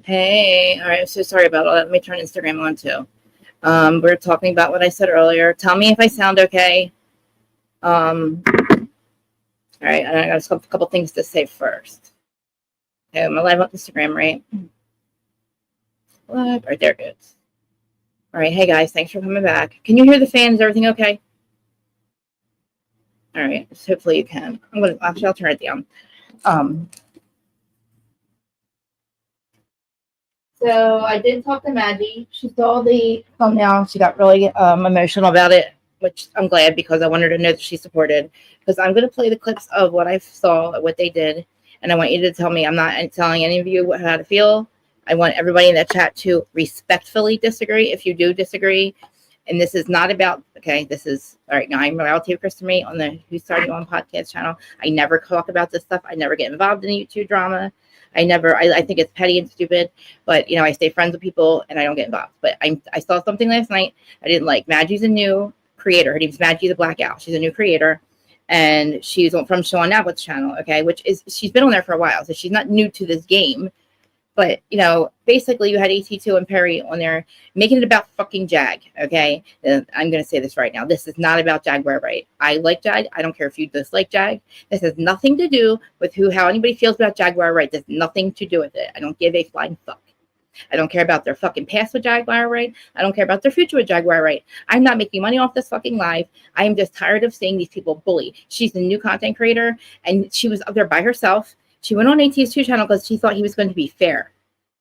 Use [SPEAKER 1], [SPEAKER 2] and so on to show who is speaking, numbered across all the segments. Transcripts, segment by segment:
[SPEAKER 1] Hey, all right, I'm so sorry about all that. Let me turn Instagram on too. We're talking about what I said earlier. Tell me if I sound okay. All right, I got a couple things to say first. Okay, I'm live on Instagram, right? What? Right there, good. All right, hey guys, thanks for coming back. Can you hear the fan? Is everything okay? All right, so hopefully you can. I'll turn it down. So I did talk to Madgie. She saw the thumbnail. She got really emotional about it, which I'm glad because I want her to know that she supported. Because I'm going to play the clips of what I saw, what they did, and I want you to tell me. I'm not telling any of you how to feel. I want everybody in the chat to respectfully disagree if you do disagree. And this is not about, okay, this is, all right, now I'm Reality of Christopher on the Who's Starting On podcast channel. I never talk about this stuff. I never get involved in the YouTube drama. I think it's petty and stupid, but, you know, I stay friends with people and I don't get involved. But I saw something last night I didn't like. Maggie's a new creator. Her name's Madgie the Blackout. She's a new creator. And she's from Sean Abbott's channel, okay, which is, she's been on there for a while. So she's not new to this game. But, you know, basically you had AT2 and Perry on there making it about fucking Jag, okay? And I'm going to say this right now. This is not about Jaguar Right. I like Jag. I don't care if you dislike Jag. This has nothing to do with how anybody feels about Jaguar Right. There's nothing to do with it. I don't give a flying fuck. I don't care about their fucking past with Jaguar Right. I don't care about their future with Jaguar Right. I'm not making money off this fucking live. I am just tired of seeing these people bully. She's a new content creator, and she was up there by herself. She went on AT's2 channel because she thought he was going to be fair,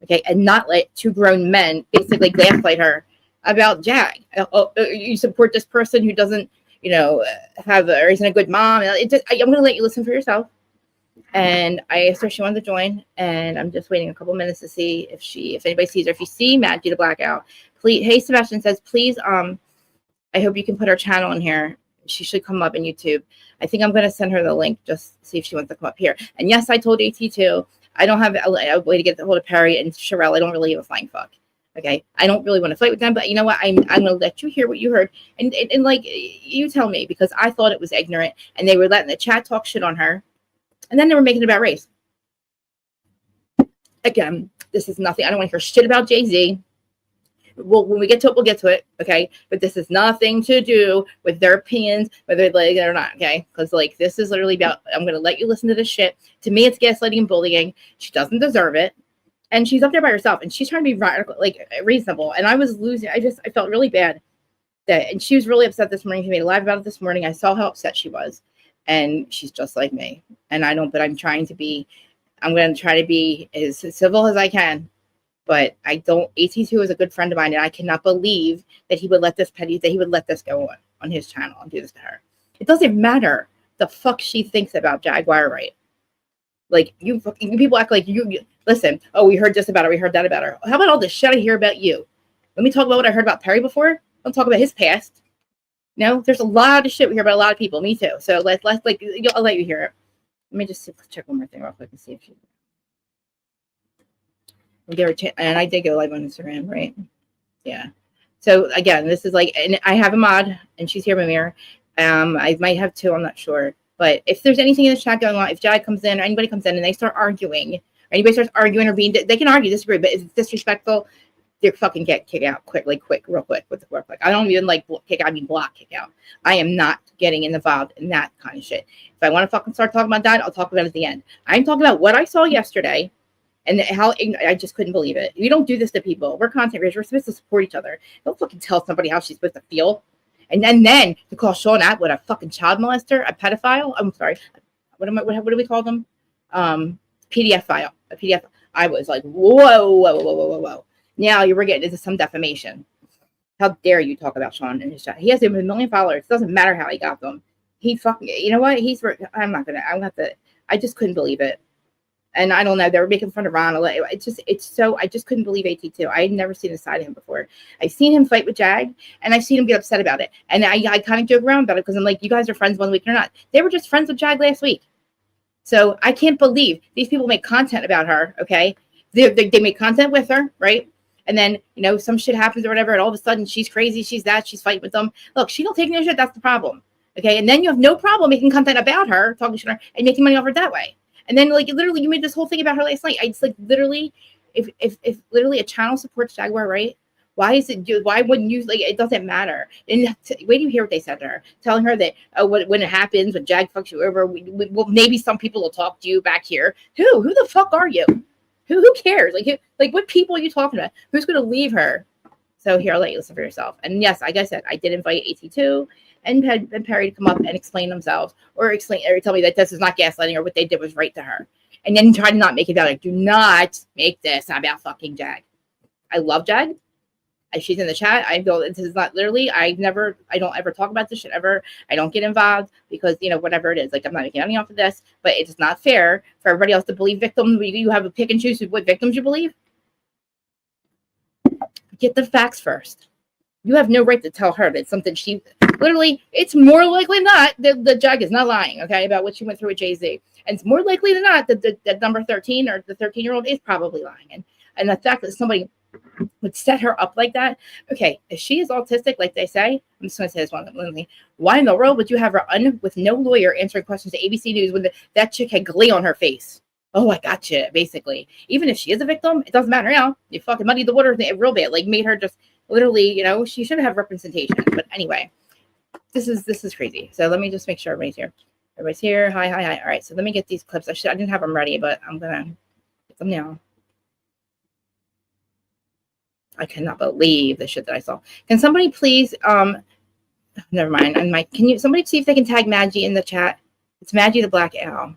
[SPEAKER 1] okay, and not let two grown men basically gaslight her about Jag. You support this person who doesn't, you know, or isn't a good mom. I'm going to let you listen for yourself. And I asked her if she wanted to join, and I'm just waiting a couple minutes to see if anybody sees her. If you see Madgie the Blackout, please. Hey, Sebastian says, please. I hope you can put her channel in here. She should come up in YouTube. I think I'm going to send her the link just to see if she wants to come up here. And yes, I told AT2 I don't have a way to get the hold of Perry and Sherelle. I don't really give a flying fuck. Okay, I don't really want to fight with them, but you know what? I'm going to let you hear what you heard, and like you tell me, because I thought it was ignorant, and they were letting the chat talk shit on her, and then they were making it about race. Again, this is nothing. I don't want to hear shit about Jay-Z. Well, when we get to it, we'll get to it, okay? But this has nothing to do with their opinions, whether they like it or not, okay? Because, like, this is literally about, I'm going to let you listen to this shit. To me, it's gaslighting and bullying. She doesn't deserve it. And she's up there by herself, and she's trying to be, like, reasonable. And I was losing. I felt really bad. And she was really upset this morning. She made a live about it this morning. I saw how upset she was. And she's just like me. And I'm going to try to be as civil as I can. But I don't. AT2 is a good friend of mine, and I cannot believe that he would let this go on his channel and do this to her. It doesn't matter the fuck she thinks about Jaguar Right. Like, you people act like you listen. Oh, we heard this about her. We heard that about her. How about all this shit I hear about you? Let me talk about what I heard about Perry before. Don't talk about his past. No, there's a lot of shit we hear about a lot of people. Me too. So let's I'll let you hear it. Let me just check one more thing real quick and see if she. And I did go live on Instagram, right? Yeah. So again, this is like, and I have a mod, and she's here with me. I might have two, I'm not sure. But if there's anything in the chat going on, if Jag comes in or anybody comes in and they start arguing, or anybody starts arguing or they can argue, disagree, but if it's disrespectful, they're fucking get kicked out real quick. I don't even like kick out, I mean block, kick out. I am not getting involved in that kind of shit. If I want to fucking start talking about that, I'll talk about it at the end. I'm talking about what I saw yesterday. And how I just couldn't believe it. You don't do this to people. We're content creators. We're supposed to support each other. Don't fucking tell somebody how she's supposed to feel. And then to call Sean Atwood a fucking child molester, a pedophile. I'm sorry. What do we call them? PDF file. A PDF. I was like, whoa. Now you were getting into some defamation. How dare you talk about Sean in his chat? He has over 1 million followers. It doesn't matter how he got them. He fucking, you know what? I just couldn't believe it. And I don't know, they were making fun of Ronald. I just couldn't believe AT2. I had never seen a side of him before. I've seen him fight with Jag, and I've seen him get upset about it. And I kind of joke around about it because I'm like, you guys are friends one week or not. They were just friends with Jag last week. So I can't believe these people make content about her, okay? They make content with her, right? And then, you know, some shit happens or whatever, and all of a sudden she's crazy, she's fighting with them. Look, she don't take no shit, that's the problem. Okay, and then you have no problem making content about her, talking shit on her, and making money off her that way. And then, like, literally, you made this whole thing about her last night. I just, like, literally, if literally a channel supports Jaguar, right? Why is it do? Why wouldn't you like? It doesn't matter. And wait do you hear what they said to her, telling her that when it happens, when Jag fucks you over, well, maybe some people will talk to you back here. Who the fuck are you? Who cares? Like what people are you talking about? Who's gonna leave her? So here, I'll let you listen for yourself. And yes, like I said, I did invite AT2 and Perry to come up and explain themselves, or tell me that this is not gaslighting, or what they did was right to her. And then try to not make it about it. Do not make this about fucking Jag. I love Jag. She's in the chat. I feel this is not literally. I don't ever talk about this shit ever. I don't get involved because whatever it is. Like I'm not making money off of this, but it's not fair for everybody else to believe victims. You have a pick and choose what victims you believe. Get the facts first. You have no right to tell her that something she literally. It's more likely not that the Jag is not lying. Okay, about what she went through with Jay-Z, and it's more likely than not that the number 13 or the 13-year-old is probably lying. And the fact that somebody would set her up like that. Okay, if she is autistic, like they say, I'm just going to say this one thing. Why in the world would you have her with no lawyer answering questions to ABC News when that chick had glee on her face? Oh, I gotcha, basically. Even if she is a victim, it doesn't matter now. You fucking muddied the water real bad. Like, made her just literally, she should have representation. But anyway, this is crazy. So let me just make sure everybody's here. Everybody's here. Hi. All right, so let me get these clips. I didn't have them ready, but I'm going to get them now. I cannot believe the shit that I saw. Can somebody please, never mind. Can you, somebody see if they can tag Madgie in the chat? It's Madgie the Black Owl.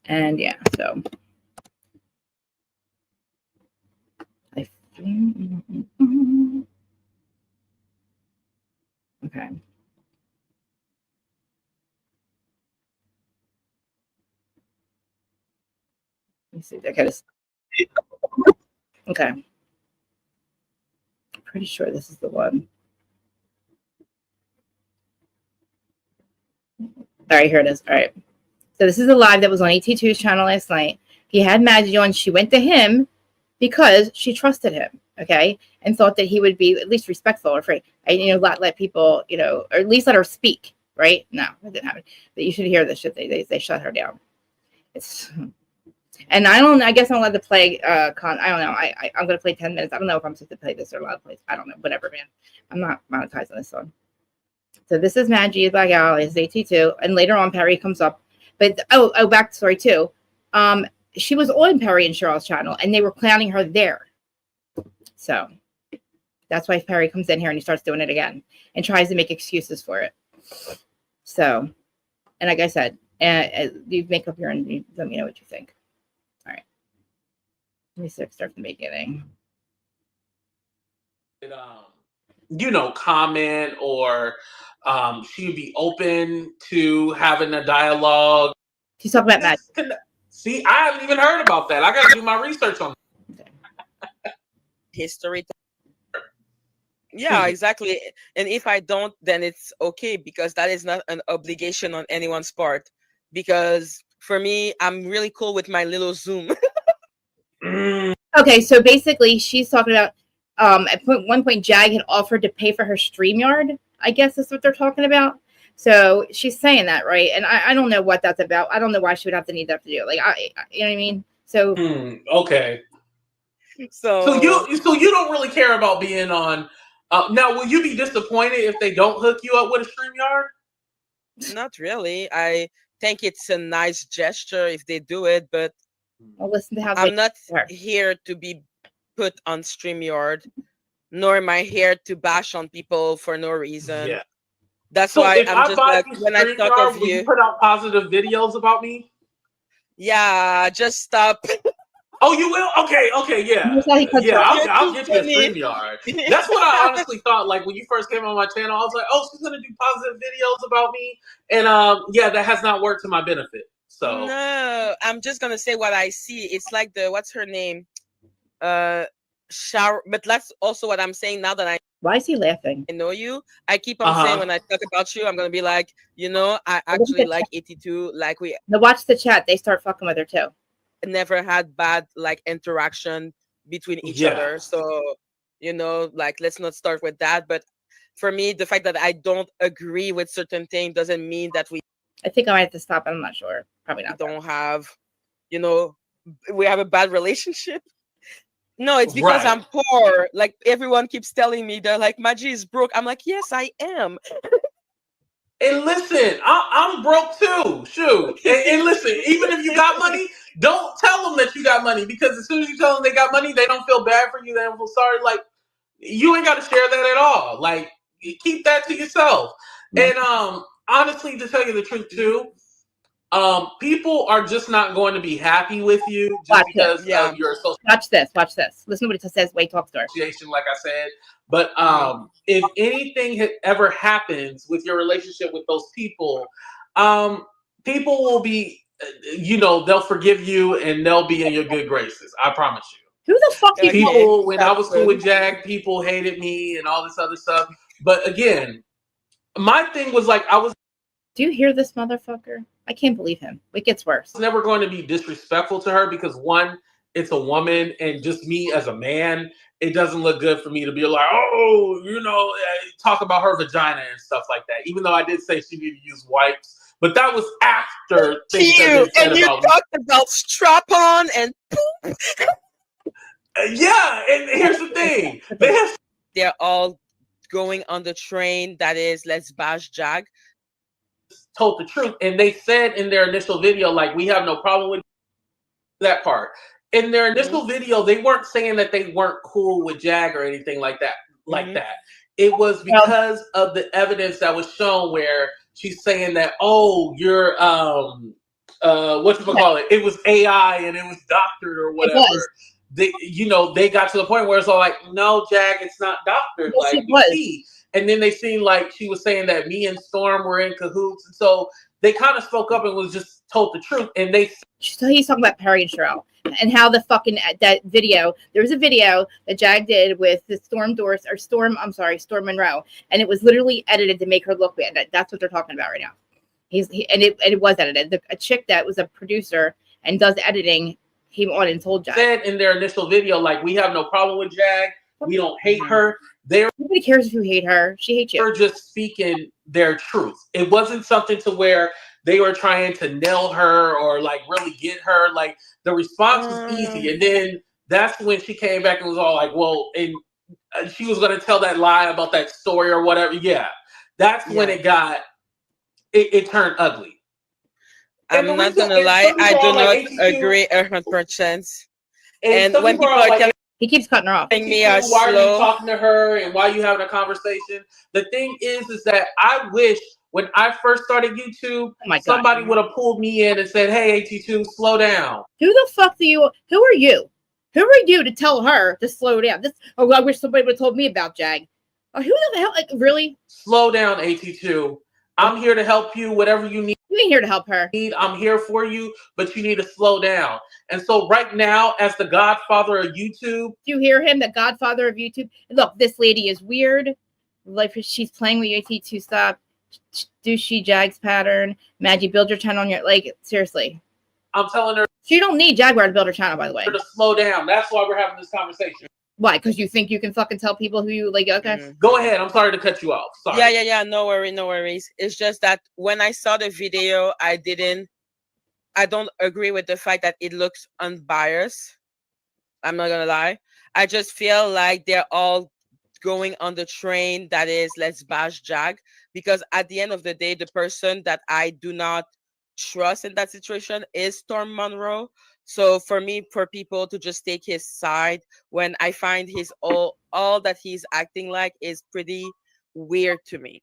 [SPEAKER 1] And yeah, so. Okay. Let me see. Okay. I'm pretty sure this is the one. All right, here it is. All right. So this is a live that was on AT2's channel last night. He had Madgie on. She went to him because she trusted him, okay, and thought that he would be at least respectful or free. And let people, or at least let her speak, right? No, that didn't happen. But you should hear this shit. They shut her down. And I guess I'm allowed to play I don't know. I'm gonna play 10 minutes. I don't know if I'm supposed to play this or allowed to play. I don't know. Whatever, man. I'm not monetizing this one. So this is Madgie, Black Owl, is AT2, and later on Perry comes up. But backstory too. She was on Perry and Cheryl's channel, and they were clowning her there. So that's why Perry comes in here and he starts doing it again and tries to make excuses for it. So, and like I said, you make up your own. Let me know what you think. All right. Let me start from the beginning.
[SPEAKER 2] Comment or she would be open to having a dialogue.
[SPEAKER 1] She's talking about Madgie.
[SPEAKER 2] See, I haven't even heard about that. I got to do my research on
[SPEAKER 3] history. Yeah, exactly. And if I don't, then it's okay, because that is not an obligation on anyone's part. Because for me, I'm really cool with my little Zoom.
[SPEAKER 1] Okay, so basically she's talking about at one point Jag had offered to pay for her StreamYard. I guess that's what they're talking about. So she's saying that, right? And I don't know what that's about. I don't know why she would have to need that to do it. Like, you know what I mean? So
[SPEAKER 2] okay. So you don't really care about being on. Now, will you be disappointed if they don't hook you up with a StreamYard?
[SPEAKER 3] Not really. I think it's a nice gesture if they do it, but
[SPEAKER 1] I'll listen to how
[SPEAKER 3] I'm not here to be put on StreamYard, nor am I here to bash on people for no reason.
[SPEAKER 2] Yeah.
[SPEAKER 3] That's why I'm just like, when I thought of
[SPEAKER 2] you, put out positive videos about me.
[SPEAKER 3] Yeah, just stop.
[SPEAKER 2] Oh, you will? Okay, yeah. I'll get you a StreamYard. That's what I honestly thought. Like when you first came on my channel, I was like, oh, she's gonna do positive videos about me, and that has not worked to my benefit. So
[SPEAKER 3] no, I'm just gonna say what I see. It's like what's her name? Shower, but that's also what I'm saying now that
[SPEAKER 1] why is he laughing?
[SPEAKER 3] I know you. I keep on saying when I talk about you, I'm gonna be like, I actually like 82. Like
[SPEAKER 1] now watch the chat. They start fucking with her too.
[SPEAKER 3] Never had bad interaction between each other. So like, let's not start with that. But for me, the fact that I don't agree with certain things doesn't mean that
[SPEAKER 1] I think I might have to stop. I'm not sure. Probably not.
[SPEAKER 3] Don't have, we have a bad relationship. No, it's because I'm poor. Like everyone keeps telling me, they're like, Madgie is broke. I'm like, yes, I am.
[SPEAKER 2] And listen, I'm broke too. Shoot. And listen, even if you got money, don't tell them that you got money, because as soon as you tell them they got money, they don't feel bad for you. They don't feel sorry. Like, you ain't got to share that at all. Like, keep that to yourself. And honestly, to tell you the truth too, people are just not going to be happy with you just because of your social.
[SPEAKER 1] Watch this. Listen to what it says. Wait, talk to her.
[SPEAKER 2] Like I said. But if anything ever happens with your relationship with those people, people will be, they'll forgive you and they'll be in your good graces. I promise you.
[SPEAKER 1] Who the fuck are
[SPEAKER 2] people? When I was cool with Jag, people hated me and all this other stuff. But again, my thing was like,
[SPEAKER 1] do you hear this motherfucker? I can't believe him. It gets worse.
[SPEAKER 2] I was never going to be disrespectful to her because, one, it's a woman, and just me as a man, it doesn't look good for me to be like, talk about her vagina and stuff like that. Even though I did say she needed to use wipes, but that was after things had been said
[SPEAKER 3] and you talked about strap-on and poop.
[SPEAKER 2] Yeah, and here's the thing.
[SPEAKER 3] They're all going on the train that is, let's bash Jag.
[SPEAKER 2] Told the truth, and they said in their initial video, like, we have no problem with that part. In their initial video, they weren't saying that they weren't cool with Jag or anything like that. It was because of the evidence that was shown where she's saying that, you're whatchamacallit, it was AI and it was doctored or whatever. They got to the point where it's all like, no, Jag, it's not doctored.
[SPEAKER 1] Yes, it was.
[SPEAKER 2] And then they seemed like she was saying that me and Storm were in cahoots. And so they kind of spoke up and was just told the truth. And
[SPEAKER 1] so he's talking about Perry and Sherelle and how the fucking, that video, there was a video that Jag did with the Storm Monroe. And it was literally edited to make her look bad. That's what they're talking about right now. It was edited. A chick that was a producer and does editing came on and told Jag.
[SPEAKER 2] Said in their initial video, like, we have no problem with Jag. We don't hate her.
[SPEAKER 1] Nobody cares if you hate her. She hates you.
[SPEAKER 2] They're just speaking their truth. It wasn't something to where they were trying to nail her or like really get her. Like, the response was easy. And then that's when she came back and was all like, well, and she was going to tell that lie about that story or whatever. Yeah. That's when it turned ugly.
[SPEAKER 3] I'm not going to lie. I do not agree 100%. And when people are telling
[SPEAKER 1] he keeps cutting her off.
[SPEAKER 2] Why are you talking to her and why are you having a conversation? The thing is that I wish when I first started YouTube, somebody would have pulled me in and said, hey, AT2, slow down.
[SPEAKER 1] Who the fuck who are you? Who are you to tell her to slow down? I wish somebody would have told me about Jag. Who the hell, like, really?
[SPEAKER 2] Slow down, AT2. I'm here to help you, whatever you need.
[SPEAKER 1] You ain't here to help her.
[SPEAKER 2] I'm here for you, but you need to slow down. And so right now, as the godfather of YouTube.
[SPEAKER 1] Do you hear him? The godfather of YouTube? Look, this lady is weird. Like, she's playing with you, AT2. Stop. Do she Jag's pattern? Madgie, build your channel on your, like, seriously.
[SPEAKER 2] I'm telling her.
[SPEAKER 1] She don't need Jaguar to build her channel, by the way.
[SPEAKER 2] To slow down. That's why we're having this conversation.
[SPEAKER 1] Why? Because you think you can fucking tell people who you like? Okay.
[SPEAKER 2] Go ahead. I'm sorry to cut you off. Sorry.
[SPEAKER 3] Yeah. No worries. It's just that when I saw the video, I don't agree with the fact that it looks unbiased. I'm not gonna lie. I just feel like they're all going on the train that is, let's bash Jag, because at the end of the day, the person that I do not trust in that situation is Storm Monroe. So for people to just take his side when I find all that he's acting like is pretty weird to me.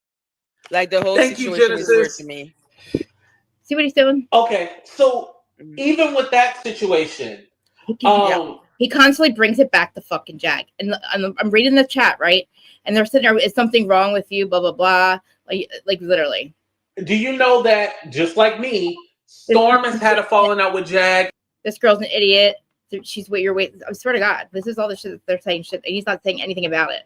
[SPEAKER 3] Like, the whole situation is weird to me.
[SPEAKER 1] See what he's doing?
[SPEAKER 2] Okay, so even with that situation,
[SPEAKER 1] he constantly brings it back to fucking Jag. And I'm reading the chat, right? And they're sitting there, is something wrong with you? Blah, blah, blah. Like literally.
[SPEAKER 2] Do you know that, just like me, Storm has had a falling out with Jag?
[SPEAKER 1] This girl's an idiot. She's what you're waiting. I swear to God, this is all the shit that they're saying. Shit, and he's not saying anything about it.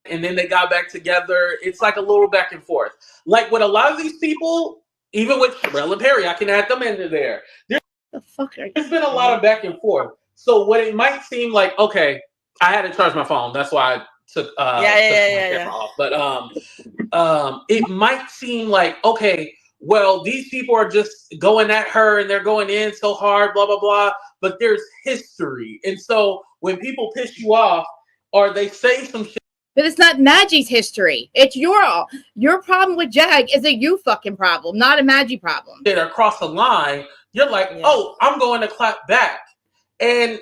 [SPEAKER 2] And then they got back together. It's like a little back and forth. Like with a lot of these people, even with Sherelle and Perry, I can add them into there. There's been a lot of back and forth. So what it might seem like, okay, I had to charge my phone. That's why I took my camera off. But it might seem like, okay, well, these people are just going at her and they're going in so hard, blah, blah, blah. But there's history. And so when people piss you off or they say some shit.
[SPEAKER 1] But it's not Madgie's history. It's your problem with Jag is a you fucking problem, not a Madgie problem.
[SPEAKER 2] That across the line, you're like, oh, I'm going to clap back. And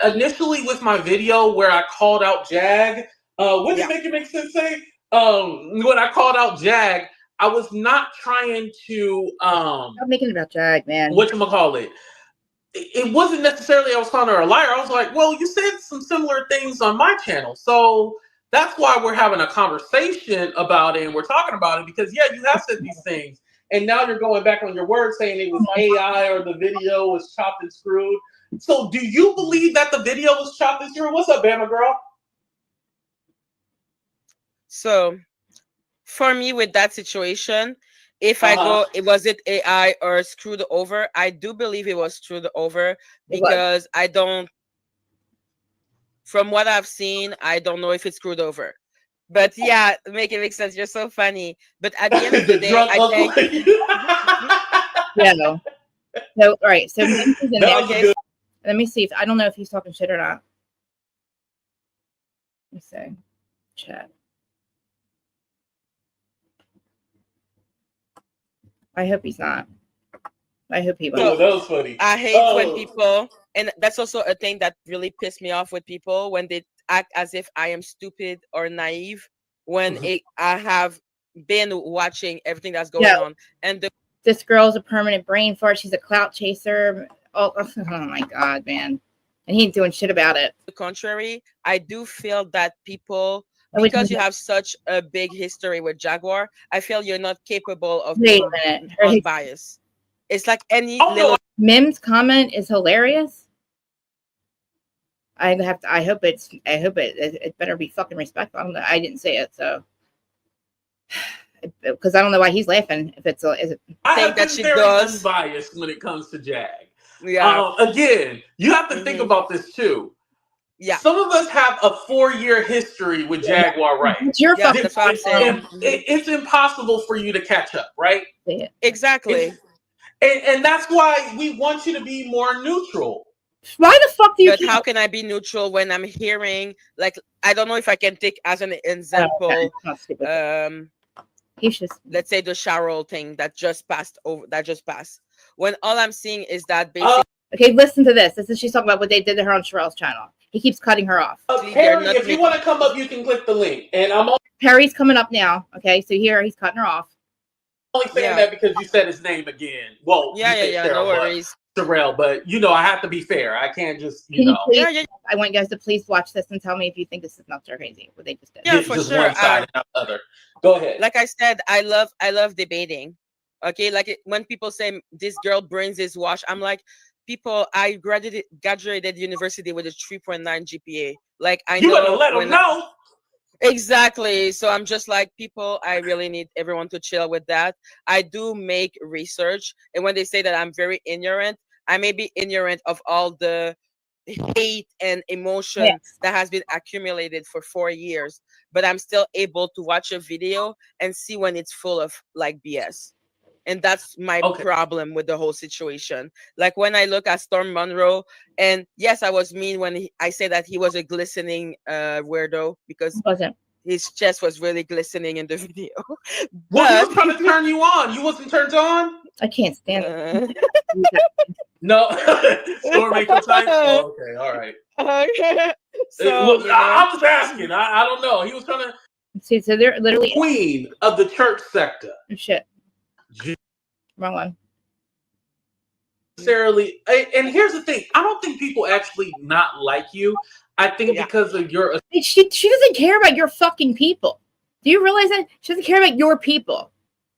[SPEAKER 2] initially with my video where I called out Jag, what did Make It Make Sense say? When I called out Jag, I was not trying to
[SPEAKER 1] I'm making it about Jag, man.
[SPEAKER 2] Whatchamacallit. It wasn't necessarily I was calling her a liar. I was like, well, you said some similar things on my channel. So that's why we're having a conversation about it and we're talking about it because, yeah, you have said these things. And now you're going back on your word saying it was AI or the video was chopped and screwed. So do you believe that the video was chopped and screwed? What's up, Bama girl?
[SPEAKER 3] So for me with that situation, if I go, was it AI or screwed over? I do believe it was screwed over because I don't, from what I've seen, I don't know if it's screwed over. But yeah, make it make sense. You're so funny. But at the end of the day, I think.
[SPEAKER 1] Yeah, no. So, all right. So let me see if I don't know if he's talking shit or not. Let me see. Chat. I hope he's not. I hope he won't.
[SPEAKER 2] Oh, that was funny.
[SPEAKER 3] I hate when people, and that's also a thing that really pissed me off with people when they act as if I am stupid or naive when I have been watching everything that's going on. And
[SPEAKER 1] this girl's a permanent brain fart. She's a clout chaser. Oh my God, man. And he ain't doing shit about it.
[SPEAKER 3] The contrary, I do feel that people, because you have such a big history with Jaguar, I feel you're not capable of being unbiased. It's like any little
[SPEAKER 1] Mim's comment is hilarious. I hope it better be fucking respectful. I didn't say it, so because I don't know why he's laughing. If it's
[SPEAKER 2] I think that she does unbiased when it comes to Jag. Yeah. Again, you have to think about this too. Yeah. Some of us have a 4-year history with Jaguar, right?
[SPEAKER 1] It's your fucking.
[SPEAKER 3] That's what I'm saying.
[SPEAKER 2] It's impossible for you to catch up, right?
[SPEAKER 3] Exactly.
[SPEAKER 2] And that's why we want you to be more neutral.
[SPEAKER 1] Why the fuck do you?
[SPEAKER 3] But how can I be neutral when I'm hearing, like, I don't know if I can take as an example, let's say the Cheryl thing that just passed. When all I'm seeing is that basically.
[SPEAKER 1] Okay, listen to this. This is she's talking about what they did to her on Cheryl's channel. He keeps cutting her off.
[SPEAKER 2] Perry, if you want to come up, you can click the link. And
[SPEAKER 1] Perry's coming up now. Okay, so here he's cutting her off.
[SPEAKER 2] Only saying that because you said his name again. Well,
[SPEAKER 3] Cheryl, no worries.
[SPEAKER 2] Terrell, but I have to be fair. I can't just,
[SPEAKER 1] I want you guys to please watch this and tell me if you think this is nuts or crazy what they just did.
[SPEAKER 3] Yeah, for
[SPEAKER 2] just
[SPEAKER 3] sure.
[SPEAKER 2] One side and not the other. Go ahead.
[SPEAKER 3] Like I said, I love debating. Okay, like when people say this girl brains is washed, I'm like, people, I graduated university with a 3.9 GPA. Like
[SPEAKER 2] you better let them know.
[SPEAKER 3] Exactly. So I'm just like, people, I really need everyone to chill with that. I do make research. And when they say that I'm very ignorant, I may be ignorant of all the hate and emotion that has been accumulated for 4 years. But I'm still able to watch a video and see when it's full of like BS. And that's my problem with the whole situation. Like when I look at Storm Monroe, and yes, I was mean when I say that he was a glistening weirdo because his chest was really glistening in the video.
[SPEAKER 2] Well, he was trying to turn you on. You wasn't turned on?
[SPEAKER 1] I can't stand it.
[SPEAKER 2] No. Storm ain't tight? Oh, okay, all right. So, I was asking. I don't know. He was trying to...
[SPEAKER 1] See, so they're literally...
[SPEAKER 2] Queen of the church sector.
[SPEAKER 1] Shit. Wrong one.
[SPEAKER 2] Necessarily, and here's the thing: I don't think people actually not like you. I think because of your
[SPEAKER 1] she doesn't care about your fucking people. Do you realize that she doesn't care about your people?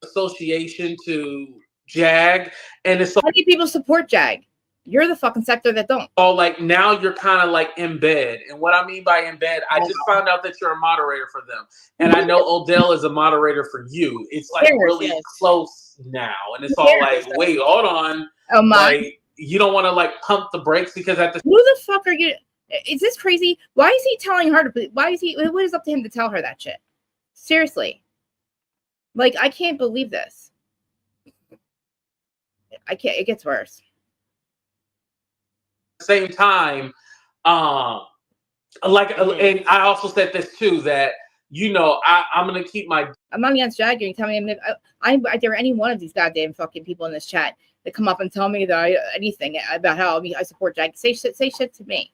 [SPEAKER 2] Association to Jag, and it's
[SPEAKER 1] how many people support Jag? You're the fucking sector that don't.
[SPEAKER 2] Oh, like now you're kind of like in bed. And what I mean by in bed, I just found out that you're a moderator for them. And I know Odell is a moderator for you. It's like really close now. And it's all like, wait, hold on.
[SPEAKER 1] Oh my.
[SPEAKER 2] Like, you don't want to like pump the brakes because at the
[SPEAKER 1] who the fuck are you? Is this crazy? Why is he telling her to? Why is he? What is up to him to tell her that shit? Seriously. Like, I can't believe this. I can't. It gets worse.
[SPEAKER 2] Same time, like, and I also said this too, that I'm gonna keep my.
[SPEAKER 1] I'm not against Jag. You tell me I dare any one of these goddamn fucking people in this chat that come up and tell me that anything about how I support Jag. Say shit to me.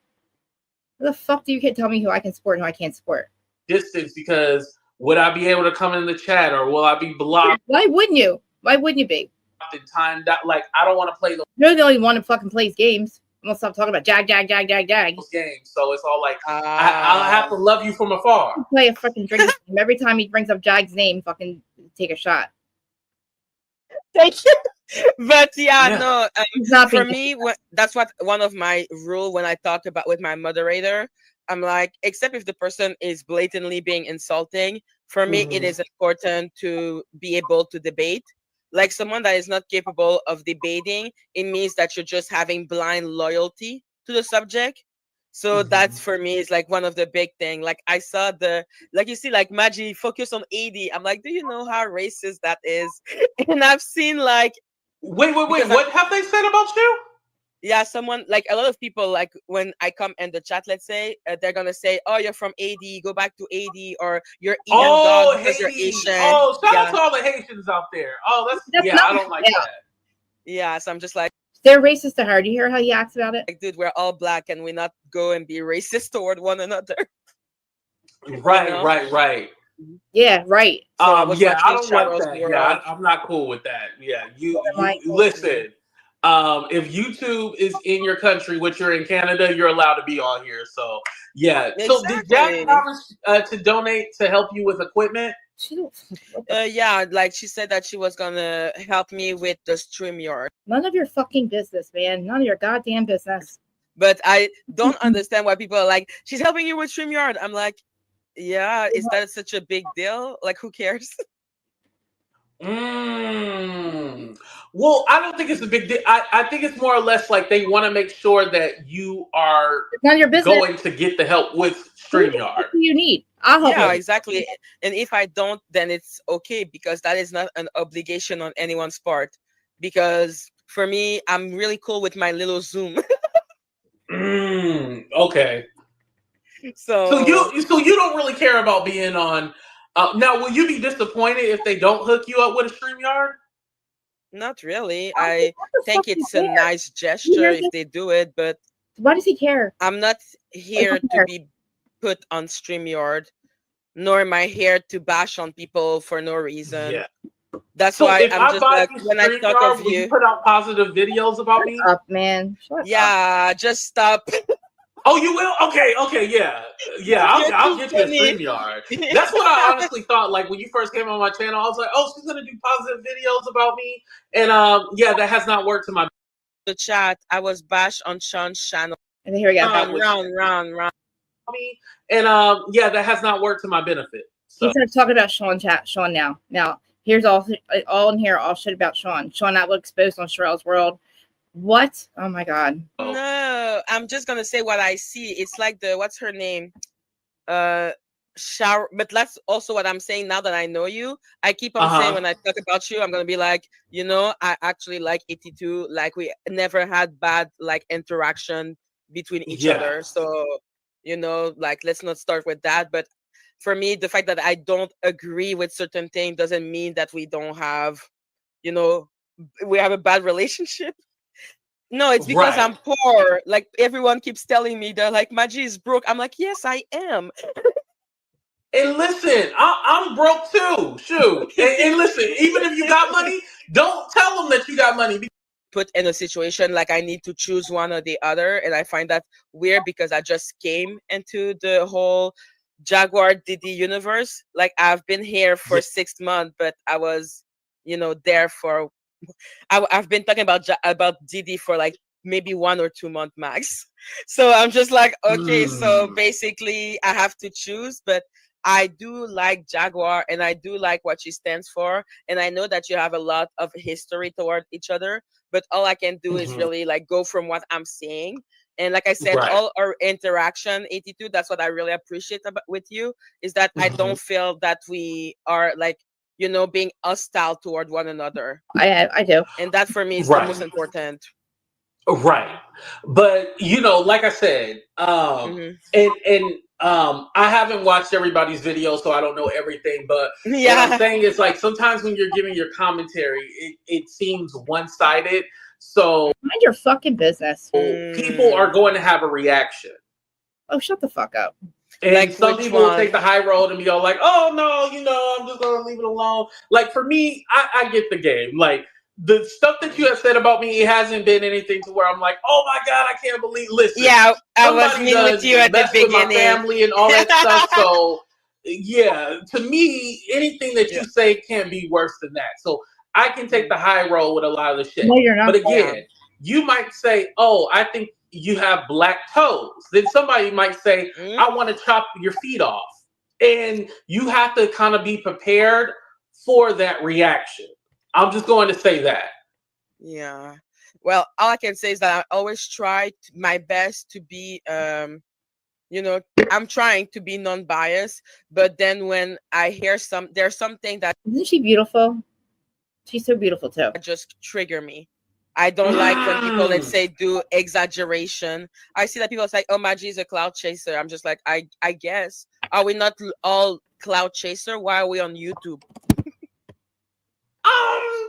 [SPEAKER 1] What the fuck do you can't tell me who I can support and who I can't support?
[SPEAKER 2] Distance, because would I be able to come in the chat, or will I be blocked?
[SPEAKER 1] Why wouldn't you? Why wouldn't you be?
[SPEAKER 2] In time that, like, I don't want to play
[SPEAKER 1] You're the only one who fucking plays games. I'm gonna stop talking about Jag.
[SPEAKER 2] those games, so it's all like I'll have to love you from afar.
[SPEAKER 1] Play a fucking drinking game. Every time he brings up Jag's name, fucking take a shot.
[SPEAKER 3] Thank you. But no, for me, that's what one of my rule when I talk about with my moderator. I'm like, except if the person is blatantly being insulting, for me, it is important to be able to debate. Like someone that is not capable of debating, it means that you're just having blind loyalty to the subject. So that's for me is like one of the big thing. Like I saw like you see, like Madgie focus on AD. I'm like, do you know how racist that is? And I've seen like,
[SPEAKER 2] wait, what have they said about you?
[SPEAKER 3] Yeah, someone like a lot of people, like when I come in the chat, let's say they're gonna say, "Oh, you're from AD, go back to AD," or "You're eating dog because you're Asian."
[SPEAKER 2] Oh, shout out to all the Haitians out there. Oh, that's I don't like that.
[SPEAKER 3] Yeah, so I'm just like,
[SPEAKER 1] they're racist to her. Do you hear how he acts about it?
[SPEAKER 3] Like, dude, we're all black, and we not go and be racist toward one another.
[SPEAKER 2] Right.
[SPEAKER 1] Yeah, right.
[SPEAKER 3] So
[SPEAKER 2] I don't like that. Yeah, I'm not cool with that. Yeah, you listen. If YouTube is in your country, which you're in Canada, you're allowed to be on here. So yeah.
[SPEAKER 3] Exactly.
[SPEAKER 2] So did Jack promise to donate to help you with equipment?
[SPEAKER 3] Yeah, like she said that she was gonna help me with the StreamYard.
[SPEAKER 1] None of your fucking business, man. None of your goddamn business.
[SPEAKER 3] But I don't understand why people are like, she's helping you with StreamYard. I'm like, yeah, is that such a big deal? Like, who cares?
[SPEAKER 2] Well, I don't think it's a big deal. I think it's more or less like they want to make sure that you are
[SPEAKER 1] none of your business.
[SPEAKER 2] Going to get the help with StreamYard.
[SPEAKER 1] What do you need? I'll help you.
[SPEAKER 3] Exactly. And if I don't, then it's okay, because that is not an obligation on anyone's part. Because for me, I'm really cool with my little Zoom.
[SPEAKER 2] Okay. So you don't really care about being on. Now, will you be disappointed if they don't hook you up with a StreamYard?
[SPEAKER 3] Not really. I think it's a nice gesture if they do it, but
[SPEAKER 1] why does he care?
[SPEAKER 3] I'm not here to be put on StreamYard, nor am I here to bash on people for no reason. Yeah. That's why I'm just like, when I talk of you,
[SPEAKER 2] put out positive videos about me.
[SPEAKER 1] Shut up, man. Shut up.
[SPEAKER 3] Just stop.
[SPEAKER 2] Oh, you will? Okay, yeah. I'll get you a StreamYard. That's what I honestly thought. Like when you first came on my channel, I was like, oh, she's gonna do positive videos about me, and that has not worked to my.
[SPEAKER 3] The chat, I was bashed on Sean's channel.
[SPEAKER 1] And here we go.
[SPEAKER 3] Round.
[SPEAKER 2] Me, and that has not worked to my benefit. So.
[SPEAKER 1] He starts talking about Sean now. Now here's all in here, all shit about Sean. Sean not look exposed on Sherelle's World. What? Oh my God.
[SPEAKER 3] No, I'm just gonna say what I see. It's like what's her name? Shower, but that's also what I'm saying now that I know you. I keep on saying when I talk about you, I'm gonna be like, I actually like 82. Like we never had bad like interaction between each other. So, like let's not start with that. But for me, the fact that I don't agree with certain things doesn't mean that we don't have, we have a bad relationship. No, it's because I'm poor. Like everyone keeps telling me, they're like, Madgie is broke. I'm like, yes, I am.
[SPEAKER 2] And listen, I'm broke too. Shoot. and listen, even if you got money, don't tell them that you got money.
[SPEAKER 3] Put in a situation like I need to choose one or the other. And I find that weird because I just came into the whole Jaguar Diddy universe. Like I've been here for 6 months, but I was, there for I've been talking about Diddy for like maybe 1 or 2 months max. So I'm just like, okay, so basically I have to choose, but I do like Jaguar and I do like what she stands for. And I know that you have a lot of history toward each other, but all I can do is really like go from what I'm saying. And like I said, all our interaction, 82, that's what I really appreciate with you, is that I don't feel that we are like you know, being hostile toward one another.
[SPEAKER 1] I do.
[SPEAKER 3] And that for me is the most important.
[SPEAKER 2] Right. But you know, like I said, I haven't watched everybody's video, so I don't know everything, but what I'm saying is, like, sometimes when you're giving your commentary, it seems one-sided. So
[SPEAKER 1] mind your fucking business.
[SPEAKER 2] People are going to have a reaction.
[SPEAKER 1] Oh, shut the fuck up.
[SPEAKER 2] And like, some people will take the high road and be all like, oh no, you know, I'm just gonna leave it alone. Like, for me, I get the game. Like, the stuff that you have said about me, it hasn't been anything to where I'm like, oh my God, I can't believe. Listen,
[SPEAKER 3] yeah, I was mean with you at the beginning.
[SPEAKER 2] With my family and all that stuff. So yeah, to me, anything that you say can't be worse than that. So I can take the high road with a lot of the shit.
[SPEAKER 1] No, you're not.
[SPEAKER 2] But again, you might say, oh, I think you have black toes. Then somebody might say, I want to chop your feet off. And you have to kind of be prepared for that reaction. I'm just going to say that.
[SPEAKER 3] Yeah. Well, all I can say is that I always try my best to be, you know, I'm trying to be non-biased. But then when I hear there's something that...
[SPEAKER 1] Isn't she beautiful? She's so beautiful too.
[SPEAKER 3] Just trigger me. I don't like when people, let's say, do exaggeration. I see that people say, oh, Madgie is a cloud chaser. I'm just like, I guess. Are we not all cloud chaser? Why are we on YouTube?
[SPEAKER 2] I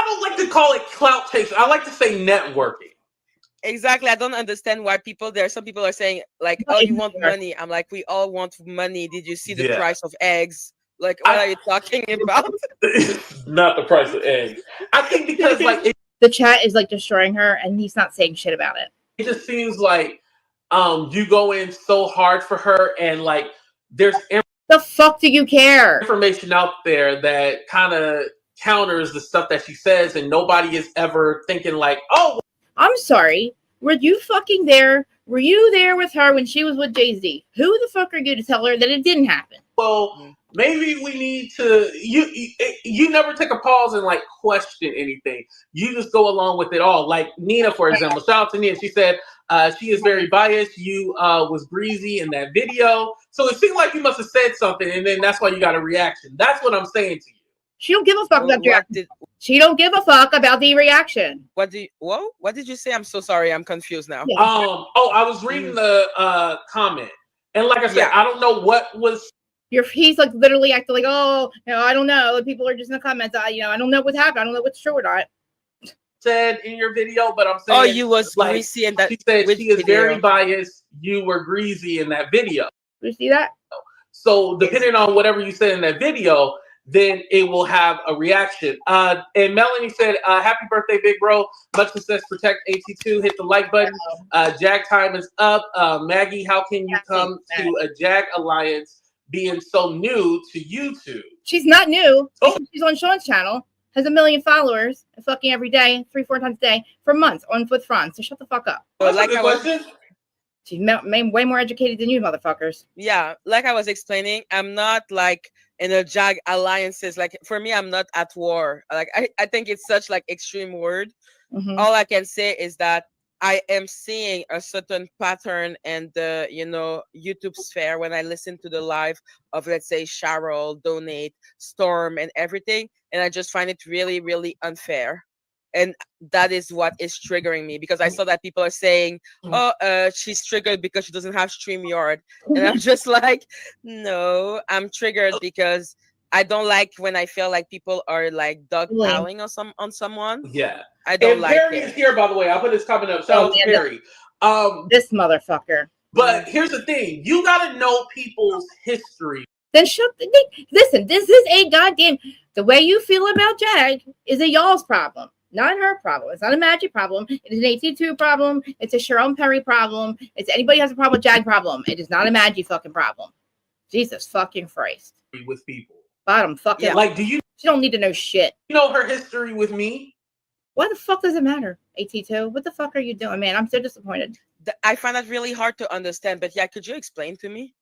[SPEAKER 2] don't like to call it clout chaser. I like to say networking.
[SPEAKER 3] Exactly. I don't understand why some people are saying, like, oh, you want money. I'm like, we all want money. Did you see the price of eggs? Like, what are you talking about?
[SPEAKER 2] Not the price of eggs. I think because, like,
[SPEAKER 1] the chat is like destroying her, and he's not saying shit about it.
[SPEAKER 2] It just seems like you go in so hard for her, and like there's
[SPEAKER 1] the fuck do you care?
[SPEAKER 2] Information out there that kind of counters the stuff that she says, and nobody is ever thinking like, oh,
[SPEAKER 1] I'm sorry. Were you fucking there? Were you there with her when she was with Jay-Z? Who the fuck are you to tell her that it didn't happen?
[SPEAKER 2] Well, maybe we need to. You never take a pause and like question anything. You just go along with it all. Like Nina, for example. Shout out to Nina. She said she is very biased. You was breezy in that video, so it seemed like you must have said something, and then that's why you got a reaction. That's what I'm saying to you.
[SPEAKER 1] She don't give a fuck about the reaction. She don't give a fuck about the reaction.
[SPEAKER 3] What did you say? I'm so sorry. I'm confused now.
[SPEAKER 2] I was reading the comment, and like I said, I don't know what was.
[SPEAKER 1] He's like literally acting like, oh, you know, I don't know. People are just in the comments. I don't know what happened. I don't know what's true or not.
[SPEAKER 2] Said in your video, but I'm saying,
[SPEAKER 3] oh, you was like, greasy in that.
[SPEAKER 2] She said she is very biased. You were greasy in that video.
[SPEAKER 1] You see that?
[SPEAKER 2] So depending on whatever you said in that video, then it will have a reaction. And Melanie said, happy birthday, big bro. Much success. Protect AT2. Hit the like button. Jag time is up. Maggie, how can you come to a Jag alliance being so new to YouTube?
[SPEAKER 1] She's not new. She's on Sean's channel. Has 1 million followers. Fucking every day, 3-4 times a day for months on with France. So shut the fuck up.
[SPEAKER 2] That's a good question.
[SPEAKER 1] She's way more educated than you, motherfuckers.
[SPEAKER 3] Yeah, like I was explaining, I'm not like in a Jag alliances. Like for me, I'm not at war. Like I think it's such like extreme word. Mm-hmm. All I can say is that I am seeing a certain pattern in the YouTube sphere when I listen to the live of, let's say, Cheryl, Donate, Storm, and everything, and I just find it really, really unfair. And that is what is triggering me, because I saw that people are saying, oh, she's triggered because she doesn't have StreamYard. And I'm just like, no, I'm triggered because I don't like when I feel like people are like dogpiling on someone.
[SPEAKER 2] Yeah.
[SPEAKER 3] I don't like
[SPEAKER 2] Perry is here, by the way. I'll put his comment up. Shout out to Perry.
[SPEAKER 1] This motherfucker.
[SPEAKER 2] But here's the thing. You got to know people's history.
[SPEAKER 1] Then listen, this is a goddamn... The way you feel about Jag is a y'all's problem. Not her problem. It's not a Madgie problem. It is an AT2 problem. It's a Sharon Perry problem. It's anybody who has a problem with Jag problem. It is not a Madgie fucking problem. Jesus fucking Christ.
[SPEAKER 2] With people.
[SPEAKER 1] Bottom fucking.
[SPEAKER 2] Yeah. Like, she
[SPEAKER 1] don't need to know shit.
[SPEAKER 2] You know her history with me?
[SPEAKER 1] Why the fuck does it matter, AT2? What the fuck are you doing, man? I'm so disappointed.
[SPEAKER 3] I find that really hard to understand, but yeah, could you explain to me?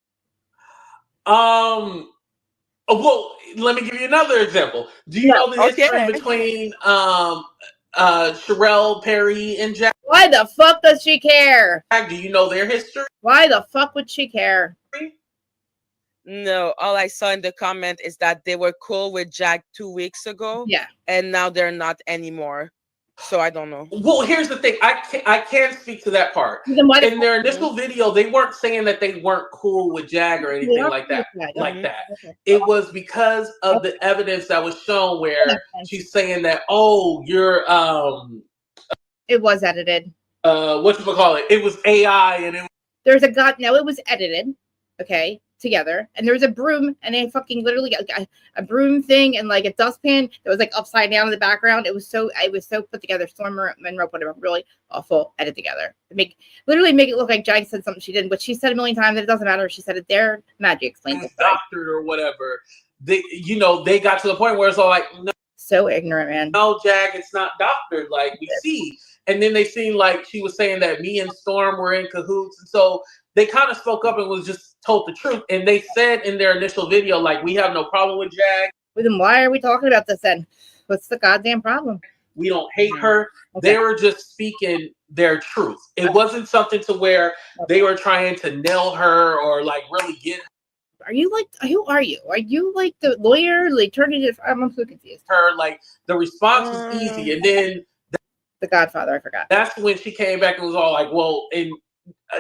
[SPEAKER 2] Well, let me give you another example. Do you know the history between Sherelle Perry and Jack?
[SPEAKER 1] Why the fuck does she care?
[SPEAKER 2] Do you know their history?
[SPEAKER 1] Why the fuck would she care?
[SPEAKER 3] No, all I saw in the comment is that they were cool with Jag 2 weeks ago.
[SPEAKER 1] Yeah.
[SPEAKER 3] And now they're not anymore. So I don't know.
[SPEAKER 2] Well, here's the thing. I can't speak to that part.
[SPEAKER 1] Then why
[SPEAKER 2] In their initial video, they weren't saying that they weren't cool with Jag or anything like that.
[SPEAKER 1] Okay.
[SPEAKER 2] It was because of the evidence that was shown where she's saying that, oh, you're
[SPEAKER 1] it was edited.
[SPEAKER 2] Whatchamacallit? It was AI and it
[SPEAKER 1] there's a god. No, it was edited. Okay. Together, and there was a broom, and they fucking literally got a broom thing and like a dustpan that was like upside down in the background. It was so put together. Storm Monroe put it really awful edit together to literally make it look like Jag said something she didn't, but she said a million times that it doesn't matter. She said it there. Madgie explained it.
[SPEAKER 2] Doctored or whatever. They got to the point where it's all like, no,
[SPEAKER 1] so ignorant, man.
[SPEAKER 2] No, Jag, it's not doctored. Like we see, and then they seemed like she was saying that me and Storm were in cahoots, and so they kind of spoke up and was just told the truth. And they said in their initial video, like, we have no problem with Jag.
[SPEAKER 1] Well, then why are we talking about this then? What's the goddamn problem?
[SPEAKER 2] We don't hate her. Okay. They were just speaking their truth. It wasn't something to where they were trying to nail her or like really get her.
[SPEAKER 1] Are you like, who are you? Are you like the lawyer? Like turning it, I'm so confused.
[SPEAKER 2] Her, like, the response was easy. And then
[SPEAKER 1] the Godfather, I forgot.
[SPEAKER 2] That's when she came back and was all like, well, and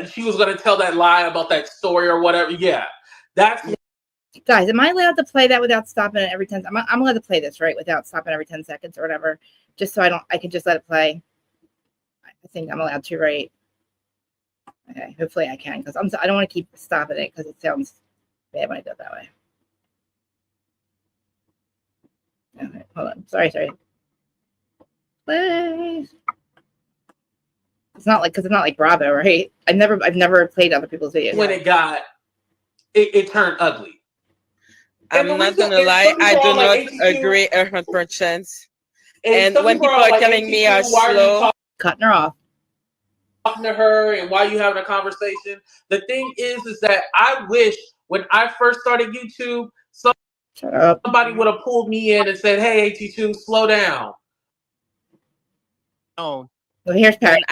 [SPEAKER 2] she was going to tell that lie about that story or whatever. Yeah. That's.
[SPEAKER 1] Guys, am I allowed to play that without stopping it every 10? I'm allowed to play this, right? Without stopping every 10 seconds or whatever. Just so I can just let it play. I think I'm allowed to, right? Okay. Hopefully I can, because I don't want to keep stopping it because it sounds bad when I do it that way. Okay, hold on. Sorry. Play. It's not like Bravo, right? I've never played other people's videos.
[SPEAKER 2] When it turned ugly.
[SPEAKER 3] I'm not gonna lie, I do not agree 100%. And when people are telling me I'm slow,
[SPEAKER 1] cutting her off,
[SPEAKER 2] talking to her, and why you having a conversation. The thing is that I wish when I first started YouTube, somebody would have pulled me in and said, "Hey, AT2, slow down."
[SPEAKER 1] Oh, well, here's Perry.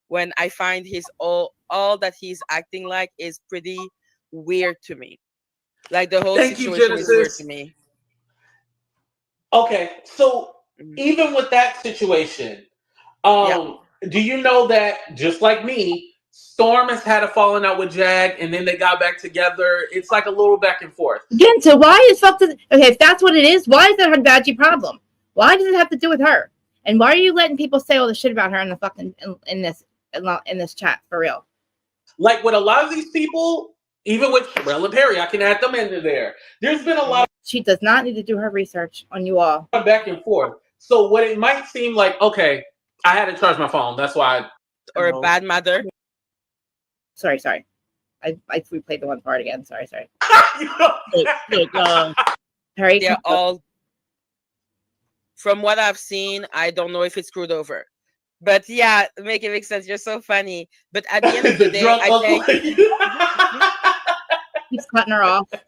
[SPEAKER 3] When I find his all that he's acting like is pretty weird to me. Like the whole situation is weird to me.
[SPEAKER 2] Okay, so even with that situation, do you know that just like me, Storm has had a falling out with Jag, and then they got back together. It's like a little back and forth.
[SPEAKER 1] Again, so why is if that's what it is, why is that her Madgie problem? Why does it have to do with her? And why are you letting people say all the shit about her in the fucking in this chat for real?
[SPEAKER 2] Like with a lot of these people, even with Sherelle and Perry, I can add them into there. There's been a lot.
[SPEAKER 1] She does not need to do her research on you all.
[SPEAKER 2] Back and forth. So what it might seem like, okay, I had to charge my phone. That's why.
[SPEAKER 3] Or a bad mother.
[SPEAKER 1] Sorry. I replayed the one part again. Sorry.
[SPEAKER 3] Perry, they're all. From what I've seen, I don't know if it's screwed over. But yeah, make it make sense. You're so funny. But at the end of the day, I think
[SPEAKER 1] he's cutting her off.
[SPEAKER 2] That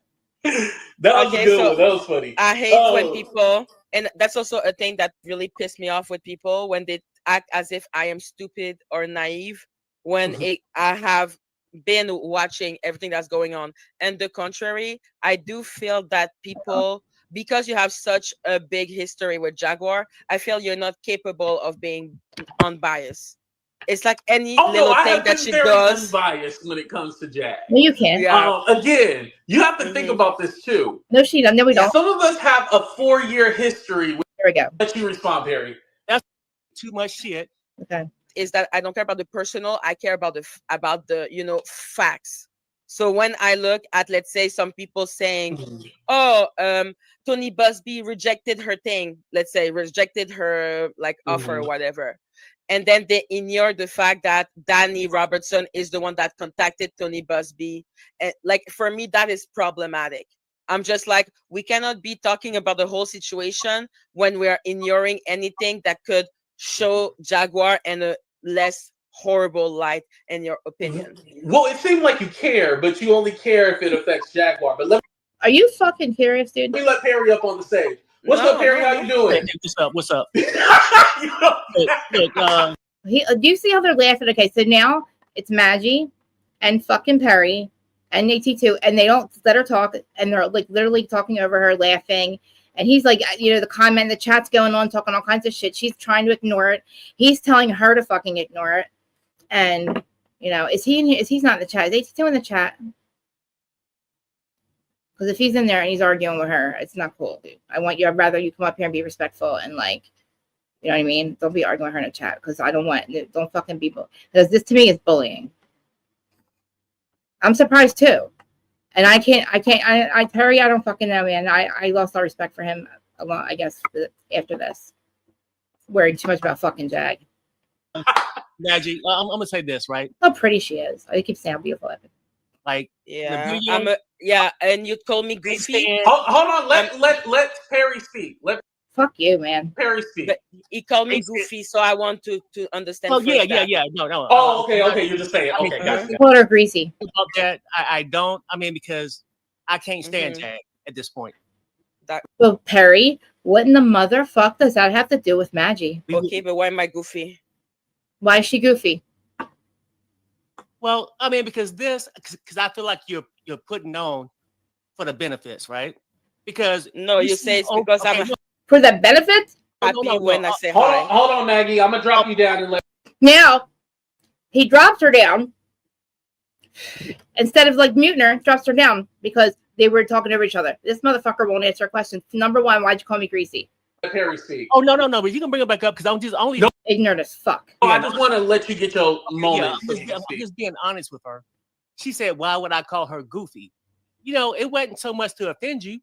[SPEAKER 2] was good one. That was funny.
[SPEAKER 3] I hate when people, and that's also a thing that really pissed me off with people when they act as if I am stupid or naive when I have been watching everything that's going on. And the contrary, I do feel that people, because you have such a big history with Jaguar, I feel you're not capable of being unbiased. It's like any little thing that she does.
[SPEAKER 2] Unbiased when it comes to Jag.
[SPEAKER 1] No, you can't.
[SPEAKER 3] Yeah.
[SPEAKER 2] Again, you have to think about this too.
[SPEAKER 1] No, she doesn't. No, we don't.
[SPEAKER 2] Some of us have a 4-year history.
[SPEAKER 1] There we go.
[SPEAKER 2] Let you respond, Perry.
[SPEAKER 4] That's too much shit.
[SPEAKER 1] Okay.
[SPEAKER 3] Is that I don't care about the personal. I care about the facts. So when I look at, let's say, some people saying, Tony Busby rejected her thing, let's say, rejected her offer or whatever. And then they ignore the fact that Danny Robertson is the one that contacted Tony Busby. And for me, that is problematic. I'm just like, we cannot be talking about the whole situation when we are ignoring anything that could show Jaguar in a less horrible light, in your opinion.
[SPEAKER 2] Well, it seemed like you care, but you only care if it affects Jaguar. But
[SPEAKER 1] are you fucking serious, dude?
[SPEAKER 2] Let me let Perry up on the stage. What's up, Perry? How you doing?
[SPEAKER 4] What's up?
[SPEAKER 1] Do you see how they're laughing? Okay, so now it's Madgie and fucking Perry and AT2, and they don't let her talk, and they're like literally talking over her, laughing. And he's like, the comment, the chat's going on, talking all kinds of shit. She's trying to ignore it. He's telling her to fucking ignore it. And is he's not in the chat? Is AT2 in the chat? Because if he's in there and he's arguing with her, it's not cool, dude. I'd rather you come up here and be respectful and like, you know what I mean? Don't be arguing with her in the chat, because don't fucking be, because this to me is bullying. I'm surprised too. And I Perry, I don't fucking know, man. I lost all respect for him a lot, I guess, after this. Worrying too much about fucking Jag.
[SPEAKER 4] Madgie, I'm gonna say this, right?
[SPEAKER 1] How pretty she is. I keep saying how beautiful.
[SPEAKER 4] Like,
[SPEAKER 3] yeah, and you called me goofy.
[SPEAKER 2] Hold on, let Perry speak.
[SPEAKER 1] Fuck you, man.
[SPEAKER 2] Perry speak.
[SPEAKER 3] But he called me goofy, so I want to understand.
[SPEAKER 4] Oh yeah. No.
[SPEAKER 2] Oh, okay. You're just saying. Okay, gotcha.
[SPEAKER 1] Call her greasy.
[SPEAKER 4] About that, I don't. I mean, because I can't stand Jag at this point.
[SPEAKER 1] Well, Perry, what in the motherfuck does that have to do with Madgie?
[SPEAKER 3] Okay, but why am I goofy?
[SPEAKER 1] Why is she goofy?
[SPEAKER 4] Well, I mean, because I feel like you're putting on for the benefits, right? Because
[SPEAKER 3] you say it's because I'm
[SPEAKER 1] for the benefits.
[SPEAKER 3] Happy when I say
[SPEAKER 2] hi.
[SPEAKER 3] hi.
[SPEAKER 2] Hold on, Maggie. I'm gonna drop you down and let.
[SPEAKER 1] Now, he drops her down instead of like muting her. Drops her down because they were talking over each other. This motherfucker won't answer questions. Number one, why'd you call me greasy?
[SPEAKER 2] Perry speak.
[SPEAKER 4] Oh no, but you can bring it back up because I'm just only
[SPEAKER 1] ignorant as fuck.
[SPEAKER 2] I just want to let you get your moment.
[SPEAKER 4] I'm just being honest with her. She said, "Why would I call her goofy?" It wasn't so much to offend you.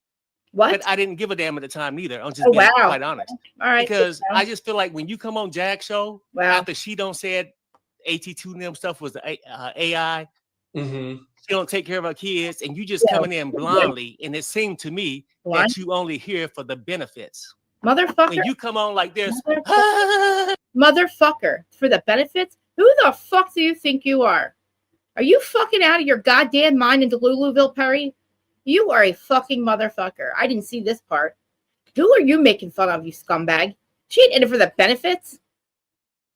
[SPEAKER 1] What?
[SPEAKER 4] But I didn't give a damn at the time either. I'm just being quite honest.
[SPEAKER 1] All right.
[SPEAKER 4] Because I just feel like when you come on Jack's show after she don't said AT2 and them stuff was the AI.
[SPEAKER 2] Mm-hmm.
[SPEAKER 4] She don't take care of her kids, and you just coming in blindly, and it seemed to me that you only here for the benefits.
[SPEAKER 1] Motherfucker.
[SPEAKER 4] When you come on like this,
[SPEAKER 1] motherfucker, for the benefits? Who the fuck do you think you are? Are you fucking out of your goddamn mind in Deluluville, Perry? You are a fucking motherfucker. I didn't see this part. Who are you making fun of, you scumbag? She ain't in it for the benefits.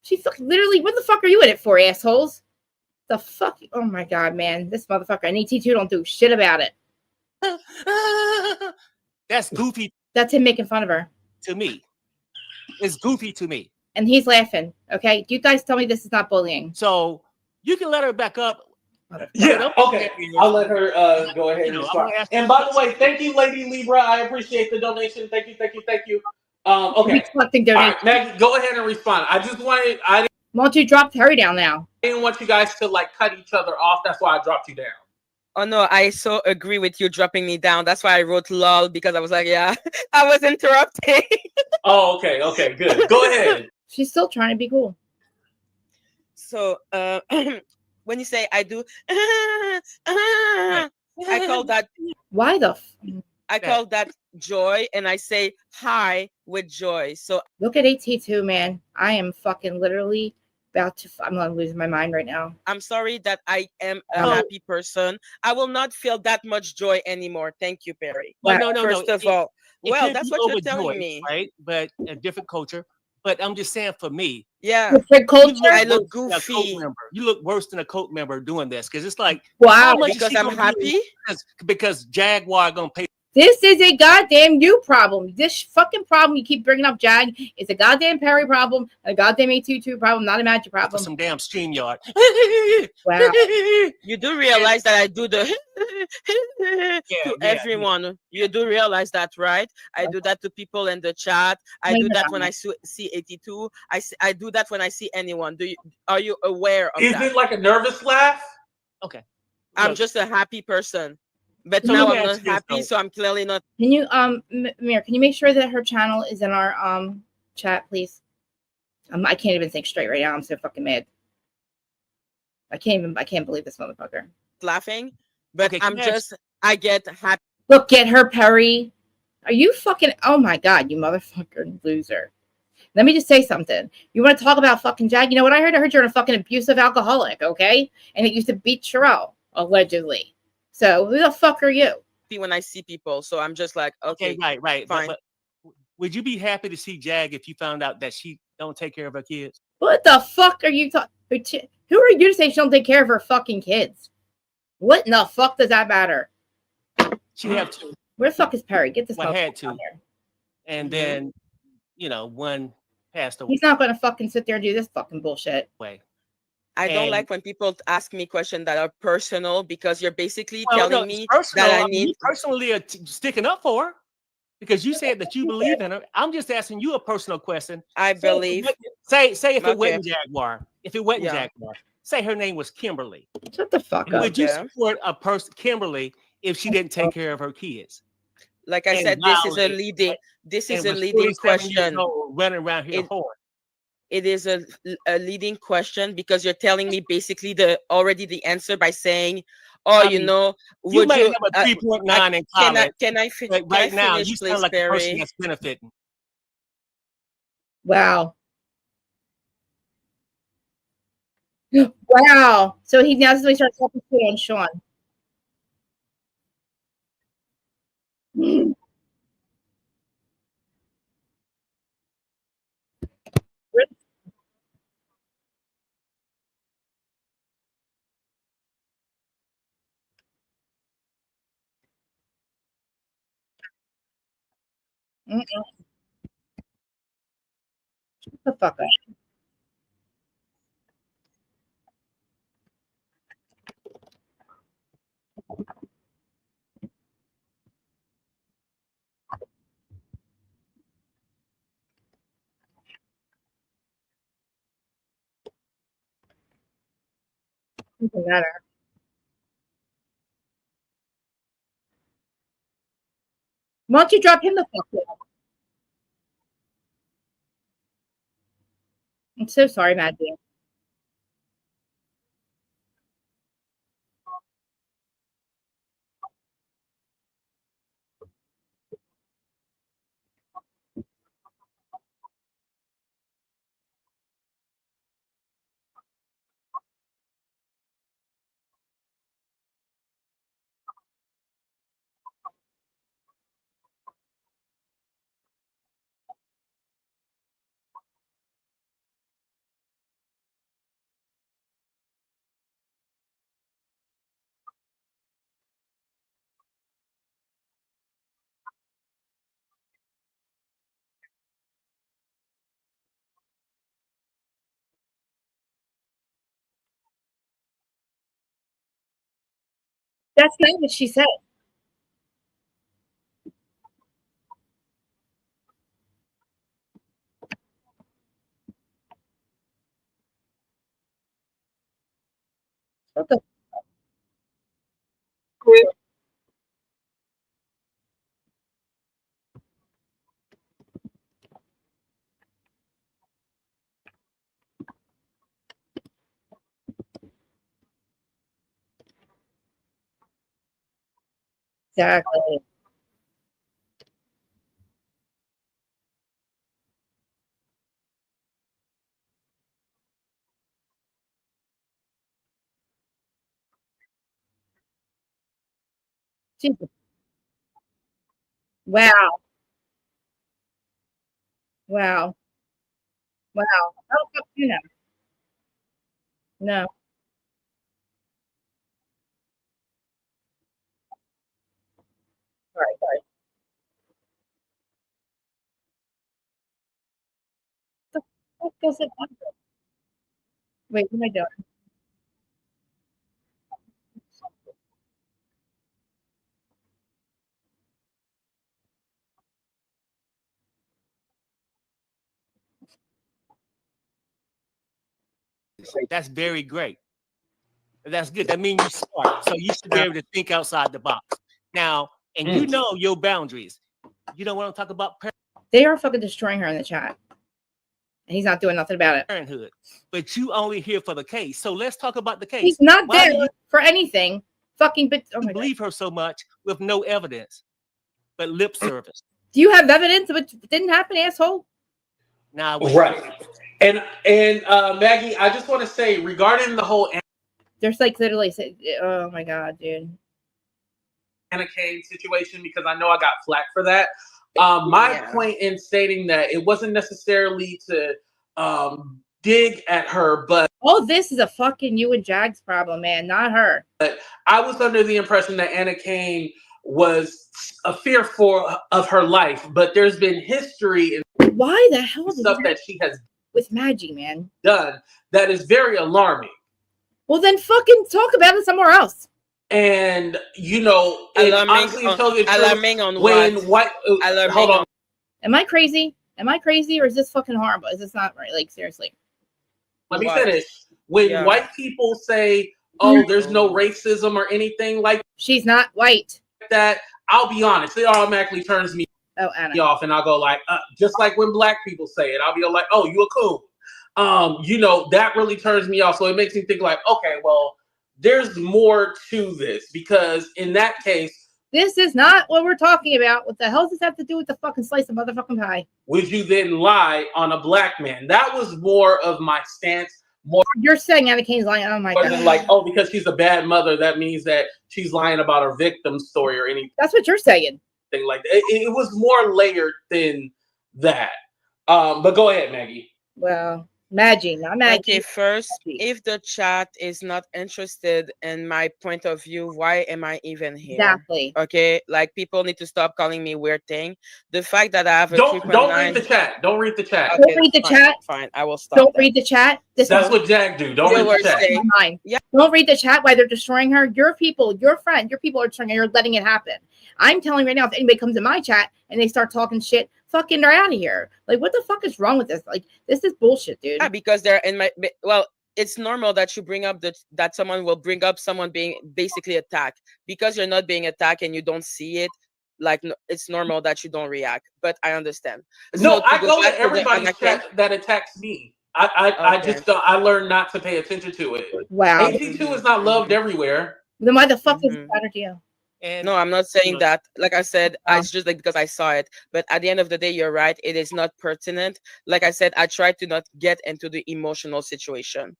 [SPEAKER 1] She fucking literally, what the fuck are you in it for, assholes? The fuck? Oh my god, man. This motherfucker and ET2 don't do shit about it.
[SPEAKER 4] That's goofy.
[SPEAKER 1] That's him making fun of her.
[SPEAKER 4] To me. It's goofy to me.
[SPEAKER 1] And he's laughing. Okay? You guys tell me this is not bullying.
[SPEAKER 4] So you can let her back up.
[SPEAKER 2] Yeah, okay. I'll let her go ahead and start. And by the way, thank you, Lady Libra. I appreciate the donation. Thank you. Okay. Right, Maggie, go ahead and respond. I just wanted, why
[SPEAKER 1] don't you drop Perry down now?
[SPEAKER 2] I didn't want you guys to like cut each other off. That's why I dropped you down.
[SPEAKER 3] Oh no, I so agree with you dropping me down. That's why I wrote lol, because I was like, yeah, I was interrupting.
[SPEAKER 2] Oh, okay, good. Go ahead.
[SPEAKER 1] She's still trying to be cool.
[SPEAKER 3] So when you say I do, I call that.
[SPEAKER 1] Why the?
[SPEAKER 3] I call that joy, and I say hi with joy. So
[SPEAKER 1] look at AT2, man. I am fucking literally about to. I'm not losing my mind right now.
[SPEAKER 3] I'm sorry that I am a happy person. I will not feel that much joy anymore. Thank you, Perry.
[SPEAKER 4] Well, no.
[SPEAKER 3] First of all, well, that's what you're telling me,
[SPEAKER 4] right? But a different culture. But I'm just saying, for me,
[SPEAKER 1] different culture.
[SPEAKER 3] I look goofy.
[SPEAKER 4] You look worse than a cult member doing this, because it's like,
[SPEAKER 1] wow,
[SPEAKER 3] because I'm happy.
[SPEAKER 4] Because Jaguar gonna pay.
[SPEAKER 1] This is a goddamn you problem. This fucking problem you keep bringing up, Jag, is a goddamn Perry problem, a goddamn AT2 problem, not a Madgie problem.
[SPEAKER 4] Some damn StreamYard.
[SPEAKER 1] Wow.
[SPEAKER 3] You do realize that I do the to everyone. Yeah. You do realize that, right? I do that to people in the chat. I do that when I see AT2. I do that when I see anyone. Are you aware of that?
[SPEAKER 2] Is it like a nervous laugh?
[SPEAKER 4] Okay.
[SPEAKER 3] I'm just a happy person. But now I'm not happy, so I'm clearly not.
[SPEAKER 1] Can you Mir, can you make sure that her channel is in our chat, please? I can't even think straight right now. I'm so fucking mad. I can't believe this motherfucker.
[SPEAKER 3] Laughing, but I get happy.
[SPEAKER 1] Look, get her, Perry. Are you fucking? Oh my god, you motherfucker loser. Let me just say something. You want to talk about fucking Jag? You know what I heard? I heard you're a fucking abusive alcoholic, okay? And it used to beat Sherelle, allegedly. So who the fuck are you?
[SPEAKER 3] When I see people, so I'm just like, okay,
[SPEAKER 4] right,
[SPEAKER 3] fine.
[SPEAKER 4] But would you be happy to see Jag if you found out that she don't take care of her kids?
[SPEAKER 1] What the fuck are you talking? Who are you to say she don't take care of her fucking kids? What in the fuck does that matter?
[SPEAKER 4] She have two.
[SPEAKER 1] Where the fuck is Perry? Get this.
[SPEAKER 4] I had two, and then one passed away.
[SPEAKER 1] He's not gonna fucking sit there and do this fucking bullshit.
[SPEAKER 3] I don't like when people ask me questions that are personal because you're basically telling me
[SPEAKER 4] personal.
[SPEAKER 3] that I need.
[SPEAKER 4] You personally are sticking up for her because you said that you believe in her. I'm just asking you a personal question.
[SPEAKER 3] I believe.
[SPEAKER 4] Say if it wasn't Jaguar. If it wasn't Jaguar, say her name was Kimberly.
[SPEAKER 1] Shut the fuck up.
[SPEAKER 4] Would you support a person, Kimberly, if she didn't take care of her kids?
[SPEAKER 3] Like I said, this is a leading. This is a leading question.
[SPEAKER 4] Running around here whore.
[SPEAKER 3] It is a leading question because you're telling me basically the answer by saying, "Oh, you know,
[SPEAKER 4] you might have a 3.9 in college."
[SPEAKER 3] Can I finish?
[SPEAKER 4] Right now, you sound like a person that's benefiting.
[SPEAKER 1] Wow. Wow. So he now starts talking on Sean. Shut the fuck up. Doesn't matter. Why don't you drop him the fuck down? I'm so sorry, Madgie. That's not what she said. What the? Exactly. Jesus. Wow. Wow. Wow. How the fuck do you know? No. Sorry. What the fuck does it matter? Wait, what am I doing?
[SPEAKER 4] That's very great. That's good. That means you're smart. So you should be able to think outside the box. Now, and you know your boundaries. You don't want to talk about
[SPEAKER 1] They are fucking destroying her in the chat. And he's not doing nothing about it.
[SPEAKER 4] parenthood. But you only here for the case. So let's talk about the case.
[SPEAKER 1] He's not there for anything. Fucking but
[SPEAKER 4] you believe her so much with no evidence, but lip service.
[SPEAKER 1] Do you have evidence of what didn't happen, asshole?
[SPEAKER 2] Nah, right. And Maggie, I just want to say regarding the whole
[SPEAKER 1] there's like literally oh my god, dude.
[SPEAKER 2] Anna Kane situation, because I know I got flack for that. My point in stating that it wasn't necessarily to dig at her, but
[SPEAKER 1] oh, this is a fucking you and Jag's problem, man, not her.
[SPEAKER 2] But I was under the impression that Anna Kane was a fearful of her life, but there's been history and
[SPEAKER 1] why the hell
[SPEAKER 2] stuff that she has
[SPEAKER 1] with Madgie, man,
[SPEAKER 2] done that is very alarming.
[SPEAKER 1] Well, then fucking talk about it somewhere else.
[SPEAKER 2] And you know, and honestly,
[SPEAKER 3] alarming on
[SPEAKER 2] when
[SPEAKER 3] what?
[SPEAKER 2] Hold on.
[SPEAKER 1] Am I crazy? Am I crazy, or is this fucking horrible? Is this not right? Like, seriously.
[SPEAKER 2] Let me finish. When white people say, oh, there's no racism or anything like
[SPEAKER 1] she's not white.
[SPEAKER 2] That, I'll be honest, it automatically turns me off, and I'll go like, just like when black people say it, I'll be like, oh, you a coon. You know, that really turns me off. So it makes me think like, okay, well, there's more to this, because in that case,
[SPEAKER 1] this is not what we're talking about. What the hell does this have to do with the fucking slice of motherfucking pie?
[SPEAKER 2] Would you then lie on a black man? That was more of my stance. More,
[SPEAKER 1] you're saying Anna Kane's lying? Oh my god!
[SPEAKER 2] Like, oh, because she's a bad mother, that means that she's lying about her victim's story or anything.
[SPEAKER 1] That's what you're saying.
[SPEAKER 2] Like that. It was more layered than that. But go ahead, Maggie.
[SPEAKER 1] Well, Madgie, not Maggie.
[SPEAKER 3] Okay, first, if the chat is not interested in my point of view, why am I even here?
[SPEAKER 1] Exactly.
[SPEAKER 3] Okay, like people need to stop calling me weird thing. The fact that I have a
[SPEAKER 2] don't read the chat. Don't read the chat.
[SPEAKER 1] Okay, don't read the chat.
[SPEAKER 3] Fine, I will stop.
[SPEAKER 1] Don't read the chat.
[SPEAKER 2] That's what Jag do. Don't read the chat.
[SPEAKER 1] Mine. Yeah. Don't read the chat. Why they're destroying her. Your people, your friend, your people are destroying her. You're letting it happen. I'm telling you right now, if anybody comes in my chat and they start talking shit, fucking they're out of here. Like, what the fuck is wrong with this? Like, this is bullshit, dude.
[SPEAKER 3] Yeah, because they're in my, well, it's normal that you bring up that someone will bring up someone being basically attacked, because you're not being attacked and you don't see it. Like, it's normal that you don't react, but I understand.
[SPEAKER 2] No, so I go to everybody's chat that attacks me. I just don't, I learned not to pay attention to it.
[SPEAKER 1] Wow.
[SPEAKER 2] AT2 is not loved everywhere.
[SPEAKER 1] Then why the fuck is it matter to you?
[SPEAKER 3] And no, I'm not saying that. Like I said, it's just like because I saw it. But at the end of the day, you're right. It is not pertinent. Like I said, I tried to not get into the emotional situation.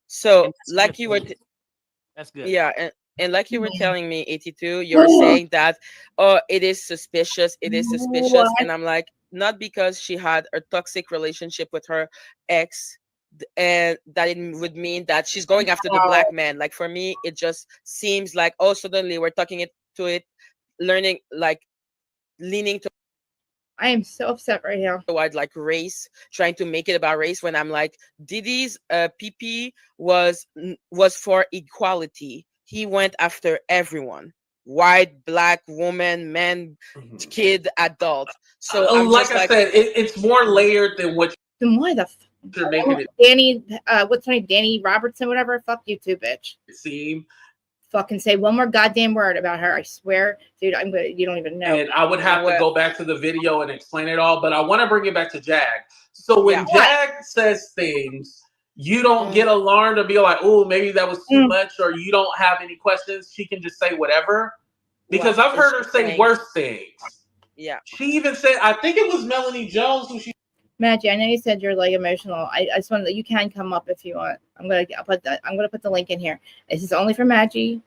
[SPEAKER 3] So, like you were,
[SPEAKER 4] that's good.
[SPEAKER 3] Yeah, and like you were telling me, 82, you were saying that, oh, it is suspicious. It is suspicious, and I'm like, not because she had a toxic relationship with her ex, and that it would mean that she's going after the black man. Like, for me, it just seems like, oh, suddenly we're talking learning, like leaning to.
[SPEAKER 1] I am so upset right now.
[SPEAKER 3] Like race, trying to make it about race, when I'm like, Didi's PP was for equality. He went after everyone. White, black, woman, man, kid, adult. So
[SPEAKER 2] like I said, it's more layered than what.
[SPEAKER 1] Then why the
[SPEAKER 2] you're making it.
[SPEAKER 1] Danny, what's her name? Danny Robertson, whatever. Fuck you too, bitch. Fucking say one more goddamn word about her. I swear, dude. You don't even know.
[SPEAKER 2] And I would have to go back to the video and explain it all, but I want to bring it back to Jag. So when Jag says things, you don't get alarmed or be like, oh, maybe that was too much, or you don't have any questions. She can just say whatever. Because I've heard her say worse things.
[SPEAKER 3] Yeah.
[SPEAKER 2] She even said, I think it was Melanie Jones who she.
[SPEAKER 1] Maggie, I know you said you're like emotional. I just want to. You can come up if you want. I'm gonna put the link in here. This is only for Madgie,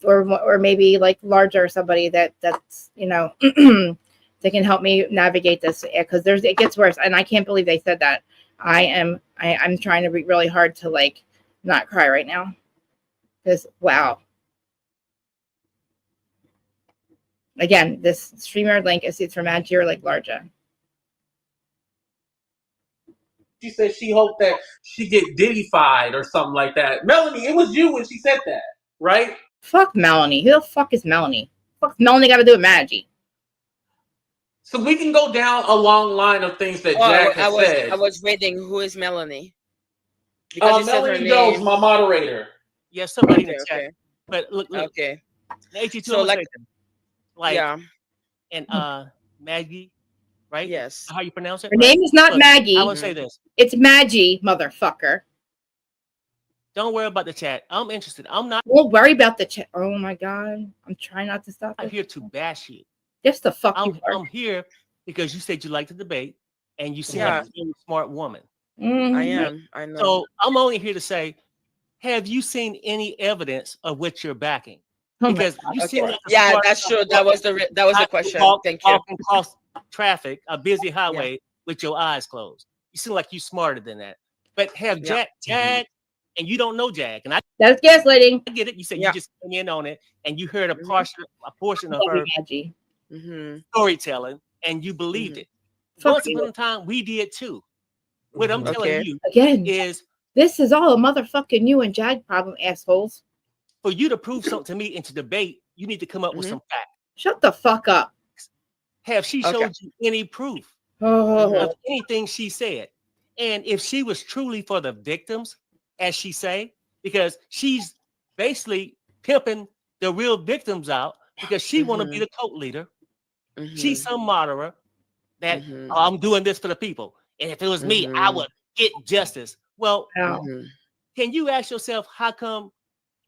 [SPEAKER 1] or maybe like Larger or somebody that's they can help me navigate this, because it gets worse, and I can't believe they said that. I'm trying to be really hard to like not cry right now, because wow. Again, this StreamYard link is for Madgie or like Larger.
[SPEAKER 2] She said she hoped that she get Diddy-fied or something like that. Melanie, it was you when she said that, right?
[SPEAKER 1] Fuck Melanie. Who the fuck is Melanie? Fuck Melanie got to do with Madgie.
[SPEAKER 2] So we can go down a long line of things that Jack has said.
[SPEAKER 3] I was waiting. Who is Melanie? Because
[SPEAKER 2] Melanie Jones, my moderator.
[SPEAKER 4] Yeah, somebody in the chat. But look.
[SPEAKER 3] Okay.
[SPEAKER 4] So and Maggie. Right?
[SPEAKER 3] Yes.
[SPEAKER 4] How you pronounce it?
[SPEAKER 1] Her name is not Maggie.
[SPEAKER 4] I will say this.
[SPEAKER 1] It's Madgie, motherfucker.
[SPEAKER 4] Don't worry about the chat. I'm interested. I'm not.
[SPEAKER 1] Don't worry about the chat. Oh my god. I'm trying not to stop.
[SPEAKER 4] I'm here to bash you.
[SPEAKER 1] Just the fuck
[SPEAKER 4] I'm here because you said you like to debate and you seem like a very smart woman.
[SPEAKER 1] Mm-hmm.
[SPEAKER 3] I am. I know.
[SPEAKER 4] So I'm only here to say, have you seen any evidence of what you're backing? Because you seem like
[SPEAKER 3] that's true. That was the question. Thank you.
[SPEAKER 4] Walking across traffic, a busy highway with your eyes closed. You seem like you're smarter than that. But have Jag, and you don't know Jag, and
[SPEAKER 1] that's gaslighting.
[SPEAKER 4] I get it. You said you just came in on it, and you heard a portion of her storytelling, and you believed it. Once upon a time, we did too. What I'm telling you
[SPEAKER 1] again
[SPEAKER 4] is
[SPEAKER 1] this is all a motherfucking you and Jag problem, assholes.
[SPEAKER 4] For you to prove something to me and to debate, you need to come up with some facts.
[SPEAKER 1] Shut the fuck up.
[SPEAKER 4] Have she showed you any proof of anything she said? And if she was truly for the victims, as she say, because she's basically pimping the real victims out because she want to be the cult leader. She's some moderate that I'm doing this for the people. And if it was me, I would get justice. Well, can you ask yourself how come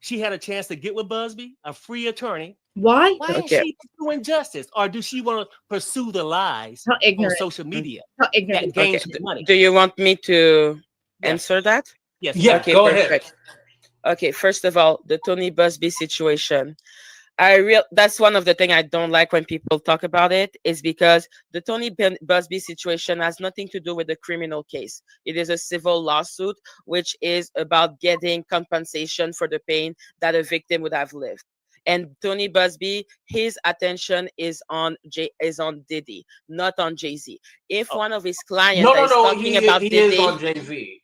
[SPEAKER 4] she had a chance to get with Busby, a free attorney?
[SPEAKER 1] Why?
[SPEAKER 4] Why is she pursuing justice? Or do she want to pursue the lies on social media?
[SPEAKER 1] How ignorant.
[SPEAKER 3] Okay. Do you want me to answer that?
[SPEAKER 4] Yes.
[SPEAKER 2] Yeah,
[SPEAKER 3] okay,
[SPEAKER 2] go
[SPEAKER 3] perfect.
[SPEAKER 2] ahead.
[SPEAKER 3] Okay, first of all, the Tony Busby situation. That's one of the things I don't like when people talk about it, is because the Tony Busby situation has nothing to do with the criminal case. It is a civil lawsuit, which is about getting compensation for the pain that a victim would have lived. And Tony Busby, his attention is on Diddy, not on Jay-Z. If one of his clients is talking about Diddy,
[SPEAKER 2] is on Jay-Z.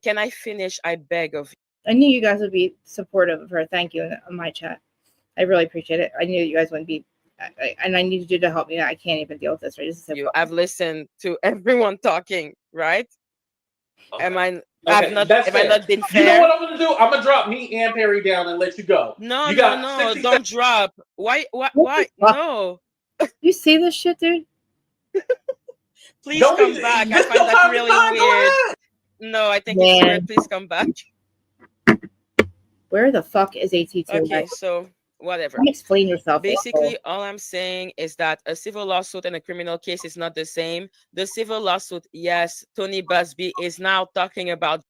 [SPEAKER 3] Can I finish? I beg of you.
[SPEAKER 1] I knew you guys would be supportive of her. Thank you on my chat. I really appreciate it. I knew you guys wouldn't be, and I needed you to help me. I can't even deal with this. Right?
[SPEAKER 3] I've listened to everyone talking, right?
[SPEAKER 2] Okay.
[SPEAKER 3] Have I not been fair?
[SPEAKER 2] You know what I'm gonna do? I'm gonna drop me and Perry down and let you go.
[SPEAKER 3] No, don't drop. Why? No.
[SPEAKER 1] You see this shit, dude?
[SPEAKER 3] Please come back. I find that really weird. No, I think it's weird. Please come back.
[SPEAKER 1] Where the fuck is AT2?
[SPEAKER 3] Okay, so whatever.
[SPEAKER 1] Explain yourself.
[SPEAKER 3] Basically, all I'm saying is that a civil lawsuit and a criminal case is not the same. The civil lawsuit, yes, Tony Busby is now talking about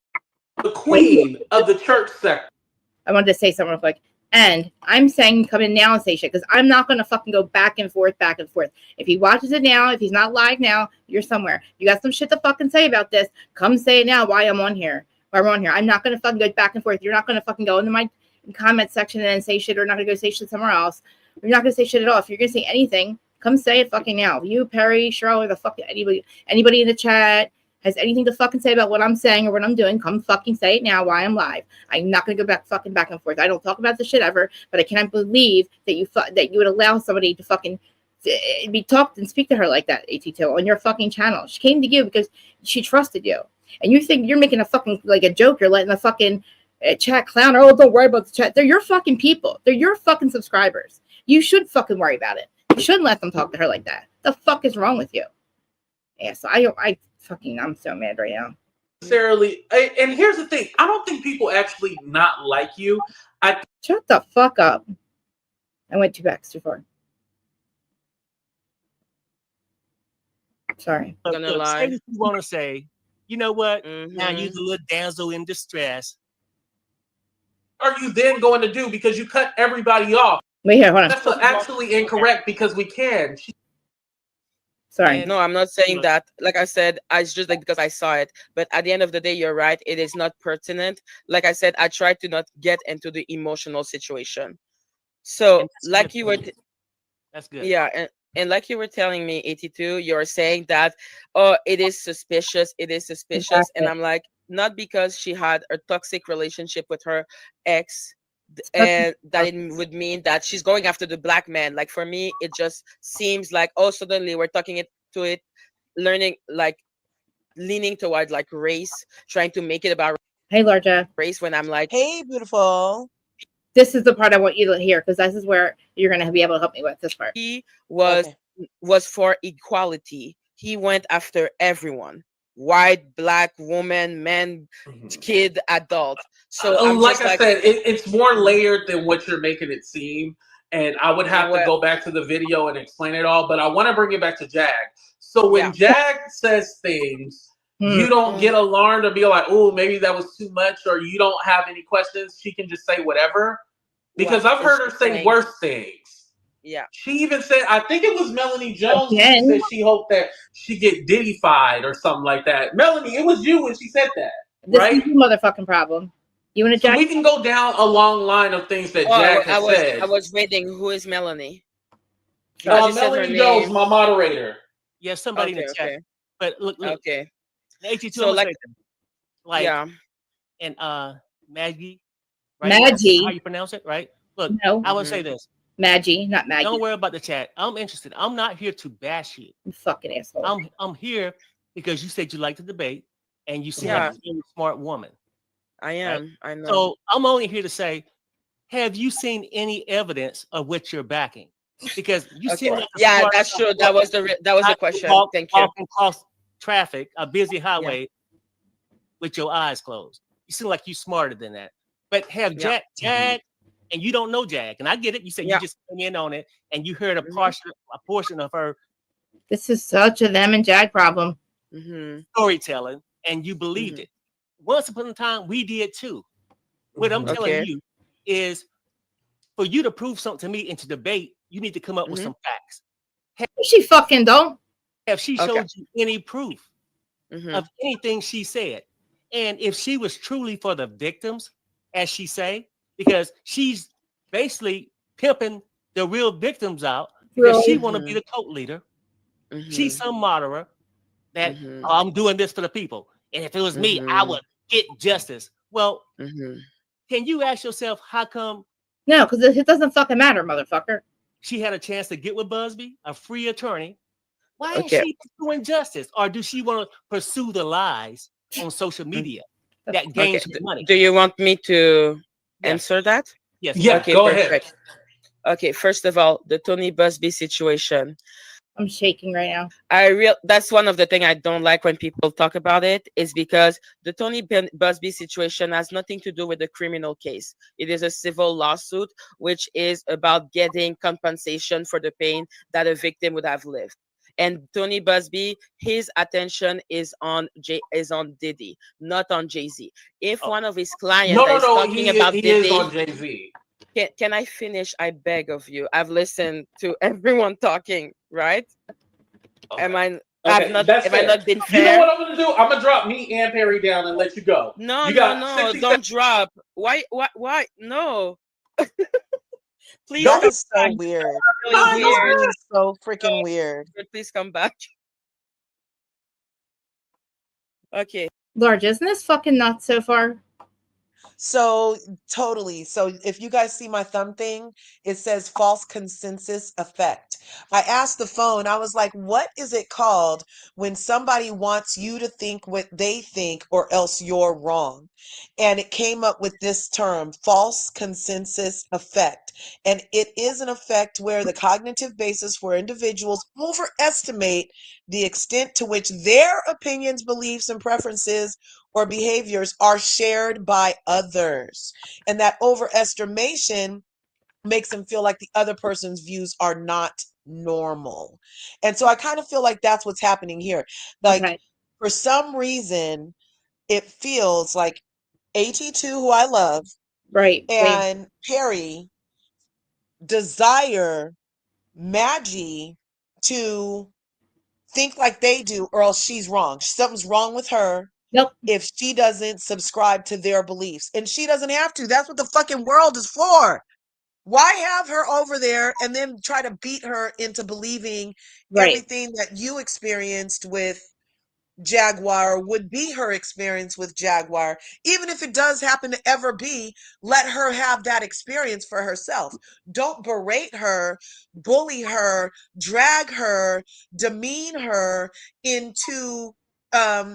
[SPEAKER 2] the queen of the church sector.
[SPEAKER 1] I wanted to say something real quick. And I'm saying come in now and say shit, because I'm not going to fucking go back and forth. If he watches it now, if he's not live now, you're somewhere. You got some shit to fucking say about this. Come say it now why I'm on here. Why we're on here. I'm not going to fucking go back and forth. You're not going to fucking go into my comment section and say shit, or not going to go say shit somewhere else. You're not going to say shit at all. If you're going to say anything, come say it fucking now. You, Perry, Cheryl, or the fucking anybody in the chat has anything to fucking say about what I'm saying or what I'm doing, come fucking say it now while I'm live. I'm not going to go back and forth. I don't talk about this shit ever, but I cannot believe that you would allow somebody to fucking be talked and speak to her like that, AT2, on your fucking channel. She came to you because she trusted you. And you think you're making a fucking, like a joke, you're letting the fucking chat clown, oh, don't worry about the chat. They're your fucking people. They're your fucking subscribers. You should fucking worry about it. You shouldn't let them talk to her like that. The fuck is wrong with you? Yeah, so I'm so mad right now.
[SPEAKER 2] Necessarily, and here's the thing: I don't think people actually not like you.
[SPEAKER 1] Shut the fuck up. I went too far. Sorry.
[SPEAKER 4] Say what you want to say. You know what? Now you're the little damsel in distress.
[SPEAKER 2] What are you then going to do, because you cut everybody off?
[SPEAKER 1] Wait here, hold on.
[SPEAKER 2] That's actually incorrect, because we can.
[SPEAKER 1] Sorry.
[SPEAKER 3] No, I'm not saying that. Like I said, it's just like because I saw it. But at the end of the day, you're right. It is not pertinent. Like I said, I tried to not get into the emotional situation. So, like you were,
[SPEAKER 4] that's good.
[SPEAKER 3] Yeah, and like you were telling me, 82, you're saying that, oh, it is suspicious. Exactly. And I'm like, not because she had a toxic relationship with her ex, and that it would mean that she's going after the black man. Like, for me, it just seems like, oh, suddenly we're talking learning, like leaning toward like race, trying to make it about race, when I'm like,
[SPEAKER 5] hey, beautiful.
[SPEAKER 1] This is the part I want you to hear, because this is where you're going to be able to help me with this part.
[SPEAKER 3] He was for equality. He went after everyone. White, black, woman, man, kid, adult. So
[SPEAKER 2] like I said, it's more layered than what you're making it seem. And I would have to go back to the video and explain it all. But I want to bring it back to Jag. So when Jag says things, you don't get alarmed or be like, oh, maybe that was too much, or you don't have any questions. She can just say whatever. Because I've heard her say worse things.
[SPEAKER 3] Yeah.
[SPEAKER 2] She even said, I think it was Melanie Jones, she said she hoped that she get Diddy-fied or something like that. Melanie, it was you when she said that.
[SPEAKER 1] This
[SPEAKER 2] right?
[SPEAKER 1] is your motherfucking problem. You want to
[SPEAKER 2] So we can go down a long line of things that Jag has said.
[SPEAKER 3] I was waiting. Who is Melanie? Because you said her
[SPEAKER 2] Melanie
[SPEAKER 3] name.
[SPEAKER 2] Jones, my moderator.
[SPEAKER 4] Yeah, somebody in the chat. But look.
[SPEAKER 3] Okay.
[SPEAKER 4] So like,
[SPEAKER 3] yeah.
[SPEAKER 4] And Maggie, right?
[SPEAKER 1] Maggie.
[SPEAKER 4] How you pronounce it, right? Look,
[SPEAKER 1] no.
[SPEAKER 4] I would say this.
[SPEAKER 1] Maggie, not Maggie.
[SPEAKER 4] Don't worry about the chat. I'm interested. I'm not here to bash you.
[SPEAKER 1] You fucking asshole.
[SPEAKER 4] I'm here because you said you like to debate and you seem like a really smart woman.
[SPEAKER 3] I am.
[SPEAKER 4] Right?
[SPEAKER 3] I know.
[SPEAKER 4] So I'm only here to say, have you seen any evidence of what you're backing? Because you seem like
[SPEAKER 3] that's true. That was the question. Thank you.
[SPEAKER 4] Walking across traffic, a busy highway, with your eyes closed. You seem like you're smarter than that. But have Jag, and you don't know Jag, and I get it. You said you just came in on it, and you heard a portion of her.
[SPEAKER 1] This is such a them and Jag problem.
[SPEAKER 4] Storytelling, and you believed it. Once upon a time, we did too. What I'm telling you is, for you to prove something to me and to debate, you need to come up with some facts.
[SPEAKER 1] She fucking don't.
[SPEAKER 4] Have she showed you any proof of anything she said? And if she was truly for the victims, as she say, because she's basically pimping the real victims out because she want to be the cult leader. She's some moderate that I'm doing this for the people. And if it was me, I would get justice. Well, can you ask yourself how come?
[SPEAKER 1] No, because it doesn't fucking matter, motherfucker.
[SPEAKER 4] She had a chance to get with Busby, a free attorney. Why is she pursuing justice? Or do she want to pursue the lies on social media that gains money?
[SPEAKER 3] Do you want me to answer that?
[SPEAKER 4] Yes.
[SPEAKER 2] Yeah,
[SPEAKER 3] okay,
[SPEAKER 2] go
[SPEAKER 3] perfect.
[SPEAKER 2] ahead.
[SPEAKER 3] Okay, first of all, the Tony Busby situation.
[SPEAKER 1] I'm shaking right now.
[SPEAKER 3] That's one of the things I don't like when people talk about it, is because the Tony Busby situation has nothing to do with the criminal case. It is a civil lawsuit, which is about getting compensation for the pain that a victim would have lived. And Tony Busby, his attention is on Diddy, not on Jay-Z. If one of his clients is talking about Diddy,
[SPEAKER 2] is on Jay-Z.
[SPEAKER 3] Can I finish? I beg of you. I've listened to everyone talking, right?
[SPEAKER 2] Okay.
[SPEAKER 3] Am I not been fair?
[SPEAKER 2] You know what I'm gonna do? I'm gonna drop me and Perry down and let you go.
[SPEAKER 3] No, don't drop. Why? No. Please.
[SPEAKER 5] That is so weird. Really weird. So freaking weird.
[SPEAKER 3] Please come back. Okay.
[SPEAKER 1] Large, isn't this fucking nuts so far?
[SPEAKER 5] So totally. So if you guys see my thumb thing, it says false consensus effect. I asked the phone, I was like, what is it called when somebody wants you to think what they think or else you're wrong? And it came up with this term, false consensus effect. And it is an effect where the cognitive basis for individuals overestimate the extent to which their opinions, beliefs, and preferences or behaviors are shared by others. And that overestimation makes them feel like the other person's views are not normal. And so I kind of feel like that's what's happening here. Like, for some reason, it feels like AT2, who I love, and Perry desire Madgie to think like they do, or else she's wrong. Something's wrong with her.
[SPEAKER 1] Nope.
[SPEAKER 5] If she doesn't subscribe to their beliefs. And she doesn't have to. That's what the fucking world is for. Why have her over there and then try to beat her into believing everything that you experienced with Jaguar would be her experience with Jaguar? Even if it does happen to ever be, let her have that experience for herself. Don't berate her, bully her, drag her, demean her into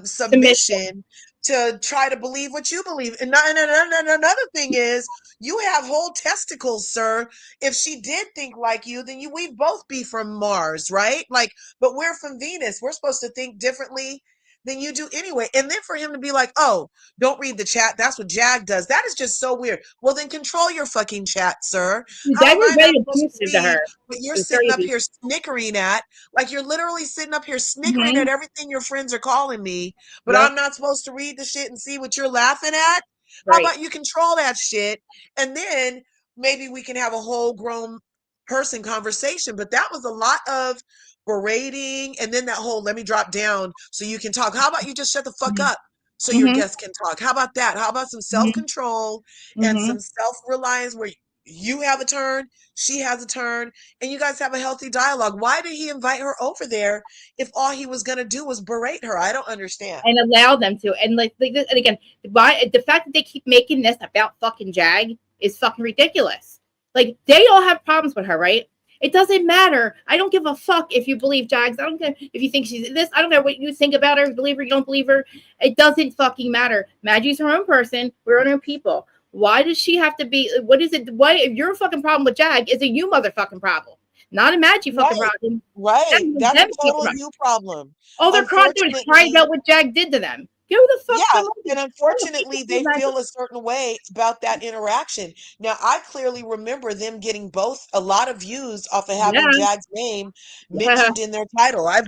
[SPEAKER 5] submission to try to believe what you believe. And another thing is, you have whole testicles, sir. If she did think like you, then we'd both be from Mars, right? Like, but we're from Venus. We're supposed to think differently than you do anyway. And then for him to be like, oh, don't read the chat. That's what Jag does. That is just so weird. Well, then control your fucking chat, sir. How am I not supposed to read what you're sitting up here snickering at? Like, you're literally sitting up here snickering at everything your friends are calling me, but I'm not supposed to read the shit and see what you're laughing at? How about you control that shit? And then maybe we can have a whole grown person conversation. But that was a lot of berating, and then that whole let me drop down so you can talk. How about you just shut the fuck up so your guests can talk. How about that? How about some self-control and
[SPEAKER 1] Mm-hmm.
[SPEAKER 5] some self-reliance where you have a turn, she has a turn, and you guys have a healthy dialogue? Why did he invite her over there if all he was going to do was berate her? I don't understand.
[SPEAKER 1] And allow them to. And like this, and again, why the fact that they keep making this about fucking Jag is fucking ridiculous. Like, they all have problems with her, right? It doesn't matter. I don't give a fuck if you believe Jags. I don't care if you think she's this. I don't care what you think about her. Believe her, you don't believe her. It doesn't fucking matter. Maggie's her own person. We're our own people. Why does she have to be? What is it? Why, if your fucking problem with Jag, is a you motherfucking problem, not a Maggie fucking problem.
[SPEAKER 5] Right. That's a total you problem.
[SPEAKER 1] All they're crying about what Jag did to them. Go the fuck.
[SPEAKER 5] Yeah, and unfortunately, they feel a certain way about that interaction. Now, I clearly remember them getting a lot of views off of having Jag's name mentioned in their title. I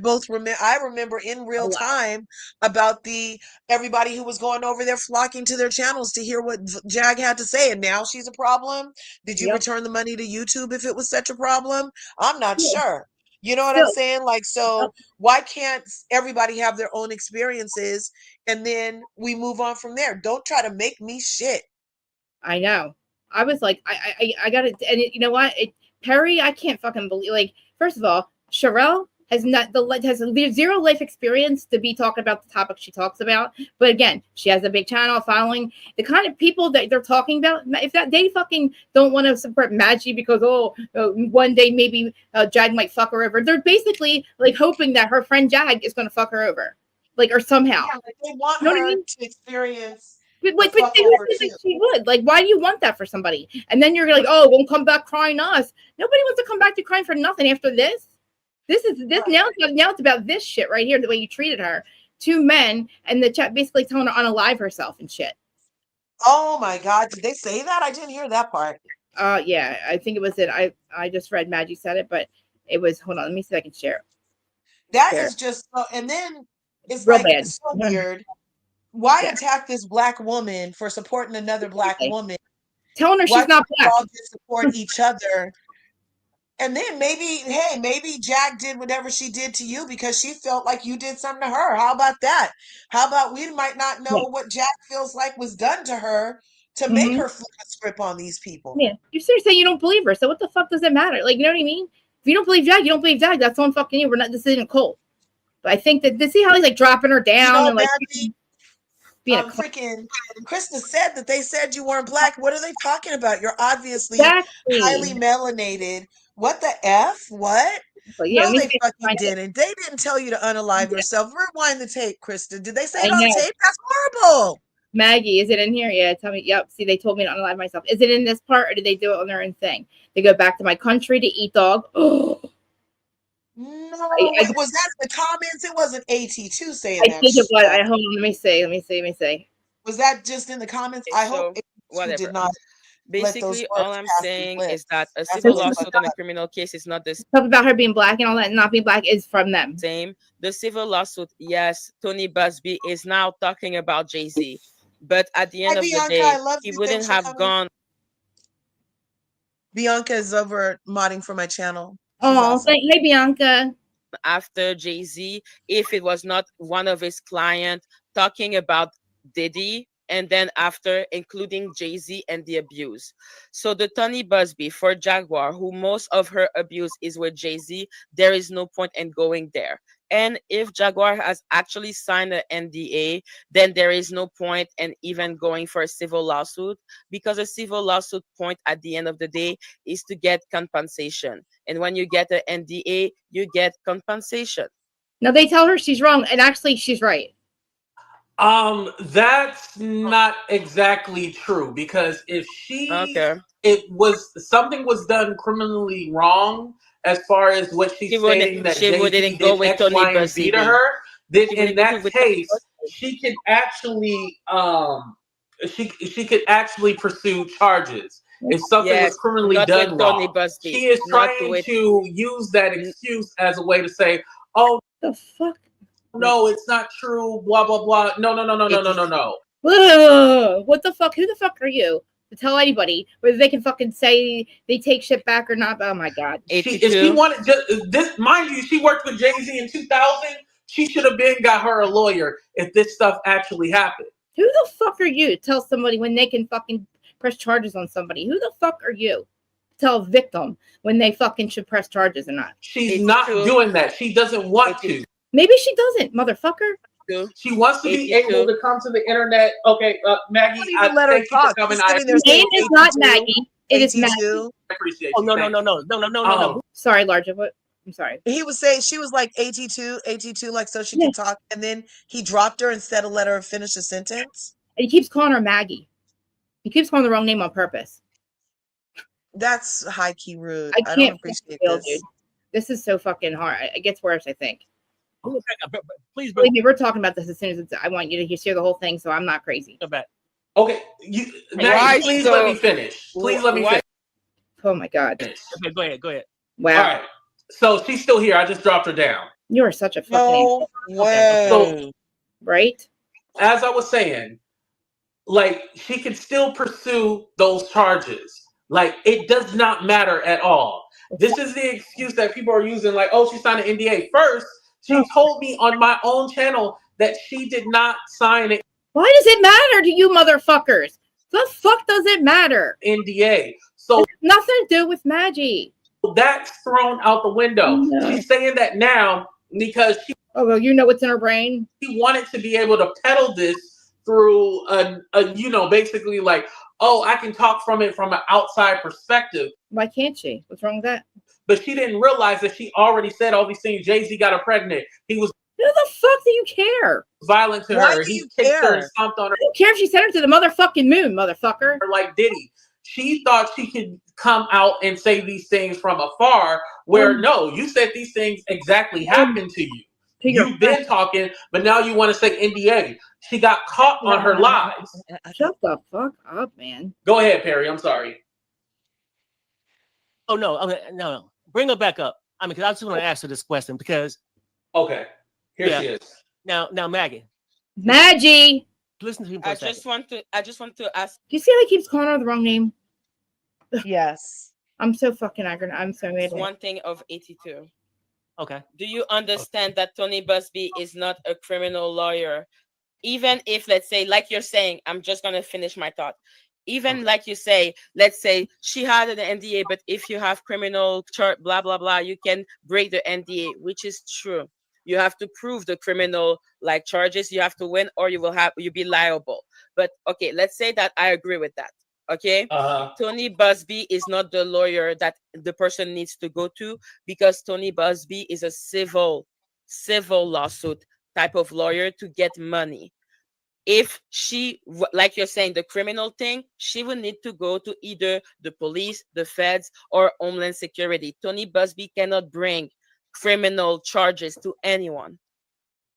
[SPEAKER 5] remember in real time about everybody who was going over there flocking to their channels to hear what Jag had to say. And now she's a problem. Did you return the money to YouTube if it was such a problem? I'm not sure. You know what I'm saying? Like, so why can't everybody have their own experiences and then we move on from there? Don't try to make me shit.
[SPEAKER 1] I know. I was like, I got it. And you know what? Perry, I can't fucking believe, like, first of all, Sherelle has zero life experience to be talking about the topic she talks about. But again, she has a big channel following. The kind of people that they're talking about, if that they fucking don't want to support Madgie because one day maybe Jag might fuck her over. They're basically like hoping that her friend Jag is going to fuck her over, like, or somehow.
[SPEAKER 5] Yeah, like they want her to experience.
[SPEAKER 1] But she would. Like, why do you want that for somebody? And then you're like, oh, won't come back crying to us. Nobody wants to come back to crying for nothing after this. This now it's about this shit right here, the way you treated her. 2 men, and the chat basically telling her to unalive herself and shit.
[SPEAKER 5] Oh my God, did they say that? I didn't hear that part.
[SPEAKER 1] Yeah, I think it was it. I just read Madgie said it, but it was, hold on, let me see if I can share it.
[SPEAKER 5] That is just, and then it's
[SPEAKER 1] real
[SPEAKER 5] like,
[SPEAKER 1] bad.
[SPEAKER 5] it's so weird. Why attack this black woman for supporting another black woman?
[SPEAKER 1] Telling her she's not black.
[SPEAKER 5] All just support each other. And then maybe Jag did whatever she did to you because she felt like you did something to her. How about that? How about we might not know what Jag feels like was done to her to make her flip a script on these people?
[SPEAKER 1] Yeah, you're seriously saying you don't believe her. So what the fuck does it matter? Like, you know what I mean? If you don't believe Jag, you don't believe Jag. That's on fucking you. This isn't cold. But I think that see how he's like dropping her down and like
[SPEAKER 5] being freaking Krista said that they said you weren't black. What are they talking about? You're obviously highly melanated. What the F? What? No, they fucking didn't. They didn't tell you to unalive yourself. Rewind the tape, Krista. Did they say it on the tape? That's horrible.
[SPEAKER 1] Maggie, is it in here? Yeah, tell me. Yep. See, they told me to unalive myself. Is it in this part, or did they do it on their own thing? They go back to my country to eat dog. Oh.
[SPEAKER 5] No, was that in the comments? It wasn't AT2 saying that.
[SPEAKER 1] I think it was. Hold on, let me see.
[SPEAKER 5] Was that just in the comments? I hope AT2 did not.
[SPEAKER 3] Basically, all I'm saying is that a civil lawsuit and a criminal case is not this.
[SPEAKER 1] Talk about her being black and all that, and not being black is from them.
[SPEAKER 3] Same. The civil lawsuit, yes, Tony Busby is now talking about Jay-Z, but at the end of the day, he wouldn't have gone.
[SPEAKER 5] Bianca is over modding for my channel.
[SPEAKER 1] Oh, hey Bianca.
[SPEAKER 3] After Jay-Z, if it was not one of his clients talking about Diddy, and then after including Jay-Z and the abuse. So the Tony Busby for Jaguar, who most of her abuse is with Jay-Z, there is no point in going there. And if Jaguar has actually signed an NDA, then there is no point in even going for a civil lawsuit, because a civil lawsuit point at the end of the day is to get compensation. And when you get an NDA, you get compensation.
[SPEAKER 1] No, they tell her she's wrong, and actually she's right.
[SPEAKER 2] That's not exactly true, because if something was done criminally wrong as far as what she's saying that Jay-Z did X, Y, and Z to her, then in that case, she could actually she could actually pursue charges. If something was criminally done wrong, she is trying to use that excuse as a way to say, "Oh,
[SPEAKER 1] the fuck."
[SPEAKER 2] No, it's not true. Blah blah blah. No.
[SPEAKER 1] What the fuck? Who the fuck are you to tell anybody whether they can fucking say they take shit back or not? Oh my god!
[SPEAKER 2] If she wanted this, mind you, she worked with Jay-Z in 2000. She should have been got her a lawyer if this stuff actually happened.
[SPEAKER 1] Who the fuck are you to tell somebody when they can fucking press charges on somebody? Who the fuck are you to tell a victim when they fucking should press charges or not?
[SPEAKER 2] She's not doing that. She doesn't want to.
[SPEAKER 1] Maybe she doesn't, motherfucker.
[SPEAKER 2] She wants to be able to come to the internet. Okay, Maggie,
[SPEAKER 5] let her
[SPEAKER 2] thank you for coming.
[SPEAKER 5] Her
[SPEAKER 1] name is not Maggie. It is Maggie.
[SPEAKER 2] I appreciate
[SPEAKER 4] Oh,
[SPEAKER 2] you.
[SPEAKER 4] no.
[SPEAKER 1] Sorry, Larja. What? I'm sorry.
[SPEAKER 5] He was saying she was like AT2, like so she could talk, and then he dropped her instead of let her finish a sentence.
[SPEAKER 1] And he keeps calling her Maggie. He keeps calling the wrong name on purpose.
[SPEAKER 5] That's high key rude.
[SPEAKER 1] I
[SPEAKER 5] don't appreciate this.
[SPEAKER 1] Dude. This is so fucking hard. It gets worse, I think.
[SPEAKER 4] Please
[SPEAKER 1] believe me, we're talking about this as soon as I want you to hear the whole thing, so I'm not crazy.
[SPEAKER 2] Okay, Maggie, please let me finish. Please let me finish.
[SPEAKER 1] Oh my God.
[SPEAKER 4] Okay, go ahead.
[SPEAKER 1] Wow.
[SPEAKER 2] All right. So she's still here. I just dropped her down.
[SPEAKER 1] You are such a fucking
[SPEAKER 2] So,
[SPEAKER 1] right?
[SPEAKER 2] As I was saying, like, she can still pursue those charges. Like, it does not matter at all. This is the excuse that people are using, like, oh, she signed an NDA. First, she told me on my own channel that she did not sign it.
[SPEAKER 1] Why does it matter to you motherfuckers? The fuck does it matter?
[SPEAKER 2] NDA. So
[SPEAKER 1] nothing to do with Madgie.
[SPEAKER 2] That's thrown out the window. No. She's saying that now because she.
[SPEAKER 1] Oh well, you know what's in her brain.
[SPEAKER 2] She wanted to be able to peddle this through basically like, oh, I can talk from it from an outside perspective.
[SPEAKER 1] Why can't she? What's wrong with that?
[SPEAKER 2] But she didn't realize that she already said all these things. Jay-Z got her pregnant. He was.
[SPEAKER 1] Who the fuck do you care?
[SPEAKER 2] Violent to her. He kicked her and stomped on her.
[SPEAKER 1] I don't care if she sent her to the motherfucking moon, motherfucker.
[SPEAKER 2] Like Diddy. She thought she could come out and say these things from afar, where no, you said these things exactly happened to you. You've been talking, but now you want to say NDA. She got caught on her lies.
[SPEAKER 1] Shut the fuck up, man.
[SPEAKER 2] Go ahead, Perry. I'm sorry.
[SPEAKER 4] Oh, no. Bring her back up. I mean, because I just want to ask her this question because.
[SPEAKER 2] Okay. Here she is.
[SPEAKER 4] Now, Maggie.
[SPEAKER 1] Maggie.
[SPEAKER 4] Listen to him for
[SPEAKER 3] I
[SPEAKER 4] a second.
[SPEAKER 3] just want to ask.
[SPEAKER 1] Do you see how he keeps calling her the wrong name?
[SPEAKER 5] Yes.
[SPEAKER 1] I'm so fucking angry. I'm so mad.
[SPEAKER 3] One thing of 82.
[SPEAKER 4] Okay.
[SPEAKER 3] Do you understand that Tony Busby is not a criminal lawyer? Even if, let's say, like you're saying, I'm just going to finish my thought. Even like you say, let's say she had an NDA, but if you have criminal charge, blah, blah, blah, you can break the NDA, which is true. You have to prove the criminal like charges. You have to win or you'll be liable. But okay, let's say that I agree with that. Okay. Tony Busby is not the lawyer that the person needs to go to because Tony Busby is a civil lawsuit type of lawyer to get money. If she, like you're saying, the criminal thing, she will need to go to either the police, the feds, or Homeland Security. Tony Busby cannot bring criminal charges to anyone.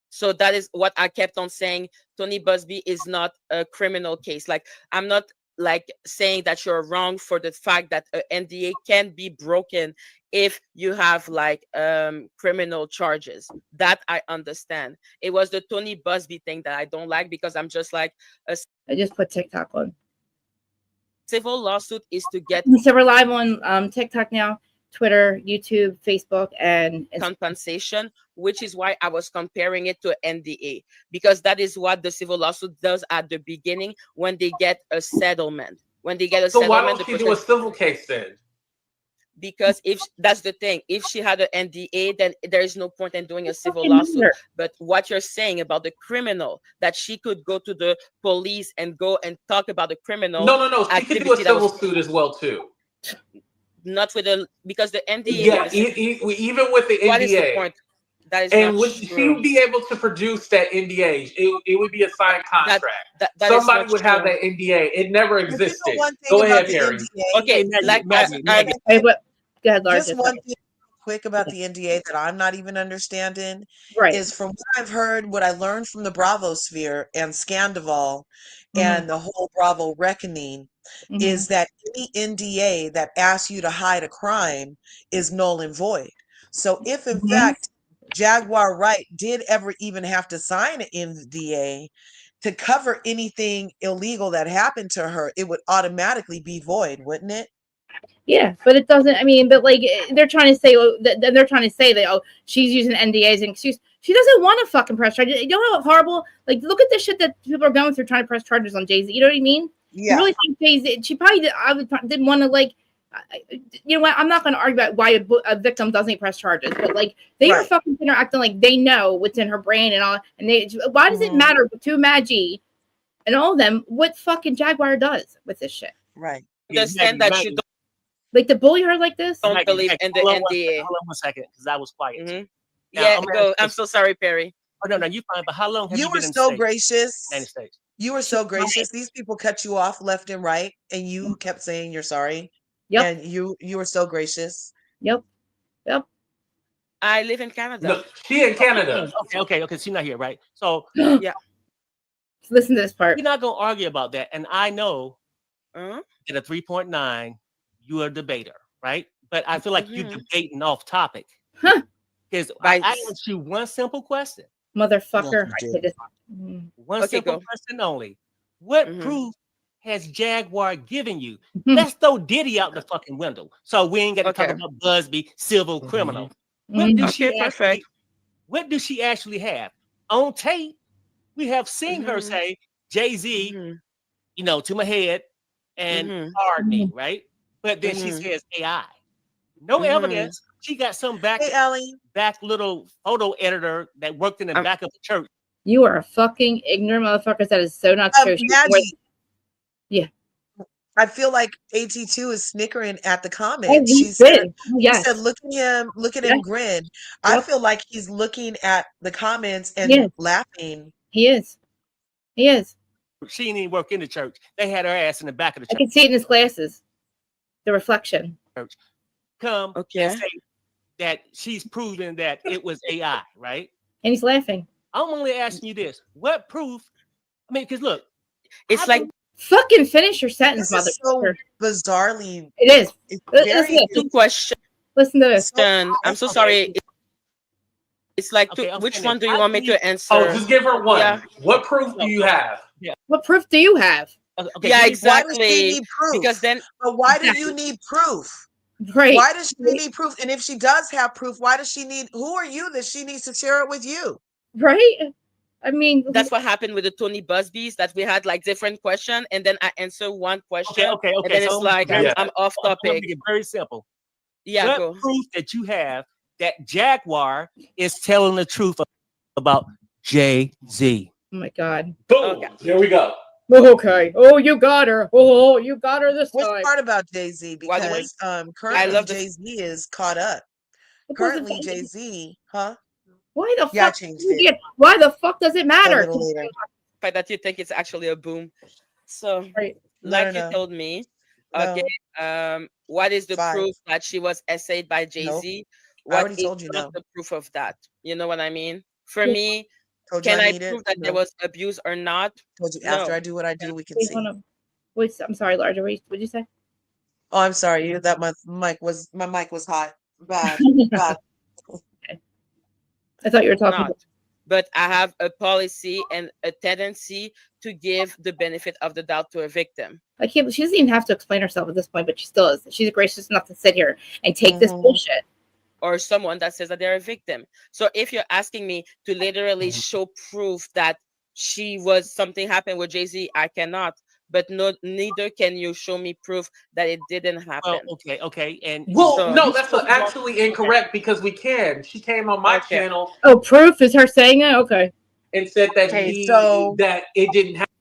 [SPEAKER 3] So that is what I kept on saying. Tony Busby is not a criminal case. Like, I'm not like saying that you're wrong for the fact that an NDA can be broken if you have like criminal charges. That I understand. It was the Tony Busby thing that I don't like because I'm just like
[SPEAKER 1] I just put TikTok on.
[SPEAKER 3] Civil lawsuit is to get.
[SPEAKER 1] So we're live on TikTok now, Twitter, YouTube, Facebook, and
[SPEAKER 3] compensation, which is why I was comparing it to NDA, because that is what the civil lawsuit does at the beginning when they get a settlement. When they get a settlement,
[SPEAKER 2] why don't she do a civil case then?
[SPEAKER 3] Because if that's the thing, if she had an NDA, then there is no point in doing a civil lawsuit. But what you're saying about the criminal, that she could go to the police and go and talk about the criminal.
[SPEAKER 2] No. She could do a civil suit as well too.
[SPEAKER 3] Not with because the NDA.
[SPEAKER 2] Yeah, even with the NDA. What is the point?
[SPEAKER 3] That is
[SPEAKER 2] and would she would be able to produce that NDA? It would be a signed contract. That somebody would have that NDA. It never existed. Go ahead, Harry.
[SPEAKER 3] Okay, like
[SPEAKER 1] go ahead, Lars.
[SPEAKER 5] Just one thing quick about the NDA that I'm not even understanding is from what I've heard, what I learned from the Bravo sphere and Scandival and the whole Bravo reckoning is that any NDA that asks you to hide a crime is null and void. So if in fact Jaguar Wright did ever even have to sign an NDA to cover anything illegal that happened to her, it would automatically be void, wouldn't it?
[SPEAKER 1] Yeah, but it doesn't. I mean, but like they're trying to say, they're trying to say that she's using NDAs and excuse. She doesn't want to fucking press charges. You know how horrible? Like, look at the shit that people are going through trying to press charges on Jay-Z. You know what I mean?
[SPEAKER 5] Yeah.
[SPEAKER 1] You really think Jay-Z? She probably didn't want to like. You know what? I'm not going to argue about why a victim doesn't press charges, but like they are fucking acting like they know what's in her brain and all. And they, why does it matter to Madgie and all of them what fucking Jaguar does with this shit?
[SPEAKER 5] Right.
[SPEAKER 3] Understand that you don't.
[SPEAKER 1] Like to bully her like this?
[SPEAKER 3] Don't believe in the NDA.
[SPEAKER 4] Hold on 1 second, because I was quiet.
[SPEAKER 3] Now,
[SPEAKER 4] Yeah,
[SPEAKER 3] go. I'm so sorry, Perry.
[SPEAKER 4] Oh no, you fine. But how long have you
[SPEAKER 5] were
[SPEAKER 4] been in
[SPEAKER 5] so
[SPEAKER 4] the
[SPEAKER 5] gracious.
[SPEAKER 4] United States?
[SPEAKER 5] You were so gracious. These people cut you off left and right, and you kept saying you're sorry.
[SPEAKER 1] Yep.
[SPEAKER 5] And you were so gracious.
[SPEAKER 1] Yep.
[SPEAKER 3] I live in Canada.
[SPEAKER 2] No, she in Canada.
[SPEAKER 4] Okay. She's not here, right? So
[SPEAKER 3] yeah.
[SPEAKER 1] Listen to this part.
[SPEAKER 4] We're not gonna argue about that. And I know that a 3.9, you are a debater, right? But I feel like you're debating off topic. Because I asked you one simple question.
[SPEAKER 1] Motherfucker.
[SPEAKER 4] One simple question only. What proof has Jaguar given you? Let's throw Diddy out the fucking window. So we ain't got to talk about Busby, civil criminal. What does she actually have? On tape, we have seen her say, Jay-Z, you know, to my head and hard me, right? But then she says AI. No evidence. She got some back little photo editor that worked in the back of the church.
[SPEAKER 1] You are a fucking ignorant motherfucker. That is so not true. Yeah.
[SPEAKER 5] I feel like AT2 is snickering at the comments. She
[SPEAKER 1] said,
[SPEAKER 5] look at him grin. I feel like he's looking at the comments and laughing.
[SPEAKER 1] He is.
[SPEAKER 4] She didn't even work in the church. They had her ass in the back of the church.
[SPEAKER 1] I can see it in his glasses. The reflection.
[SPEAKER 4] Come and say that she's proven that it was AI, right?
[SPEAKER 1] And he's laughing.
[SPEAKER 4] I'm only asking you this. What proof? I mean, because look,
[SPEAKER 3] it's like
[SPEAKER 1] fucking finish your sentence, mother.
[SPEAKER 5] So bizarrely.
[SPEAKER 1] It is.
[SPEAKER 3] Two questions.
[SPEAKER 1] Listen to this.
[SPEAKER 3] I'm so sorry. It's like, which one do you want me to answer?
[SPEAKER 2] Oh, just give her one. Yeah. What proof do you have?
[SPEAKER 1] Yeah. What proof do you have?
[SPEAKER 3] Yeah, exactly.
[SPEAKER 5] Why does she need proof?
[SPEAKER 3] Because then,
[SPEAKER 5] but why do you need proof?
[SPEAKER 1] Right.
[SPEAKER 5] Why does she need proof? And if she does have proof, why does she need? Who are you that she needs to share it with you?
[SPEAKER 1] Right. I mean,
[SPEAKER 3] that's what happened with the Tony Busbys, that we had like different questions, and then I answer one question,
[SPEAKER 4] okay.
[SPEAKER 3] And then it's like I'm off topic.
[SPEAKER 4] Make it very simple.
[SPEAKER 3] Yeah.
[SPEAKER 4] What proof that you have that Jaguar is telling the truth about Jay-Z?
[SPEAKER 1] Oh my God.
[SPEAKER 2] Boom. Here we go.
[SPEAKER 1] Okay. Oh, you got her. Oh, you got her this time.
[SPEAKER 5] Which part about Jay-Z? Because currently Jay-Z is caught up. Currently Jay-Z, huh?
[SPEAKER 1] Why the
[SPEAKER 5] fuck?
[SPEAKER 1] I changed it. Why the fuck does it matter?
[SPEAKER 3] That you think it's actually a boom. So, you told me, what is the proof that she was essayed by Jay-Z? What is the proof of that? You know what I mean? For me, can I prove that there was abuse or not?
[SPEAKER 5] Told you after I do what I do, we can see.
[SPEAKER 1] Wait, I'm sorry, Larger. What did you say?
[SPEAKER 5] Oh, I'm sorry. That my mic was hot. Bad.
[SPEAKER 1] I thought you were talking.
[SPEAKER 3] But I have a policy and a tendency to give the benefit of the doubt to a victim.
[SPEAKER 1] She doesn't even have to explain herself at this point, but she still is. She's gracious enough to sit here and take this bullshit.
[SPEAKER 3] Or someone that says that they're a victim. So if you're asking me to literally show proof that something happened with Jay-Z, I cannot. But neither can you show me proof that it didn't happen.
[SPEAKER 4] Okay. And
[SPEAKER 2] no, that's actually incorrect, because we can. She came on my channel.
[SPEAKER 1] Oh, proof is her saying it? Okay.
[SPEAKER 2] And said that that it didn't happen.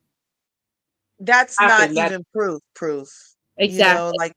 [SPEAKER 5] That's not even proof.
[SPEAKER 1] Exactly.
[SPEAKER 5] You know, like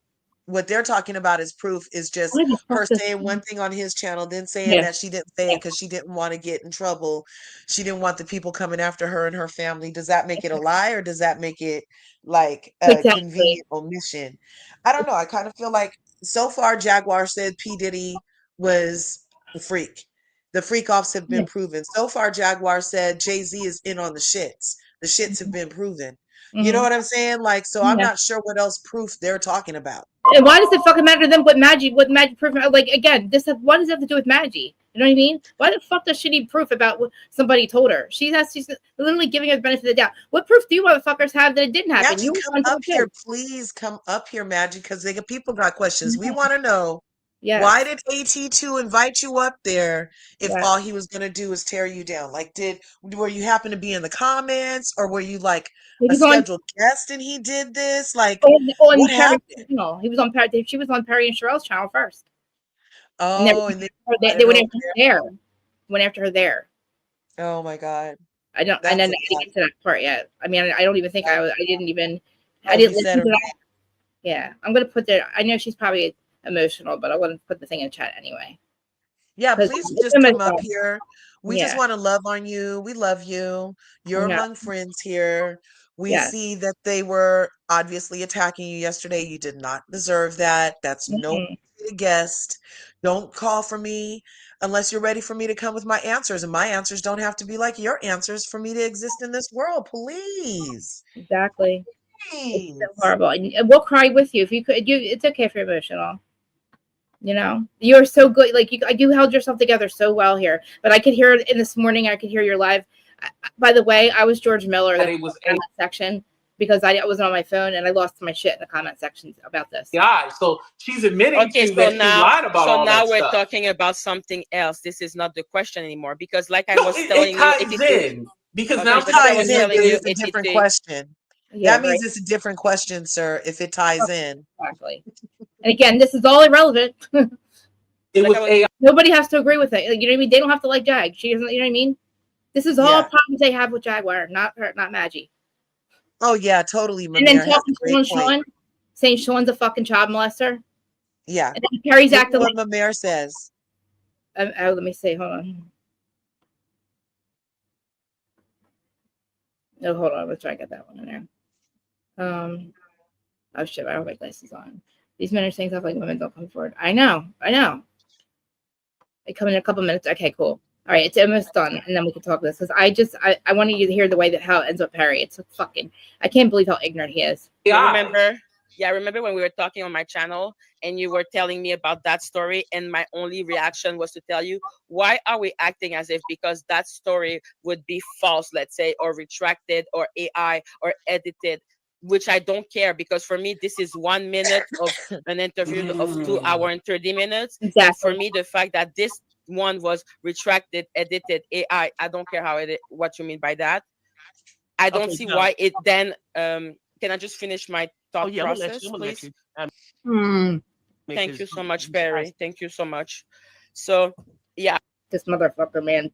[SPEAKER 5] what they're talking about is proof is just her saying one thing on his channel, then saying that she didn't say it because she didn't want to get in trouble. She didn't want the people coming after her and her family. Does that make it a lie, or does that make it like a convenient omission? I don't know. I kind of feel like so far Jaguar said P. Diddy was a freak. The freak offs have been proven. So far Jaguar said Jay-Z is in on the shits. The shits have been proven. You know what I'm saying? Like, so I'm not sure what else proof they're talking about.
[SPEAKER 1] And why does it fucking matter to them what Madgie proved? Like, again, what does it have to do with Madgie? You know what I mean? Why the fuck does she need proof about what somebody told her? She's literally giving her the benefit of the doubt. What proof do you motherfuckers have that it didn't happen?
[SPEAKER 5] Madgie, come up here, please. Come up here, Madgie, because people got questions. We want to know. Yes. Why did AT2 invite you up there if all he was going to do was tear you down? Like, were you happen to be in the comments, or were you like a scheduled guest and he did this? Like, what happened?
[SPEAKER 1] He was on Perry. She was on Perry and Sherelle's channel first.
[SPEAKER 5] Oh, and
[SPEAKER 1] they went after her there. Went after her there.
[SPEAKER 5] Oh my God.
[SPEAKER 1] I didn't get to that part yet. I mean, I don't even think I didn't listen to that. Yeah, I'm gonna put that. I know she's probably emotional, but I want to put the thing in chat anyway.
[SPEAKER 5] Yeah, please just come up here. We just want to love on you. We love you. You're among friends here. We see that they were obviously attacking you yesterday. You did not deserve that. That's no guest. Don't call for me unless you're ready for me to come with my answers. And my answers don't have to be like your answers for me to exist in this world. Please.
[SPEAKER 1] Exactly. Please. It's so horrible. And we'll cry with you if you could. It's okay if you're emotional. You know, you're so good. Like you held yourself together so well here. But I could hear it in this morning. I could hear your live. By the way, I was George Miller in the comment section because I wasn't on my phone and I lost my shit in the comment sections about this.
[SPEAKER 2] Yeah, so she's admitting that she lied about all that stuff. So
[SPEAKER 3] now we're talking about something else. This is not the question anymore because, like I was telling you,
[SPEAKER 2] it ties in because now
[SPEAKER 5] it ties in. It's a different question. Yeah, that means it's a different question, sir. If it ties in,
[SPEAKER 1] exactly. And again, this is all irrelevant. Nobody has to agree with it. You know what I mean? They don't have to like Jag. She doesn't. You know what I mean? This is all problems they have with Jaguar, not her, not Madgie.
[SPEAKER 5] Oh yeah, totally.
[SPEAKER 1] And then talking to Sean, saying Sean's a fucking child molester.
[SPEAKER 5] Yeah.
[SPEAKER 1] And then Perry's acting
[SPEAKER 5] what Mamere says.
[SPEAKER 1] Let me see. Hold on. No, hold on. Let's try to get that one in there. Oh shit! I don't have my glasses on. These men are saying stuff like women don't come forward. I know. They come in a couple minutes. Okay, cool. All right, it's almost done, and then we can talk this because I wanted you to hear the way that how it ends with Perry. It's fucking. I can't believe how ignorant he is.
[SPEAKER 3] Yeah. I remember when we were talking on my channel and you were telling me about that story, and my only reaction was to tell you, why are we acting as if because that story would be false, let's say, or retracted, or AI, or edited, which I don't care because for me this is 1 minute of an interview of 2 hours and 30 minutes.
[SPEAKER 1] Exactly.
[SPEAKER 3] And for me, the fact that this one was retracted, edited, AI, I don't care what you mean by that. I don't see why it then. Can I just finish my thought process, please? Thank you so much, Barry. Thank you so much. So, yeah.
[SPEAKER 1] This motherfucker, man.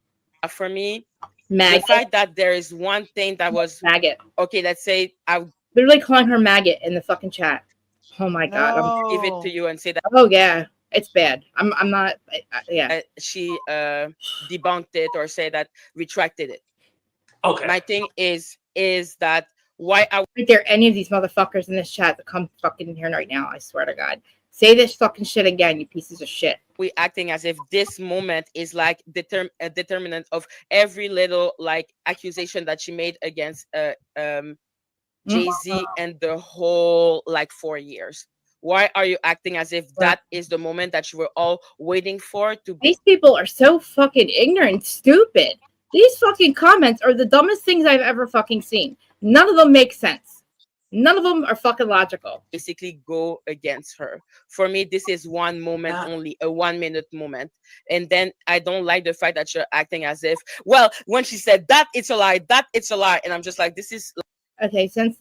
[SPEAKER 3] For me,
[SPEAKER 1] maggot.
[SPEAKER 3] The fact that there is one thing that was
[SPEAKER 1] maggot.
[SPEAKER 3] Okay, let's say I
[SPEAKER 1] literally calling her maggot in the fucking chat. Oh my God.
[SPEAKER 3] I'll give it to you and say that.
[SPEAKER 1] Oh yeah. It's bad. I'm not. Yeah.
[SPEAKER 3] She debunked it or say that retracted it.
[SPEAKER 2] Okay.
[SPEAKER 3] My thing is that why are
[SPEAKER 1] there any of these motherfuckers in this chat that come fucking here right now? I swear to God, say this fucking shit again, you pieces of shit.
[SPEAKER 3] We acting as if this moment is like a determinant of every little like accusation that she made against Jay-Z and the whole like 4 years. Why are you acting as if that is the moment that you were all waiting for to be?
[SPEAKER 1] These people are so fucking ignorant, stupid. These fucking comments are the dumbest things I've ever fucking seen. None of them make sense. None of them are fucking logical.
[SPEAKER 3] Basically go against her. For me, this is one moment only, a 1 minute moment. And then I don't like the fact that you're acting as if, well, when she said that, it's a lie, that it's a lie. And I'm just like, this is...
[SPEAKER 1] Okay, since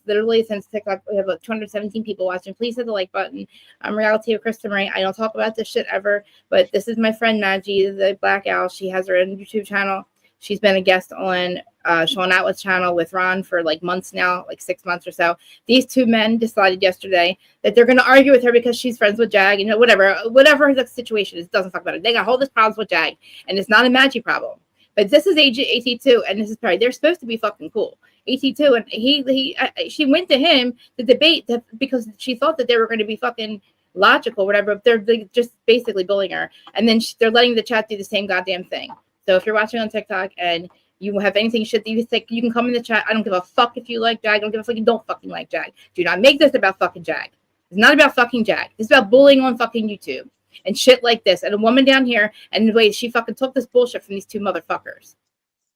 [SPEAKER 1] TikTok, we have like 217 people watching. Please hit the like button. I'm Reality with Krista Marie. I don't talk about this shit ever, but this is my friend Madgie, the Black Owl. She has her own YouTube channel. She's been a guest on Sean Atwood's channel with Ron for like months now, like 6 months or so. These two men decided yesterday that they're going to argue with her because she's friends with Jag, and whatever the situation is, it doesn't talk about it. They got all this problems with Jag, and it's not a Madgie problem. But this is AT2 and this is Perry. They're supposed to be fucking cool. AT2 and she went to him to debate because she thought that they were going to be fucking logical, whatever. But they're just basically bullying her, and then they're letting the chat do the same goddamn thing. So if you're watching on TikTok and you have anything shit that you think, you can come in the chat. I don't give a fuck if you like Jag. I don't give a fuck if you don't fucking like Jag. Do not make this about fucking Jag. It's not about fucking Jag. It's about bullying on fucking YouTube. and shit like this, and a woman down here, and the way she fucking took this bullshit from these two motherfuckers.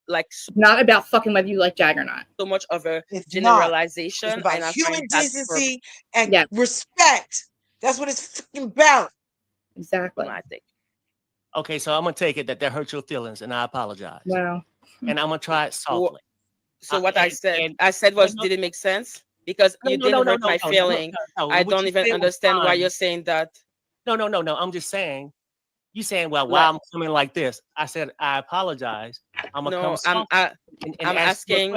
[SPEAKER 3] Like,
[SPEAKER 1] not about fucking whether you like Jag or not.
[SPEAKER 3] So much of a
[SPEAKER 5] It's
[SPEAKER 3] generalization.
[SPEAKER 5] It's about
[SPEAKER 3] and
[SPEAKER 5] human decency and respect. That's what it's fucking about.
[SPEAKER 1] Exactly.
[SPEAKER 4] Okay, so I'm gonna take it that hurt your feelings, and I apologize.
[SPEAKER 1] Wow.
[SPEAKER 4] And I'm gonna try it softly.
[SPEAKER 3] So what I said was, did it make sense? Because you didn't hurt my feeling. I don't even understand why you're saying that.
[SPEAKER 4] No. I'm just saying. You saying, well, why I'm coming like this? I said, I apologize. I'm gonna come.
[SPEAKER 3] I'm asking.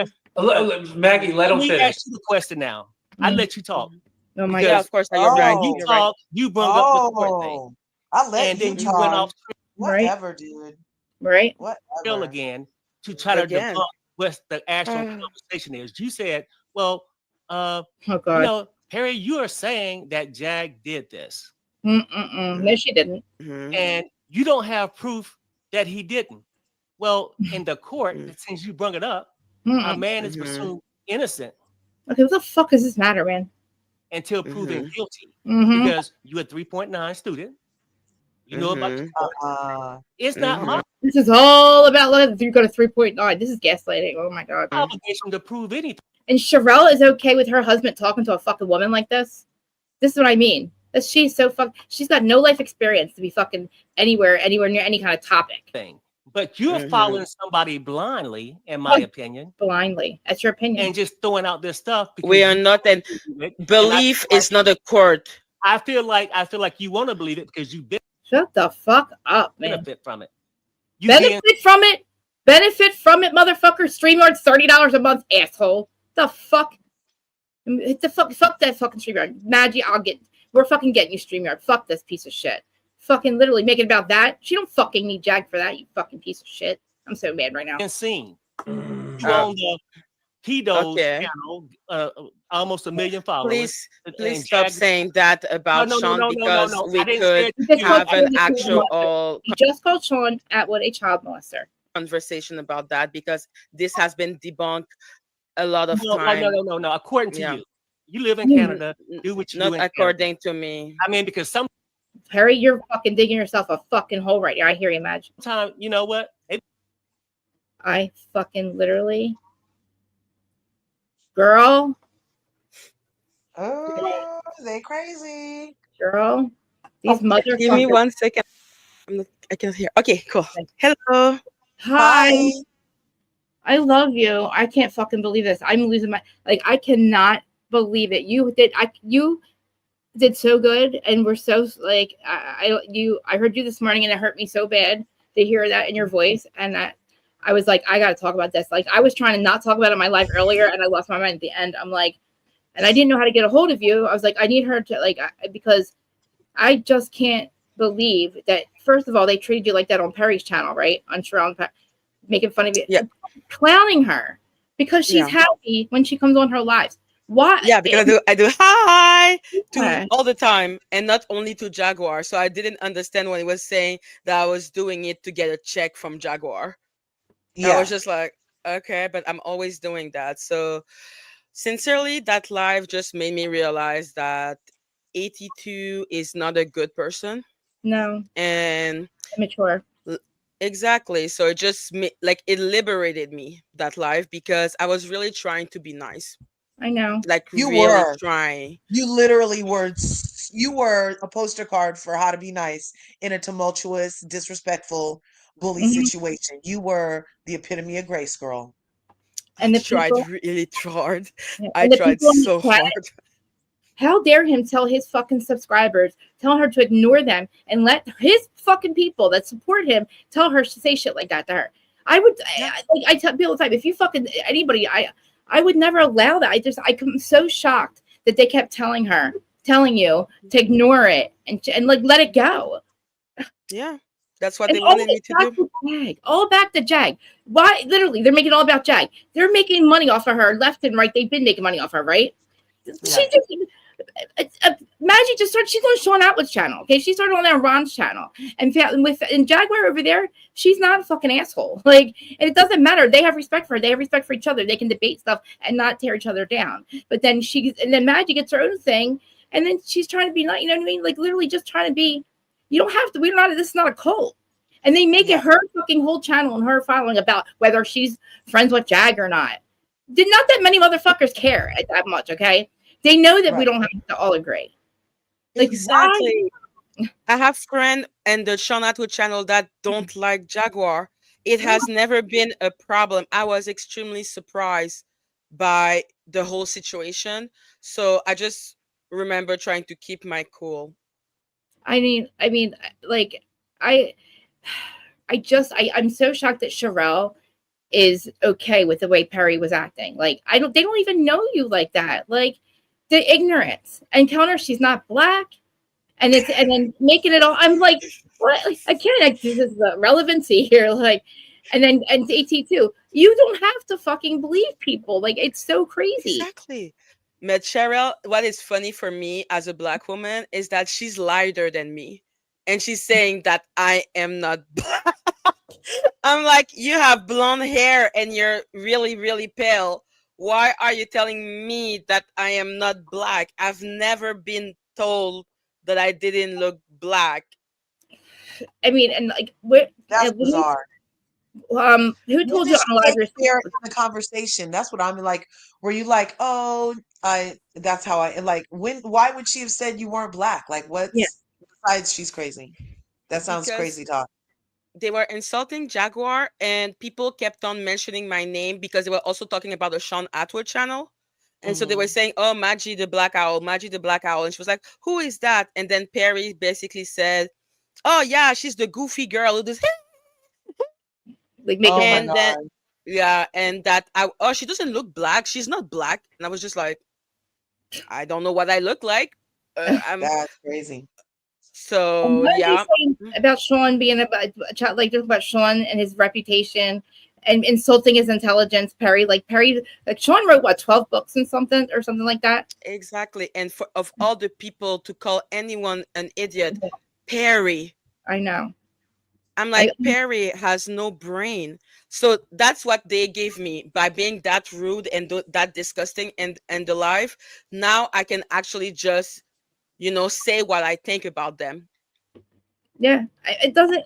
[SPEAKER 2] Maggie, let him finish.
[SPEAKER 4] Ask you the question now. I let you talk.
[SPEAKER 1] Oh my
[SPEAKER 3] God! Of course, you're right.
[SPEAKER 4] You talk. You brought up the court thing.
[SPEAKER 5] I let
[SPEAKER 4] and then
[SPEAKER 5] you
[SPEAKER 4] you went off.
[SPEAKER 5] Whatever, dude.
[SPEAKER 1] Right.
[SPEAKER 5] Whatever.
[SPEAKER 4] Again to try to debunk what the actual conversation is. You said, well,
[SPEAKER 1] oh God.
[SPEAKER 4] You know, Harry, you are saying that Jag did this.
[SPEAKER 1] No, she didn't.
[SPEAKER 4] And you don't have proof that he didn't. Well, in the court, since you brought it up, a man is presumed innocent.
[SPEAKER 1] Okay, what the fuck does this matter, man?
[SPEAKER 4] Until proven guilty. Because you're a 3.9 student. You know about it's not my.
[SPEAKER 1] This is all about like you got a 3.9. This is gaslighting. Oh my God.
[SPEAKER 4] Obligation to prove anything.
[SPEAKER 1] And Sherelle is okay with her husband talking to a fucking woman like this. This is what I mean. That she's so she's got no life experience to be fucking anywhere near any kind of topic.
[SPEAKER 4] But you're following somebody blindly, in my opinion.
[SPEAKER 1] Blindly. That's your opinion.
[SPEAKER 4] And just throwing out this stuff.
[SPEAKER 3] We are not, and belief is not a court.
[SPEAKER 4] I feel like you want to believe it because you've been.
[SPEAKER 1] Shut the fuck up, man.
[SPEAKER 4] Benefit from it.
[SPEAKER 1] Benefit from it? Benefit from it, motherfucker. StreamYard's $30 a month, asshole. The fuck? Fuck that fucking StreamYard. Madgie, we're fucking getting you StreamYard. Fuck this piece of shit. Fucking literally make it about that. She don't fucking need Jag for that, you fucking piece of shit. I'm so mad right now.
[SPEAKER 4] Seen. You on the Pedo's channel, almost 1 million followers.
[SPEAKER 3] Please stop saying that about Sean because we could have an actual.
[SPEAKER 1] You just called Sean Atwood a child molester.
[SPEAKER 3] Conversation about that because this has been debunked a lot of time.
[SPEAKER 4] No. According to you live in Canada. Do what you do.
[SPEAKER 3] Not according to me.
[SPEAKER 4] I mean, because
[SPEAKER 1] Harry, you're fucking digging yourself a fucking hole right here. I hear you, Madge.
[SPEAKER 4] You know what?
[SPEAKER 1] I fucking literally, girl.
[SPEAKER 5] Oh, they crazy,
[SPEAKER 1] girl. These motherfuckers.
[SPEAKER 3] Give me 1 second. I can't hear. Okay, cool. Hello.
[SPEAKER 1] Hi. I love you. I can't fucking believe this. I'm losing my I cannot believe it. You did so good, and we're so I heard you this morning, and it hurt me so bad to hear that in your voice, and that I was like, I gotta talk about this. I was trying to not talk about it in my life earlier, and I lost my mind at the end. I'm like, and I didn't know how to get a hold of you. I was like, I need her to because I just can't believe that. First of all, they treated you like that on Perry's channel, right? On Sharon, making fun of you, clowning her because she's happy when she comes on her lives. Why?
[SPEAKER 3] Yeah, because I do hi to all the time, and not only to Jaguar. So I didn't understand when he was saying that I was doing it to get a check from Jaguar. I was just like, okay, but I'm always doing that. So sincerely, that live just made me realize that 82 is not a good person.
[SPEAKER 1] No.
[SPEAKER 3] And
[SPEAKER 1] immature.
[SPEAKER 3] Exactly. So it just it liberated me, that live, because I was really trying to be nice.
[SPEAKER 1] I know.
[SPEAKER 5] You
[SPEAKER 3] really
[SPEAKER 5] were
[SPEAKER 3] trying.
[SPEAKER 5] You literally were. You were a poster card for how to be nice in a tumultuous, disrespectful, bully situation. You were the epitome of grace, girl.
[SPEAKER 1] And
[SPEAKER 3] I tried really hard.
[SPEAKER 1] Yeah.
[SPEAKER 3] I tried so hard.
[SPEAKER 1] How dare him tell his fucking subscribers, tell her to ignore them and let his fucking people that support him tell her to say shit like that to her. I would, I tell people all the time, if you fucking anybody, I would never allow that. I'm so shocked that they kept telling you to ignore it and let it go.
[SPEAKER 3] Yeah, that's what they wanted me to
[SPEAKER 1] do. All back to Jag. Why? Literally, they're making it all about Jag. They're making money off of her left and right. They've been making money off her, right? Yeah. She just. Madgie just started. She's on Sean Atwood's channel. Okay, she started on Ron's channel, and Jaguar over there, she's not a fucking asshole. And it doesn't matter. They have respect for her. They have respect for each other. They can debate stuff and not tear each other down. But then Madgie gets her own thing, and then she's trying to be not. You know what I mean? Literally just trying to be, You don't have to. We're not. This is not a cult. And they make it her fucking whole channel and her following about whether she's friends with Jag or not. Did not that many motherfuckers care that much, okay? They know that we don't have to all agree.
[SPEAKER 3] Like, exactly. Why? I have friends and the Sean Atwood channel that don't like Jaguar. It has never been a problem. I was extremely surprised by the whole situation. So I just remember trying to keep my cool.
[SPEAKER 1] I mean, like, I'm so shocked that Sherelle is okay with the way Perry was acting. Like, they don't even know you like that. Like, the ignorance and telling her she's not black, and then making it all. I'm like, what? I can't. This is the relevancy here. Like, and AT too. You don't have to fucking believe people. Like, it's so crazy.
[SPEAKER 3] Exactly. But Cheryl, what is funny for me as a black woman is that she's lighter than me. And she's saying that I am not black. I'm like, you have blonde hair and you're really, really pale. Why are you telling me that I am not black? I've never been told that I didn't look black.
[SPEAKER 1] I mean, and like,
[SPEAKER 5] that's bizarre.
[SPEAKER 1] Who told you on live
[SPEAKER 5] in the conversation? That's what I'm like. Were you like, oh, that's how I like why would she have said you weren't black? Like, what's besides she's crazy? That sounds crazy talk.
[SPEAKER 3] They were insulting Jaguar and people kept on mentioning my name because they were also talking about the Sean Atwood channel. And so they were saying, oh, Madgie the Black Owl, Madgie the Black Owl. And she was like, who is that? And then Perry basically said, oh, yeah, she's the goofy girl who does
[SPEAKER 1] like
[SPEAKER 3] and then and that she doesn't look black. She's not black. And I was just like, I don't know what I look like.
[SPEAKER 5] That's crazy.
[SPEAKER 3] So
[SPEAKER 1] about Sean being about Sean and his reputation and insulting his intelligence. Perry, Sean wrote what 12 books and something like that.
[SPEAKER 3] Exactly. And of all the people to call anyone an idiot, Perry.
[SPEAKER 1] I know.
[SPEAKER 3] I'm like, Perry has no brain. So that's what they gave me by being that rude and that disgusting and the life. Now I can actually just, say what I think about them.
[SPEAKER 1] Yeah, it doesn't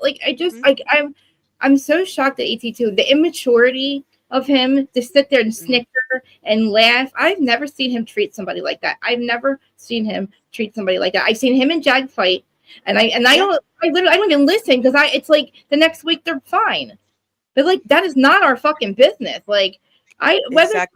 [SPEAKER 1] I'm so shocked at AT2. The immaturity of him to sit there and snicker and laugh. I've never seen him treat somebody like that. I've never seen him treat somebody like that. I've seen him and Jag fight. And I don't even listen because it's like the next week they're fine. But like that is not our fucking business. Like whether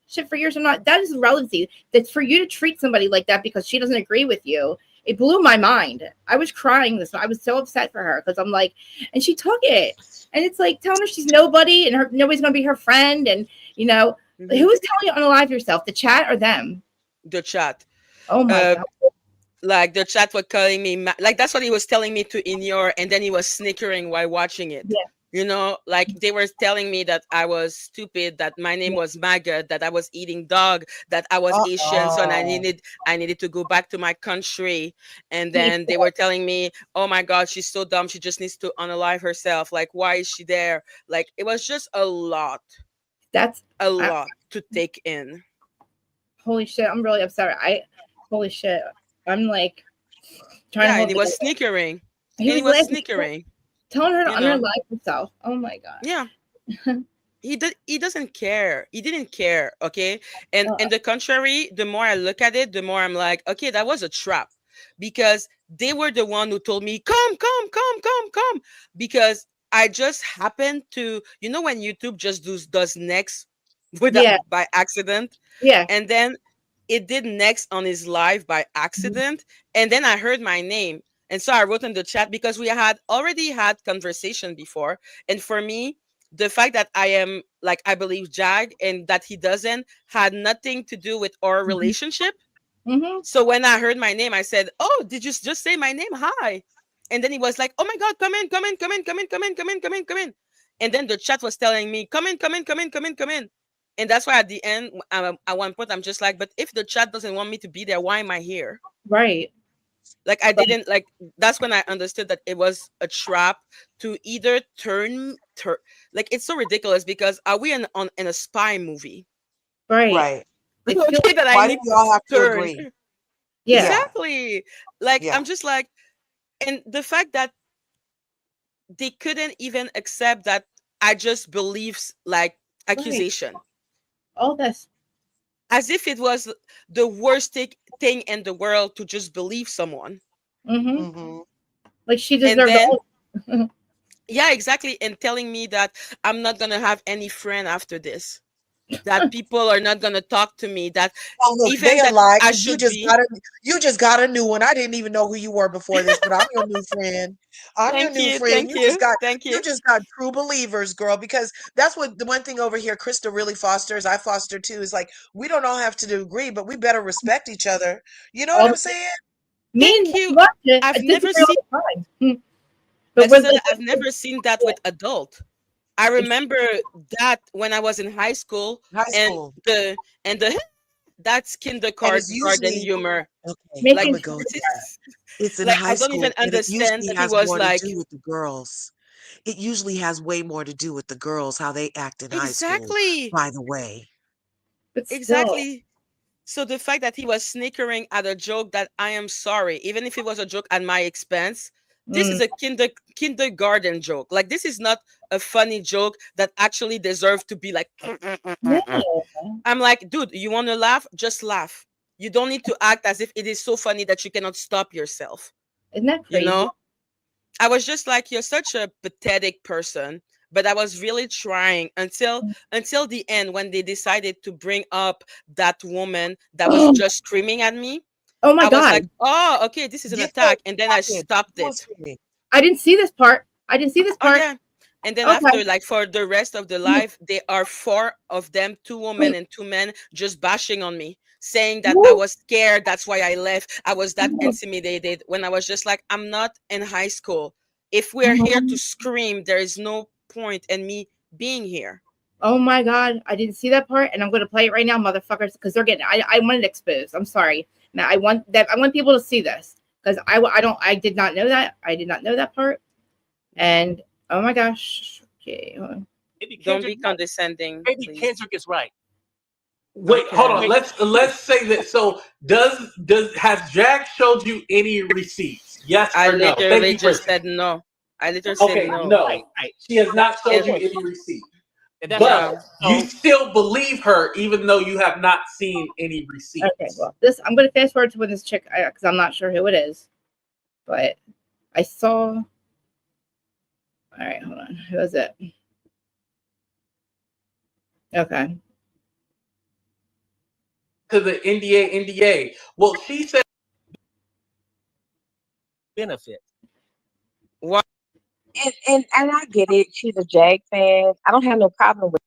[SPEAKER 1] shit for years or not, that is relevancy. That's for you to treat somebody like that because she doesn't agree with you. It blew my mind. I was crying this. I was so upset for her because I'm like, and she took it. And it's like telling her she's nobody and nobody's gonna be her friend. And who was telling you to unalive yourself? The chat or them?
[SPEAKER 3] The chat.
[SPEAKER 1] Oh my god.
[SPEAKER 3] Like the chat was calling me, like that's what he was telling me to ignore, and then he was snickering while watching it.
[SPEAKER 1] Yeah.
[SPEAKER 3] Like they were telling me that I was stupid, that my name was maggot, that I was eating dog, that I was Asian, so I needed to go back to my country. And then they were telling me, oh my God, she's so dumb, she just needs to unalive herself. Like, why is she there? Like, it was just a lot.
[SPEAKER 1] That's
[SPEAKER 3] a lot to take in.
[SPEAKER 1] Holy shit, I'm really upset. Holy shit. I'm like
[SPEAKER 3] trying to. And he was snickering. He was snickering.
[SPEAKER 1] Telling her to unalive herself. Oh my god.
[SPEAKER 3] Yeah. He doesn't care. He didn't care. Okay. And the contrary, the more I look at it, the more I'm like, okay, that was a trap. Because they were the one who told me, come. Because I just happened to, when YouTube just does next by accident.
[SPEAKER 1] Yeah.
[SPEAKER 3] And then it did next on his live by accident. And then I heard my name. And so I wrote in the chat because we had already had conversation before. And for me, the fact that I am I believe Jag and that he doesn't had nothing to do with our relationship.
[SPEAKER 1] Mm-hmm.
[SPEAKER 3] So when I heard my name, I said, oh, did you just say my name? Hi. And then he was like, oh my God, come in. And then the chat was telling me, come in. And that's why at the end, at one point, I'm just like, but if the chat doesn't want me to be there, why am I here?
[SPEAKER 1] Right.
[SPEAKER 3] I didn't that's when I understood that it was a trap to either turn it's so ridiculous because are we in a spy movie?
[SPEAKER 5] Right.
[SPEAKER 3] Okay, that
[SPEAKER 5] why do we all have to agree?
[SPEAKER 1] Yeah.
[SPEAKER 3] Exactly. I'm just like, And the fact that they couldn't even accept that I just believe like accusation.
[SPEAKER 1] All this.
[SPEAKER 3] As if it was the worst thing in the world to just believe someone.
[SPEAKER 1] Like she deserved all.
[SPEAKER 3] Yeah, exactly. And telling me that I'm not going to have any friend after this. That people are not gonna talk to me. That
[SPEAKER 5] look,
[SPEAKER 3] even that
[SPEAKER 5] like,
[SPEAKER 3] I should
[SPEAKER 5] you just got a new one. I didn't even know who you were before this, but I'm your new friend. I'm your new friend. You just got true believers, girl. Because that's what the one thing over here, Krista really fosters. I foster too. Is like we don't all have to agree, but we better respect each other. You know what I'm saying?
[SPEAKER 3] Thank you. I've never seen. I've never seen that with adult. I remember that when I was in high school. And that's kindergarten humor.
[SPEAKER 5] Okay, like, it's in
[SPEAKER 3] like,
[SPEAKER 5] high school.
[SPEAKER 3] I don't even understand that he was like
[SPEAKER 5] with the girls. It usually has way more to do with the girls, how they act in high school. By the way.
[SPEAKER 3] Exactly. So the fact that he was snickering at a joke that I am sorry, even if it was a joke at my expense, this is a kindergarten joke. Like, this is not a funny joke that actually deserves to be like. I'm like, dude, you want to laugh? Just laugh. You don't need to act as if it is so funny that you cannot stop yourself.
[SPEAKER 1] Isn't that crazy?
[SPEAKER 3] You know? I was just like, you're such a pathetic person. But I was really trying until the end when they decided to bring up that woman that was just screaming at me.
[SPEAKER 1] Oh my God.
[SPEAKER 3] I was like, oh, okay, this is an attack. And then I stopped it.
[SPEAKER 1] I didn't see this part.
[SPEAKER 3] Oh, yeah. And then after, like, for the rest of the life, there are 4 of them, 2 women and 2 men, just bashing on me, saying that I was scared. That's why I left. I was that intimidated. When I was just like, I'm not in high school. If we're here to scream, there is no point in me being here.
[SPEAKER 1] Oh my God. I didn't see that part. And I'm going to play it right now, motherfuckers, because they're getting, I want it exposed. I'm sorry. Now I want people to see this because I did not know that. I did not know that part. And oh my gosh. Okay.
[SPEAKER 3] Don't be condescending.
[SPEAKER 4] Maybe Kendrick is right.
[SPEAKER 2] Wait, hold on. Let's say that. So has Jack showed you any receipts? Yes or no?
[SPEAKER 3] I literally just said no. I literally said no.
[SPEAKER 2] No. Right. She has not showed you any receipts. But you still believe her even though you have not seen any receipts.
[SPEAKER 1] Okay, well, I'm going to fast forward to when this chick, because I'm not sure who it is, but I saw. All right, hold on. Who is it? Okay.
[SPEAKER 2] To the NDA. Well, she said
[SPEAKER 4] benefit.
[SPEAKER 3] What?
[SPEAKER 6] And I get it. She's a Jag fan. I don't have no problem with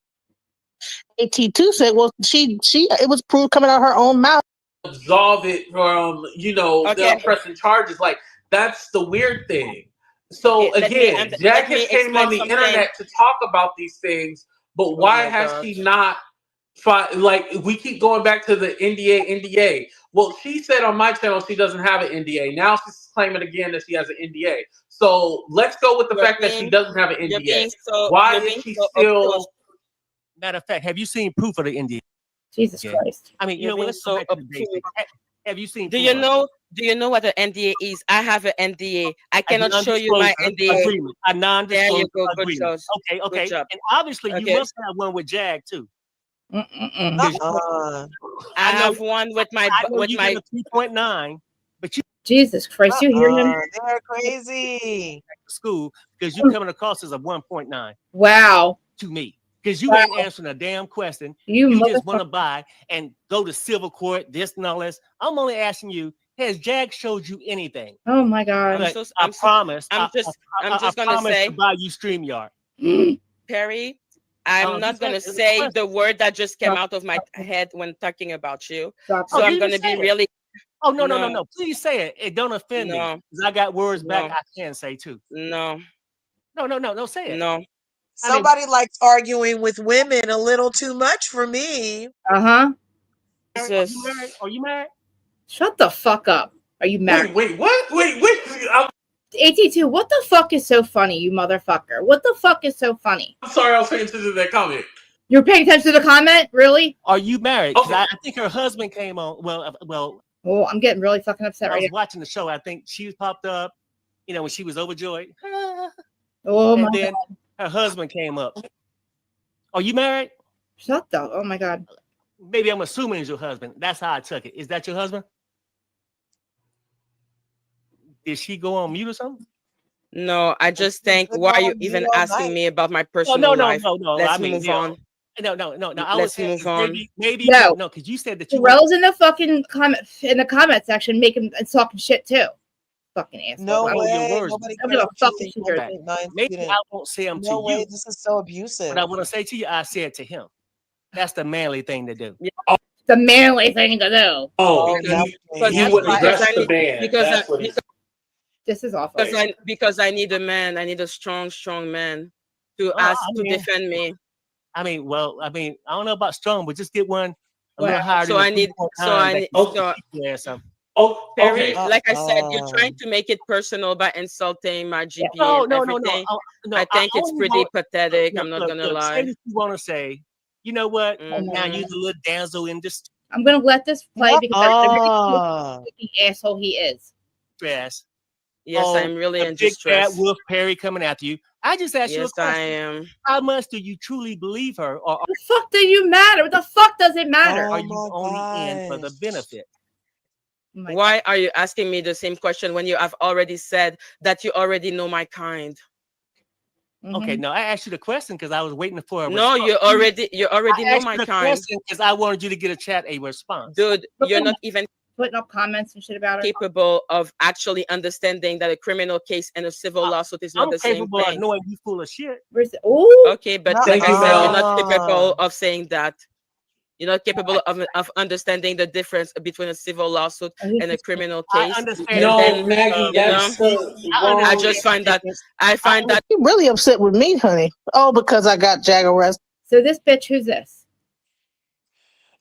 [SPEAKER 6] it. AT2 said, well, she it was proved coming out of her own mouth.
[SPEAKER 2] Absolve it from, the pressing charges. Like, that's the weird thing. So again, Jack has came on the internet to talk about these things, but why has she not like, we keep going back to the NDA. Well, she said on my channel she doesn't have an NDA. Now she's claiming again that she has an NDA. So let's go with the fact that she doesn't have an NDA. Why is she still?
[SPEAKER 4] Matter of fact, have you seen proof of the NDA?
[SPEAKER 1] Jesus Christ!
[SPEAKER 4] I mean, let's go back to the basics. Have you seen?
[SPEAKER 3] Do you know what an NDA is? I have an NDA. I cannot show you my NDA.
[SPEAKER 4] Agreement. A non-disclosure
[SPEAKER 3] there you go.
[SPEAKER 4] agreement. Okay. And obviously, you must have one with Jag too.
[SPEAKER 3] I have one with my
[SPEAKER 4] 3.9, but you.
[SPEAKER 1] Jesus Christ! You hear him?
[SPEAKER 5] They're crazy.
[SPEAKER 4] School because you're coming across as a 1.9.
[SPEAKER 1] Wow.
[SPEAKER 4] To me. Because you ain't answering a damn question. You just want to buy and go to civil court, this and all this. I'm only asking you, has Jag showed you anything?
[SPEAKER 1] Oh my God.
[SPEAKER 4] I promise.
[SPEAKER 3] I'm just gonna say
[SPEAKER 4] to buy you StreamYard.
[SPEAKER 3] Perry, I'm not gonna say the word that just came out of my head when talking about you. So I'm gonna be really.
[SPEAKER 4] Oh no. Please say it. It don't offend me. Because I got words back I can say too.
[SPEAKER 3] No.
[SPEAKER 4] Say it.
[SPEAKER 3] No.
[SPEAKER 5] Somebody likes arguing with women a little too much for me.
[SPEAKER 1] Uh-huh.
[SPEAKER 4] Are you married?
[SPEAKER 1] Shut the fuck up. Are you married?
[SPEAKER 2] Wait, what? Wait.
[SPEAKER 1] AT2, what the fuck is so funny, you motherfucker? What the fuck is so funny?
[SPEAKER 2] I'm sorry, I was paying attention to that comment.
[SPEAKER 1] You're paying attention to the comment? Really?
[SPEAKER 4] Are you married? Because I think her husband came on. Well,
[SPEAKER 1] I'm getting really fucking upset right now.
[SPEAKER 4] I was watching the show. I think she popped up. you know, when she was overjoyed.
[SPEAKER 1] Oh
[SPEAKER 4] and
[SPEAKER 1] my
[SPEAKER 4] then
[SPEAKER 1] God.
[SPEAKER 4] her husband came up. Are you married?
[SPEAKER 1] Shut up. Oh my God.
[SPEAKER 4] Maybe I'm assuming it's your husband. That's how I took it. Is that your husband? Did she go on mute or something?
[SPEAKER 3] No, I just think, why are you even asking me about my personal life? Let's move on.
[SPEAKER 4] No. I
[SPEAKER 3] Let's move on.
[SPEAKER 4] Maybe no, because you said that you
[SPEAKER 1] Terrell's in the fucking comment section making and talking shit too. Fucking asshole.
[SPEAKER 5] No
[SPEAKER 4] Hold your
[SPEAKER 5] way.
[SPEAKER 4] words.
[SPEAKER 5] Nobody
[SPEAKER 1] I'm gonna
[SPEAKER 5] cares what
[SPEAKER 1] fuck
[SPEAKER 5] you
[SPEAKER 1] this
[SPEAKER 5] think.
[SPEAKER 1] shit.
[SPEAKER 4] Maybe I won't say them
[SPEAKER 5] No
[SPEAKER 4] to
[SPEAKER 5] way.
[SPEAKER 4] you.
[SPEAKER 5] This is so abusive.
[SPEAKER 4] But I want to say to you, I said to him. That's the manly thing to do.
[SPEAKER 1] Yeah. The manly thing to do.
[SPEAKER 2] Oh, he wouldn't address the man. That's what he's.
[SPEAKER 1] This is awful.
[SPEAKER 3] Because I need a man. I need a strong man to defend me.
[SPEAKER 4] I mean, I don't know about strong, but just get one a little higher.
[SPEAKER 3] Perry, like I said, you're trying to make it personal by insulting my GP and everything. No. I think it's pretty pathetic. I'm not gonna lie.
[SPEAKER 4] Say what you want to say. You know what? Now you're the little damsel in distress.
[SPEAKER 1] I'm gonna let this play because I really the asshole he is.
[SPEAKER 4] Yes.
[SPEAKER 3] Yes, I'm really in
[SPEAKER 4] distress.
[SPEAKER 3] Big
[SPEAKER 4] bad Wolf Perry coming after you. I just asked you a question.
[SPEAKER 3] I am.
[SPEAKER 4] How much do you truly believe her? Or
[SPEAKER 1] the fuck do you matter? What the fuck does it matter?
[SPEAKER 4] Are you only in for the benefit?
[SPEAKER 3] Why are you asking me the same question when you have already said that you already know my kind?
[SPEAKER 4] Okay, no, I asked you the question because I was waiting for a
[SPEAKER 3] response. No, you already know my kind.
[SPEAKER 4] Because I wanted you to get a response.
[SPEAKER 3] Dude, you're not even
[SPEAKER 1] putting up comments and shit about her.
[SPEAKER 3] Capable of actually understanding that a criminal case and a civil lawsuit is not the same thing.
[SPEAKER 4] I'm capable of knowing you full of shit.
[SPEAKER 3] Okay, but like I said, you're not capable of saying that. You're not capable of understanding the difference between a civil lawsuit and a criminal case.
[SPEAKER 2] I understand. No, Maggie, that's
[SPEAKER 3] I just find that
[SPEAKER 6] you're really upset with me, honey. Oh, because I got jag arrested.
[SPEAKER 1] So this bitch, who's this?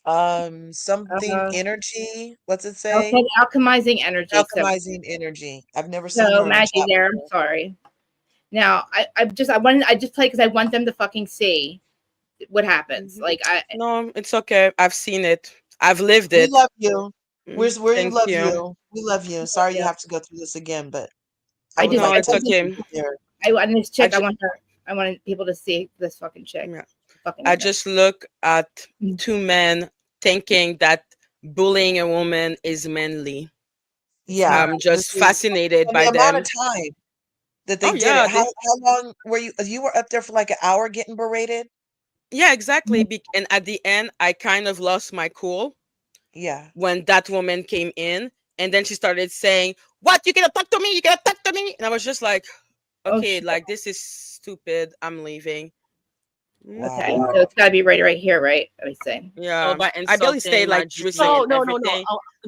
[SPEAKER 5] Something energy. What's it say?
[SPEAKER 1] Okay, alchemizing energy.
[SPEAKER 5] Alchemizing energy. I've never seen her.
[SPEAKER 1] Maggie there. I'm sorry. Now I just play because I want them to fucking see what happens.
[SPEAKER 3] No, it's okay. I've seen it. I've lived it.
[SPEAKER 5] We love you. We love you. We love you. Sorry you have to go through this again, but
[SPEAKER 3] it's okay.
[SPEAKER 1] I want this chick. I wanted people to see this fucking chick.
[SPEAKER 3] Yeah. I just look at two men thinking that bullying a woman is manly.
[SPEAKER 5] Yeah.
[SPEAKER 3] I'm just fascinated by
[SPEAKER 5] the amount of time that they did it. How long were you? You were up there for like an hour getting berated?
[SPEAKER 3] Yeah, exactly. And at the end, I kind of lost my cool.
[SPEAKER 5] Yeah.
[SPEAKER 3] When that woman came in, and then she started saying, "What? You gonna talk to me? You gonna talk to me?" And I was just like, "Okay, this is stupid. I'm leaving."
[SPEAKER 1] Okay, so it's gotta be right here, right? Let me see.
[SPEAKER 3] Yeah, I barely stay like no.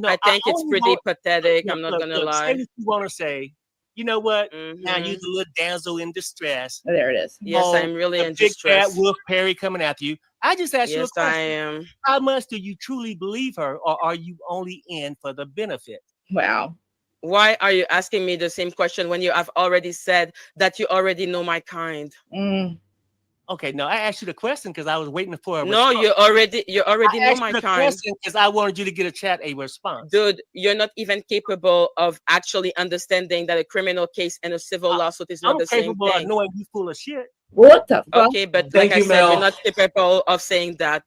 [SPEAKER 3] I think it's pretty pathetic. I'm not gonna lie.
[SPEAKER 4] Say what you want to say. You know what? Now you're the little damsel in distress.
[SPEAKER 1] Oh, there it is.
[SPEAKER 3] Yes, I'm really in distress.
[SPEAKER 4] Big bad Wolf Perry coming after you. I just asked you a question.
[SPEAKER 3] I am.
[SPEAKER 4] How much do you truly believe her, or are you only in for the benefit?
[SPEAKER 1] Wow.
[SPEAKER 3] Why are you asking me the same question when you have already said that you already know my kind?
[SPEAKER 4] Okay, no, I asked you the question because I was waiting for a response.
[SPEAKER 3] No, you already know my kind.
[SPEAKER 4] Because I wanted you to get a response.
[SPEAKER 3] Dude, you're not even capable of actually understanding that a criminal case and a civil lawsuit is not the same thing.
[SPEAKER 4] I'm capable of knowing you full of shit.
[SPEAKER 1] What the fuck?
[SPEAKER 3] Okay, but like I said, you're not capable of saying that.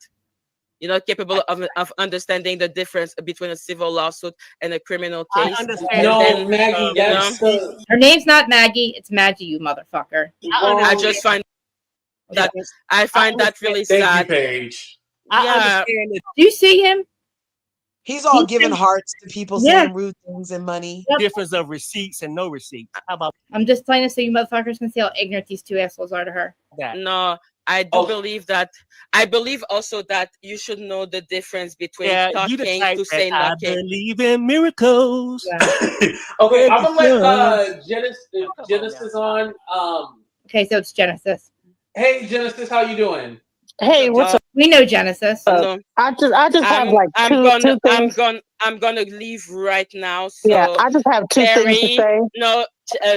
[SPEAKER 3] You're not capable of understanding the difference between a civil lawsuit and a criminal case.
[SPEAKER 4] I understand.
[SPEAKER 2] No, Maggie,
[SPEAKER 1] her name's not Maggie. It's Madgie, you motherfucker.
[SPEAKER 3] I just find that really sad.
[SPEAKER 2] Thank you, Paige.
[SPEAKER 3] Yeah.
[SPEAKER 1] Do you see him?
[SPEAKER 5] He's all giving hearts to people saying rude things and money.
[SPEAKER 4] Difference of receipts and no receipts. How about?
[SPEAKER 1] I'm just playing this so you motherfuckers can see how ignorant these two assholes are to her.
[SPEAKER 3] No, I do believe that. I believe also that you should know the difference between talking to say nothing.
[SPEAKER 4] I believe in miracles.
[SPEAKER 1] Yeah.
[SPEAKER 2] Okay, I'm gonna let Genesis on.
[SPEAKER 1] Okay, so it's Genesis.
[SPEAKER 2] Hey, Genesis, how you doing?
[SPEAKER 6] Hey, what's up?
[SPEAKER 1] We know Genesis.
[SPEAKER 6] I just have like two things.
[SPEAKER 3] I'm gonna leave right now. So
[SPEAKER 6] yeah, I just have two things to say.
[SPEAKER 3] No,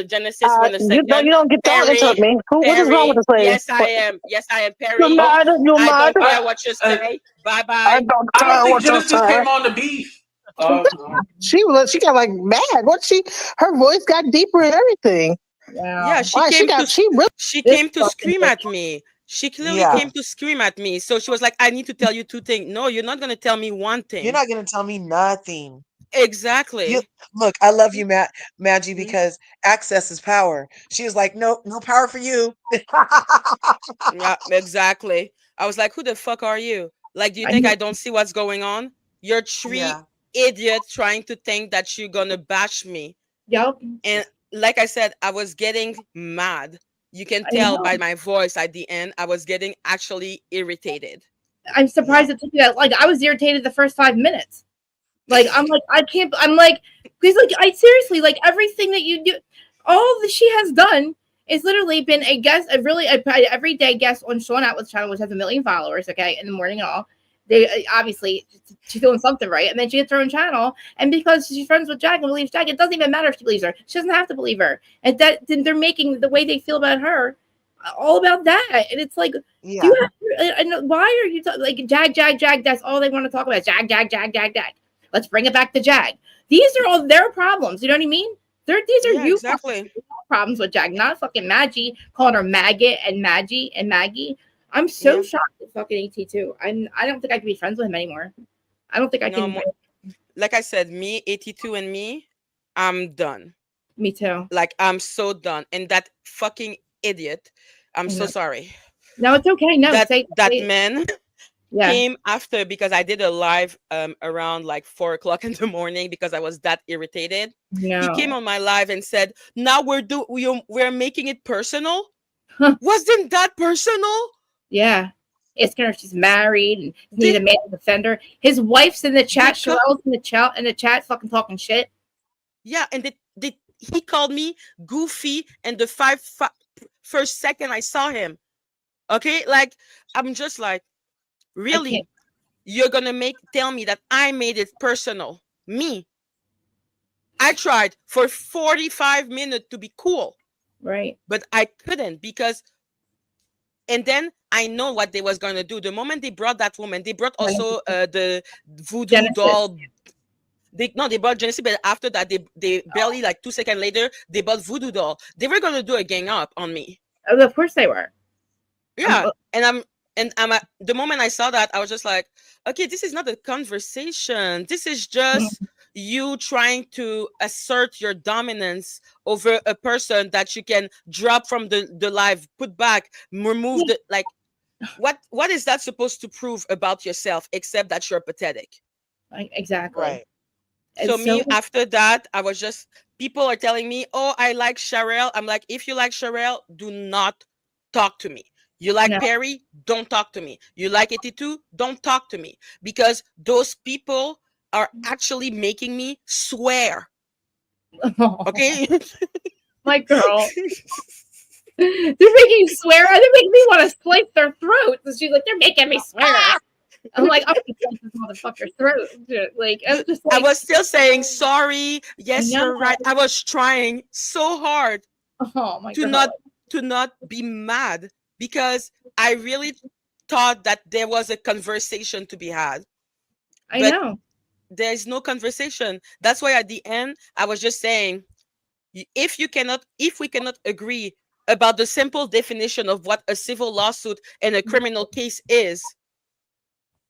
[SPEAKER 3] Genesis. One second.
[SPEAKER 6] You don't get that into me. What is wrong with this lady?
[SPEAKER 3] Yes, I am. Yes, I am. Perry.
[SPEAKER 6] You're mad.
[SPEAKER 3] I don't care what you say. Bye bye.
[SPEAKER 2] I don't think Genesis came on the beef.
[SPEAKER 6] She got like mad. Her voice got deeper and everything.
[SPEAKER 1] Wow.
[SPEAKER 3] Yeah, she came to scream at
[SPEAKER 1] ridiculous.
[SPEAKER 3] me. She clearly came to scream at me. So she was like, I need to tell you two things. No, you're not gonna tell me one thing.
[SPEAKER 5] You're not gonna tell me nothing.
[SPEAKER 3] Exactly.
[SPEAKER 5] Look, I love you, Madgie, because access is power. She was like, no power for you.
[SPEAKER 3] Yeah, exactly. I was like, who the fuck are you? Like, do you think I don't see what's going on? You're three idiots trying to think that you're gonna bash me.
[SPEAKER 1] Yep.
[SPEAKER 3] And like I said, I was getting mad. You can tell by my voice at the end, I was getting actually irritated.
[SPEAKER 1] I'm surprised it took you that. Like, I was irritated the first 5 minutes. Like, I'm like, I can't. I'm like, because like, I seriously like everything that you do. All that she has done is literally been a guest, a everyday guest on Sean Atwood's channel, which has 1 million followers. Okay, in the morning and all. They obviously she's doing something right, and then she gets her own channel, and because she's friends with Jack and believes Jack, it doesn't even matter if she believes her. She doesn't have to believe her, and that they're making the way they feel about her all about that, and it's like, do you have, why are you like Jag? That's all they want to talk about. Jag. Let's bring it back to Jag. These are all their problems. You know what I mean? These are you problems with Jag, not fucking Madgie calling her maggot and Madgie and Maggie. I'm so shocked at fucking AT2. I don't think I can be friends with him anymore. I don't think I can.
[SPEAKER 3] Like I said, me, AT2 and me, I'm done.
[SPEAKER 1] Me too.
[SPEAKER 3] Like, I'm so done. And that fucking idiot, I'm so sorry.
[SPEAKER 1] No, it's okay. No,
[SPEAKER 3] that man came after, because I did a live around like 4 o'clock in the morning because I was that irritated.
[SPEAKER 1] No.
[SPEAKER 3] He came on my live and said, now we're making it personal. Wasn't that personal?
[SPEAKER 1] Yeah. Asking her if she's married and need a man to defend her. His wife's in the chat. Sherelle's in the chat fucking talking shit.
[SPEAKER 3] Yeah, and he called me goofy and the first second I saw him. Okay, like, I'm just like, really? You're gonna tell me that I made it personal? Me? I tried for 45 minutes to be cool.
[SPEAKER 1] Right.
[SPEAKER 3] But I couldn't, because, and then I know what they was going to do. The moment they brought that woman, they brought also the voodoo doll. They brought Genesis, but after that, they barely, like 2 seconds later, they bought voodoo doll. They were going to do a gang up on me.
[SPEAKER 1] Oh, of course they were.
[SPEAKER 3] Yeah. And the moment I saw that, I was just like, okay, this is not a conversation. This is just you trying to assert your dominance over a person that you can drop from the live, put back, remove the, like, what is that supposed to prove about yourself except that you're pathetic?
[SPEAKER 1] Exactly.
[SPEAKER 5] Right.
[SPEAKER 3] So me, after that, I was just, people are telling me, oh, I like Sherelle. I'm like, if you like Sherelle, do not talk to me. You like Perry, don't talk to me. You like 82, don't talk to me. Because those people are actually making me swear. Okay?
[SPEAKER 1] My girl. They're making you swear. They're making me want to slice their throats. And she's like, they're making me swear. I'm like, I'm gonna slice this motherfucker's throat. Like, I
[SPEAKER 3] was still saying sorry. Yes, you're right. I was trying so hard to not be mad, because I really thought that there was a conversation to be had.
[SPEAKER 1] I know.
[SPEAKER 3] There's no conversation. That's why at the end, I was just saying, if we cannot agree about the simple definition of what a civil lawsuit and a criminal case is,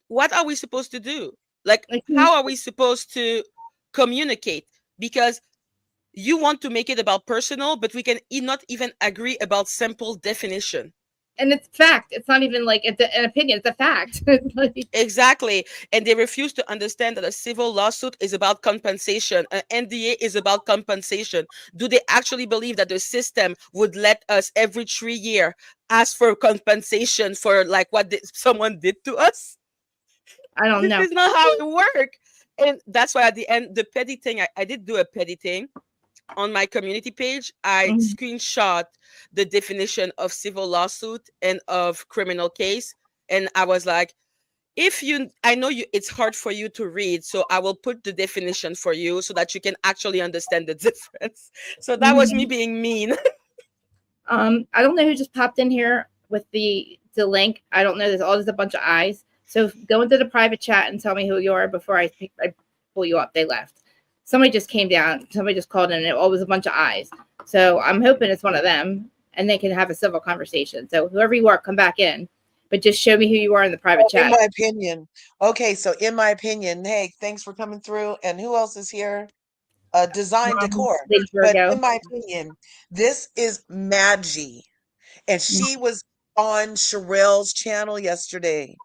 [SPEAKER 3] what are we supposed to do? Like, how are we supposed to communicate? Because you want to make it about personal, but we can not even agree about simple definition.
[SPEAKER 1] And it's fact. It's not even like an opinion. It's a fact.
[SPEAKER 3] Exactly. And they refuse to understand that a civil lawsuit is about compensation. An NDA is about compensation. Do they actually believe that the system would let us every 3 years ask for compensation for like what someone did to us?
[SPEAKER 1] I don't know.
[SPEAKER 3] This is not how it works. And that's why at the end, the petty thing, I did do a petty thing. On my community page, I screenshot the definition of civil lawsuit and of criminal case. And I was like, I know it's hard for you to read, so I will put the definition for you so that you can actually understand the difference. So that was me being mean.
[SPEAKER 1] I don't know who just popped in here with the link. I don't know. There's a bunch of eyes. So go into the private chat and tell me who you are before I pull you up. They left. Somebody just came down. Somebody just called in, and it was a bunch of eyes. So I'm hoping it's one of them, and they can have a civil conversation. So whoever you are, come back in, but just show me who you are in the private chat.
[SPEAKER 5] In my opinion. Okay, so in my opinion, hey, thanks for coming through. And who else is here? Design decor. But in my opinion, this is Madgie. And she was on Sherelle's channel yesterday.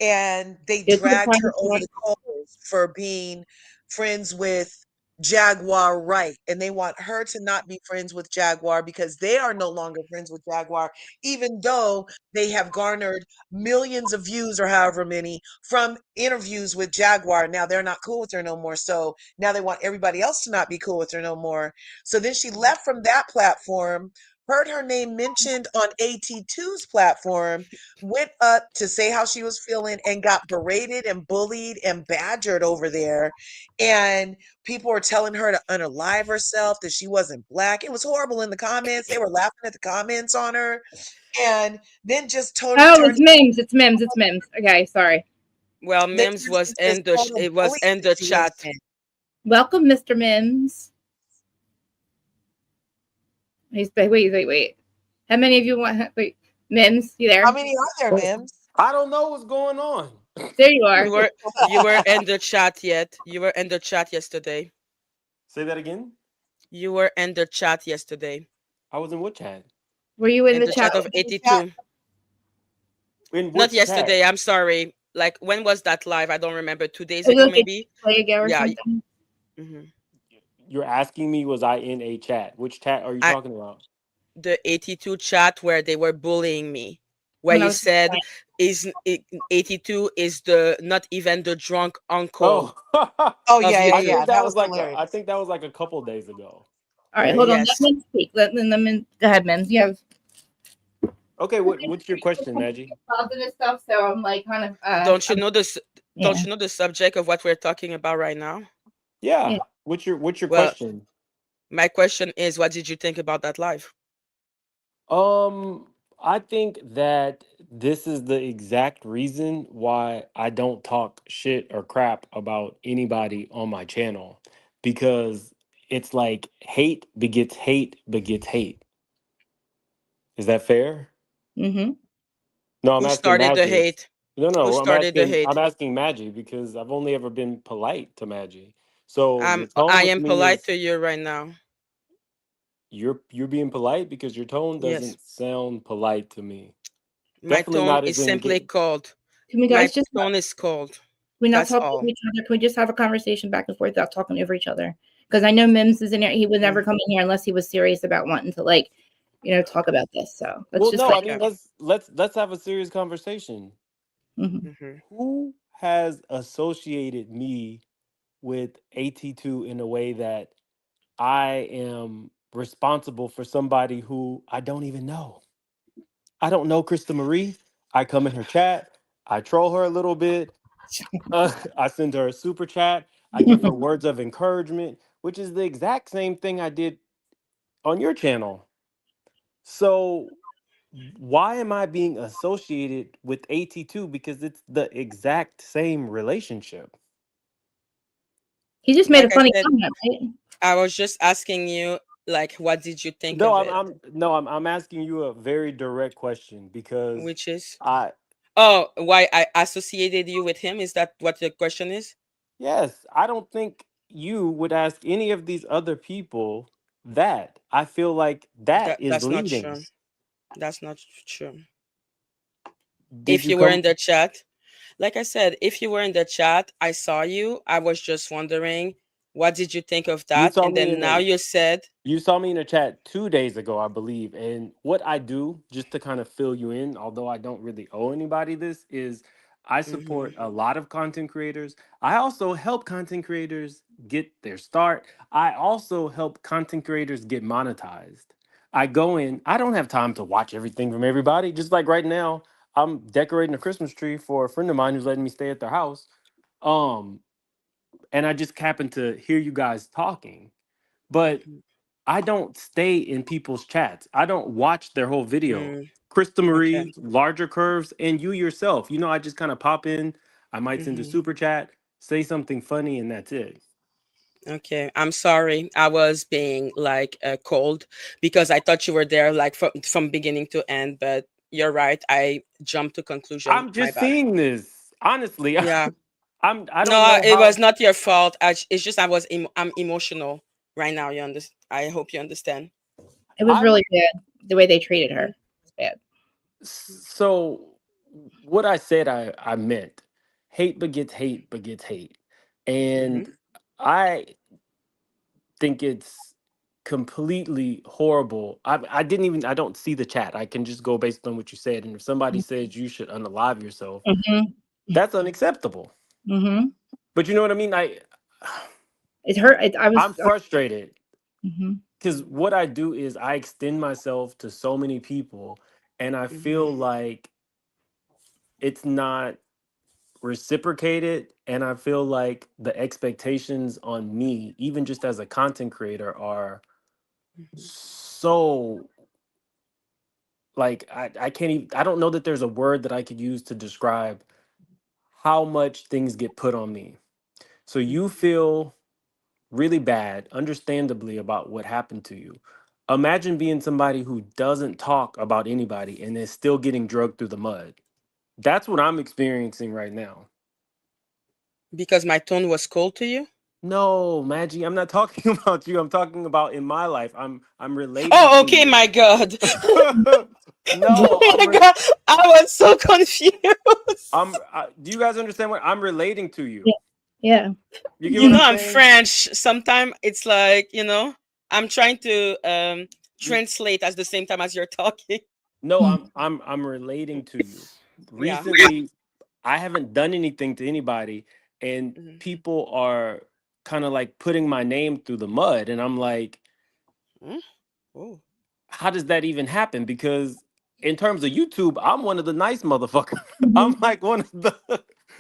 [SPEAKER 5] And they dragged her over the coals for being friends with Jaguar Wright. And they want her to not be friends with Jaguar because they are no longer friends with Jaguar, even though they have garnered millions of views or however many from interviews with Jaguar. Now they're not cool with her no more. So now they want everybody else to not be cool with her no more. So then she left from that platform, heard her name mentioned on AT2's platform, went up to say how she was feeling and got berated and bullied and badgered over there. And people were telling her to unalive herself, that she wasn't Black. It was horrible in the comments. They were laughing at the comments on her. And then just turned.
[SPEAKER 1] Oh, it's memes. It's memes. It's memes. Okay, sorry.
[SPEAKER 3] Well, Mims was in the chat.
[SPEAKER 1] Welcome, Mr. Mims. Wait. How many of you want? Wait, Mims, you there?
[SPEAKER 5] How many are there, Mims?
[SPEAKER 4] I don't know what's going on.
[SPEAKER 1] There you are.
[SPEAKER 3] You were in the chat yet? You were in the chat yesterday.
[SPEAKER 4] Say that again.
[SPEAKER 3] You were in the chat yesterday.
[SPEAKER 4] I was in what chat?
[SPEAKER 1] Were you in the
[SPEAKER 3] chat of 82? Not yesterday.
[SPEAKER 4] Chat?
[SPEAKER 3] I'm sorry. Like, when was that live? I don't remember. 2 days ago, maybe.
[SPEAKER 1] Yeah.
[SPEAKER 3] Mm-hmm.
[SPEAKER 4] You're asking me, was I in a chat? Which chat are you talking about?
[SPEAKER 3] The 82 chat where they were bullying me, where you said 82 is the not even the drunk uncle.
[SPEAKER 5] Oh yeah. That was
[SPEAKER 4] like
[SPEAKER 5] hilarious.
[SPEAKER 4] I think that was like a couple days ago.
[SPEAKER 1] All right, hold on. Let me speak. Let me go ahead, Mims. You have.
[SPEAKER 4] Okay, what's your question, Madgie?
[SPEAKER 1] Positive stuff. So I'm like kind of.
[SPEAKER 3] Don't you know this? Yeah. Don't you know the subject of what we're talking about right now?
[SPEAKER 4] Yeah. What's your question?
[SPEAKER 3] My question is, what did you think about that live?
[SPEAKER 4] I think that this is the exact reason why I don't talk shit or crap about anybody on my channel, because it's like hate begets hate begets hate. Is that fair?
[SPEAKER 1] Mm-hmm.
[SPEAKER 4] No, I'm
[SPEAKER 3] Who
[SPEAKER 4] asking
[SPEAKER 3] started
[SPEAKER 4] Madgie.
[SPEAKER 3] the hate?
[SPEAKER 4] No,
[SPEAKER 3] Who started the hate?
[SPEAKER 4] I'm asking Madgie because I've only ever been polite to Madgie. So
[SPEAKER 3] I am polite to you right now.
[SPEAKER 4] You're being polite because your tone doesn't sound polite to me.
[SPEAKER 3] My tone is simply cold.
[SPEAKER 1] Can we guys just
[SPEAKER 3] tone is cold.
[SPEAKER 1] We not talk to each other. Can we just have a conversation back and forth without talking over each other? Because I know Mims is in here. He would never come in here unless he was serious about wanting to talk about this. So
[SPEAKER 4] let's have a serious conversation.
[SPEAKER 1] Mm-hmm.
[SPEAKER 4] Who has associated me with AT2 in a way that I am responsible for somebody who I don't even know? I don't know Krista Marie. I come in her chat. I troll her a little bit. I send her a super chat. I give her words of encouragement, which is the exact same thing I did on your channel. So why am I being associated with AT2? Because it's the exact same relationship.
[SPEAKER 1] He just made a funny comment, right?
[SPEAKER 3] I was just asking you, what did you think of it?
[SPEAKER 4] I'm asking you a very direct question because
[SPEAKER 3] which is
[SPEAKER 4] why
[SPEAKER 3] I associated you with him? Is that what the question is?
[SPEAKER 4] Yes, I don't think you would ask any of these other people that. I feel like that's leading.
[SPEAKER 3] Not true. That's not true.
[SPEAKER 4] If you
[SPEAKER 3] were in the chat, like I said, if you were in the chat, I saw you. I was just wondering, what did you think of that? And then now you said
[SPEAKER 4] you saw me in a chat 2 days ago, I believe. And what I do, just to kind of fill you in, although I don't really owe anybody this, is I support a lot of content creators. I also help content creators get their start. I also help content creators get monetized. I go in, I don't have time to watch everything from everybody. Just like right now, I'm decorating a Christmas tree for a friend of mine who's letting me stay at their house. And I just happened to hear you guys talking. But I don't stay in people's chats. I don't watch their whole video. Krista Marie, Larger Curves, and you yourself. I just kind of pop in. I might send a super chat. say something funny, and that's it.
[SPEAKER 3] Okay, I'm sorry. I was being like cold because I thought you were there like from beginning to end. But you're right. I jumped to conclusion.
[SPEAKER 4] I'm
[SPEAKER 3] My
[SPEAKER 4] just
[SPEAKER 3] bad.
[SPEAKER 4] seeing this honestly.
[SPEAKER 3] Yeah.
[SPEAKER 4] I don't
[SPEAKER 3] No,
[SPEAKER 4] know
[SPEAKER 3] it
[SPEAKER 4] how.
[SPEAKER 3] was not your fault. It's just I'm emotional right now. You understand? I hope you understand.
[SPEAKER 1] It was
[SPEAKER 4] I'm
[SPEAKER 1] really bad the way they treated her.
[SPEAKER 3] Mhm.
[SPEAKER 1] It was bad.
[SPEAKER 4] so what I said I meant. Hate begets hate begets hate.
[SPEAKER 3] Mhm.
[SPEAKER 4] And I think it's completely horrible. I don't see the chat. I can just go based on what you said. And if somebody says you should unalive yourself,
[SPEAKER 1] Mm-hmm.
[SPEAKER 4] that's unacceptable.
[SPEAKER 1] Mm-hmm.
[SPEAKER 4] But you know what I mean?
[SPEAKER 1] It hurt. I was.
[SPEAKER 4] I'm frustrated
[SPEAKER 1] Mm-hmm.
[SPEAKER 4] because what I do is I extend myself to so many people, and I
[SPEAKER 3] Mhm.
[SPEAKER 4] feel like it's not reciprocated, and I feel like the expectations on me, even just as a content creator, are
[SPEAKER 3] Mhm.
[SPEAKER 4] so like I can't even, I don't know that there's a word that I could use to describe how much things get put on me. So you
[SPEAKER 3] Mhm.
[SPEAKER 4] feel really bad, understandably, about what happened to you. Imagine being somebody who doesn't talk about anybody and is still getting drugged through the mud. That's what I'm experiencing right now.
[SPEAKER 3] Because my tone was cold to you.
[SPEAKER 4] No, Maggie, I'm not talking about you. I'm talking about in my life. I'm relating
[SPEAKER 3] Oh,
[SPEAKER 4] to
[SPEAKER 3] okay.
[SPEAKER 4] you.
[SPEAKER 3] My God.
[SPEAKER 4] No,
[SPEAKER 3] Oh my God. I was so confused.
[SPEAKER 4] do you guys understand what I'm relating to
[SPEAKER 1] Yeah.
[SPEAKER 4] you?
[SPEAKER 1] Yeah.
[SPEAKER 4] You get
[SPEAKER 3] You
[SPEAKER 4] what
[SPEAKER 3] know,
[SPEAKER 4] I'm
[SPEAKER 3] I'm
[SPEAKER 4] saying?
[SPEAKER 3] French. Sometimes it's like, I'm trying to translate at the same time as you're talking.
[SPEAKER 4] No,
[SPEAKER 1] Mm-hmm.
[SPEAKER 4] I'm relating to you.
[SPEAKER 3] Yeah.
[SPEAKER 4] Recently, I haven't done anything to anybody, and
[SPEAKER 3] Mhm.
[SPEAKER 4] people are kind of like putting my name through the mud, and I'm like,
[SPEAKER 3] Mm. Oh.
[SPEAKER 4] how does that even happen? Because in terms of YouTube, I'm one of the nice motherfuckers. I'm like one of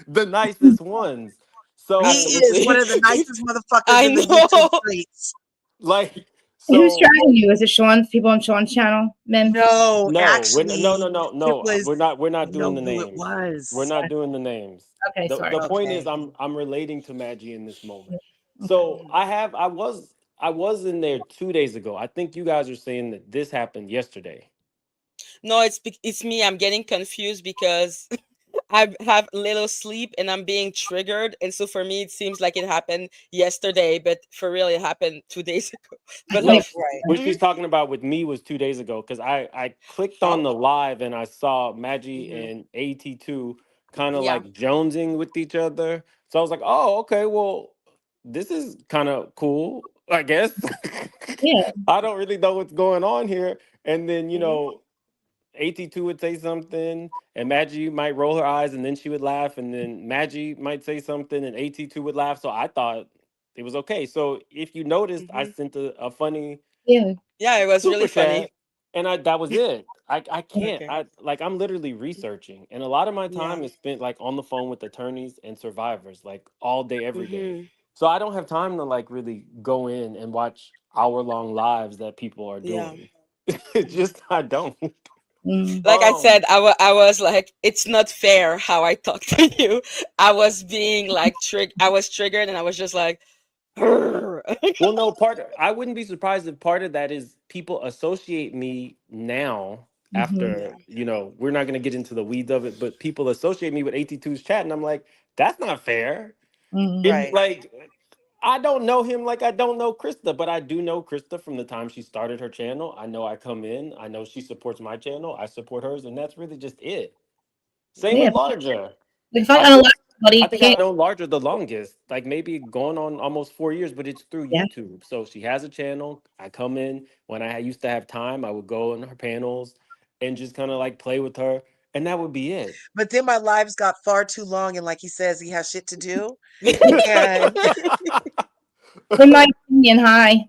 [SPEAKER 4] the nicest ones.
[SPEAKER 5] He
[SPEAKER 4] So
[SPEAKER 5] is one
[SPEAKER 3] Absolutely.
[SPEAKER 5] of the nicest motherfuckers
[SPEAKER 3] I
[SPEAKER 5] in the YouTube
[SPEAKER 3] know.
[SPEAKER 5] streets.
[SPEAKER 4] like
[SPEAKER 1] Who's
[SPEAKER 4] so
[SPEAKER 1] trying you? Is it Sean's people on Sean's channel? Men?
[SPEAKER 5] No,
[SPEAKER 4] no,
[SPEAKER 5] actually,
[SPEAKER 4] no.
[SPEAKER 5] was
[SPEAKER 4] We're
[SPEAKER 5] I
[SPEAKER 4] not doing
[SPEAKER 5] know
[SPEAKER 4] the
[SPEAKER 5] who it
[SPEAKER 4] names. We're
[SPEAKER 5] was.
[SPEAKER 4] not doing the names.
[SPEAKER 1] Okay, sorry.
[SPEAKER 4] The point is
[SPEAKER 5] Okay.
[SPEAKER 4] I'm relating to Maggie in this moment.
[SPEAKER 1] Okay.
[SPEAKER 4] So I was in there 2 days ago. I think you guys are saying that this happened yesterday.
[SPEAKER 3] No, it's me. I'm getting confused because I have little sleep and I'm being triggered. And so for me, it seems like it happened yesterday, but for real, it happened 2 days ago.
[SPEAKER 1] I
[SPEAKER 3] But
[SPEAKER 1] think
[SPEAKER 4] No,
[SPEAKER 3] like,
[SPEAKER 1] it's
[SPEAKER 5] Right.
[SPEAKER 4] what she's talking about with me was 2 days ago because I clicked on
[SPEAKER 3] how?
[SPEAKER 4] the live and I saw Maggie
[SPEAKER 3] Hmm.
[SPEAKER 4] and AT2 kind of
[SPEAKER 3] Yeah.
[SPEAKER 4] like jonesing with each other. So I was like, oh, okay, well, this is kind of cool, I guess.
[SPEAKER 1] yeah.
[SPEAKER 4] I don't really know what's going on here. And then,
[SPEAKER 3] Hmm.
[SPEAKER 4] AT2 would say something, and Maggie might roll her eyes, and then she would laugh, and then Maggie might say something, and AT2 would laugh. So I thought it was okay. So if you noticed, I
[SPEAKER 3] Hmm.
[SPEAKER 4] sent a funny
[SPEAKER 1] Yeah.
[SPEAKER 3] Yeah, it was
[SPEAKER 4] super
[SPEAKER 3] really funny.
[SPEAKER 4] chat, and that was it. I can't.
[SPEAKER 3] Okay.
[SPEAKER 4] I'm literally researching, and a lot of my
[SPEAKER 3] Yeah.
[SPEAKER 4] time is spent like on the phone with attorneys and survivors, like all day, every day.
[SPEAKER 3] Hmm.
[SPEAKER 4] So I don't have time to like really go in and watch hour-long lives that people are
[SPEAKER 3] Yeah.
[SPEAKER 4] doing. It's just I don't.
[SPEAKER 1] Mm.
[SPEAKER 3] Like I
[SPEAKER 4] Um,
[SPEAKER 3] said, I was like, it's not fair how I talk to you. I was being like I was triggered and I was just like,
[SPEAKER 4] Well, no, I wouldn't be surprised if part of that is people associate me now
[SPEAKER 1] Mm-hmm.
[SPEAKER 3] yeah.
[SPEAKER 4] after, we're not going to get into the weeds of it, but people associate me with AT2's chat. And I'm like, that's not fair.
[SPEAKER 1] Mm-hmm.
[SPEAKER 5] Right.
[SPEAKER 4] Like, I don't know him like I don't know Krista, but I do know Krista from the time she started her channel. I know I come in, I know she supports my channel, I support hers, and that's really just it. Same
[SPEAKER 1] Yeah.
[SPEAKER 4] with Larger.
[SPEAKER 1] If I
[SPEAKER 4] I
[SPEAKER 1] unalive
[SPEAKER 4] think
[SPEAKER 1] somebody,
[SPEAKER 4] I
[SPEAKER 1] you
[SPEAKER 4] think
[SPEAKER 1] can't.
[SPEAKER 4] I've known Larger the longest, like maybe going on almost 4 years, but it's through
[SPEAKER 1] Yeah.
[SPEAKER 4] YouTube. So she has a channel. I come in when used to have time. I would go in her panels and just kind of like play with her, and that would be it.
[SPEAKER 5] But then my lives got far too long, and like he says, he has shit to do. And
[SPEAKER 1] In my opinion, hi.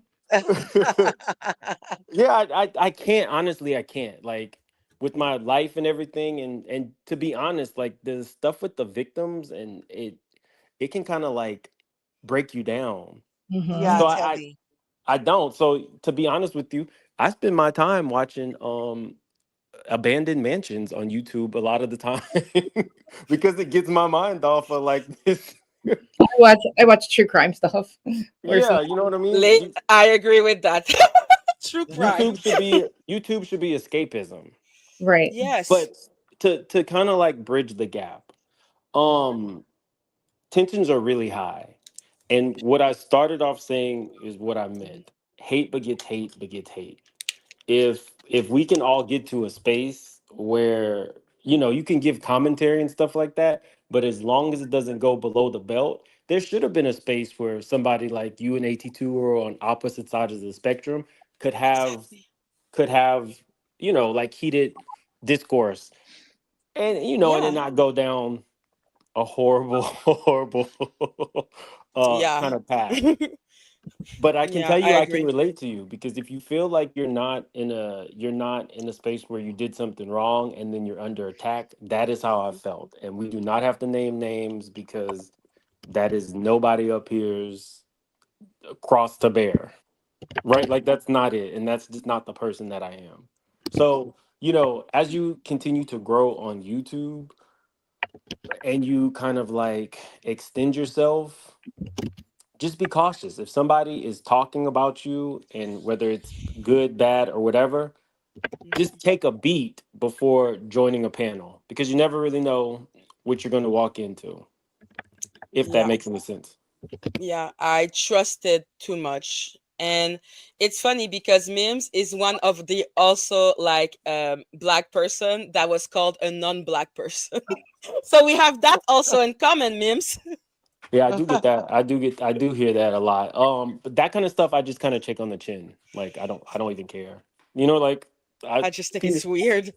[SPEAKER 4] Yeah, I can't honestly. I can't like with my life and everything, and to be honest, like the stuff with the victims and it can kind of like break you down.
[SPEAKER 5] yeah,
[SPEAKER 1] Mm-hmm.
[SPEAKER 4] So
[SPEAKER 5] it's
[SPEAKER 4] I
[SPEAKER 5] heavy.
[SPEAKER 4] I don't. So to be honest with you, I spend my time watching abandoned mansions on YouTube a lot of the time because it gets my mind off of like this.
[SPEAKER 1] I watch true crime stuff.
[SPEAKER 7] Yeah, you know what I mean.
[SPEAKER 3] I agree with that. True crime.
[SPEAKER 7] YouTube should be escapism,
[SPEAKER 1] Right.
[SPEAKER 3] Yes.
[SPEAKER 7] but to kind of like bridge the gap, um, tensions are really high, and what I started off saying is what I meant. Hate begets hate begets hate. If we can all get to a space where you can give commentary and stuff like that, but as long as it doesn't go below the belt, there should have been a space where somebody like you and 82 who are on opposite sides of the spectrum could have
[SPEAKER 3] Exactly.
[SPEAKER 7] could have like heated discourse, and it
[SPEAKER 3] Yeah.
[SPEAKER 7] not go down a horrible horrible
[SPEAKER 3] Yeah.
[SPEAKER 7] kind of path. But I can
[SPEAKER 3] Yeah,
[SPEAKER 7] tell
[SPEAKER 3] I
[SPEAKER 7] you, I can
[SPEAKER 3] agree.
[SPEAKER 7] relate to you, because if you feel like you're not in a space where you did something wrong and then you're under attack, that is how I felt. And we do not have to name names, because that is nobody up here's cross to bear, right? Like, that's not it, and that's just not the person that I am. So, as you continue to grow on YouTube and you kind of like extend yourself, just be cautious. If somebody is talking about you, and whether it's good, bad, or whatever, just take a beat before joining a panel, because you never really know what you're going to walk into, if that
[SPEAKER 3] Yeah.
[SPEAKER 7] makes any sense.
[SPEAKER 3] Yeah, I trusted too much. And it's funny because Mims is one of the also like black person that was called a non-black person. So we have that also in common, Mims.
[SPEAKER 7] Yeah, I do get that. I do hear that a lot. But that kind of stuff, I just kind of check on the chin. Like, I don't even care. Like, I
[SPEAKER 3] I just think it's weird.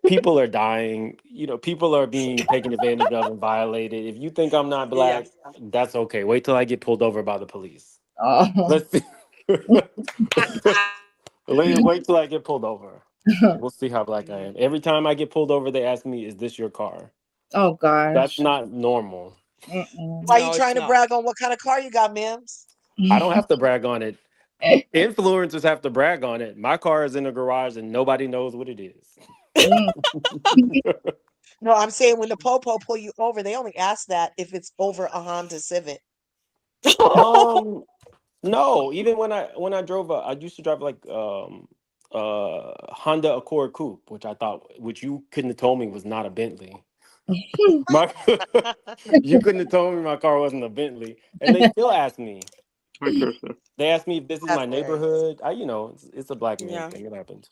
[SPEAKER 7] people are dying. People are being taken advantage of and violated. If you think I'm not
[SPEAKER 3] Yeah.
[SPEAKER 7] black, that's okay. Wait till I get pulled over by the police.
[SPEAKER 1] Oh.
[SPEAKER 7] Let's see. Wait till I get pulled over. We'll see how black I
[SPEAKER 3] Yeah.
[SPEAKER 7] am. Every time I get pulled over, they ask me, "Is this your car?"
[SPEAKER 1] Oh
[SPEAKER 7] That's
[SPEAKER 1] gosh.
[SPEAKER 7] not normal.
[SPEAKER 1] Mm-mm.
[SPEAKER 5] Why you
[SPEAKER 3] No, it's
[SPEAKER 5] trying to
[SPEAKER 3] not.
[SPEAKER 5] brag on what kind of car you got, Mims?
[SPEAKER 7] I don't have to brag on it. Influencers have to brag on it. My car is in a garage and nobody knows what it is.
[SPEAKER 1] Mm.
[SPEAKER 5] No, I'm saying when the popo pull you over, they only ask that if it's over a Honda Civic.
[SPEAKER 7] um, no. Even when I drove I used to drive like Honda Accord Coupe, which you couldn't have told me was not a Bentley. My You couldn't have told me my car wasn't a Bentley, and they still ask me. They ask me if this is
[SPEAKER 5] That's
[SPEAKER 7] my
[SPEAKER 5] hilarious.
[SPEAKER 7] neighborhood. It's a black man
[SPEAKER 3] Yeah,
[SPEAKER 7] thing. It happens.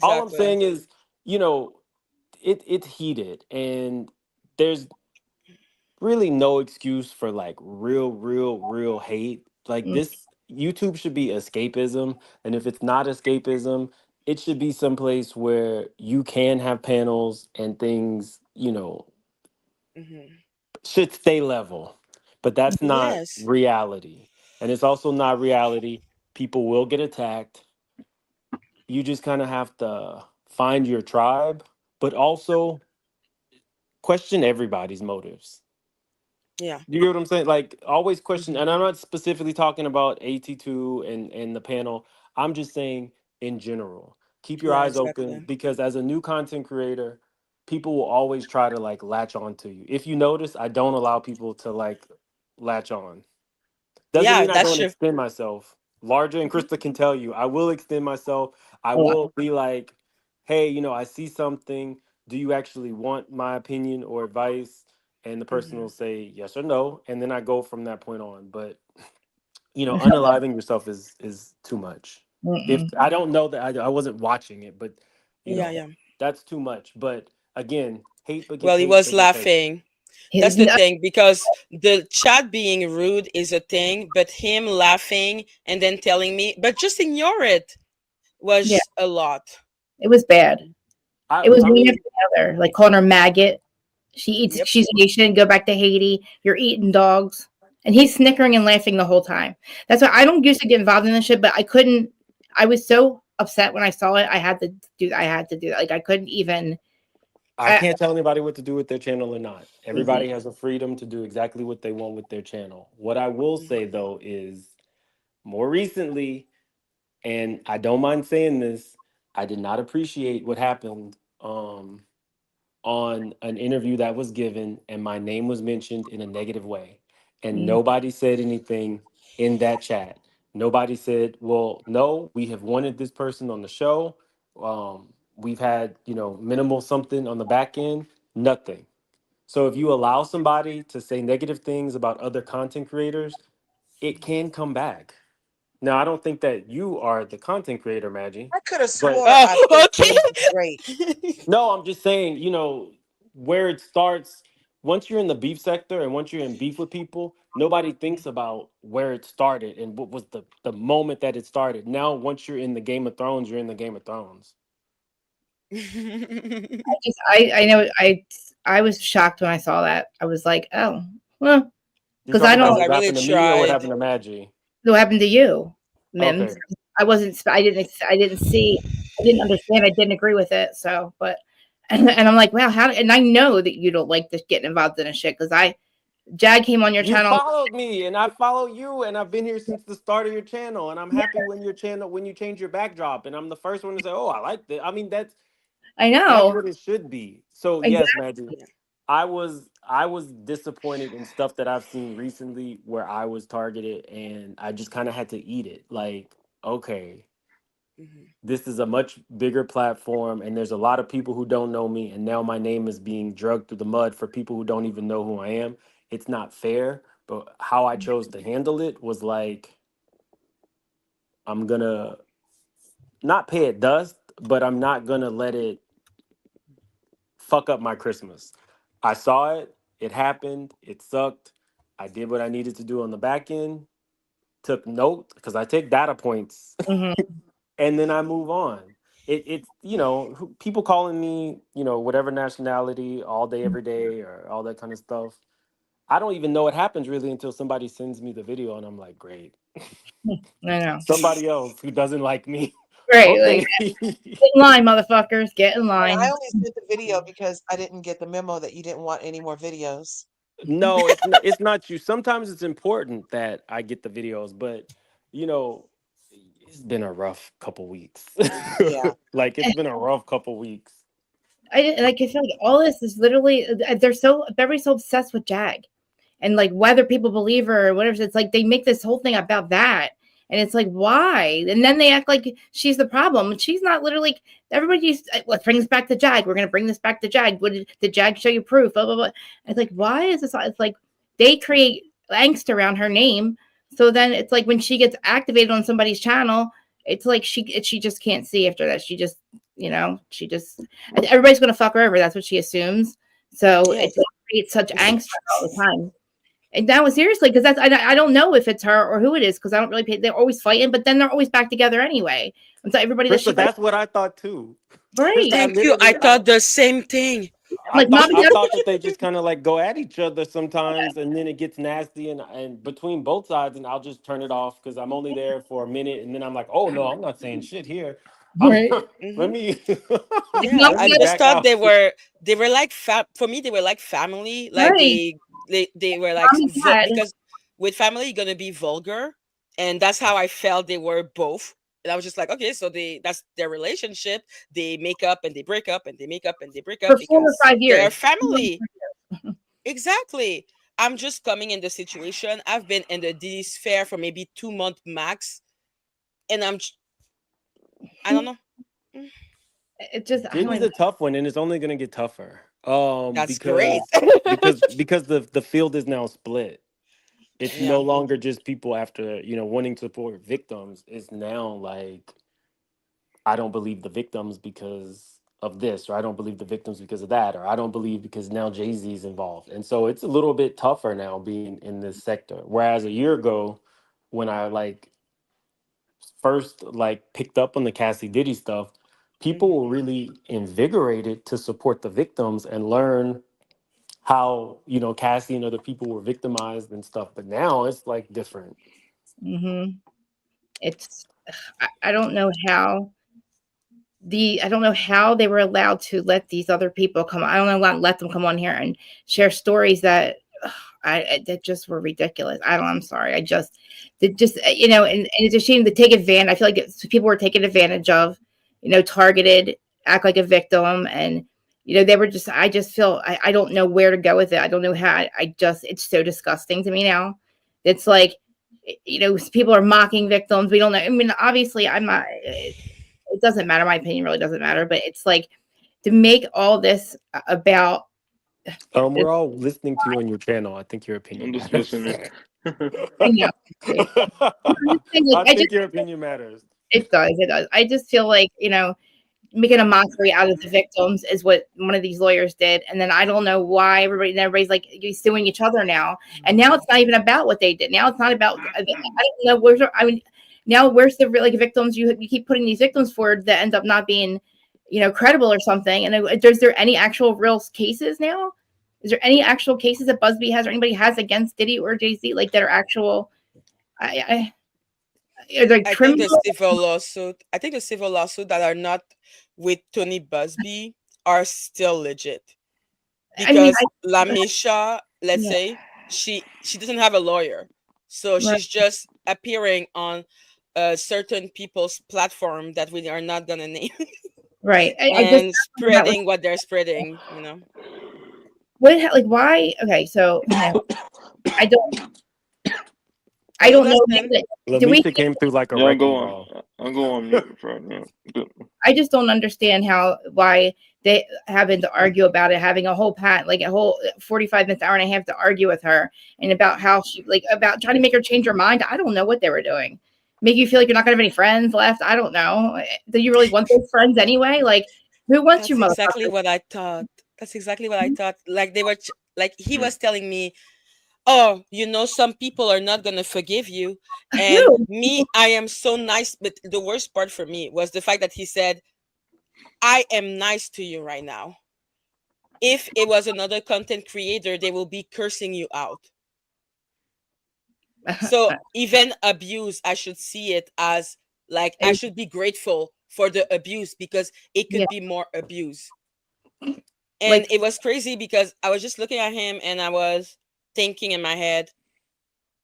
[SPEAKER 7] All I'm
[SPEAKER 3] exactly.
[SPEAKER 7] saying is, you know, it's heated, and there's really no excuse for like real hate. Like, this YouTube should be escapism, and if it's not escapism, it should be someplace where you can have panels and things,
[SPEAKER 3] Hmm.
[SPEAKER 7] should stay level. But that's not
[SPEAKER 3] Yes.
[SPEAKER 7] reality. And it's also not reality. People will get attacked. You just kind of have to find your tribe, but also question everybody's motives.
[SPEAKER 3] Yeah.
[SPEAKER 7] You get what I'm saying? Like, always question, and I'm not specifically talking about AT2 and the panel. I'm just saying in general. Keep your
[SPEAKER 3] Yeah,
[SPEAKER 7] eyes open,
[SPEAKER 3] exactly.
[SPEAKER 7] because as a new content creator, people will always try to like latch on to you. If you notice, I don't allow people to like latch on. Doesn't
[SPEAKER 3] Yeah,
[SPEAKER 7] mean I
[SPEAKER 3] that's
[SPEAKER 7] don't
[SPEAKER 3] true.
[SPEAKER 7] extend myself. Larger and
[SPEAKER 3] Mhm.
[SPEAKER 7] Krista can tell you, I will extend myself. I
[SPEAKER 1] Oh,
[SPEAKER 7] will be like, hey, I see something. Do you actually want my opinion or advice? And the person will
[SPEAKER 3] Mhm.
[SPEAKER 7] say yes or no, and then I go from that point on. But unaliving yourself is too much. If
[SPEAKER 1] mm-mm.
[SPEAKER 7] I don't know that, I wasn't watching it, but you
[SPEAKER 3] Yeah,
[SPEAKER 7] know
[SPEAKER 3] yeah.
[SPEAKER 7] that's too much. But again, hate begets
[SPEAKER 3] Well, he
[SPEAKER 7] hate
[SPEAKER 3] was
[SPEAKER 7] begets hate.
[SPEAKER 3] laughing. That's
[SPEAKER 1] His-
[SPEAKER 3] the thing because the chat being rude is a thing, but him laughing and then telling me, but just ignore it
[SPEAKER 1] yeah,
[SPEAKER 3] was a lot.
[SPEAKER 1] it was bad.
[SPEAKER 7] I
[SPEAKER 1] It was
[SPEAKER 7] I
[SPEAKER 1] one after
[SPEAKER 7] mean,
[SPEAKER 1] the other, like calling her maggot.
[SPEAKER 3] Yep.
[SPEAKER 1] She's Asian. Go back to Haiti. You're eating dogs, and he's snickering and laughing the whole time. That's why I don't used to get involved in this shit, but I couldn't. I was so upset when I saw it. I had to do. I had to do that. Like I couldn't even.
[SPEAKER 7] I
[SPEAKER 1] I,
[SPEAKER 7] can't tell anybody what to do with their channel or not.
[SPEAKER 3] Mhm.
[SPEAKER 7] Everybody has a freedom to do exactly what they want with their channel. What I will
[SPEAKER 3] Mhm.
[SPEAKER 7] say though is, more recently, and I don't mind saying this, I did not appreciate what happened on an interview that was given, and my name was mentioned in a negative way. and nobody said anything in that chat. Nobody said, well, no, we have wanted this person on the show. We've had, minimal something on the back end, nothing. So if you allow somebody to say negative things about other content creators, it can come back. Now, I don't think that you are the content creator, Madgie.
[SPEAKER 5] I could have
[SPEAKER 7] But
[SPEAKER 5] swore I picked Daisy great.
[SPEAKER 7] no, I'm just saying, where it starts, once you're in the beef sector and once you're in beef with people, nobody thinks about where it started and what was the moment that it started. Now, once you're in the Game of Thrones, you're in the Game of Thrones.
[SPEAKER 1] I know I was shocked when I saw that. I was like, oh, well, because I don't.
[SPEAKER 7] What happened to me or what happened to Madgie?
[SPEAKER 1] What happened to you, Mims?
[SPEAKER 7] Okay.
[SPEAKER 1] I didn't see. I didn't understand. I didn't agree with it. So, but and I'm like, wow, and I know that you don't like this getting involved in a shit because Jag came on your channel.
[SPEAKER 7] You followed me and I follow you and I've been here since the start of your channel and I'm happy when you change your backdrop and I'm the first one to say, oh, I like that. I mean,
[SPEAKER 1] I know
[SPEAKER 7] that's what it should be. So
[SPEAKER 1] exactly.
[SPEAKER 7] yes, Madgie, I was disappointed in stuff that I've seen recently where I was targeted and I just kind of had to eat it. Like, okay, this is a much bigger platform and there's a lot of people who don't know me and now my name is being dragged through the mud for people who don't even know who I am. It's not fair, but how I chose to handle it was like, I'm gonna not pay it dust, but I'm not gonna let it fuck up my Christmas. I saw it, it happened, it sucked. I did what I needed to do on the back end, took note because I take data points, and then I move on. It's people calling me whatever nationality all day every day or all that kind of stuff. I don't even know it happens really until somebody sends me the video and I'm like, great.
[SPEAKER 1] I know
[SPEAKER 7] Somebody else who doesn't like me.
[SPEAKER 1] Right,
[SPEAKER 7] Okay.
[SPEAKER 1] like, get in line, motherfuckers. Get in line.
[SPEAKER 5] And I only sent the video because I didn't get the memo that you didn't want any more videos.
[SPEAKER 7] No, it's not you. Sometimes it's important that I get the videos, but it's been a rough couple weeks.
[SPEAKER 5] Yeah.
[SPEAKER 7] Like it's been a rough couple weeks.
[SPEAKER 1] I feel like all this is literally everybody's so obsessed with Jag and like whether people believe her or whatever. It's like they make this whole thing about that. And it's like, why? And then they act like she's the problem. And she's not. Literally, everybody's, let's bring this back to Jag. We're going to bring this back to Jag. Did Jag show you proof? Blah, blah, blah. It's like, why is this? It's like they create angst around her name. So then it's like when she gets activated on somebody's channel, it's like she just can't see after that. She just, everybody's going to fuck her over. That's what she assumes. So it creates such angst all the time. And that was seriously because I don't know if it's her or who it is because I don't really pay. They're always fighting, but then they're always back together anyway. And so everybody
[SPEAKER 7] that's what I thought too.
[SPEAKER 1] Right?
[SPEAKER 3] Thank you. I thought the same thing.
[SPEAKER 7] I thought that they just kind of like go at each other sometimes, and then it gets nasty, and between both sides, and I'll just turn it off because I'm only there for a minute, and then I'm like, oh no, I'm not saying shit here.
[SPEAKER 1] Right.
[SPEAKER 7] Let me.
[SPEAKER 3] I just thought they were like for me they were like family, like
[SPEAKER 1] right.
[SPEAKER 3] they were like because with family you're gonna be vulgar, and that's how I felt they were both. And I was just like, okay, so that's their relationship. They make up and they break up and they make up and they break up
[SPEAKER 1] for 4 or 5 years.
[SPEAKER 3] They're family. Exactly. I'm just coming in the situation. I've been in the D sphere for maybe 2 months max, and I don't know.
[SPEAKER 1] It just
[SPEAKER 7] It's a tough one, and it's only going to get tougher.
[SPEAKER 3] That's great.
[SPEAKER 7] because the field is now split. It's no longer just people after wanting to support victims. It's now like I don't believe the victims because of this, or I don't believe the victims because of that, or I don't believe because now Jay-Z is involved, and so it's a little bit tougher now being in this sector. Whereas a year ago, when I first picked up on the Cassie Diddy stuff, people were really invigorated to support the victims and learn how Cassie and other people were victimized and stuff. But now it's different.
[SPEAKER 1] It's I don't know how they were allowed to let these other people come. I don't know, let them come on here and share stories that just were ridiculous. I'm sorry. And it's a shame to take advantage. I feel like people were taken advantage of, targeted, act like a victim. And they were just, I just feel, I don't know where to go with it. I don't know how, it's so disgusting to me now. It's like, people are mocking victims. We don't know. I mean, obviously I'm not, it doesn't matter. My opinion really doesn't matter, but it's like to make all this about.
[SPEAKER 7] We're all listening to you on your channel. I think your opinion
[SPEAKER 8] I'm just
[SPEAKER 7] matters.
[SPEAKER 8] missing it.
[SPEAKER 1] I know.
[SPEAKER 7] I think your opinion matters.
[SPEAKER 1] It does. It does. I just feel like, making a mockery out of the victims is what one of these lawyers did. And then I don't know why everybody's like suing each other now. And now it's not even about what they did. Now it's not about, I don't know. Now where's the like victims? You keep putting these victims forward that end up not being, credible or something. And is there any actual real cases now? Is there any actual cases that Busby has or anybody has against Diddy or Jay-Z, like that are actual?
[SPEAKER 3] I think the civil lawsuit. I think the civil lawsuit that are not with Tony Busby are still legit because Lamisha, let's say, she doesn't have a lawyer, so she's just appearing on certain people's platform that we are not gonna name,
[SPEAKER 1] right?
[SPEAKER 3] And spreading what they're spreading,
[SPEAKER 1] What, why? Okay, so I don't know.
[SPEAKER 7] Lamisha came through like a wrecking ball.
[SPEAKER 8] I'm going mute right now.
[SPEAKER 1] I just don't understand why they having to argue about it, having a whole 45 minutes, hour and a half to argue with her and about how she about trying to make her change her mind. I don't know what they were doing. Make you feel like you're not gonna have any friends left. I don't know. Do you really want those friends anyway? Like, who wants you?
[SPEAKER 3] That's exactly what I thought. That's exactly what I thought. Like they were he was telling me, oh, some people are not going to forgive you. And me, I am so nice. But the worst part for me was the fact that he said, I am nice to you right now. If it was another content creator, they will be cursing you out. So even abuse, I should see it as like, I should be grateful for the abuse because it could be more abuse. And it was crazy because I was just looking at him and I was thinking in my head,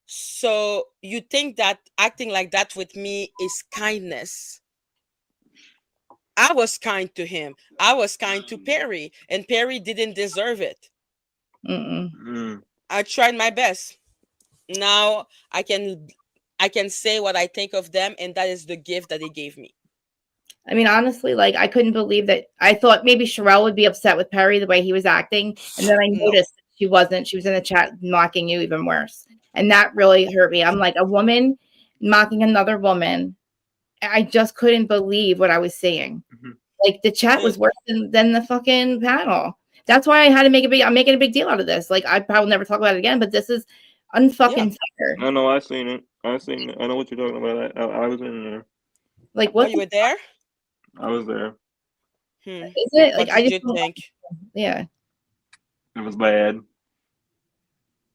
[SPEAKER 3] so you think that acting like that with me is kindness? I was kind to him. I was kind to Perry, and Perry didn't deserve it. I tried my best. Now I can say what I think of them, and that is the gift that they gave me.
[SPEAKER 1] I mean, honestly, I couldn't believe that. I thought maybe Sherelle would be upset with Perry the way he was acting. And then I noticed she wasn't. She was in the chat mocking you even worse. And that really hurt me. I'm like, a woman mocking another woman. I just couldn't believe what I was seeing. Like, the chat was worse than the fucking panel. That's why I had to I'm making a big deal out of this. Like, I probably never talk about it again, but this is unfucking fair.
[SPEAKER 8] I know, I seen it. I know what you're talking about. I was in there.
[SPEAKER 1] Like, what?
[SPEAKER 3] You were there?
[SPEAKER 8] I was there.
[SPEAKER 1] Is it? Like,
[SPEAKER 3] what did you think?
[SPEAKER 1] Yeah.
[SPEAKER 8] It was bad.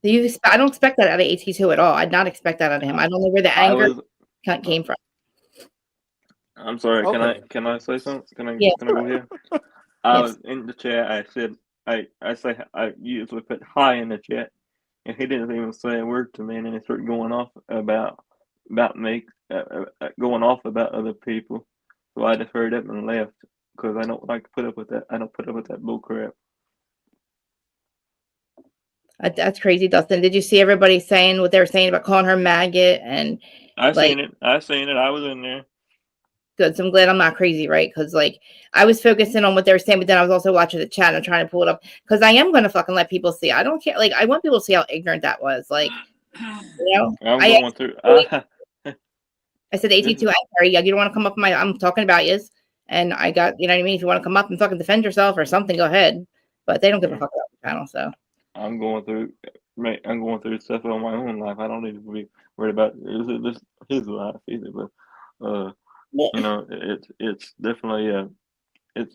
[SPEAKER 1] I don't expect that out of AT2 at all. I'd not expect that out of him. I don't know where the anger came from.
[SPEAKER 8] I'm sorry.
[SPEAKER 7] Okay.
[SPEAKER 8] Can I say something? Can I go here? I was in the chat. I said I usually put hi in the chat, and he didn't even say a word to me, and then he started going off about me, going off about other people. So I just hurried up and left because I don't like to put up with that. I don't put up with that bull crap.
[SPEAKER 1] That's crazy, Dustin. Did you see everybody saying what they were saying about calling her maggot? And
[SPEAKER 8] seen it. I seen it. I was in there.
[SPEAKER 1] Good. So I'm glad I'm not crazy, right? Because I was focusing on what they were saying, but then I was also watching the chat and trying to pull it up because I am going to fucking let people see. I don't care. I want people to see how ignorant that was.
[SPEAKER 8] I'm going through.
[SPEAKER 1] I said AT2, I'm sorry. You don't want to come up I'm talking about you. And I got, you know what I mean? If you want to come up and fucking defend yourself or something, go ahead. But they don't give a fuck about the channel, so.
[SPEAKER 8] I'm going through stuff on my own life. I don't need to be worried about his life either. But it's definitely it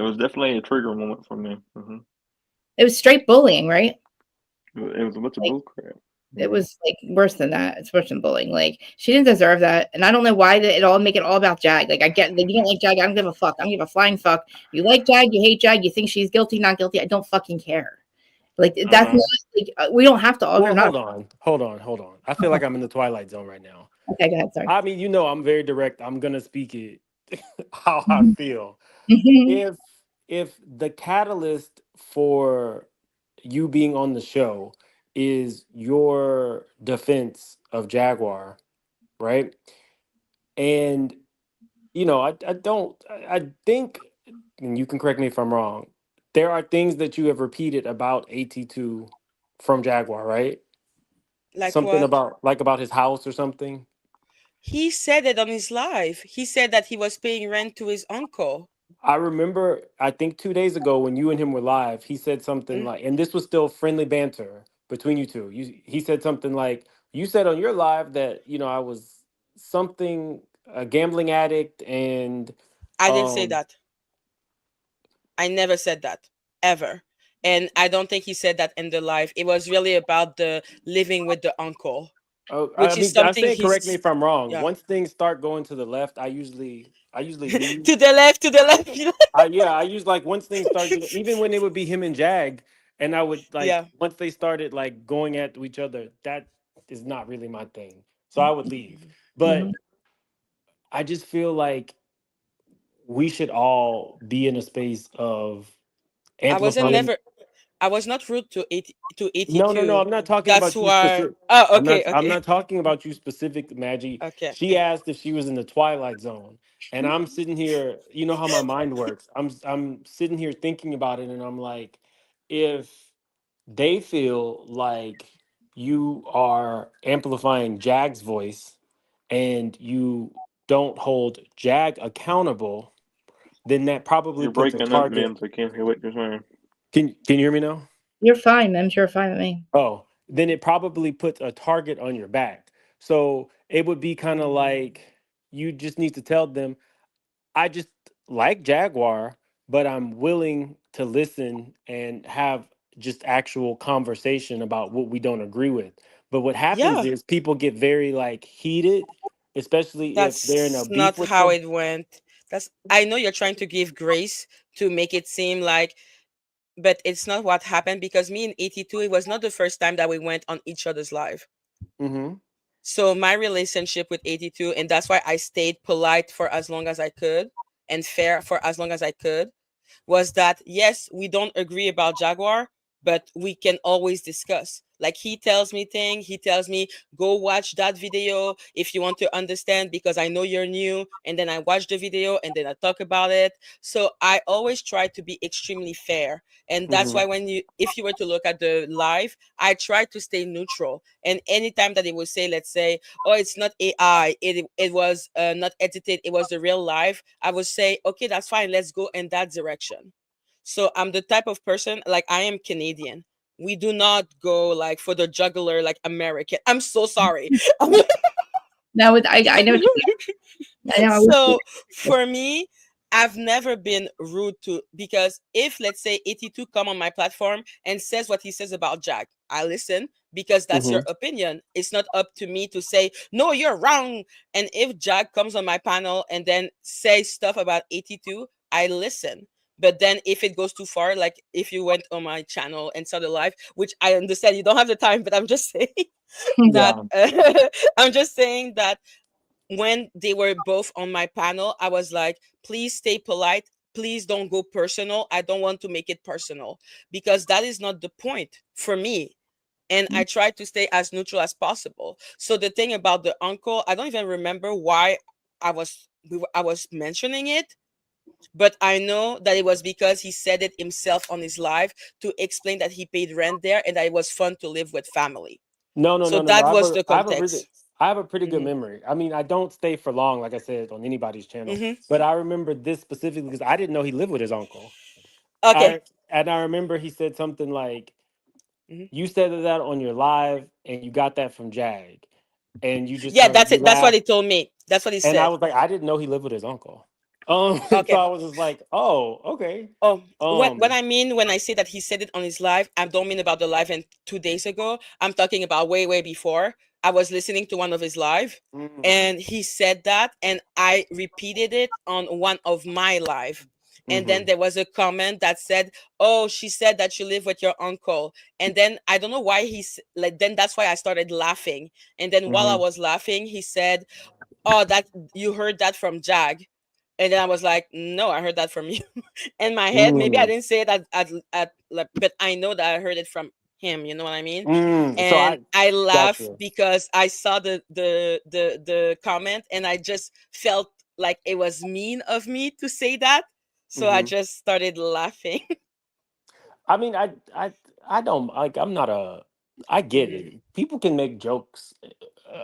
[SPEAKER 8] was definitely a trigger moment for me.
[SPEAKER 1] It was straight bullying, right?
[SPEAKER 8] It was a bunch of bullcrap.
[SPEAKER 1] It was worse than that. It's worse than bullying. She didn't deserve that, and I don't know why make it all about Jag. I get you don't like Jag. I don't give a fuck. I don't give a flying fuck. You like Jag, you hate Jag, you think she's guilty, not guilty. I don't fucking care. That's not we don't have to all.
[SPEAKER 7] Hold on. I feel like I'm in the twilight zone right now.
[SPEAKER 1] Okay, go ahead. Sorry.
[SPEAKER 7] I mean, I'm very direct. I'm gonna speak it how I feel. if the catalyst for you being on the show is your defense of Jaguar, right? And I think, and you can correct me if I'm wrong, there are things that you have repeated about AT2 from Jaguar, right?
[SPEAKER 3] Like
[SPEAKER 7] Something
[SPEAKER 3] what?
[SPEAKER 7] about his house or something.
[SPEAKER 3] He said it on his live. He said that he was paying rent to his uncle.
[SPEAKER 7] I remember, I think 2 days ago when you and him were live, he said something like, and this was still friendly banter between you two. He said something like, you said on your live that, I was something, a gambling addict, and
[SPEAKER 3] I didn't say
[SPEAKER 7] um,
[SPEAKER 3] that. I never said that ever. And I don't think he said that in the live. It was really about the living with the uncle,
[SPEAKER 7] oh, I
[SPEAKER 3] which is
[SPEAKER 7] mean, I'm
[SPEAKER 3] something
[SPEAKER 7] saying, correct me
[SPEAKER 3] he's,
[SPEAKER 7] if I'm wrong.
[SPEAKER 3] yeah.
[SPEAKER 7] Once things start going to the left, I usually leave.
[SPEAKER 3] To the left, to the left.
[SPEAKER 7] I use like once things start getting, even when it would be him and Jag, and I would like
[SPEAKER 3] Yeah.
[SPEAKER 7] once they started like going at each other, that is not really my thing. So I would leave. But I just feel like we should all be in a space of
[SPEAKER 3] I wasn't
[SPEAKER 7] amplifying.
[SPEAKER 3] never I was not rude to 80, to
[SPEAKER 7] No.
[SPEAKER 3] 82.
[SPEAKER 7] I'm not talking
[SPEAKER 3] That's
[SPEAKER 7] about you
[SPEAKER 3] why.
[SPEAKER 7] specific.
[SPEAKER 3] Oh,
[SPEAKER 7] I'm not.
[SPEAKER 3] okay,
[SPEAKER 7] I'm
[SPEAKER 3] okay.
[SPEAKER 7] not talking about you specific, Maggie.
[SPEAKER 3] Okay.
[SPEAKER 7] She asked if she was in the twilight zone, and I'm sitting here. You know how my mind works. I'm sitting here thinking about it, and I'm like, if they feel like you are amplifying Jag's voice, and you don't hold Jag accountable, then that probably
[SPEAKER 8] You're
[SPEAKER 7] puts a
[SPEAKER 8] breaking up,
[SPEAKER 7] target.
[SPEAKER 8] Mims. I can't hear what you're saying.
[SPEAKER 7] Can you hear me now?
[SPEAKER 1] You're fine, Mims. You're fine with me.
[SPEAKER 7] Oh, then it probably puts a target on your back. So it would be kind of like you just need to tell them, I just like Jaguar, but I'm willing to listen and have just actual conversation about what we don't agree with. But what happens
[SPEAKER 3] Yeah,
[SPEAKER 7] is people get very like heated, especially if they're in a
[SPEAKER 3] that's
[SPEAKER 7] beef
[SPEAKER 3] not
[SPEAKER 7] with
[SPEAKER 3] how
[SPEAKER 7] some.
[SPEAKER 3] it went. That's I know you're trying to give grace to make it seem like, but it's not what happened because me and 82, it was not the first time that we went on each other's live.
[SPEAKER 7] Mm-hmm.
[SPEAKER 3] So my relationship with 82, and that's why I stayed polite for as long as I could and fair for as long as I could, was that yes, we don't agree about Jaguar, but we can always discuss. Like he tells me things, he tells me, go watch that video if you want to understand, because I know you're new. And then I watch the video and then I talk about it. So I always try to be extremely fair. And that's
[SPEAKER 7] Mm-hmm.
[SPEAKER 3] why if you were to look at the live, I try to stay neutral. And anytime that they would say, let's say, oh, it's not AI, it was not edited, it was the real live, I would say, okay, that's fine, let's go in that direction. So I'm the type of person, like I am Canadian. We do not go like for the juggler like American. I'm so sorry.
[SPEAKER 1] No, I know. I know. I wish
[SPEAKER 3] So for me, I've never been rude to, because if let's say 82 come on my platform and says what he says about Jack, I listen because that's
[SPEAKER 7] Mm-hmm.
[SPEAKER 3] your opinion. It's not up to me to say no, you're wrong. And if Jack comes on my panel and then say stuff about 82, I listen. But then if it goes too far, like if you went on my channel and saw the live, which I understand you don't have the time, but I'm just saying that
[SPEAKER 7] Yeah.
[SPEAKER 3] I'm just saying that when they were both on my panel, I was like, please stay polite. Please don't go personal. I don't want to make it personal because that is not the point for me. And I try to stay as neutral as possible. So the thing about the uncle, I don't even remember why I was mentioning it, but I know that it was because he said it himself on his live to explain that he paid rent there and that it was fun to live with family. So
[SPEAKER 7] No.
[SPEAKER 3] that was the context.
[SPEAKER 7] I have a pretty good
[SPEAKER 3] Hmm.
[SPEAKER 7] memory. I mean, I don't stay for long, like I said, on anybody's channel,
[SPEAKER 3] Hmm.
[SPEAKER 7] but I remember this specifically because I didn't know he lived with his uncle.
[SPEAKER 3] Okay.
[SPEAKER 7] I remember he said something like,
[SPEAKER 3] Hmm.
[SPEAKER 7] "You said that on your live, and you got that from Jag, and you just
[SPEAKER 3] Yeah,
[SPEAKER 7] kind of
[SPEAKER 3] that's
[SPEAKER 7] you
[SPEAKER 3] it. That's what
[SPEAKER 7] laughed."
[SPEAKER 3] he told me. That's what he
[SPEAKER 7] And I
[SPEAKER 3] said.
[SPEAKER 7] was like, I didn't know he lived with his uncle. So
[SPEAKER 3] Okay.
[SPEAKER 7] I was just like, oh, okay.
[SPEAKER 3] Oh,
[SPEAKER 7] Um,
[SPEAKER 3] when I say that he said it on his live, I don't mean about the live and 2 days ago. I'm talking about way before. I was listening to one of his live,
[SPEAKER 7] mm,
[SPEAKER 3] and he said that, and I repeated it on one of my live. And then
[SPEAKER 7] mm-hmm,
[SPEAKER 3] there was a comment that said, "Oh, she said that you live with your uncle." And then I don't know why he's like. Then that's why I started laughing. And then while I
[SPEAKER 7] mm-hmm,
[SPEAKER 3] was laughing, he said, "Oh, that you heard that from Jag." And then I was like, no, I heard that from you. In my head, maybe I didn't say it but I know that I heard it from him. You know what I mean?
[SPEAKER 7] So
[SPEAKER 3] And I laughed
[SPEAKER 7] gotcha.
[SPEAKER 3] because I saw the comment, and I just felt like it was mean of me to say that. So I just started laughing.
[SPEAKER 7] I mean, I don't like. I'm not a. I get it. People can make jokes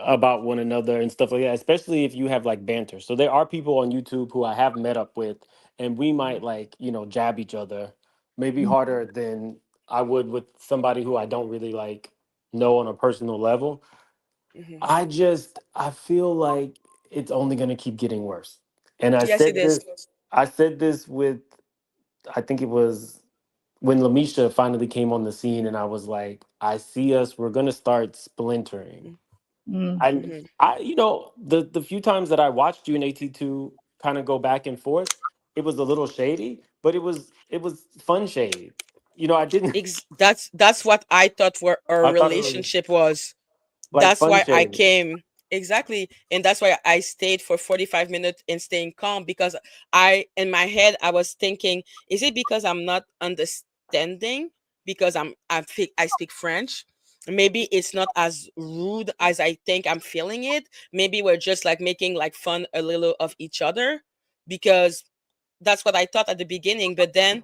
[SPEAKER 7] about one another and stuff like that, especially if you have like banter. So there are people on YouTube who I have met up with, and we might like jab each other, maybe harder than I would with somebody who I don't really like know on a personal level. I feel like it's only gonna keep getting worse. And
[SPEAKER 3] Yes, it is.
[SPEAKER 7] I said this with I think it was when Lamisha finally came on the scene, and I was like, I see us, we're gonna start splintering. The few times that I watched you and AT2 kind of go back and forth, it was a little shady, but it was fun shade. I didn't
[SPEAKER 3] That's what I thought were our
[SPEAKER 7] I thought it was
[SPEAKER 3] relationship was.
[SPEAKER 7] like
[SPEAKER 3] That's
[SPEAKER 7] fun
[SPEAKER 3] why I
[SPEAKER 7] shade.
[SPEAKER 3] came. Exactly. And that's why I stayed for 45 minutes and staying calm, because I in my head I was thinking, is it because I'm not understanding, because I speak French? Maybe it's not as rude as I think I'm feeling it. Maybe we're just like making like fun a little of each other, because that's what I thought at the beginning. But then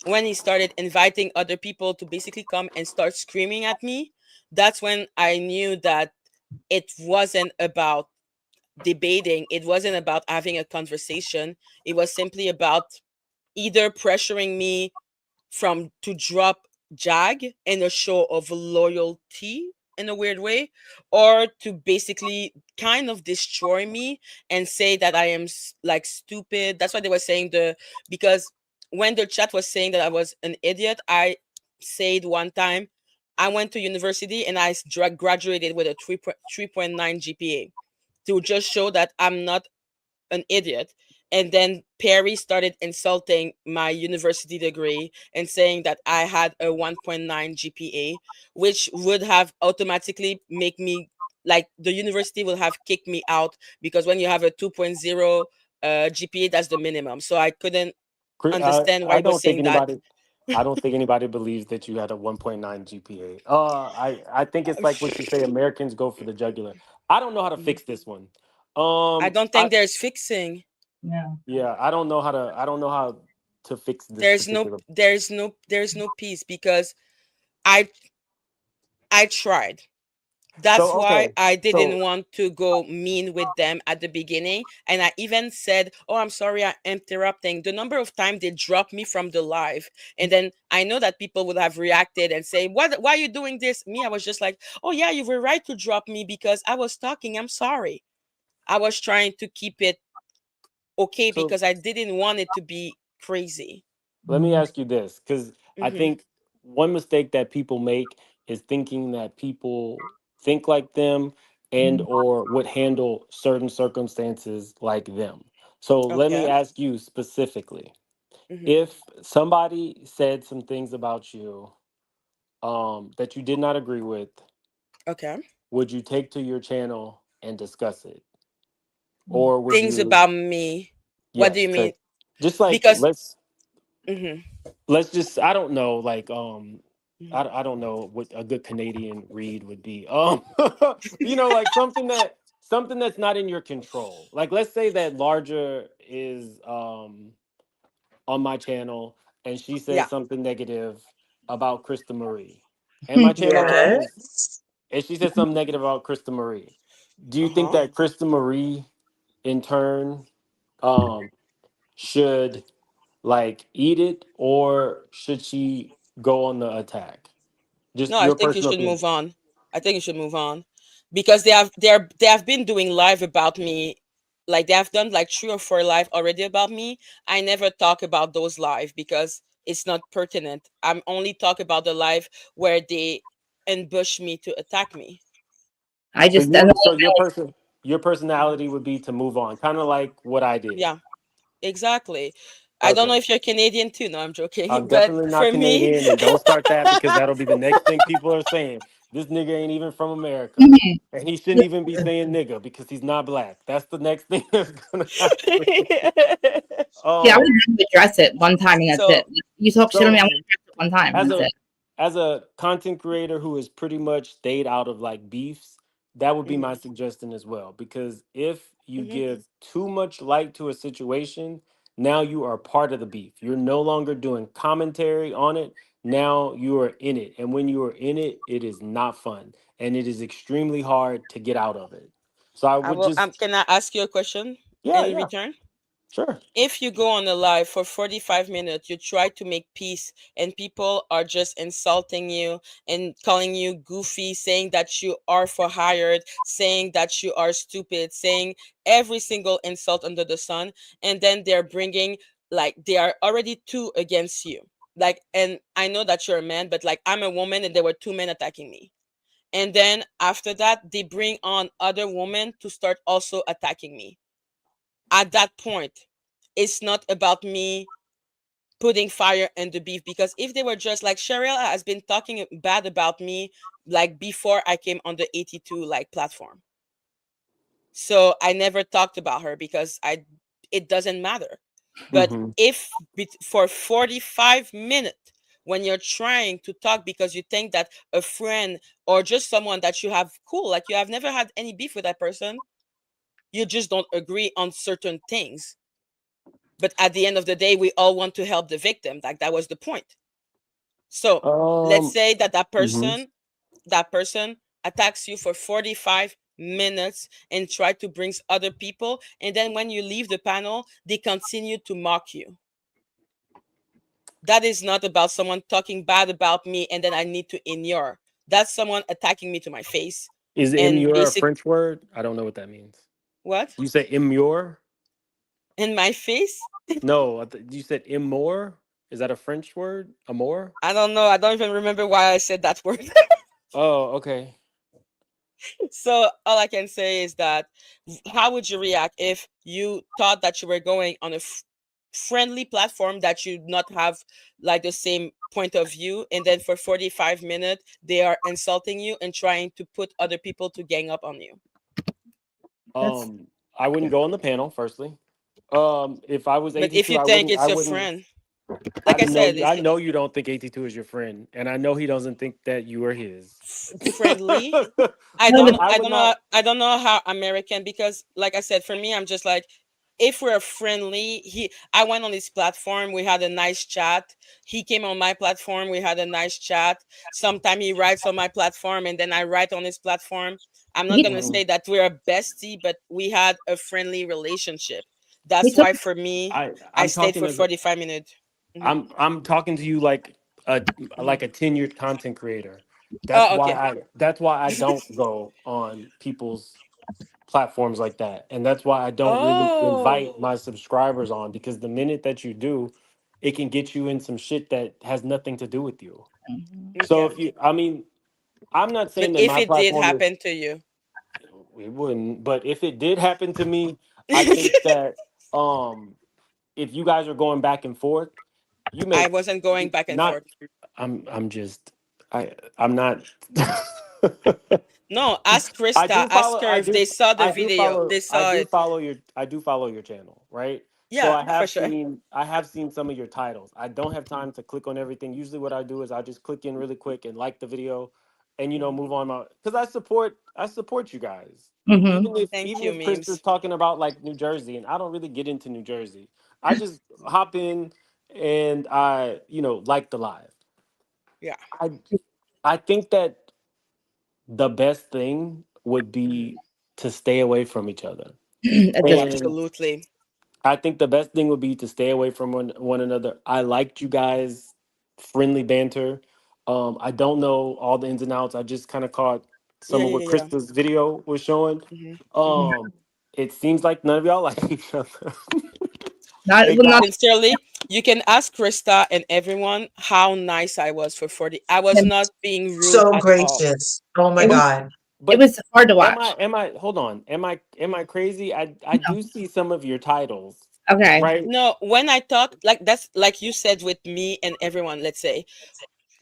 [SPEAKER 3] when he started inviting other people to basically come and start screaming at me, that's when I knew that it wasn't about debating, it wasn't about having a conversation. It was simply about either pressuring me from to drop Jag in a show of loyalty in a weird way, or to basically kind of destroy me and say that I am like stupid. That's what they were saying. Because when the chat was saying that I was an idiot, I said one time I went to university and I graduated with a 3.9 GPA, to just show that I'm not an idiot. And then Perry started insulting my university degree and saying that I had a 1.9 GPA, which would have automatically make me like the university will have kicked me out, because when you have a 2.0 GPA, that's the minimum. So I couldn't understand why
[SPEAKER 7] I
[SPEAKER 3] he was
[SPEAKER 7] don't think
[SPEAKER 3] saying that.
[SPEAKER 7] anybody I don't think anybody believes that you had a 1.9 GPA. I think it's like what you say, Americans go for the jugular. I don't know how to fix this one.
[SPEAKER 3] I don't
[SPEAKER 7] I
[SPEAKER 3] think there's fixing.
[SPEAKER 7] Yeah, I don't know how to fix this particular.
[SPEAKER 3] There's no peace, because I I tried. That's
[SPEAKER 7] So
[SPEAKER 3] why
[SPEAKER 7] okay.
[SPEAKER 3] I didn't
[SPEAKER 7] So
[SPEAKER 3] want to go mean with them at the beginning. And I even said, oh, I'm sorry, I'm interrupting. The number of times they dropped me from the live. And then I know that people would have reacted and say, why are you doing this? Me, I was just like, oh, yeah, you were right to drop me because I was talking. I'm sorry. I was trying to keep it okay
[SPEAKER 7] so
[SPEAKER 3] because I didn't want it to be crazy.
[SPEAKER 7] let me ask you this, because I
[SPEAKER 3] Hmm.
[SPEAKER 7] think one mistake that people make is thinking that people think like them and or would handle certain circumstances like them. So let me
[SPEAKER 3] Okay.
[SPEAKER 7] ask you specifically.
[SPEAKER 3] Hmm.
[SPEAKER 7] If somebody said some things about you that you did not agree with,
[SPEAKER 3] Okay.
[SPEAKER 7] would you take to your channel and discuss it? Or would
[SPEAKER 3] Things
[SPEAKER 7] you
[SPEAKER 3] about me. What do
[SPEAKER 7] yes,
[SPEAKER 3] you mean?
[SPEAKER 7] just like
[SPEAKER 3] Because. Hmm.
[SPEAKER 7] let's just I don't know like I don't know what a good Canadian read would be. Like something that's not in your control. Like let's say that Larger is on my channel and she says
[SPEAKER 3] Yeah.
[SPEAKER 7] something negative about Krista Marie. And my channel
[SPEAKER 3] Okay.
[SPEAKER 7] is and she said something negative about Krista Marie. Do you think
[SPEAKER 3] Uh-huh.
[SPEAKER 7] that Krista Marie in turn um should like eat it or should she go on the attack?
[SPEAKER 3] No,
[SPEAKER 7] Just
[SPEAKER 3] I
[SPEAKER 7] your
[SPEAKER 3] think you
[SPEAKER 7] personal
[SPEAKER 3] should
[SPEAKER 7] opinion.
[SPEAKER 3] move on. I think you should move on, because they have been doing live about me. Like they have done like 3 or 4 live already about me. I never talk about those live because it's not pertinent. I'm only talk about the live where they ambush me to attack me.
[SPEAKER 1] I
[SPEAKER 7] So
[SPEAKER 1] just, and
[SPEAKER 7] your personality would be to move on, kind of like what I did.
[SPEAKER 3] Yeah, exactly. I don't know
[SPEAKER 7] Okay.
[SPEAKER 3] if you're Canadian too. No, I'm joking.
[SPEAKER 7] I'm
[SPEAKER 3] But
[SPEAKER 7] definitely not
[SPEAKER 3] for me,
[SPEAKER 7] Canadian, and don't start that because that'll be the next thing people are saying. This nigga ain't even from America.
[SPEAKER 1] Mhm.
[SPEAKER 7] And he shouldn't even be saying nigga because he's not black. That's the next thing that's gonna happen.
[SPEAKER 1] Yeah, I would have to address it one time and that's it.
[SPEAKER 3] So
[SPEAKER 1] You talk shit on me, I'm
[SPEAKER 7] so
[SPEAKER 1] gonna address it one time.
[SPEAKER 7] as
[SPEAKER 1] That's
[SPEAKER 7] a
[SPEAKER 1] it.
[SPEAKER 7] as a content creator who has pretty much stayed out of like beefs, that would be
[SPEAKER 3] mhm,
[SPEAKER 7] my suggestion as well. Because if you
[SPEAKER 3] mhm.
[SPEAKER 7] give too much light to a situation, now you are part of the beef. You're no longer doing commentary on it. Now you are in it. And when you are in it, it is not fun. And it is extremely hard to get out of it. So I
[SPEAKER 3] I
[SPEAKER 7] would
[SPEAKER 3] will.
[SPEAKER 7] just,
[SPEAKER 3] Can I ask you a question
[SPEAKER 7] yeah,
[SPEAKER 3] in
[SPEAKER 7] yeah,
[SPEAKER 3] return?
[SPEAKER 7] sure.
[SPEAKER 3] If you go on a live for 45 minutes, you try to make peace, and people are just insulting you and calling you goofy, saying that you are for hired, saying that you are stupid, saying every single insult under the sun, and then they're bringing, like, they are already two against you. Like, and I know that you're a man, but like, I'm a woman and there were two men attacking me. And then after that, they bring on other women to start also attacking me. At that point, it's not about me putting fire in the beef, because if they were just like, Cheryl has been talking bad about me like before I came on the 82 like platform, so I never talked about her because it doesn't matter. But
[SPEAKER 7] Hmm.
[SPEAKER 3] if for 45 minutes, when you're trying to talk because you think that a friend or just someone that you have, cool, like you have never had any beef with that person, you just don't agree on certain things, but at the end of the day, we all want to help the victim. Like, that was the point. So let's
[SPEAKER 7] Um,
[SPEAKER 3] say that
[SPEAKER 7] mhm.
[SPEAKER 3] that person attacks you for 45 minutes and try to bring other people, and then when you leave the panel, they continue to mock you. That is not about someone talking bad about me and then I need to ignore. That's someone attacking me to my face.
[SPEAKER 7] Is
[SPEAKER 3] And
[SPEAKER 7] immure a
[SPEAKER 3] basic
[SPEAKER 7] French word? I don't know what that means.
[SPEAKER 3] what?
[SPEAKER 7] You say immure?
[SPEAKER 3] In my face?
[SPEAKER 7] No, you said immore. Is that a French word? Amour?
[SPEAKER 3] I don't know. I don't even remember why I said that word.
[SPEAKER 7] Oh, okay.
[SPEAKER 3] So all I can say is that, how would you react if you thought that you were going on a friendly platform that you not have like the same point of view, and then for 45 minutes they are insulting you and trying to put other people to gang up on you?
[SPEAKER 1] That's
[SPEAKER 7] I wouldn't go on the panel. Firstly, if I was
[SPEAKER 3] But if
[SPEAKER 7] 82,
[SPEAKER 3] you
[SPEAKER 7] I
[SPEAKER 3] think
[SPEAKER 7] wouldn't. I
[SPEAKER 3] it's your
[SPEAKER 7] wouldn't.
[SPEAKER 3] friend,
[SPEAKER 7] I
[SPEAKER 3] like I
[SPEAKER 7] know.
[SPEAKER 3] said,
[SPEAKER 7] I know you don't think 82 is your friend, and I know he doesn't think that you are his.
[SPEAKER 3] friendly.
[SPEAKER 1] no, but
[SPEAKER 7] I would not.
[SPEAKER 3] I don't know how American, because like I said, for me, I'm just like, if we're friendly, I went on his platform, we had a nice chat. He came on my platform, we had a nice chat. Sometimes he writes on my platform and then I write on his platform. I'm not
[SPEAKER 1] he,
[SPEAKER 3] gonna say that we're a bestie, but we had a friendly relationship.
[SPEAKER 1] he
[SPEAKER 3] That's
[SPEAKER 1] took
[SPEAKER 3] why for me, I
[SPEAKER 7] I'm
[SPEAKER 3] stayed
[SPEAKER 7] talking
[SPEAKER 3] for
[SPEAKER 7] as a.
[SPEAKER 3] 45 minutes. Mhm.
[SPEAKER 7] I'm talking to you a
[SPEAKER 3] Mhm.
[SPEAKER 7] like a tenured content creator.
[SPEAKER 3] Oh, okay.
[SPEAKER 7] That's why I don't go on people's platforms like that. And that's why I don't really
[SPEAKER 3] Oh,
[SPEAKER 7] invite my subscribers on, because the minute that you do, it can get you in some shit that has nothing to do with you. So
[SPEAKER 3] okay.
[SPEAKER 7] if you, I mean, I'm not
[SPEAKER 3] But
[SPEAKER 7] saying that
[SPEAKER 3] if
[SPEAKER 7] my
[SPEAKER 3] it did
[SPEAKER 7] platform is,
[SPEAKER 3] happen to you,
[SPEAKER 7] it wouldn't, but if it did happen to me, I think that um if you guys are going back and forth, you
[SPEAKER 3] I
[SPEAKER 7] make
[SPEAKER 3] wasn't going back and
[SPEAKER 7] not
[SPEAKER 3] forth.
[SPEAKER 7] I'm just I'm not
[SPEAKER 3] No, ask Krista, ask her if they saw the video. They saw it.
[SPEAKER 7] I do follow your channel, right? So
[SPEAKER 3] Yeah, for sure.
[SPEAKER 7] I have seen some of your titles. I don't have time to click on everything. Usually what I do is I just click in really quick and like the video and
[SPEAKER 3] Mhm.
[SPEAKER 7] move on my, cuz I support you guys.
[SPEAKER 1] mm-hmm.
[SPEAKER 3] Thank
[SPEAKER 7] Even
[SPEAKER 3] you,
[SPEAKER 7] if Krista's
[SPEAKER 3] memes.
[SPEAKER 7] talking about like New Jersey, and I don't really get into New Jersey. I just hop in and I, like the live.
[SPEAKER 3] Yeah.
[SPEAKER 7] I I think that the best thing would be to stay away from each other.
[SPEAKER 1] At this point.
[SPEAKER 7] And
[SPEAKER 3] Absolutely.
[SPEAKER 7] I think the best thing would be to stay away from one another. I liked you guys' friendly banter. I don't know all the ins and outs. I just kind of caught some
[SPEAKER 3] Yeah,
[SPEAKER 7] of
[SPEAKER 3] yeah,
[SPEAKER 7] what
[SPEAKER 3] yeah,
[SPEAKER 7] Krista's video was showing.
[SPEAKER 3] yeah. Hmm.
[SPEAKER 7] Um, it seems like none of y'all like each other.
[SPEAKER 1] Not,
[SPEAKER 7] It
[SPEAKER 1] well, not
[SPEAKER 7] got
[SPEAKER 3] Sincerely, you can ask Krista and everyone how nice I was for 40. I was
[SPEAKER 1] him.
[SPEAKER 3] not being rude
[SPEAKER 5] So
[SPEAKER 3] at all.
[SPEAKER 5] gracious. Oh my
[SPEAKER 1] It was
[SPEAKER 5] God.
[SPEAKER 1] it
[SPEAKER 7] but
[SPEAKER 1] was hard to watch.
[SPEAKER 7] am I hold on. Am I crazy? I
[SPEAKER 1] No.
[SPEAKER 7] do see some of your titles,
[SPEAKER 1] Okay.
[SPEAKER 7] right?
[SPEAKER 3] No, when I talk, like, that's like you said with me and everyone, let's say,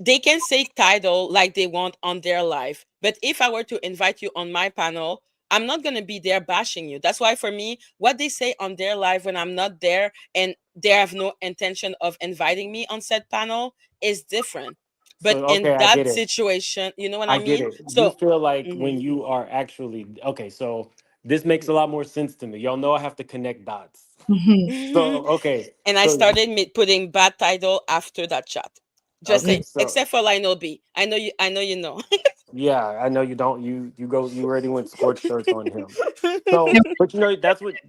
[SPEAKER 3] they can say title like they want on their live, but if I were to invite you on my panel, I'm not going to be there bashing you. That's why for me, what they say on their live when I'm not there and they have no intention of inviting me on said panel is different. But
[SPEAKER 7] So okay,
[SPEAKER 3] in
[SPEAKER 7] I get
[SPEAKER 3] that
[SPEAKER 7] it.
[SPEAKER 3] situation, you know what
[SPEAKER 7] I
[SPEAKER 3] I
[SPEAKER 7] get
[SPEAKER 3] mean?
[SPEAKER 7] it. You
[SPEAKER 3] So
[SPEAKER 7] feel like
[SPEAKER 3] mhm,
[SPEAKER 7] when you are actually okay, so this makes a lot more sense to me. Y'all know I have to connect dots. So okay,
[SPEAKER 3] and I
[SPEAKER 7] so
[SPEAKER 3] started putting bad title after that chat. Just
[SPEAKER 7] okay,
[SPEAKER 3] say,
[SPEAKER 7] so
[SPEAKER 3] except for Lionel B. I know you. I know you know.
[SPEAKER 7] yeah, I know you don't. You already went scorched earth on him. So, but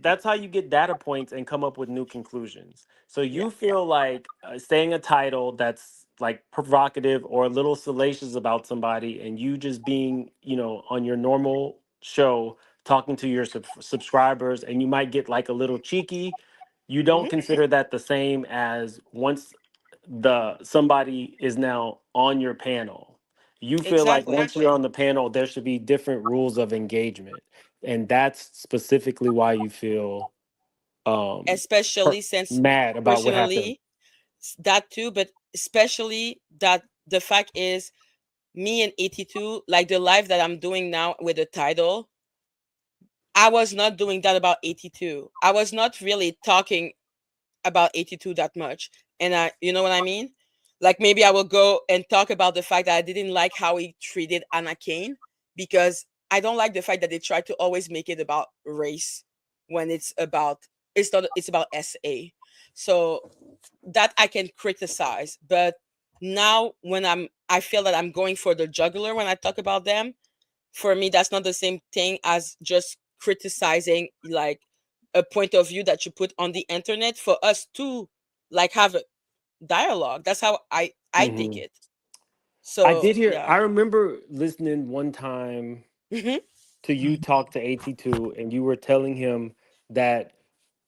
[SPEAKER 7] that's how you get data points and come up with new conclusions. So
[SPEAKER 3] Yeah.
[SPEAKER 7] you feel like saying a title that's like provocative or a little salacious about somebody, and you just being on your normal show talking to your subscribers, and you might get like a little cheeky. You don't
[SPEAKER 3] Mhm.
[SPEAKER 7] consider that the same as once the somebody is now on your panel. You feel like
[SPEAKER 3] Exactly.
[SPEAKER 7] once you're on the panel, there should be different rules of engagement, and that's specifically why you feel um
[SPEAKER 3] Especially since
[SPEAKER 7] mad about what happened.
[SPEAKER 3] personally that too, but especially that the fact is me and 82, like the live that I'm doing now with the title, I was not doing that about 82. I was not really talking about 82 that much. And you know what I mean? Like maybe I will go and talk about the fact that I didn't like how he treated Anna Kane because I don't like the fact that they try to always make it about race when it's about SA. So that I can criticize, but now when I feel that I'm going for the jugular when I talk about them, for me that's not the same thing as just criticizing like a point of view that you put on the internet for us to like have a dialogue. That's how I take
[SPEAKER 7] Hmm.
[SPEAKER 3] it.
[SPEAKER 7] I
[SPEAKER 3] So
[SPEAKER 7] did hear.
[SPEAKER 3] yeah.
[SPEAKER 7] I remember listening one time
[SPEAKER 3] Hmm.
[SPEAKER 7] to you talk to AT2, and you were telling him that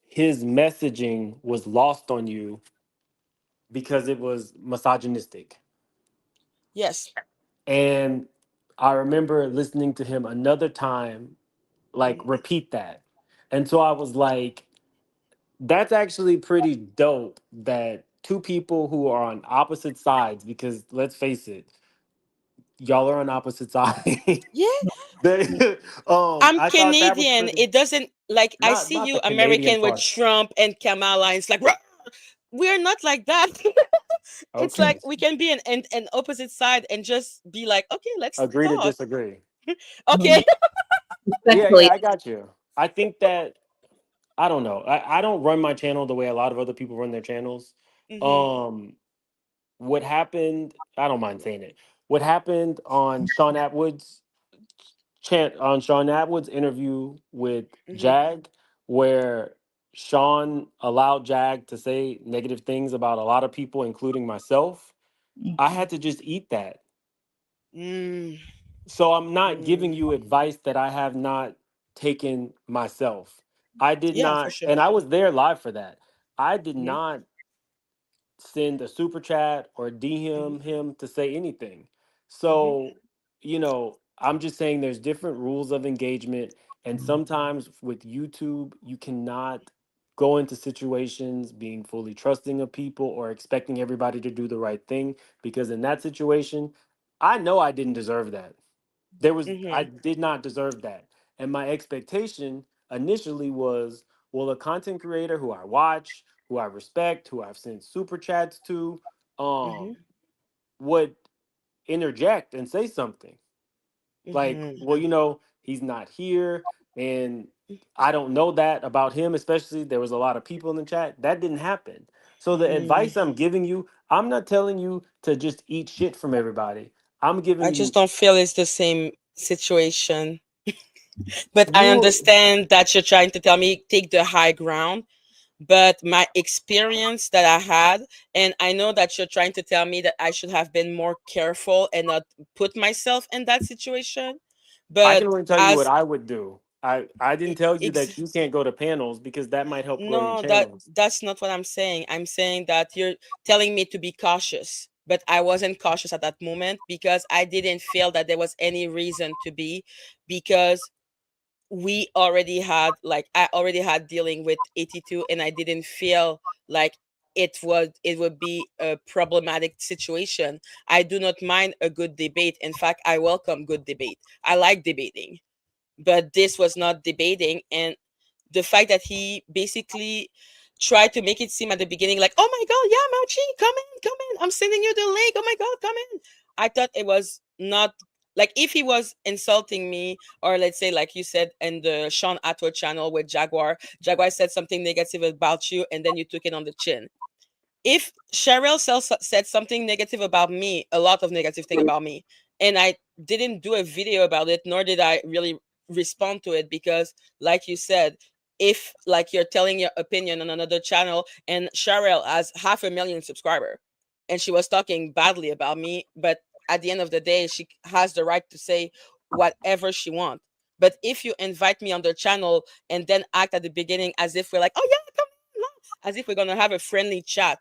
[SPEAKER 7] his messaging was lost on you because it was misogynistic.
[SPEAKER 3] Yes.
[SPEAKER 7] And I remember listening to him another time, like
[SPEAKER 3] Mhm.
[SPEAKER 7] repeat that. And so I was like, that's actually pretty dope that two people who are on opposite sides, because let's face it, y'all are on opposite sides.
[SPEAKER 3] Yeah, I'm
[SPEAKER 7] I thought that was
[SPEAKER 3] Canadian.
[SPEAKER 7] pretty,
[SPEAKER 3] It doesn't like I see
[SPEAKER 7] not
[SPEAKER 3] you
[SPEAKER 7] the Canadian
[SPEAKER 3] American with
[SPEAKER 7] part.
[SPEAKER 3] Trump and Kamala. And it's like "Rah!" We're not like that. It's
[SPEAKER 7] Okay.
[SPEAKER 3] like we can be an opposite side and just be like, okay, let's
[SPEAKER 7] Agree to
[SPEAKER 3] talk.
[SPEAKER 7] disagree.
[SPEAKER 3] Okay.
[SPEAKER 7] Yeah, yeah, I got you. I think that I don't know. I don't run my channel the way a lot of other people run their channels.
[SPEAKER 3] Hmm.
[SPEAKER 7] Um, what happened? I don't mind saying it. What happened on Sean Atwood's interview with
[SPEAKER 3] Hmm.
[SPEAKER 7] Jag, where Sean allowed Jag to say negative things about a lot of people, including myself. I had to just eat that.
[SPEAKER 3] Mm,
[SPEAKER 7] So I'm not giving
[SPEAKER 3] mm.
[SPEAKER 7] you advice that I have not taken myself. I did
[SPEAKER 3] Yeah, for
[SPEAKER 7] not,
[SPEAKER 3] sure.
[SPEAKER 7] and I was there live for that. I did
[SPEAKER 3] Hmm.
[SPEAKER 7] not send a super chat or
[SPEAKER 3] Hmm.
[SPEAKER 7] DM him to say anything.
[SPEAKER 3] Hmm.
[SPEAKER 7] So, I'm just saying there's different rules of engagement. And sometimes with YouTube, you cannot go into situations being fully trusting of people or expecting everybody to do the right thing. Because in that situation, I know I didn't deserve that. I
[SPEAKER 3] Hmm.
[SPEAKER 7] did not deserve that. And my expectation initially was, well, a content creator who I watch, who I respect, who I've sent super chats to,
[SPEAKER 3] Hmm.
[SPEAKER 7] um, would interject and say something. Like,
[SPEAKER 3] Hmm.
[SPEAKER 7] well, he's not here, and I don't know that about him, especially there was a lot of people in the chat. That didn't happen. So the
[SPEAKER 3] Hmm.
[SPEAKER 7] advice I'm giving you, I'm not telling you to just eat shit from everybody. I'm
[SPEAKER 3] I
[SPEAKER 7] giving
[SPEAKER 3] just
[SPEAKER 7] you
[SPEAKER 3] don't feel it's the same situation. But I
[SPEAKER 7] you
[SPEAKER 3] understand that you're trying to tell me take the high ground. But my experience that I had, and I know that you're trying to tell me that I should have been more careful and not put myself in that situation.
[SPEAKER 7] I can
[SPEAKER 3] But
[SPEAKER 7] only tell you what
[SPEAKER 3] as
[SPEAKER 7] I would do. I didn't tell you
[SPEAKER 3] ex-
[SPEAKER 7] that you can't go to panels because that might help grow your
[SPEAKER 3] no, that
[SPEAKER 7] channels.
[SPEAKER 3] that's not what I'm saying. I'm saying that you're telling me to be cautious, but I wasn't cautious at that moment because I didn't feel that there was any reason to be, because I already had dealing with 82 and I didn't feel like it would be a problematic situation. I do not mind a good debate. In fact, I welcome good debate. I like debating, but this was not debating. And the fact that he basically tried to make it seem at the beginning like, oh my God, yeah, Madgie, come in. I'm sending you the link. Oh my God, come in. I thought it was not like if he was insulting me, or let's say, like you said, in the Sean Atwood channel with Jaguar said something negative about you and then you took it on the chin. If Cheryl said something negative about me, a lot of negative thing about me, and I didn't do a video about it, nor did I really respond to it, because like you said, if like you're telling your opinion on another channel and Cheryl has 500,000 subscribers and she was talking badly about me, but at the end of the day, she has the right to say whatever she wants. But if you invite me on the channel and then act at the beginning as if we're like, oh yeah, come on, as if we're gonna have a friendly chat,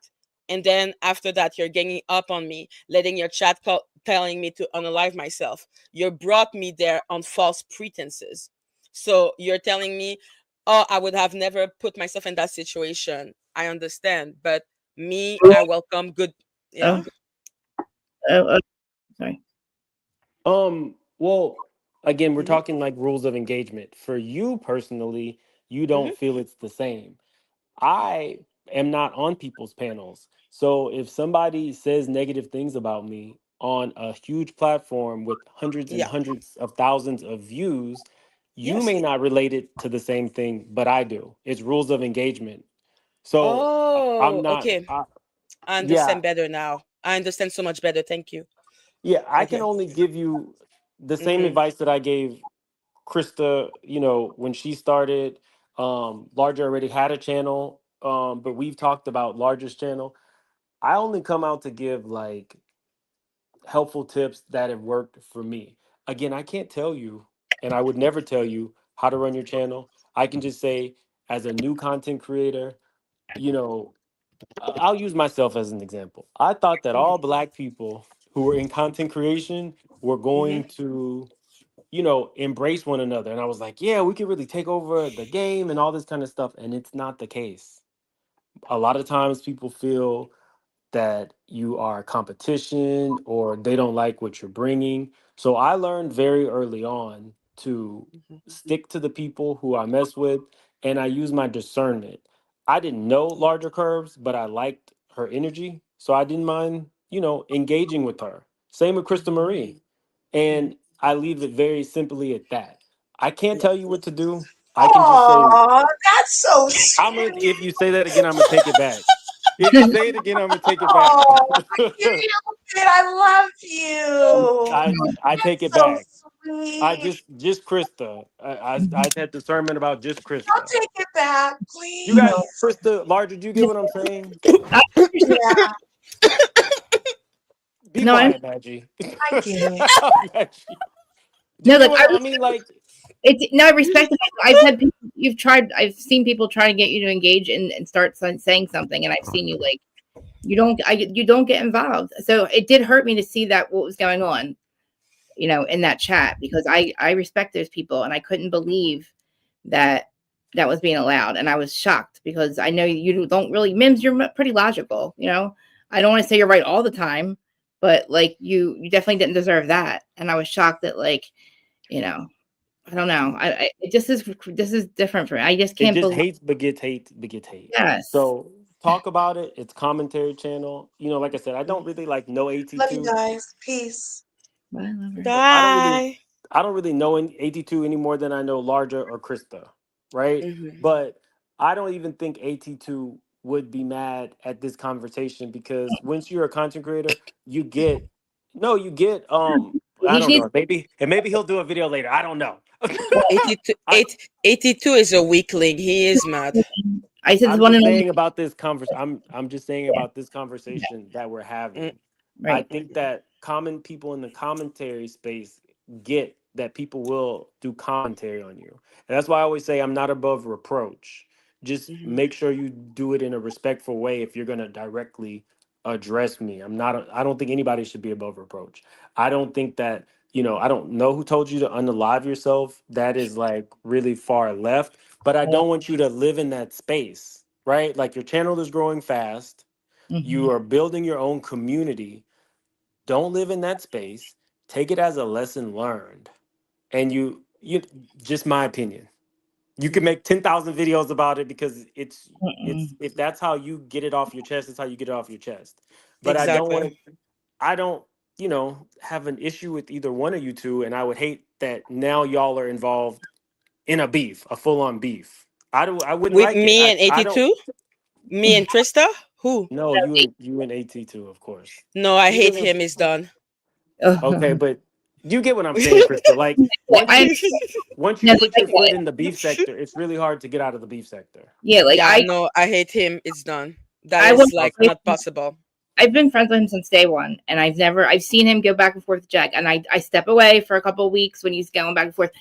[SPEAKER 3] and then after that you're ganging up on me, letting your chat telling me to unalive myself, you brought me there on false pretenses. So you're telling me, oh, I would have never put myself in that situation. I understand, but me, I welcome good. Yeah.
[SPEAKER 1] Sorry.
[SPEAKER 7] Well, again, we're talking like rules of engagement. For you personally, you don't feel it's the same. I am not on people's panels. So if somebody says negative things about me on a huge platform with hundreds and
[SPEAKER 3] Yeah.
[SPEAKER 7] hundreds of thousands of views, you
[SPEAKER 3] Yes.
[SPEAKER 7] may not relate it to the same thing, but I do. It's rules of engagement. So I'm
[SPEAKER 3] Oh,
[SPEAKER 7] not,
[SPEAKER 3] okay. I
[SPEAKER 7] yeah,
[SPEAKER 3] understand better now. I understand so much better. Thank you.
[SPEAKER 7] yeah, I can
[SPEAKER 3] Okay.
[SPEAKER 7] only give you the same advice that I gave Krista, when she started. Larger already had a channel, but we've talked about Larger's channel. I only come out to give like helpful tips that have worked for me. Again, I can't tell you, and I would never tell you how to run your channel. I can just say, as a new content creator, you know, I'll use myself as an example. I thought that all Black people who were in content creation were going to, embrace one another. And I was like, yeah, we could really take over the game and all this kind of stuff. And it's not the case. A lot of times people feel that you are competition or they don't like what you're bringing. So I learned very early on to stick to the people who I mess with, and I use my discernment. I didn't know Larger Curves, but I liked her energy, so I didn't mind, engaging with her. Same with Krista Marie. And I leave it very simply at that. I can't tell you what to do. I can just say,
[SPEAKER 5] Oh, that's so
[SPEAKER 7] I'm gonna.
[SPEAKER 5] sweet.
[SPEAKER 7] If you say that again, I'm gonna take it back. If you say it again, I'm gonna take it back.
[SPEAKER 5] Oh, I can't help it. I love you.
[SPEAKER 7] I take
[SPEAKER 5] That's
[SPEAKER 7] it
[SPEAKER 5] so
[SPEAKER 7] back. I
[SPEAKER 5] sweet.
[SPEAKER 7] just Krista. I had discernment about just
[SPEAKER 5] Don't
[SPEAKER 7] Krista.
[SPEAKER 5] take it back,
[SPEAKER 7] You guys,
[SPEAKER 5] please.
[SPEAKER 7] Krista, Larger. Do you get what I'm saying?
[SPEAKER 5] Yeah,
[SPEAKER 7] Be
[SPEAKER 1] No,
[SPEAKER 7] quiet, Madgie.
[SPEAKER 5] I get it.
[SPEAKER 7] Madgie. Do
[SPEAKER 1] no,
[SPEAKER 7] you get
[SPEAKER 1] like
[SPEAKER 7] what I mean? Like,
[SPEAKER 1] it's no, I respect it. I've had people, I've seen people try to get you to engage and start saying something, and I've seen you like, you don't get involved. So it did hurt me to see that what was going on, in that chat, because I respect those people, and I couldn't believe that that was being allowed. And I was shocked because I know you don't really, Mims, you're pretty logical, I don't want to say you're right all the time, but like you definitely didn't deserve that. And I was shocked that like, I don't know. It just is, this is different for me. I just
[SPEAKER 7] it
[SPEAKER 1] can't
[SPEAKER 7] just
[SPEAKER 1] believe.
[SPEAKER 7] hates begets hate begets hate.
[SPEAKER 1] Yes.
[SPEAKER 7] So talk about it. It's commentary channel. Like I said, I don't really like no
[SPEAKER 5] Love you
[SPEAKER 7] AT2.
[SPEAKER 5] guys. Peace.
[SPEAKER 1] Bye, lover.
[SPEAKER 3] Bye.
[SPEAKER 7] I don't really know 82 any more than I know Larger or Krista, right? But I don't even think 82 would be mad at this conversation, because once you're a content creator, you get I
[SPEAKER 1] He
[SPEAKER 7] don't
[SPEAKER 1] needs
[SPEAKER 7] know. Maybe he'll do a video later. I don't know.
[SPEAKER 3] 82,
[SPEAKER 7] I,
[SPEAKER 3] 82 is a weakling. He is mad.
[SPEAKER 1] I said this
[SPEAKER 7] I'm
[SPEAKER 1] one
[SPEAKER 7] just
[SPEAKER 1] and only.
[SPEAKER 7] saying about this I'm just saying
[SPEAKER 1] Yeah,
[SPEAKER 7] about this conversation that we're having. I
[SPEAKER 1] right.
[SPEAKER 7] think that common people in the commentary space get that people will do commentary on you. And that's why I always say I'm not above reproach. Just make sure you do it in a respectful way if you're going to directly address me. I don't think anybody should be above reproach. I don't think that, I don't know who told you to unalive yourself. That is like really far left, but I don't want you to live in that space. right? Like your channel is growing fast. You are building your own community. Don't live in that space. Take it as a lesson learned. And you just my opinion. You can make 10,000 videos about it because it's if that's how you get it off your chest, it's how you get it off your chest. But
[SPEAKER 3] Exactly.
[SPEAKER 7] I don't, have an issue with either one of you two, and I would hate that now y'all are involved in a beef, a full-on beef. I wouldn't
[SPEAKER 3] With
[SPEAKER 7] like it.
[SPEAKER 3] me and
[SPEAKER 7] I don't
[SPEAKER 3] 82? Me and Trista? Who?
[SPEAKER 7] No, you and AT2, of course.
[SPEAKER 3] No, I
[SPEAKER 7] Either
[SPEAKER 3] hate
[SPEAKER 7] of them.
[SPEAKER 3] him. He's done.
[SPEAKER 7] Okay, but you get what I'm saying, Krista. Like once you put your foot in the beef sector, it's really hard to get out of the beef sector.
[SPEAKER 1] Yeah, like
[SPEAKER 3] no, I hate him. It's done. That
[SPEAKER 1] I
[SPEAKER 3] is
[SPEAKER 1] was
[SPEAKER 3] like not possible.
[SPEAKER 1] I've been friends with him since day one, and I've seen him go back and forth with Jack, and I step away for a couple of weeks when he's going back and forth.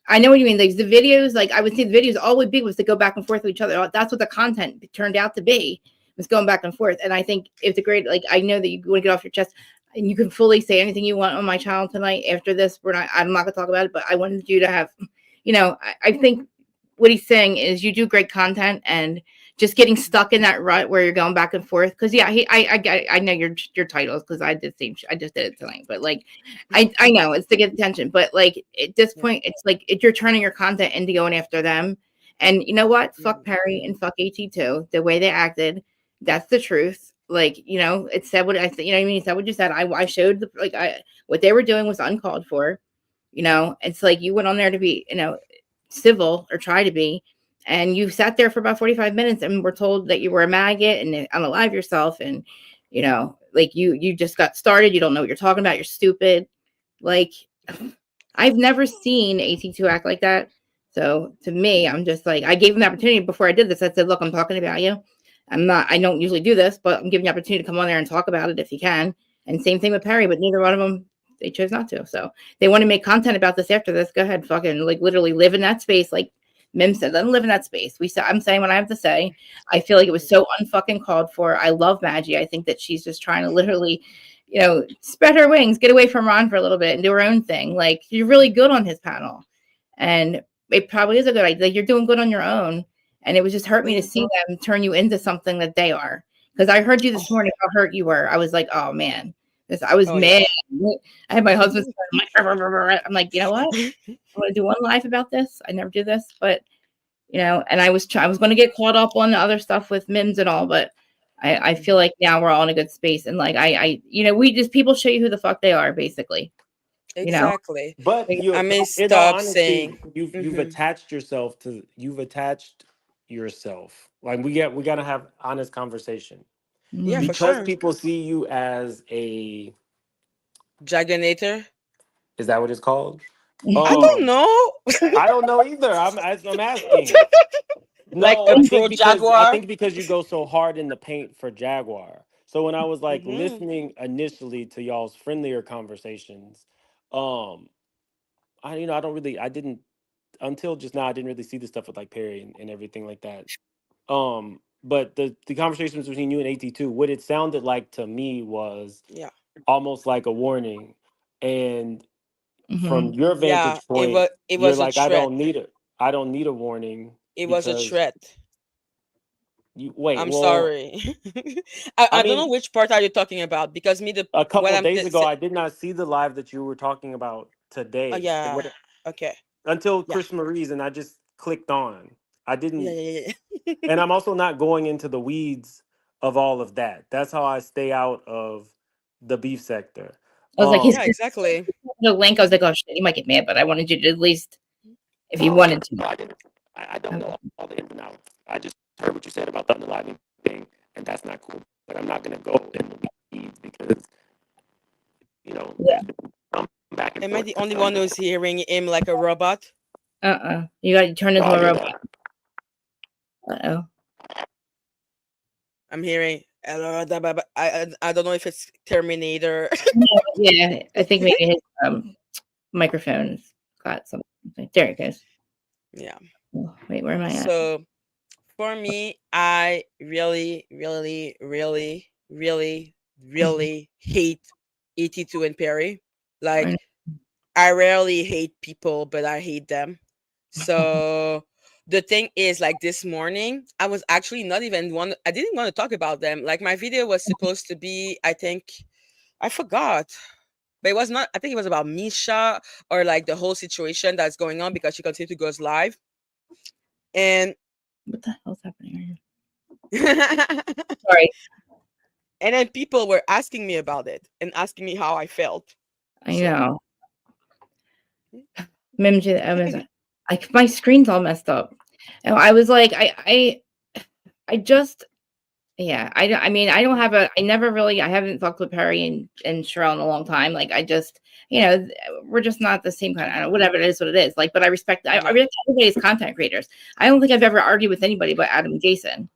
[SPEAKER 1] I know what you mean. Like the videos, like I would see the videos, all would be was to go back and forth with each other. That's what the content turned out to be, was going back and forth. And I think if the great, like I know that you want to get off your chest, and you can fully say anything you want on my channel tonight. After this, I'm not gonna talk about it, but I wanted you to have, I think what he's saying is you do great content, and just getting stuck in that rut where you're going back and forth. Because yeah, I know your titles because I just did it tonight. But like, I know it's to get attention. But like at this point, it's like you're turning your content into going after them. And you know what? Fuck Perry and fuck AT2. The way they acted, that's the truth. Like it said what I said. You know what I mean? It said what you said. I showed what they were doing was uncalled for. It's like you went on there to be civil or try to be. And you sat there for about 45 minutes and were told that you were a maggot and unalive yourself. And, like you just got started. You don't know what you're talking about. You're stupid. Like, I've never seen AT2 act like that. So to me, I'm just like, I gave him the opportunity before I did this. I said, look, I'm talking about you. I don't usually do this, but I'm giving you the opportunity to come on there and talk about it if you can. And same thing with Perry, but neither one of them, they chose not to. So they want to make content about this after this. Go ahead, fucking like literally live in that space. Like, Mim said, let him live in that space. I'm saying what I have to say. I feel like it was so unfucking called for. I love Madgie. I think that she's just trying to literally, spread her wings, get away from Ron for a little bit and do her own thing. Like, you're really good on his panel. And it probably is a good idea. Like, you're doing good on your own. And it was just hurt me to see them turn you into something that they are. Because I heard you this morning, how hurt you were. I was like, oh, man. I was mad. Yeah. I had my husband. I'm like, you know what? I'm going to do one live about this. I never do this, but and I was going to get caught up on the other stuff with Mims and all, but I feel like now we're all in a good space. And like, we just, people show you who the fuck they are, basically.
[SPEAKER 3] Exactly.
[SPEAKER 7] But
[SPEAKER 3] I may stop saying
[SPEAKER 7] you've attached yourself to, Like we got to have honest conversation.
[SPEAKER 3] Yeah,
[SPEAKER 7] because
[SPEAKER 3] for sure.
[SPEAKER 7] people see you as a
[SPEAKER 3] Jagonator.
[SPEAKER 7] Is that what it's called?
[SPEAKER 3] I don't know.
[SPEAKER 7] I don't know either. I'm asking.
[SPEAKER 3] Like a pro Jaguar.
[SPEAKER 7] I think because you go so hard in the paint for Jaguar. So when I was like listening initially to y'all's friendlier conversations, I didn't until just now I didn't really see the stuff with like Perry and everything like that. But the conversations between you and AT2, what it sounded like to me was almost like a warning. And from your vantage point,
[SPEAKER 3] it was
[SPEAKER 7] like,
[SPEAKER 3] I
[SPEAKER 7] don't need a warning.
[SPEAKER 3] It was a threat.
[SPEAKER 7] I'm
[SPEAKER 3] sorry. I don't know which part are you talking about, because
[SPEAKER 7] a couple of days ago I did not see the live that you were talking about today.
[SPEAKER 3] Oh yeah. Okay.
[SPEAKER 7] Until Chris Marie's, and I just clicked on. I didn't. And I'm also not going into the weeds of all of that. That's how I stay out of the beef sector.
[SPEAKER 1] I was like,
[SPEAKER 3] exactly.
[SPEAKER 1] The link. I was like, oh shit, you might get mad, but I wanted you to at least, if you wanted to.
[SPEAKER 7] I don't know all the ins and outs. I just heard what you said about the unaliving thing, and that's not cool. But I'm not gonna go in the weeds because, back and
[SPEAKER 3] Am I the only one who's hearing him like a robot?
[SPEAKER 1] You got to turn into a robot.
[SPEAKER 3] I'm hearing. I don't know if it's Terminator.
[SPEAKER 1] Yeah, I think maybe his microphone's got something. There it goes.
[SPEAKER 3] Yeah.
[SPEAKER 1] Oh, wait, where am I at?
[SPEAKER 3] So for me, I really, really, really, really, really hate AT2 and Perry. Like, I rarely hate people, but I hate them. So the thing is, like this morning, I was actually not even I didn't want to talk about them. Like my video was supposed to be, I think, I forgot. But it was not, I think it was about Misha or like the whole situation that's going on because she continued to go live. And
[SPEAKER 1] what the hell's happening here? Sorry.
[SPEAKER 3] And then people were asking me about it and asking me how I felt.
[SPEAKER 1] I know. Like my screen's all messed up. And I was like, I just, yeah, I mean, I don't have I haven't fucked with Perry and Sherelle in a long time. Like, I just, we're just not the same kind of, whatever it is, what it is. Like, but I respect everybody's content creators. I don't think I've ever argued with anybody but Adam and Jason.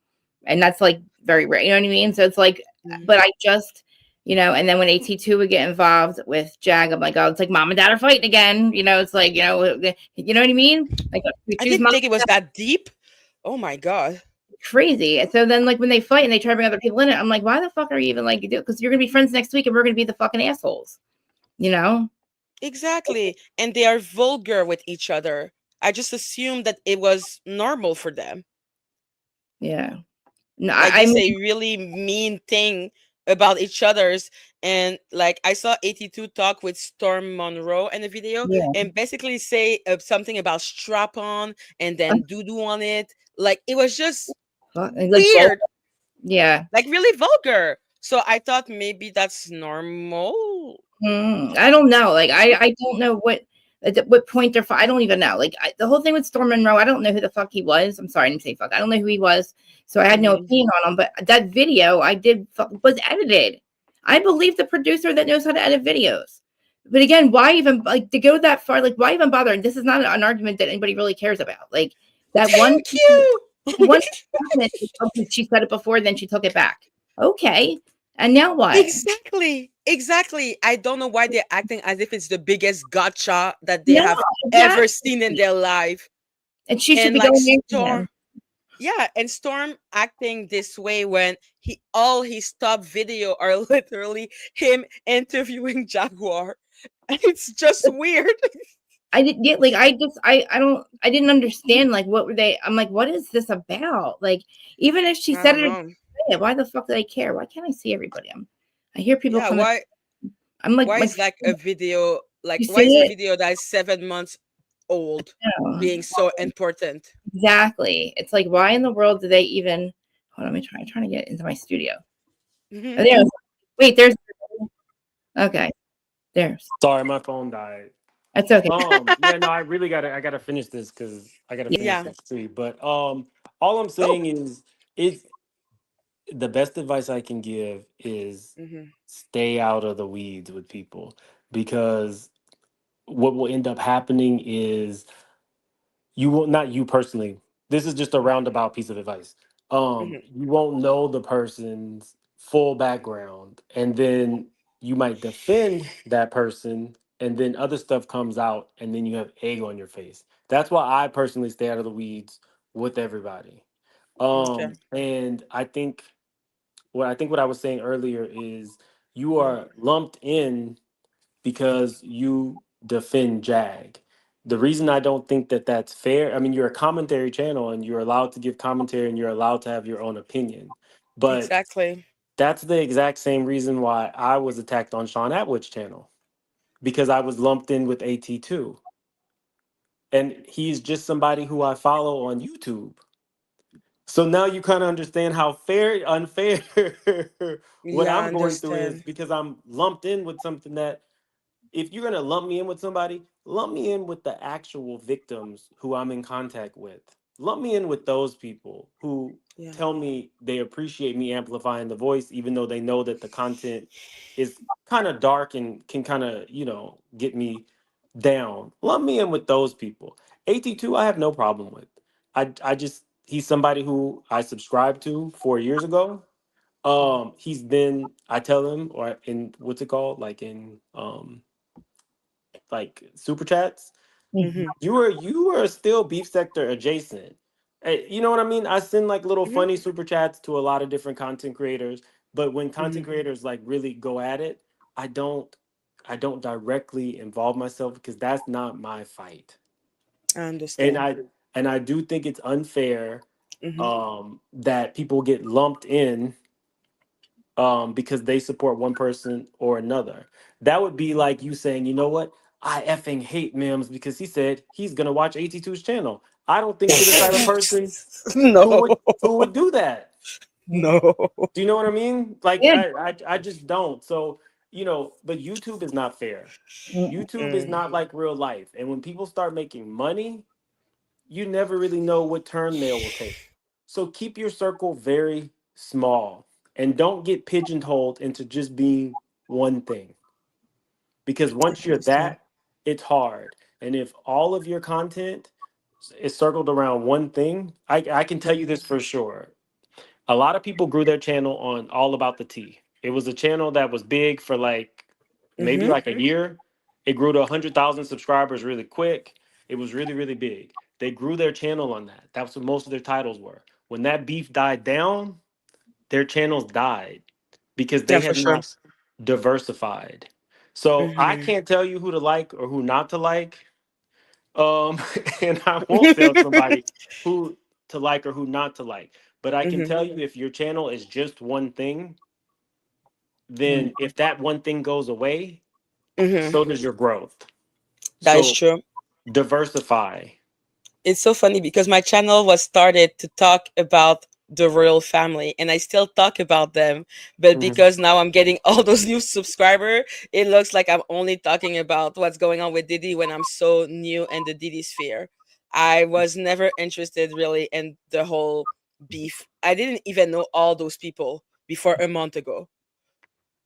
[SPEAKER 1] And that's like very rare, you know what I mean? So it's like, but I just, and then when AT2 would get involved with Jag, I'm like, oh, it's like mom and dad are fighting again. It's like, you know what I mean? Like,
[SPEAKER 3] I didn't think it was that deep. Oh my God.
[SPEAKER 1] Crazy. And so then, like, when they fight and they try to bring other people in it, I'm like, why the fuck are you even like, because you're gonna be friends next week and we're gonna be the fucking assholes,
[SPEAKER 3] Exactly. And they are vulgar with each other. I just assumed that it was normal for them.
[SPEAKER 1] Yeah. No,
[SPEAKER 3] like they say really mean thing about each other's. And like I saw 82 talk with Storm Monroe in the video and basically say something about strap on and then doo-doo on it. Like it was just weird.
[SPEAKER 1] Yeah.
[SPEAKER 3] Like really vulgar. So I thought maybe that's normal.
[SPEAKER 1] I don't know. Like I don't know what point they're. I don't even know. Like the whole thing with Storm Monroe, I don't know who the fuck he was. I'm sorry, I didn't say fuck. I don't know who he was, so I had no opinion on him. But that video I did was edited. I believe the producer that knows how to edit videos. But again, why even like to go that far? Like why even bother? And this is not an argument that anybody really cares about. Like that
[SPEAKER 3] Thank
[SPEAKER 1] one she said it before, then she took it back. Okay. And now what?
[SPEAKER 3] Exactly. I don't know why they're acting as if it's the biggest gotcha that they have ever seen in their life.
[SPEAKER 1] And she should be going
[SPEAKER 3] Storm. Yeah, and Storm acting this way when all his top video are literally him interviewing Jaguar. And it's just weird.
[SPEAKER 1] I didn't get like I didn't understand like what were they. I'm like, what is this about? Like, even if she said it, why the fuck do I care? Why can't I see everybody? I hear people coming.
[SPEAKER 3] Why?
[SPEAKER 1] I'm like,
[SPEAKER 3] why is like a video like why is a video that is 7 months old being so important?
[SPEAKER 1] Exactly. It's like, why in the world do they even? Hold on, I'm trying to get into my studio. Wait, there's. Okay, there's.
[SPEAKER 7] Sorry, my phone died.
[SPEAKER 1] That's okay.
[SPEAKER 7] Yeah, no, I gotta finish this because I gotta finish this tree. But all I'm saying is the best advice I can give is stay out of the weeds with people, because what will end up happening is you will not you personally. This is just a roundabout piece of advice. You won't know the person's full background, and then you might defend that person, and then other stuff comes out, and then you have egg on your face. That's why I personally stay out of the weeds with everybody. And I think what I was saying earlier is you are lumped in because you defend Jag. The reason I don't think that that's fair, I mean, you're a commentary channel and you're allowed to give commentary and you're allowed to have your own opinion. But that's the exact same reason why I was attacked on Sean Atwood's channel, because I was lumped in with AT2. And he's just somebody who I follow on YouTube. So now you kind of understand how unfair what I'm going through is, because I'm lumped in with something that, if you're going to lump me in with somebody, lump me in with the actual victims who I'm in contact with. Lump me in with those people who tell me they appreciate me amplifying the voice, even though they know that the content is kind of dark and can kind of, get me down. Lump me in with those people. AT2, I have no problem with. He's somebody who I subscribed to 4 years ago. I tell him, or in what's it called? Like in like super chats. You were still beef sector adjacent. You know what I mean? I send like little funny super chats to a lot of different content creators, but when content creators like really go at it, I don't directly involve myself because that's not my fight.
[SPEAKER 3] I understand.
[SPEAKER 7] And And I do think it's unfair that people get lumped in because they support one person or another. That would be like you saying, you know what? I effing hate Mims because he said he's gonna watch 82's channel. I don't think you're the type of person
[SPEAKER 3] No,
[SPEAKER 7] who would do that.
[SPEAKER 3] no.
[SPEAKER 7] Do you know what I mean? Like
[SPEAKER 1] Yeah.
[SPEAKER 7] I just don't. So, but YouTube is not fair. YouTube is not like real life. And when people start making money, you never really know what turn they will take. So keep your circle very small and don't get pigeonholed into just being one thing. Because once you're
[SPEAKER 3] Understand.
[SPEAKER 7] that, it's hard. And if all of your content is circled around one thing, I can tell you this for sure. A lot of people grew their channel on All About the Tea. It was a channel that was big for like maybe like a year. It grew to 100,000 subscribers really quick. It was really, really big. They grew their channel on that. That's what most of their titles were. When that beef died down, their channels died because
[SPEAKER 3] Yeah,
[SPEAKER 7] they
[SPEAKER 3] for
[SPEAKER 7] had
[SPEAKER 3] sure.
[SPEAKER 7] not diversified. So I can't tell you who to like or who not to like. And I won't tell somebody who to like or who not to like. But I can tell you if your channel is just one thing, then if that one thing goes away, so does your growth.
[SPEAKER 3] That is
[SPEAKER 7] So
[SPEAKER 3] true.
[SPEAKER 7] diversify.
[SPEAKER 3] It's so funny because my channel was started to talk about the royal family, and I still talk about them, but
[SPEAKER 7] Mhm.
[SPEAKER 3] because now I'm getting all those new subscribers, it looks like I'm only talking about what's going on with Diddy when I'm so new in the Diddy sphere. I was never interested really in the whole beef. I didn't even know all those people before a month ago.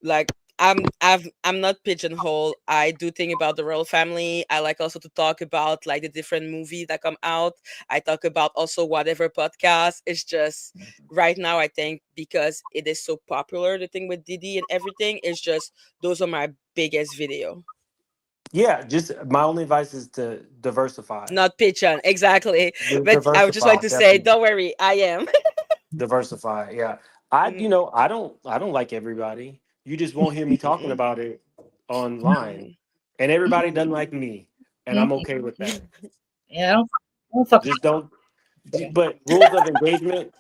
[SPEAKER 3] Like, I'm not pigeonhole. I do think about the royal family. I like also to talk about like the different movies that come out. I talk about also whatever podcast. It's just right now I think because it is so popular, the thing with Diddy and everything, it's just those are my biggest video.
[SPEAKER 7] Yeah, just my only advice is to diversify.
[SPEAKER 3] Not pigeon, exactly. But I would just
[SPEAKER 7] Diversify,
[SPEAKER 3] like to say,
[SPEAKER 7] definitely.
[SPEAKER 3] don't worry, I am.
[SPEAKER 7] Diversify. Yeah. I don't like everybody. You just won't hear me talking
[SPEAKER 3] Mhm,
[SPEAKER 7] about it online.
[SPEAKER 3] mhm,
[SPEAKER 7] And everybody doesn't
[SPEAKER 3] mhm,
[SPEAKER 7] like me. And I'm
[SPEAKER 1] Mhm.
[SPEAKER 7] okay with that.
[SPEAKER 1] Yeah, I don't fuck
[SPEAKER 7] Just don't
[SPEAKER 1] with
[SPEAKER 7] but rules of engagement,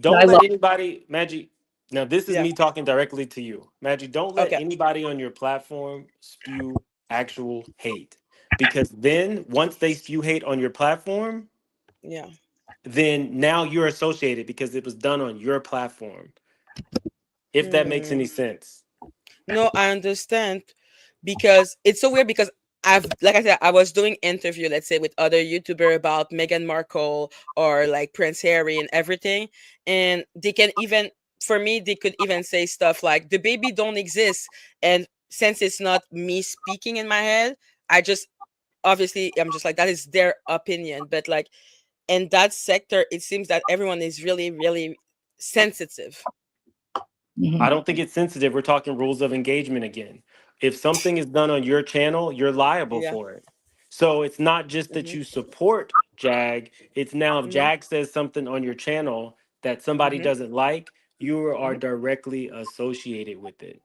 [SPEAKER 1] but
[SPEAKER 7] don't
[SPEAKER 1] I
[SPEAKER 7] let
[SPEAKER 1] love.
[SPEAKER 7] anybody, Maggie. Now this is
[SPEAKER 3] yeah.
[SPEAKER 7] me talking directly to you. Maggie, don't let
[SPEAKER 3] Okay.
[SPEAKER 7] anybody on your platform spew actual hate. Because then once they spew hate on your platform,
[SPEAKER 3] Yeah.
[SPEAKER 7] then now you're associated because it was done on your platform. If that makes any
[SPEAKER 3] Mm.
[SPEAKER 7] sense.
[SPEAKER 3] No, I understand because it's so weird because like I said, I was doing interview, let's say, with other YouTuber about Meghan Markle or like Prince Harry and everything, and they can even, for me, they could even say stuff like the baby don't exist, and since it's not me speaking in my head, I just obviously I'm just like that is their opinion, but like in that sector, it seems that everyone is really, really sensitive.
[SPEAKER 7] I
[SPEAKER 1] Mhm.
[SPEAKER 7] don't think it's sensitive. We're talking rules of engagement again. If something is done on your channel, you're liable
[SPEAKER 3] Yeah.
[SPEAKER 7] for it. So it's not just that
[SPEAKER 3] Mm-hmm.
[SPEAKER 7] you support Jag. It's now if
[SPEAKER 3] Mm-hmm.
[SPEAKER 7] Jag says something on your channel that somebody
[SPEAKER 3] Mm-hmm.
[SPEAKER 7] doesn't like, you are
[SPEAKER 3] Mm-hmm.
[SPEAKER 7] directly associated with it.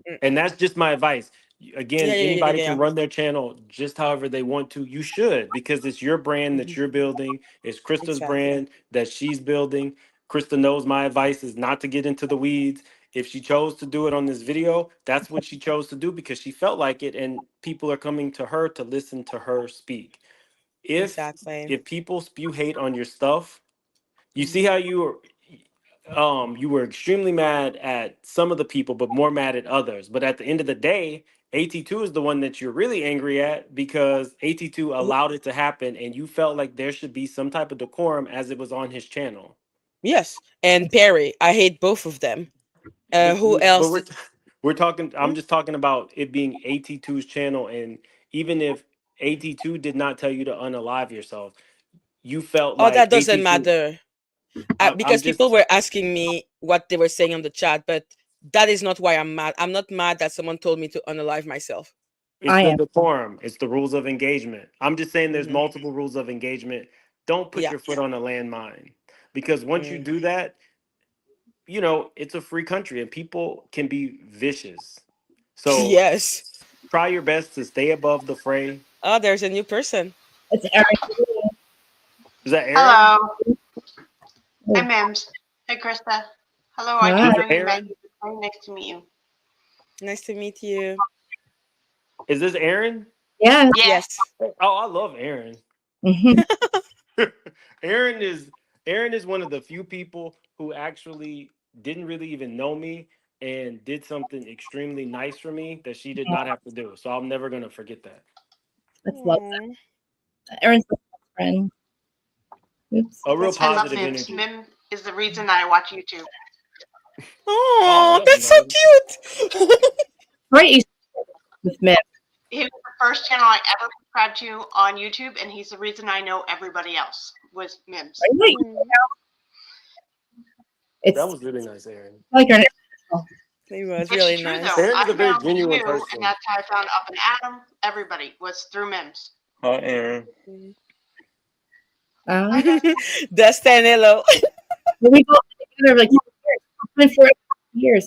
[SPEAKER 3] Mm.
[SPEAKER 7] And that's just my advice.
[SPEAKER 3] Yeah,
[SPEAKER 7] Again,
[SPEAKER 3] yeah, yeah, yeah,
[SPEAKER 7] anybody
[SPEAKER 3] yeah.
[SPEAKER 7] can run their channel just however they want to. You should, because it's your brand that
[SPEAKER 3] Mhm.
[SPEAKER 7] you're building. It's Krista's
[SPEAKER 3] Exactly.
[SPEAKER 7] brand that she's building. Krista knows my advice is not to get into the weeds. If she chose to do it on this video, that's what she chose to do because she felt like it, and people are coming to her to listen to her speak. If
[SPEAKER 3] Exactly.
[SPEAKER 7] if people spew hate on your stuff, you see
[SPEAKER 3] Hmm.
[SPEAKER 7] how you were extremely mad at some of the people, but more mad at others. But at the end of the day, AT2 is the one that you're really angry at because AT2 allowed it to happen, and you felt like there should be some type of decorum as it was on his channel.
[SPEAKER 3] Yes. And Perry, I hate both of them.
[SPEAKER 7] But
[SPEAKER 3] Who
[SPEAKER 7] but
[SPEAKER 3] else?
[SPEAKER 7] we're talking. I'm
[SPEAKER 3] Hmm?
[SPEAKER 7] just talking about it being AT2's channel, and even if AT2 did not tell you to unalive yourself, you felt
[SPEAKER 3] Oh,
[SPEAKER 7] like
[SPEAKER 3] that doesn't
[SPEAKER 7] AT2.
[SPEAKER 3] matter.
[SPEAKER 7] I'm
[SPEAKER 3] Because people
[SPEAKER 7] just
[SPEAKER 3] were asking me what they were saying on the chat, but that is not why I'm mad. I'm not mad that someone told me to unalive myself.
[SPEAKER 7] It's
[SPEAKER 1] I
[SPEAKER 7] the
[SPEAKER 1] am.
[SPEAKER 7] decorum. It's the rules of engagement. I'm just saying there's
[SPEAKER 3] Hmm.
[SPEAKER 7] multiple rules of engagement. Don't put
[SPEAKER 3] Yeah.
[SPEAKER 7] your foot on a landmine because once you
[SPEAKER 3] Mm.
[SPEAKER 7] do that, it's a free country and people can be vicious. So
[SPEAKER 3] Yes.
[SPEAKER 7] try your best to stay above the fray.
[SPEAKER 3] Oh, there's a new person.
[SPEAKER 1] It's Eric.
[SPEAKER 7] Is that Aaron?
[SPEAKER 9] Hello. Hi, Mims. Hey, Krista. Hello, I don't know you,
[SPEAKER 7] Aaron?
[SPEAKER 9] Maggie. Very nice to meet you.
[SPEAKER 3] Nice to meet you.
[SPEAKER 7] Is this Aaron?
[SPEAKER 1] Yeah.
[SPEAKER 3] Yes.
[SPEAKER 7] Oh, I love Aaron. Aaron is one of the few people who actually didn't really even know me and did something extremely nice for me that she did not have to do. So I'm never gonna forget that.
[SPEAKER 1] Let's love that. Aaron's my friend. Oops.
[SPEAKER 7] A real
[SPEAKER 9] I love
[SPEAKER 7] positive
[SPEAKER 9] Mims.
[SPEAKER 7] energy.
[SPEAKER 9] Mim is the reason I watch YouTube.
[SPEAKER 3] Oh, that's so cute.
[SPEAKER 1] Right, with Mims.
[SPEAKER 9] He was the first channel I ever subscribed to on YouTube, and he's the reason I know everybody else was Mims.
[SPEAKER 7] That was really nice, Aaron.
[SPEAKER 1] Like your
[SPEAKER 3] He was
[SPEAKER 9] It's
[SPEAKER 3] really
[SPEAKER 9] true,
[SPEAKER 3] nice.
[SPEAKER 9] though.
[SPEAKER 7] Aaron is
[SPEAKER 9] I
[SPEAKER 7] a very
[SPEAKER 9] found
[SPEAKER 7] genuine
[SPEAKER 9] you,
[SPEAKER 7] person.
[SPEAKER 9] and that's how I found Up and Adam. Everybody was through Mims.
[SPEAKER 8] Hi, Aaron.
[SPEAKER 3] Dustin, hello.
[SPEAKER 1] We go together like 24 years.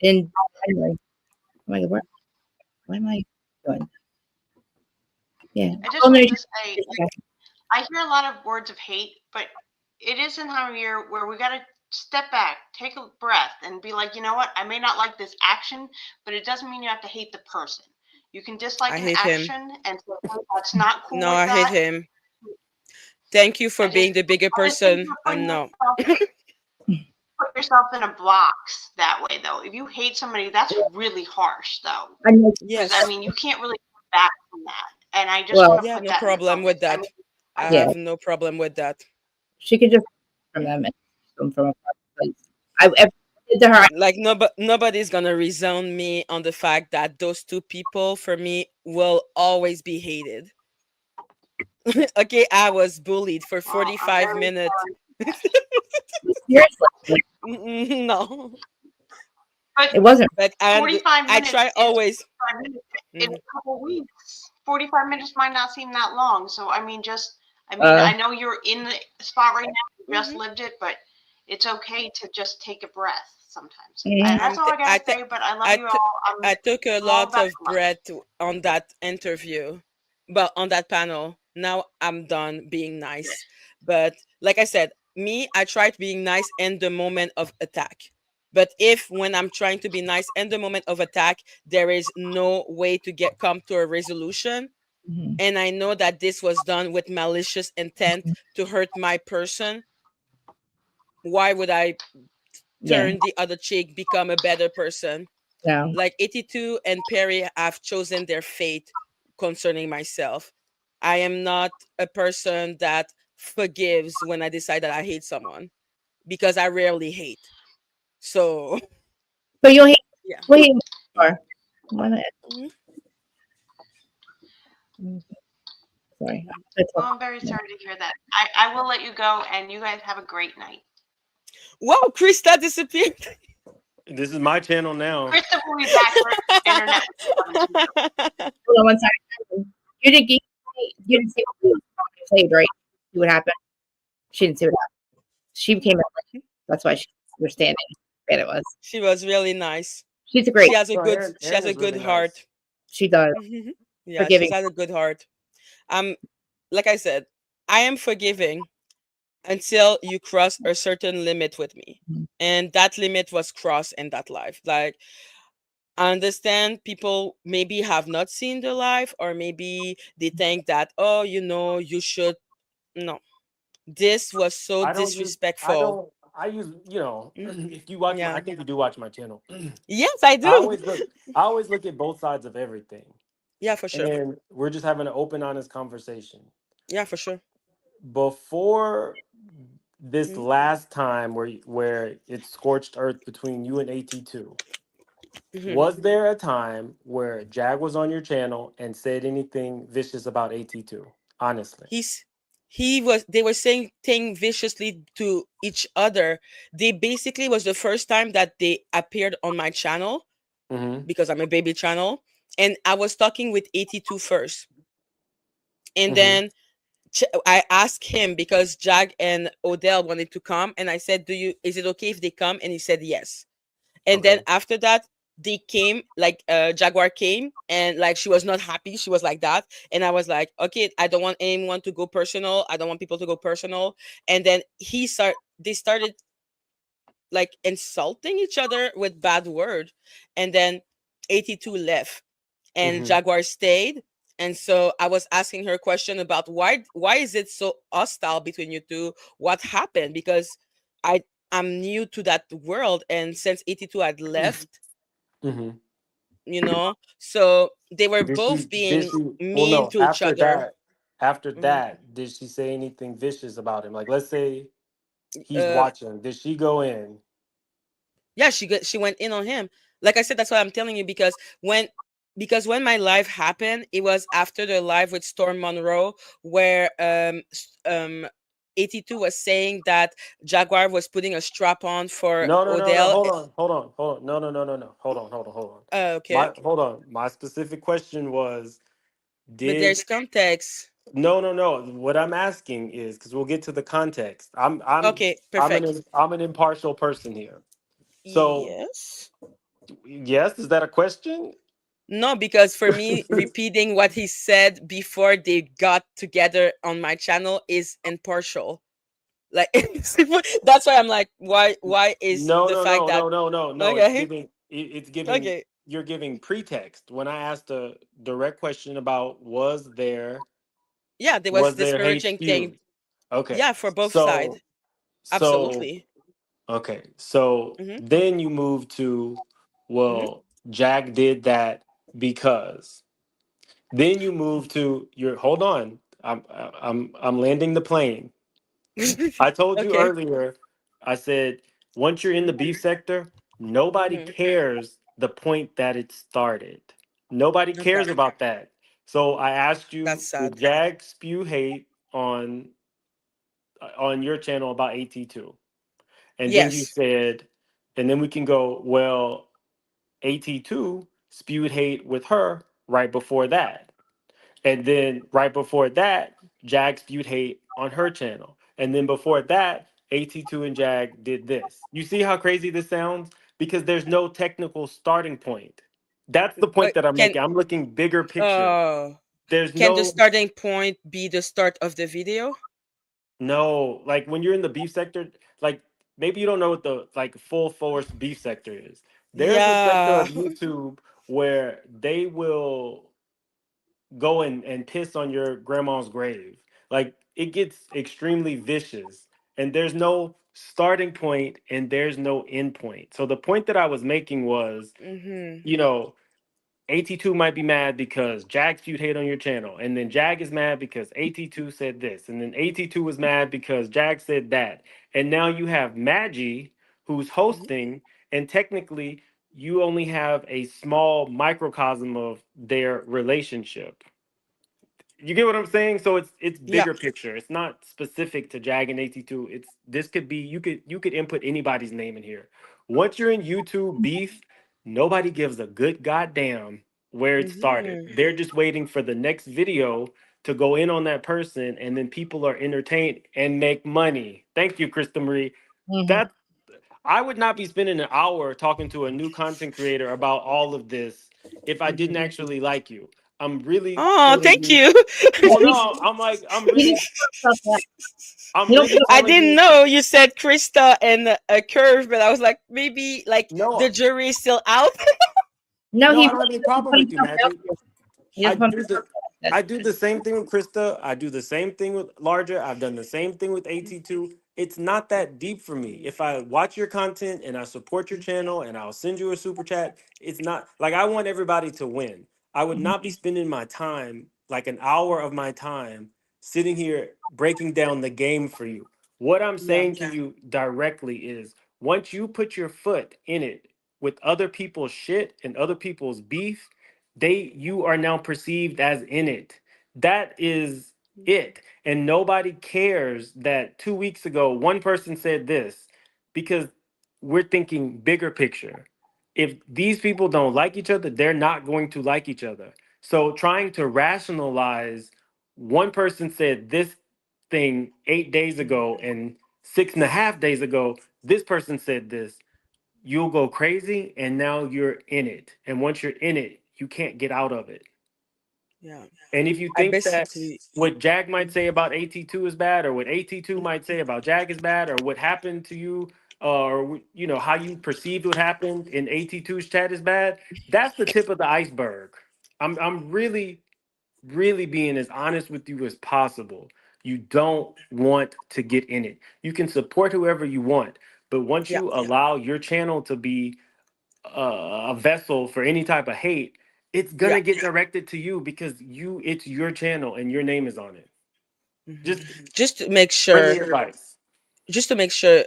[SPEAKER 1] In January. Oh my God, what am I doing? Yeah.
[SPEAKER 9] I just wanted to say, I hear a lot of words of hate, but it is in our year where we got to step back, take a breath, and be like, you know what? I may not like this action, but it doesn't mean you have to hate the person. You can dislike
[SPEAKER 3] I
[SPEAKER 9] an
[SPEAKER 3] hate him.
[SPEAKER 9] action and say, "Oh, that's not cool."
[SPEAKER 3] No,
[SPEAKER 9] with
[SPEAKER 3] I hate
[SPEAKER 9] that.
[SPEAKER 3] him. Thank you for being the bigger person. No.
[SPEAKER 9] Put yourself in a box that way, though. If you hate somebody, that's really harsh, though.
[SPEAKER 3] Yes.
[SPEAKER 9] I mean, you can't really come back from that. And I just
[SPEAKER 1] Well,
[SPEAKER 9] want to
[SPEAKER 3] Yeah,
[SPEAKER 9] put
[SPEAKER 3] no
[SPEAKER 9] that
[SPEAKER 3] problem with that. I have no problem with that.
[SPEAKER 1] She could just from them and come from a place. I did to her.
[SPEAKER 3] Like nobody's gonna resound me on the fact that those two people for me will always be hated. Okay, I was bullied for 45 minutes.
[SPEAKER 1] Seriously.
[SPEAKER 3] No.
[SPEAKER 9] But
[SPEAKER 1] it wasn't.
[SPEAKER 3] But
[SPEAKER 9] 45 minutes.
[SPEAKER 3] I try always.
[SPEAKER 9] In a couple weeks, 45 minutes might not seem that long. So I mean, I know you're in the spot right now. You just lived it, but it's okay to just take a breath sometimes. And that's all I gotta say. But I love you all.
[SPEAKER 3] I took a lot of breath on that interview, but on that panel. Now I'm done being nice. But like I said, I tried being nice in the moment of attack. But if when I'm trying to be nice in the moment of attack, there is no way to come to a resolution, and I know that this was done with malicious intent to hurt my person, why would I turn the other cheek, become a better person?
[SPEAKER 1] Yeah.
[SPEAKER 3] Like 82 and Perry have chosen their fate concerning myself. I am not a person that forgives when I decide that I hate someone, because I rarely hate. So
[SPEAKER 1] But you'll hate.
[SPEAKER 3] Yeah.
[SPEAKER 1] Wait. Sorry.
[SPEAKER 9] Well, I'm very sorry to hear that. I will let you go, and you guys have a great night.
[SPEAKER 3] Wow, Krista disappeared.
[SPEAKER 7] This is my channel now.
[SPEAKER 9] Krista will be back for internet.
[SPEAKER 1] Hold on one second. You didn't see what we played, right? See what happened? She didn't see what happened. She came in. That's why she was standing. And it was.
[SPEAKER 3] She was really nice.
[SPEAKER 1] She's a great.
[SPEAKER 3] She has a good. She has a good heart.
[SPEAKER 1] Nice. She does.
[SPEAKER 3] Yeah,
[SPEAKER 1] forgiving.
[SPEAKER 3] She has a good heart. Like I said, I am forgiving until you cross a certain limit with me, and that limit was crossed in that life. Like, I understand people maybe have not seen the life, or maybe they think that, oh, you should. No, this was so disrespectful.
[SPEAKER 7] I use, if you watch, I think you do watch my channel.
[SPEAKER 3] Yes, I do.
[SPEAKER 7] I always look at both sides of everything.
[SPEAKER 3] Yeah, for sure.
[SPEAKER 7] And we're just having an open, honest conversation.
[SPEAKER 3] Yeah, for sure.
[SPEAKER 7] Before this last time where it scorched earth between you and AT2, was there a time where Jag was on your channel and said anything vicious about AT2? Honestly.
[SPEAKER 3] They were saying things viciously to each other. They basically was the first time that they appeared on my channel, because I'm a baby channel, and I was talking with 82 first, and then I asked him, because Jag and Odell wanted to come, and I said, is it okay if they come? And he said yes. And then after that, they came, like Jaguar came, and like she was not happy. She was like that, and I was like, okay, I don't want anyone to go personal. I don't want people to go personal. And then they started like insulting each other with bad word, and then 82 left, and Jaguar stayed. And so I was asking her a question about why is it so hostile between you two? What happened? Because I'm new to that world, and since 82 had left, you know, so they were both being
[SPEAKER 7] well,
[SPEAKER 3] mean
[SPEAKER 7] no,
[SPEAKER 3] to each other.
[SPEAKER 7] after
[SPEAKER 3] Mhm.
[SPEAKER 7] that, did she say anything vicious about him? Like, let's say he's
[SPEAKER 3] uh
[SPEAKER 7] watching. Did she go in?
[SPEAKER 3] yeah, she went in on him. Like I said, that's what I'm telling you, because when my live happened, it was after the live with Storm Monroe, where 82 was saying that Jaguar was putting a strap on for
[SPEAKER 7] No, no, no, no.
[SPEAKER 3] Odell.
[SPEAKER 7] Hold on. No, no, no, no, no. Hold on.
[SPEAKER 3] Okay,
[SPEAKER 7] Hold on. My specific question was,
[SPEAKER 3] but
[SPEAKER 7] did
[SPEAKER 3] there's context.
[SPEAKER 7] no, no, no. What I'm asking is because we'll get to the context.
[SPEAKER 3] Okay, perfect.
[SPEAKER 7] I'm an impartial person here. So
[SPEAKER 3] Yes.
[SPEAKER 7] yes, is that a question?
[SPEAKER 3] No, because for me, repeating what he said before they got together on my channel is impartial. Like that's why I'm like, why is
[SPEAKER 7] No,
[SPEAKER 3] the
[SPEAKER 7] no,
[SPEAKER 3] fact
[SPEAKER 7] no,
[SPEAKER 3] that
[SPEAKER 7] no, no, no, no.
[SPEAKER 3] okay,
[SPEAKER 7] It's giving.
[SPEAKER 3] okay,
[SPEAKER 7] You're giving pretext. When I asked a direct question about
[SPEAKER 3] yeah, there was
[SPEAKER 7] was there hate
[SPEAKER 3] discouraging thing,
[SPEAKER 7] spew? Okay,
[SPEAKER 3] yeah, for both sides,
[SPEAKER 7] so so
[SPEAKER 3] absolutely.
[SPEAKER 7] okay, so
[SPEAKER 3] Hmm.
[SPEAKER 7] then you move to,
[SPEAKER 3] Hmm.
[SPEAKER 7] well, Jack did that because. Then you move to your. Hold on, I'm landing the plane. I told you
[SPEAKER 3] Okay.
[SPEAKER 7] earlier, I said, once you're in the beef sector, nobody
[SPEAKER 3] Hmm.
[SPEAKER 7] cares the point that it started. Nobody
[SPEAKER 3] Okay,
[SPEAKER 7] cares about that. So I asked
[SPEAKER 3] that's
[SPEAKER 7] you, did
[SPEAKER 3] sad.
[SPEAKER 7] Jag spew hate on your channel about AT2? And then you
[SPEAKER 3] Yes.
[SPEAKER 7] said, and then we can go, well, AT2 spewed hate with her right before that. And then right before that, Jag spewed hate on her channel. And then before that, AT2 and Jag did this. You see how crazy this sounds? Because there's no technical starting point. That's the point
[SPEAKER 3] But
[SPEAKER 7] that I'm making. I'm looking bigger picture.
[SPEAKER 3] uh
[SPEAKER 7] There's
[SPEAKER 3] can the
[SPEAKER 7] no
[SPEAKER 3] starting point be the start of the video?
[SPEAKER 7] no like when you're in the beef sector, like maybe you don't know what the like full force beef sector is. There's a sector
[SPEAKER 3] Yeah.
[SPEAKER 7] of YouTube where they will go and piss on your grandma's grave. Like it gets extremely vicious, and there's no starting point and there's no end point. So the point that I was making was,
[SPEAKER 3] Hmm.
[SPEAKER 7] you know, AT2 might be mad because Jag spewed hate on your channel, and then Jag is mad because AT2 said this, and then AT2 was mad because Jag said that, and now you have Madgie who's
[SPEAKER 3] Hmm.
[SPEAKER 7] hosting, and technically you only have a small microcosm of their relationship. You get what I'm saying? So it's
[SPEAKER 3] Yeah.
[SPEAKER 7] bigger picture. It's not specific to Jag and 82. It's this could be you could input anybody's name in here. Once you're in YouTube beef, nobody gives a good goddamn where it started.
[SPEAKER 3] Hmm.
[SPEAKER 7] They're just waiting for the next video to go in on that person, and then people are entertained and make money. Thank you, Krista Marie. That I would not be spending an hour talking to a new content creator about all of this if I didn't actually like you. I'm really
[SPEAKER 3] Oh,
[SPEAKER 7] telling
[SPEAKER 3] thank
[SPEAKER 7] you.
[SPEAKER 3] you.
[SPEAKER 7] Well, no, I'm like, I'm really
[SPEAKER 3] I
[SPEAKER 7] telling
[SPEAKER 3] didn't
[SPEAKER 7] you.
[SPEAKER 3] know you said Krista and a curve, but I was like, maybe like the
[SPEAKER 7] No,
[SPEAKER 3] jury is still out.
[SPEAKER 1] No,
[SPEAKER 7] no,
[SPEAKER 1] he
[SPEAKER 7] I don't have any problem with you, Magic.
[SPEAKER 1] he
[SPEAKER 7] I
[SPEAKER 1] just wants
[SPEAKER 7] do the I do the same thing with Krista. I do the same thing with Larger. I've done the same thing with AT2. It's not that deep for me. If I watch your content and I support your channel and I'll send you a super chat, it's not like I want everybody to win. I would not be spending my time, like an hour of my time, sitting here breaking down the game for you. What I'm
[SPEAKER 3] Yeah.
[SPEAKER 7] saying to you directly is once you put your foot in it with other people's shit and other people's beef, you are now perceived as in it. That is it. And nobody cares that 2 weeks ago one person said this because we're thinking bigger picture. If these people don't like each other, they're not going to like each other. So trying to rationalize one person said this thing 8 days ago and 6.5 days ago, this person said this. you'll go crazy, and now you're in it. And once you're in it, you can't get out of it.
[SPEAKER 3] Yeah.
[SPEAKER 7] And if you
[SPEAKER 3] I
[SPEAKER 7] think that
[SPEAKER 3] basically
[SPEAKER 7] what Jag might say about AT2 is bad, or what AT2 might say about Jag is bad, or what happened to you, or you know how you perceived what happened in AT2's chat is bad, that's the tip of the iceberg. I'm really, really being as honest with you as possible. You don't want to get in it. You can support whoever you want, but once
[SPEAKER 3] yeah.
[SPEAKER 7] you allow your channel to be a vessel for any type of hate, it's
[SPEAKER 3] Yeah.
[SPEAKER 7] gonna get directed to you because it's your channel and your name is on it.
[SPEAKER 3] Just to make
[SPEAKER 7] Friendly
[SPEAKER 3] sure,
[SPEAKER 7] advice.
[SPEAKER 3] just to make sure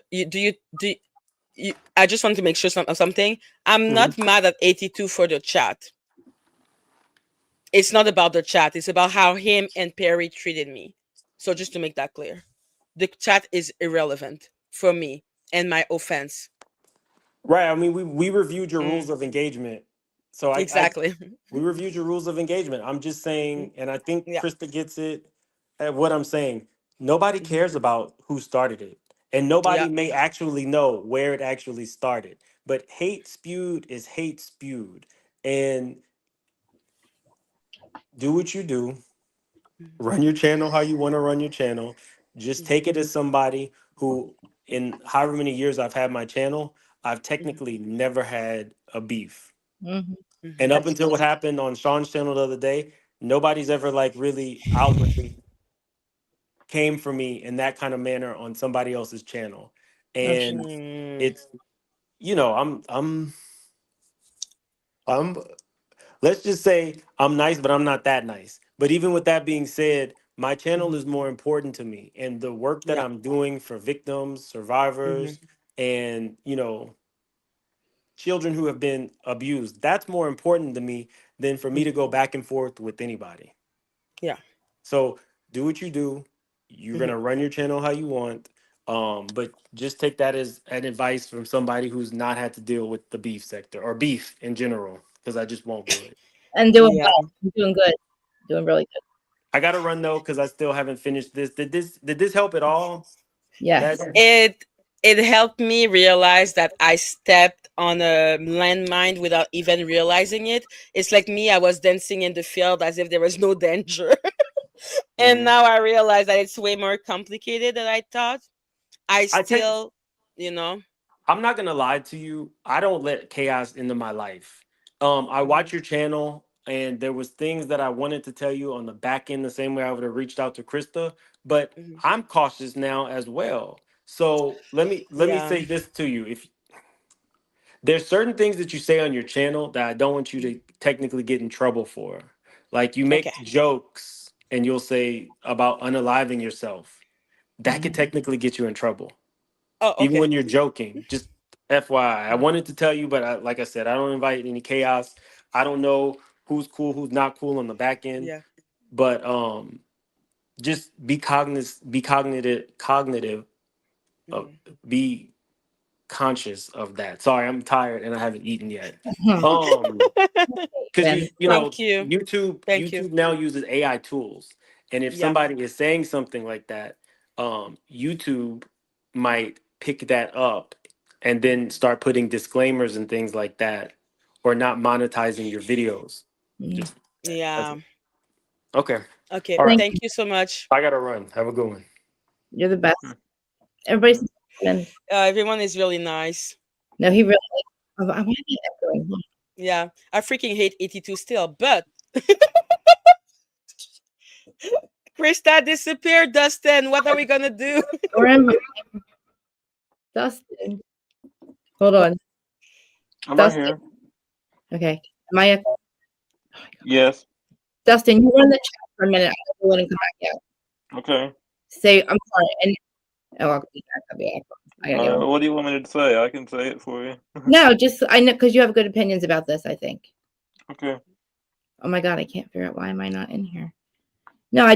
[SPEAKER 3] I just want to make sure something. I'm not mad at 82 for the chat. It's not about the chat. It's about how him and Perry treated me. So just to make that clear, the chat is irrelevant for me and my offense.
[SPEAKER 7] Right. I mean, we reviewed your rules of engagement. So
[SPEAKER 3] Exactly.
[SPEAKER 7] we reviewed your rules of engagement. I'm just saying, and I think
[SPEAKER 3] Yeah.
[SPEAKER 7] Krista gets it at what I'm saying. Nobody cares about who started it. And nobody may actually know where it actually started. But hate spewed is hate spewed. And do what you do. Run your channel how you want to run your channel. Just take it as somebody who, in however many years I've had my channel, I've technically never had a beef. And up until what happened on Sean's channel the other day, nobody's ever like really outwardly came for me in that kind of manner on somebody else's channel. And it's, you know, I'm let's just say I'm nice, but I'm not that nice. But even with that being said, my channel is more important to me. And the work that I'm doing for victims, survivors, and, you know, children who have been abused, that's more important to me than for me to go back and forth with anybody.
[SPEAKER 3] Yeah.
[SPEAKER 7] So do what you do. You're going to run your channel how you want. But just take that as an advice from somebody who's not had to deal with the beef sector or beef in general, because I just won't do it.
[SPEAKER 1] And doing well. I'm doing good. Doing really good.
[SPEAKER 7] I got to run though, because I still haven't finished this. Did this help at all?
[SPEAKER 1] Yes.
[SPEAKER 3] It helped me realize that I stepped on a landmine without even realizing it. It's like me, I was dancing in the field as if there was no danger. And now I realize that it's way more complicated than I thought. I still, you know.
[SPEAKER 7] I'm not gonna lie to you. I don't let chaos into my life. I watch your channel, and there was things that I wanted to tell you on the back end, the same way I would have reached out to Krista. But I'm cautious now as well. So let me say this to you: if there's certain things that you say on your channel that I don't want you to technically get in trouble for, like you make jokes and you'll say about unaliving yourself, that could technically get you in trouble.
[SPEAKER 3] Oh, okay.
[SPEAKER 7] Even when you're joking, just FYI. I wanted to tell you, but like I said, I don't invite any chaos. I don't know who's cool, who's not cool on the back end.
[SPEAKER 3] Yeah.
[SPEAKER 7] But just be cognitive, be conscious of that. Sorry, I'm tired and I haven't eaten yet. Because you know, YouTube now uses AI tools, and if somebody is saying something like that, YouTube might pick that up and then start putting disclaimers and things like that, or not monetizing your videos. Okay.
[SPEAKER 3] Okay.
[SPEAKER 7] All right.
[SPEAKER 3] Thank you so much.
[SPEAKER 7] I gotta run. Have a good one.
[SPEAKER 1] You're the best. Everybody's
[SPEAKER 3] everyone is really nice.
[SPEAKER 1] No, he really. I want to be echoing.
[SPEAKER 3] Yeah, I freaking hate 82 still, but Krista disappeared. Dustin, what are we gonna do?
[SPEAKER 1] Where am I? Dustin, hold on.
[SPEAKER 8] I'm
[SPEAKER 1] Dustin.
[SPEAKER 8] right here.
[SPEAKER 1] Okay, am I?
[SPEAKER 8] Oh yes.
[SPEAKER 1] Dustin, you run the chat for a minute. I want to come back out.
[SPEAKER 8] Okay.
[SPEAKER 1] Say, I'm sorry, and I'll be back. I'll be back.
[SPEAKER 8] What do you want me to say? I can say it for you.
[SPEAKER 1] No, just I know because you have good opinions about this. I think.
[SPEAKER 8] Okay.
[SPEAKER 1] Oh my God, I can't figure out why am I not in here. No, I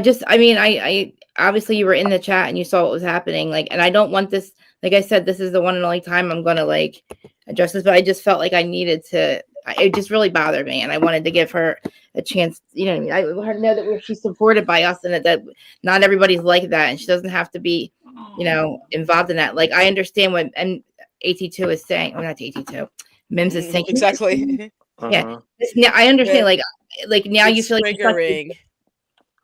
[SPEAKER 1] obviously you were in the chat and you saw what was happening. Like, and I don't want this. Like I said, this is the one and only time I'm gonna like address this. But I just felt like I needed to. It just really bothered me, and I wanted to give her a chance. You know what I mean? I want her to know that she's supported by us, and that not everybody's like that, and she doesn't have to be, you know, involved in that. Like I understand when, and AT2 is saying, not AT2, Mims is saying.
[SPEAKER 3] Exactly.
[SPEAKER 1] Yeah. Now I understand. Like now you
[SPEAKER 3] it's
[SPEAKER 1] feel like
[SPEAKER 3] triggering.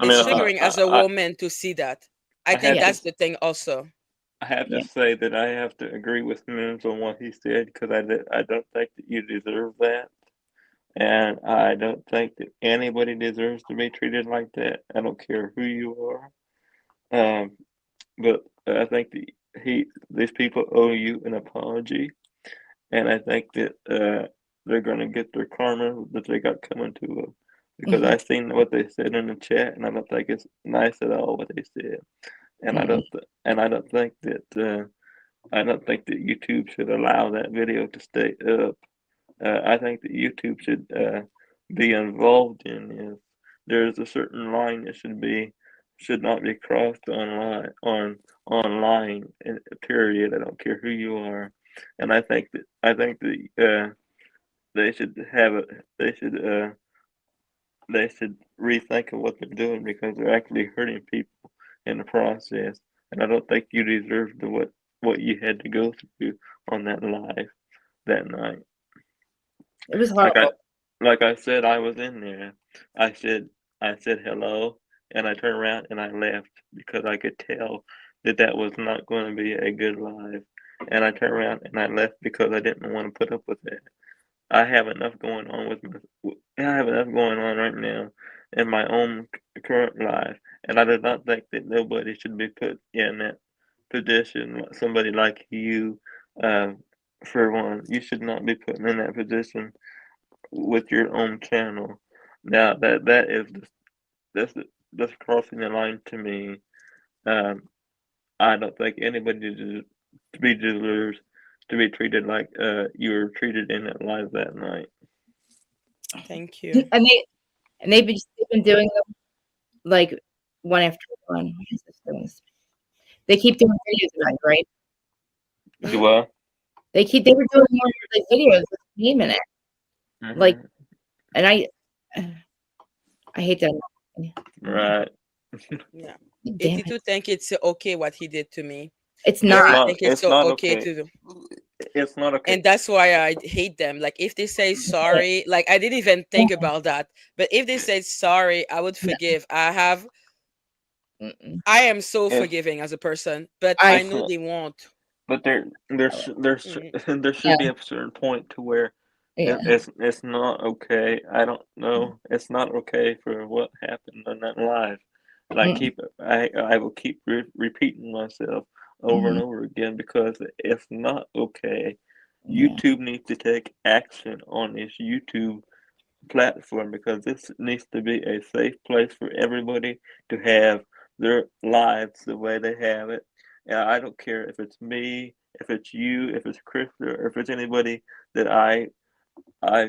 [SPEAKER 3] It's triggering as a woman to see that. I think that's the thing also.
[SPEAKER 8] I have to say that I have to agree with Mims on what he said because I don't think that you deserve that. And I don't think that anybody deserves to be treated like that. I don't care who you are. But I think that these people owe you an apology, and I think that they're gonna get their karma that they got coming to them because I seen what they said in the chat, and I don't think it's nice at all what they said, and I don't think that YouTube should allow that video to stay up. I think that YouTube should be involved in this. There's a certain line that should not be crossed online. Period. I don't care who you are, and I think that they should have a they should rethink of what they're doing because they're actually hurting people in the process, and I don't think you deserve what you had to go through on that live that night.
[SPEAKER 1] It was horrible.
[SPEAKER 8] Like I said, I was in there. I said hello, and I turned around and I left because I could tell that was not going to be a good live. And I turned around and I left because I didn't want to put up with that. I have enough going on right now in my own current life, and I do not think that nobody should be put in that position. Somebody like you, for one, you should not be put in that position with your own channel. Now that's crossing the line to me. I don't think anybody deserves to be treated like you were treated in that live that night.
[SPEAKER 3] Thank you.
[SPEAKER 1] And they've been doing them like one after one. They keep doing videos about it, right?
[SPEAKER 8] Do what?
[SPEAKER 1] They were doing more like videos with me in it. Like, and I hate that.
[SPEAKER 8] Right.
[SPEAKER 3] Yeah. 82 think it's okay what he did to me.
[SPEAKER 1] It's not.
[SPEAKER 3] I think it's
[SPEAKER 8] not
[SPEAKER 3] okay
[SPEAKER 8] okay.
[SPEAKER 3] to do.
[SPEAKER 8] It's not okay.
[SPEAKER 3] And that's why I hate them. Like if they say sorry, like I didn't even think about that. But if they say sorry, I would forgive. I am so forgiving as a person, but I know they won't.
[SPEAKER 8] But there should be a certain point to where it's not okay. I don't know. It's not okay for what happened on that live. And I will keep repeating myself over and over again because it's not okay. YouTube needs to take action on this YouTube platform because this needs to be a safe place for everybody to have their lives the way they have it. And I don't care if it's me, if it's you, if it's Chris, or if it's anybody that I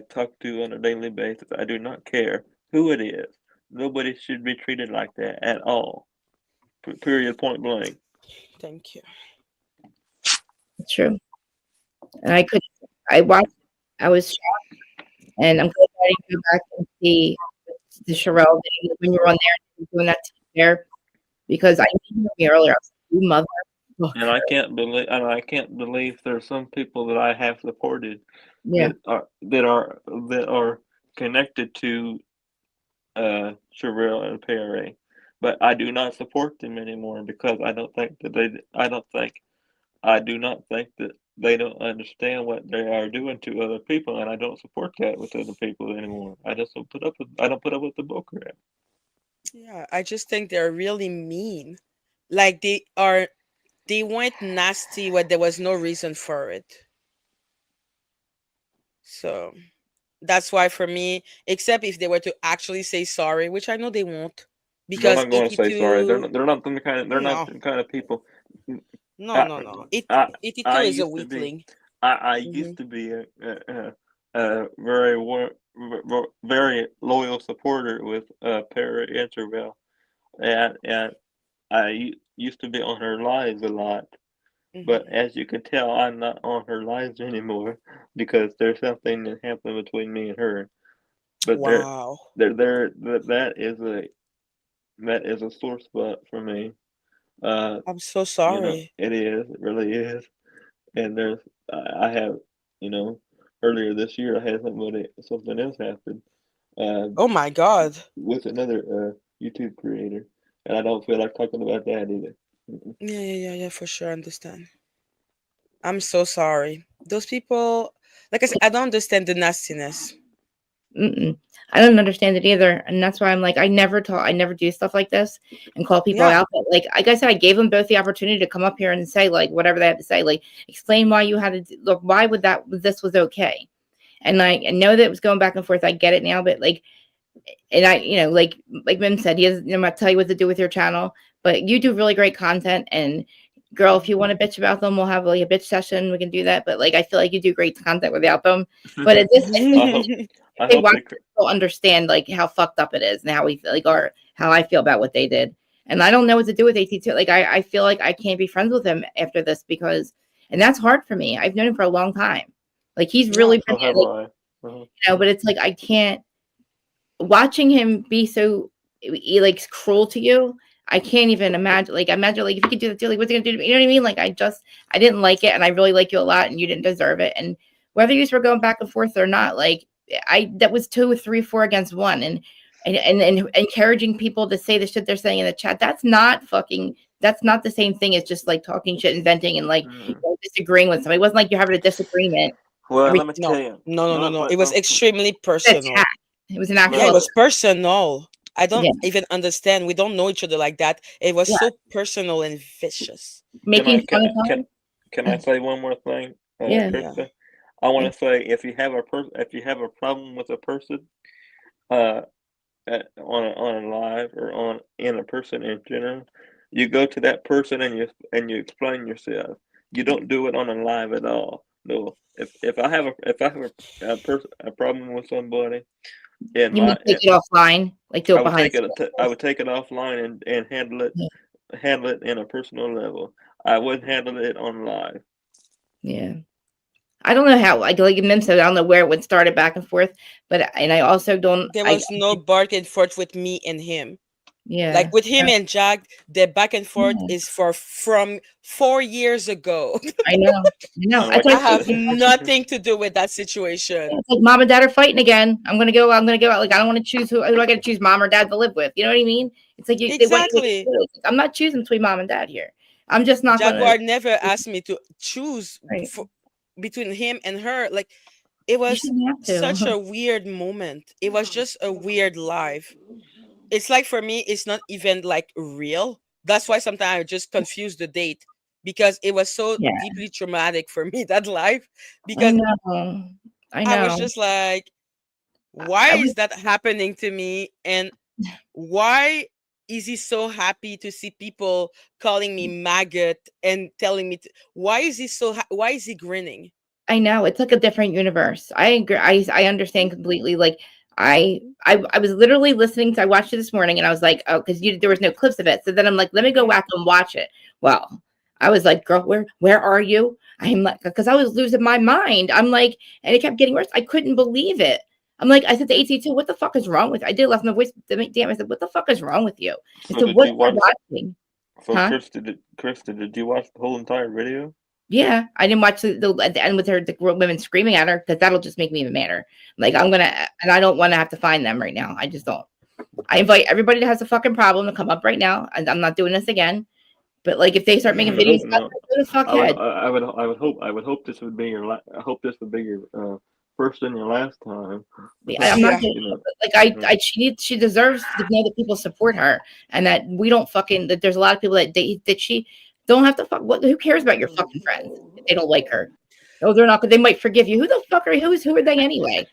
[SPEAKER 8] talk to on a daily basis. I do not care who it is. Nobody should be treated like that at all. Period. Point blank.
[SPEAKER 3] Thank you.
[SPEAKER 1] It's true. And I watched. I was shocked, and I'm glad I didn't go back and see the Sherelle video when you were on there doing that there because I knew me earlier. I was like, you mother.
[SPEAKER 8] And I can't believe there's some people that I have supported that are connected to Sherelle and Perry, but I do not support them anymore because I do not think that they don't understand what they are doing to other people, and I don't support that with other people anymore. I don't put up with the bullcrap.
[SPEAKER 3] Yeah, I just think they're really mean. Like they went nasty when there was no reason for it. So that's why for me, except if they were to actually say sorry, which I know they won't, because
[SPEAKER 8] they're not going to say sorry. They're not the kind of people.
[SPEAKER 3] No. 82 is a weakling.
[SPEAKER 8] I used to be a very loyal supporter with Perry and Sherelle, and I used to be on her lives a lot. But as you can tell, I'm not on her lives anymore because there's something that happened between me and her. But
[SPEAKER 3] wow,
[SPEAKER 8] that is a sore spot for me.
[SPEAKER 3] I'm so sorry.
[SPEAKER 8] It is. It really is. And I have, earlier this year I had something else happen.
[SPEAKER 3] Oh my God.
[SPEAKER 8] With another YouTube creator, and I don't feel like talking about that either.
[SPEAKER 3] Yeah, for sure. I understand. I'm so sorry. Those people, like I said, I don't understand the nastiness.
[SPEAKER 1] I don't understand it either, and that's why I'm like, I never do stuff like this and call people out. But like I said, I gave them both the opportunity to come up here and say like whatever they have to say, like explain why you had to look, why would this was okay, and like I know that it was going back and forth. I get it now, but like, and I, like Mim said, he doesn't, I'm not tell you what to do with your channel, but you do really great content. And girl, if you want to bitch about them, we'll have like a bitch session. We can do that. But like, I feel like you do great content without them. But it just, they watch people understand like how fucked up it is and how we feel like, or how I feel about what they did. And I don't know what to do with AT2. Like, I feel like I can't be friends with him after this because, and that's hard for me. I've known him for a long time. Like, he's really,
[SPEAKER 8] So have I.
[SPEAKER 1] but it's like, I can't, watching him be so like cruel to you, I can't even imagine. Like, imagine like if you could do that, like what's he gonna do to me? You know what I mean? Like, I didn't like it, and I really like you a lot, and you didn't deserve it. And whether you were going back and forth or not, like that was 2, 3, 4 against 1, and encouraging people to say the shit they're saying in the chat. That's not the same thing as just like talking shit and venting and like disagreeing with somebody. It wasn't like you're having a disagreement.
[SPEAKER 8] Well, let me tell you.
[SPEAKER 3] No. It was extremely personal.
[SPEAKER 1] It was an actual.
[SPEAKER 3] Yeah, it was personal. I don't even understand. We don't know each other like that. It was so personal and vicious.
[SPEAKER 1] Making fun of him.
[SPEAKER 8] Can I say one more thing, Krista? I want to say if you have a problem with a person, on a live or in a person in general, you go to that person and you explain yourself. You don't do it on a live at all. No. If I have a problem with somebody,
[SPEAKER 1] take it offline, like do it behind.
[SPEAKER 8] I would take it offline and handle it in a personal level. I wouldn't handle it on live.
[SPEAKER 1] Yeah, I don't know how. Like Mim said, I don't know where it would start it back and forth, and I also don't.
[SPEAKER 3] There was no back and forth with me and him.
[SPEAKER 1] Yeah,
[SPEAKER 3] like with him and Jack, the back and forth is from 4 years ago.
[SPEAKER 1] I know.
[SPEAKER 3] I have nothing to do with that situation.
[SPEAKER 1] It's like mom and dad are fighting again. I'm gonna go out. Like, I don't want to choose who do I got to choose, mom or dad to live with. You know what I mean? It's like
[SPEAKER 3] exactly.
[SPEAKER 1] I'm not choosing between mom and dad here. I'm just not.
[SPEAKER 3] Jaguar never asked me to choose between him and her. Like, it was such a weird moment. It was just a weird life. It's like, for me, it's not even like real. That's why sometimes I just confuse the date, because it was so deeply traumatic for me, that life. Because I was just like, why is that happening to me? And why is he so happy to see people calling me maggot and telling me why is he why is he grinning?
[SPEAKER 1] I know, it's like a different universe. I agree. I understand completely. Like, I was literally listening to, I watched it this morning and I was like, oh, because there was no clips of it. So then I'm like, let me go back and watch it. Well, I was like, girl, where are you? I'm like, because I was losing my mind. I'm like, and it kept getting worse. I couldn't believe it. I'm like, I said to AT2, what the fuck is wrong with you? I did left my voice. Damn, I said, what the fuck is wrong with you? I said, what are you watching?
[SPEAKER 8] So Krista, did you watch the whole entire video?
[SPEAKER 1] Yeah, I didn't watch the at the end with the women screaming at her, because that'll just make me even madder. Like, and I don't want to have to find them right now. I just don't. I invite everybody that has a fucking problem to come up right now. And I'm not doing this again. But like, if they start making videos, go the fuck ahead.
[SPEAKER 8] I would hope this would be your. I hope this would be your first and your last time.
[SPEAKER 1] I'm not like she deserves to know that people support her, and that we don't that there's a lot of people that she don't have to fuck. Who cares about your fucking friends if they don't like her? No, they're not. They might forgive you. Who the fuck are who are they anyway?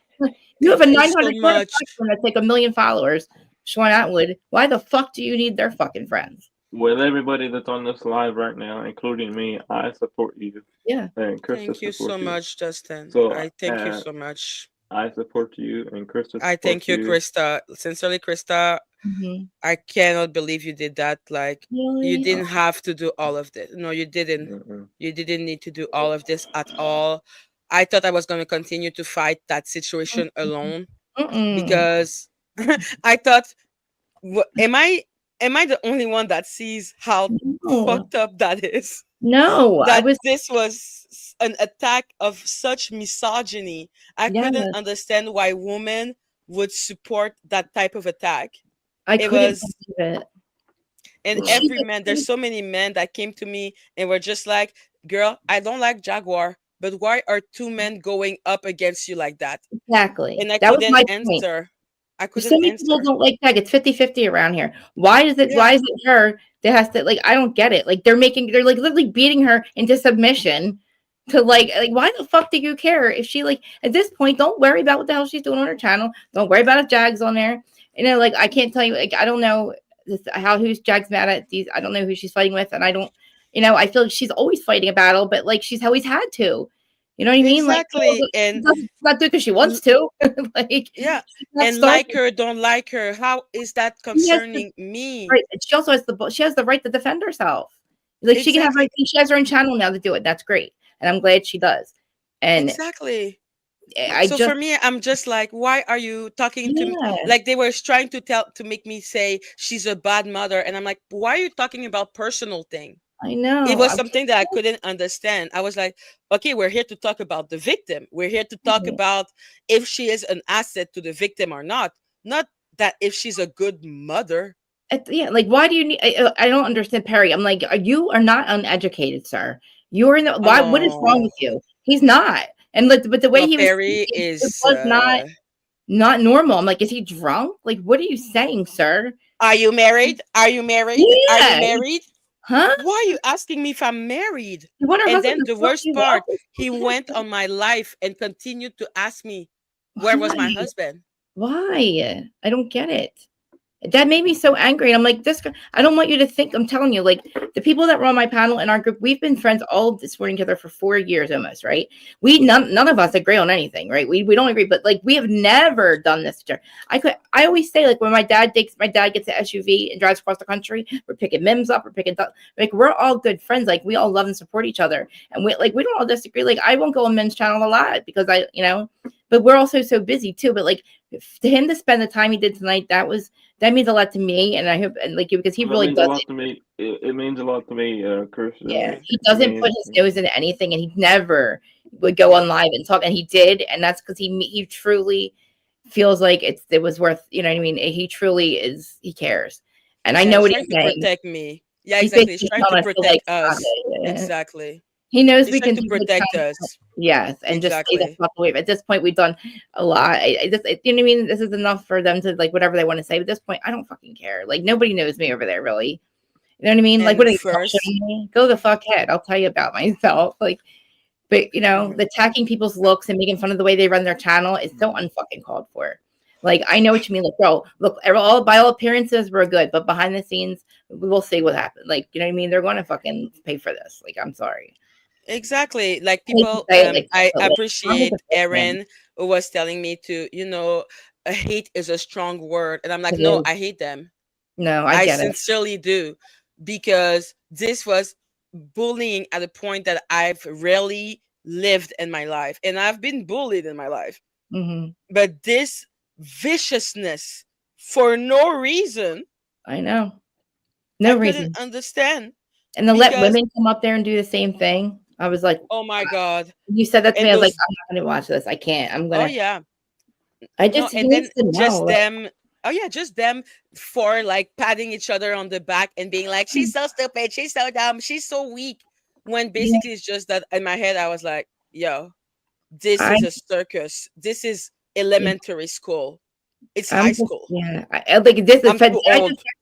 [SPEAKER 1] You have a 900 that's like 1 million followers. Sean Atwood. Why the fuck do you need their fucking friends?
[SPEAKER 8] With everybody that's on this live right now, including me, I support you.
[SPEAKER 1] Yeah.
[SPEAKER 8] And Krista
[SPEAKER 3] thank you so much, Justin.
[SPEAKER 8] So
[SPEAKER 3] I thank you so much.
[SPEAKER 8] I support you, and Krista.
[SPEAKER 3] I thank you, Krista. Sincerely, Krista.
[SPEAKER 1] Mm-hmm.
[SPEAKER 3] I cannot believe you did that. Like, really? You didn't have to do all of this. No, you didn't. You didn't need to do all of this at all. I thought I was going to continue to fight that situation alone, because I thought, am I the only one that sees how fucked up that is?
[SPEAKER 1] No,
[SPEAKER 3] this was an attack of such misogyny. I couldn't understand why women would support that type of attack.
[SPEAKER 1] I couldn't believe it.
[SPEAKER 3] And every man, there's so many men that came to me and were just like, girl, I don't like Jaguar, but why are two men going up against you like that?
[SPEAKER 1] Exactly.
[SPEAKER 3] And I
[SPEAKER 1] that
[SPEAKER 3] couldn't
[SPEAKER 1] was my
[SPEAKER 3] answer.
[SPEAKER 1] Point.
[SPEAKER 3] I couldn't
[SPEAKER 1] so many
[SPEAKER 3] answer.
[SPEAKER 1] people don't like tag. It's 50-50 around here. Why is it her that has to, like, I don't get it. Like, they're like literally beating her into submission to like why the fuck do you care if she, like, at this point, don't worry about what the hell she's doing on her channel. Don't worry about if Jag's on there. You know, like, I can't tell you, like, I don't know who's Jag's mad at these. I don't know who she's fighting with, and I don't, you know, I feel like she's always fighting a battle, but like she's always had to. You know what I mean?
[SPEAKER 3] Exactly.
[SPEAKER 1] Like,
[SPEAKER 3] and
[SPEAKER 1] not do it because she wants to. Like,
[SPEAKER 3] and like her, don't like her. How is that concerning me?
[SPEAKER 1] Right. She also has the right to defend herself. Like, she can have she has her own channel now to do it. That's great, and I'm glad she does. And
[SPEAKER 3] for me, I'm just like, why are you talking to me? Like, they were trying to make me say she's a bad mother, and I'm like, why are you talking about personal thing?
[SPEAKER 1] I know.
[SPEAKER 3] It was something that I couldn't understand. I was like, okay, we're here to talk about the victim. We're here to talk about if she is an asset to the victim or not that if she's a good mother.
[SPEAKER 1] Like, why do you need? I don't understand, Perry. I'm like, you are not uneducated, sir. You're in the why? What is wrong with you? He's not. And but the way he was
[SPEAKER 3] Perry
[SPEAKER 1] speaking, it was not normal. I'm like, is he drunk? Like, what are you saying, sir?
[SPEAKER 3] Are you married? Are you married?
[SPEAKER 1] Yeah.
[SPEAKER 3] Are you married?
[SPEAKER 1] Huh?
[SPEAKER 3] Why are you asking me if I'm married? And then the worst part, he went on my life and continued to ask me, where was my husband?
[SPEAKER 1] Why? I don't get it. That made me so angry. And I'm like, this guy, I don't want you to think, I'm telling you, like, the people that were on my panel in our group, we've been friends all supporting each other for 4 years almost, right? None of us agree on anything, right? We don't agree, but like, we have never done this. I always say, like, when my dad gets an SUV and drives across the country, we're picking Mims up, we're all good friends. Like, we all love and support each other. And we don't all disagree. Like, I won't go on Mims' channel a lot because but we're also so busy too. But like, to him to spend the time he did tonight, that means a lot to me, and I hope, and like, because he really does.
[SPEAKER 8] It means a lot to me, Chris.
[SPEAKER 1] Yeah, he doesn't put his nose into anything, and he never would go on live and talk, and he did, and that's because he truly feels like it was worth. You know what I mean? He truly he cares, and I know what he's saying.
[SPEAKER 3] Protect me. Yeah, exactly. He's trying to protect us. Exactly.
[SPEAKER 1] He knows we can
[SPEAKER 3] protect us.
[SPEAKER 1] Yes, and just stay the fuck away. At this point, we've done a lot. You know what I mean? This is enough for them to, like, whatever they want to say. But at this point, I don't fucking care. Like, nobody knows me over there, really. You know what I mean? Like, what are you me? Go the fuck ahead. I'll tell you about myself. Like, but the attacking people's looks and making fun of the way they run their channel is so unfucking called for. Like, I know what you mean. Like, bro, look, by all appearances, we're good, but behind the scenes, we'll see what happens. Like, you know what I mean? They're going to fucking pay for this. Like, I'm sorry.
[SPEAKER 3] Exactly. Like, people, I appreciate Erin who was telling me to, hate is a strong word. And I'm like, no, I hate them.
[SPEAKER 1] No, I
[SPEAKER 3] sincerely do, because this was bullying at a point that I've rarely lived in my life. And I've been bullied in my life.
[SPEAKER 1] Mm-hmm.
[SPEAKER 3] But this viciousness for no reason.
[SPEAKER 1] I know. No reason.
[SPEAKER 3] I couldn't understand.
[SPEAKER 1] And to let women come up there and do the same thing. I was like,
[SPEAKER 3] oh my God.
[SPEAKER 1] You said that to me. I was like, I'm not going to watch this. I can't. I'm going to.
[SPEAKER 3] Oh, yeah.
[SPEAKER 1] I just,
[SPEAKER 3] and then just them. Oh, yeah. Just them for, like, patting each other on the back and being like, she's so stupid. She's so dumb. She's so weak. When basically it's just that in my head, I was like, yo, this is a circus. This is elementary school. It's high school.
[SPEAKER 1] Yeah, like this affects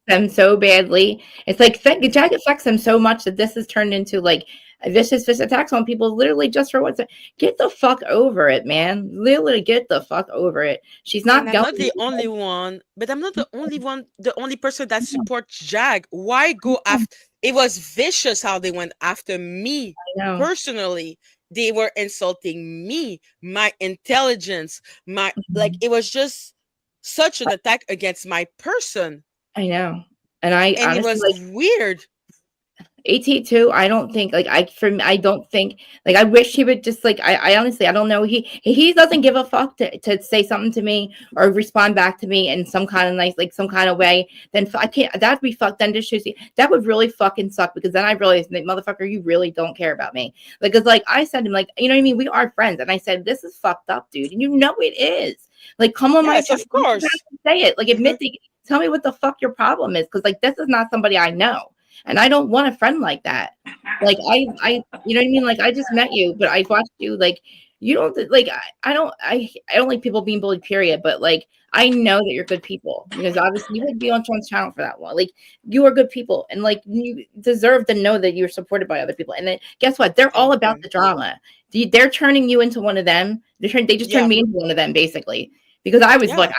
[SPEAKER 1] them so badly. It's like Jag affects them so much that this has turned into like vicious attacks on people, literally just for what's. Get the fuck over it, man. Literally, get the fuck over it. She's not.
[SPEAKER 3] I'm not the only one, but I'm not the only one. The only person that supports Jag. Why go after? It was vicious how they went after me personally. They were insulting me, my intelligence, my like. It was just such an attack against my person.
[SPEAKER 1] I know. And honestly,
[SPEAKER 3] it was weird.
[SPEAKER 1] AT2, I don't think like I don't think like I wish he would just like I honestly I don't know he doesn't give a fuck to say something to me or respond back to me in some kind of nice like some kind of way. Then I can't that'd be fucked. Then just that would really fucking suck because then I realized like motherfucker you really don't care about me. Like it's like I said to him like you know what I mean we are friends and I said this is fucked up dude and you know it is like come on my
[SPEAKER 3] Yes, of course.
[SPEAKER 1] say it like admit tell me what the fuck your problem is because like this is not somebody I know. And I don't want a friend like that. Like I, you know what I mean? Like I just met you, but I watched you. Like you don't like. I don't like people being bullied. Period. But like I know that you're good people because obviously you would be on Sean's channel for that one. Like you are good people, and like you deserve to know that you're supported by other people. And then guess what? They're all about the drama. They're turning you into one of them. They just turned me into one of them basically because I was like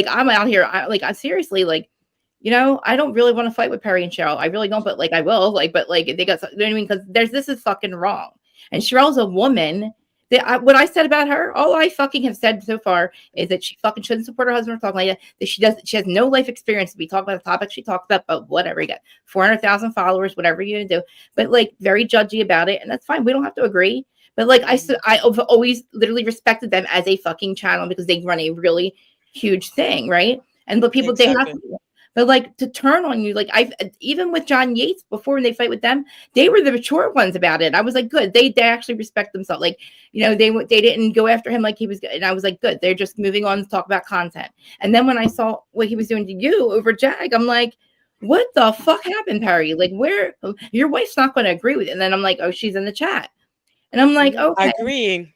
[SPEAKER 1] I'm out here. I seriously like. You know, I don't really want to fight with Perry and Cheryl. I really don't, but like I will. Like, but like they got, you know what I mean? Because this is fucking wrong. And Cheryl's a woman. What I said about her, all I fucking have said so far is that she fucking shouldn't support her husband or talking like that. That she has no life experience to be talking about the topic she talks about, but whatever. You got 400,000 followers, whatever you're gonna do. But like very judgy about it, and that's fine. We don't have to agree. But like I've always literally respected them as a fucking channel because they run a really huge thing, right? And but people they have to. But like to turn on you, like I've even with John Yates before they fight with them, they were the mature ones about it. I was like, good, they actually respect themselves. Like, you know, they didn't go after him like he was good. And I was like, good, they're just moving on to talk about content. And then when I saw what he was doing to you over Jag, I'm like, what the fuck happened, Perry? Like, where your wife's not going to agree with it. And then I'm like, oh, she's in the chat. And I'm like, okay.
[SPEAKER 3] Agreeing.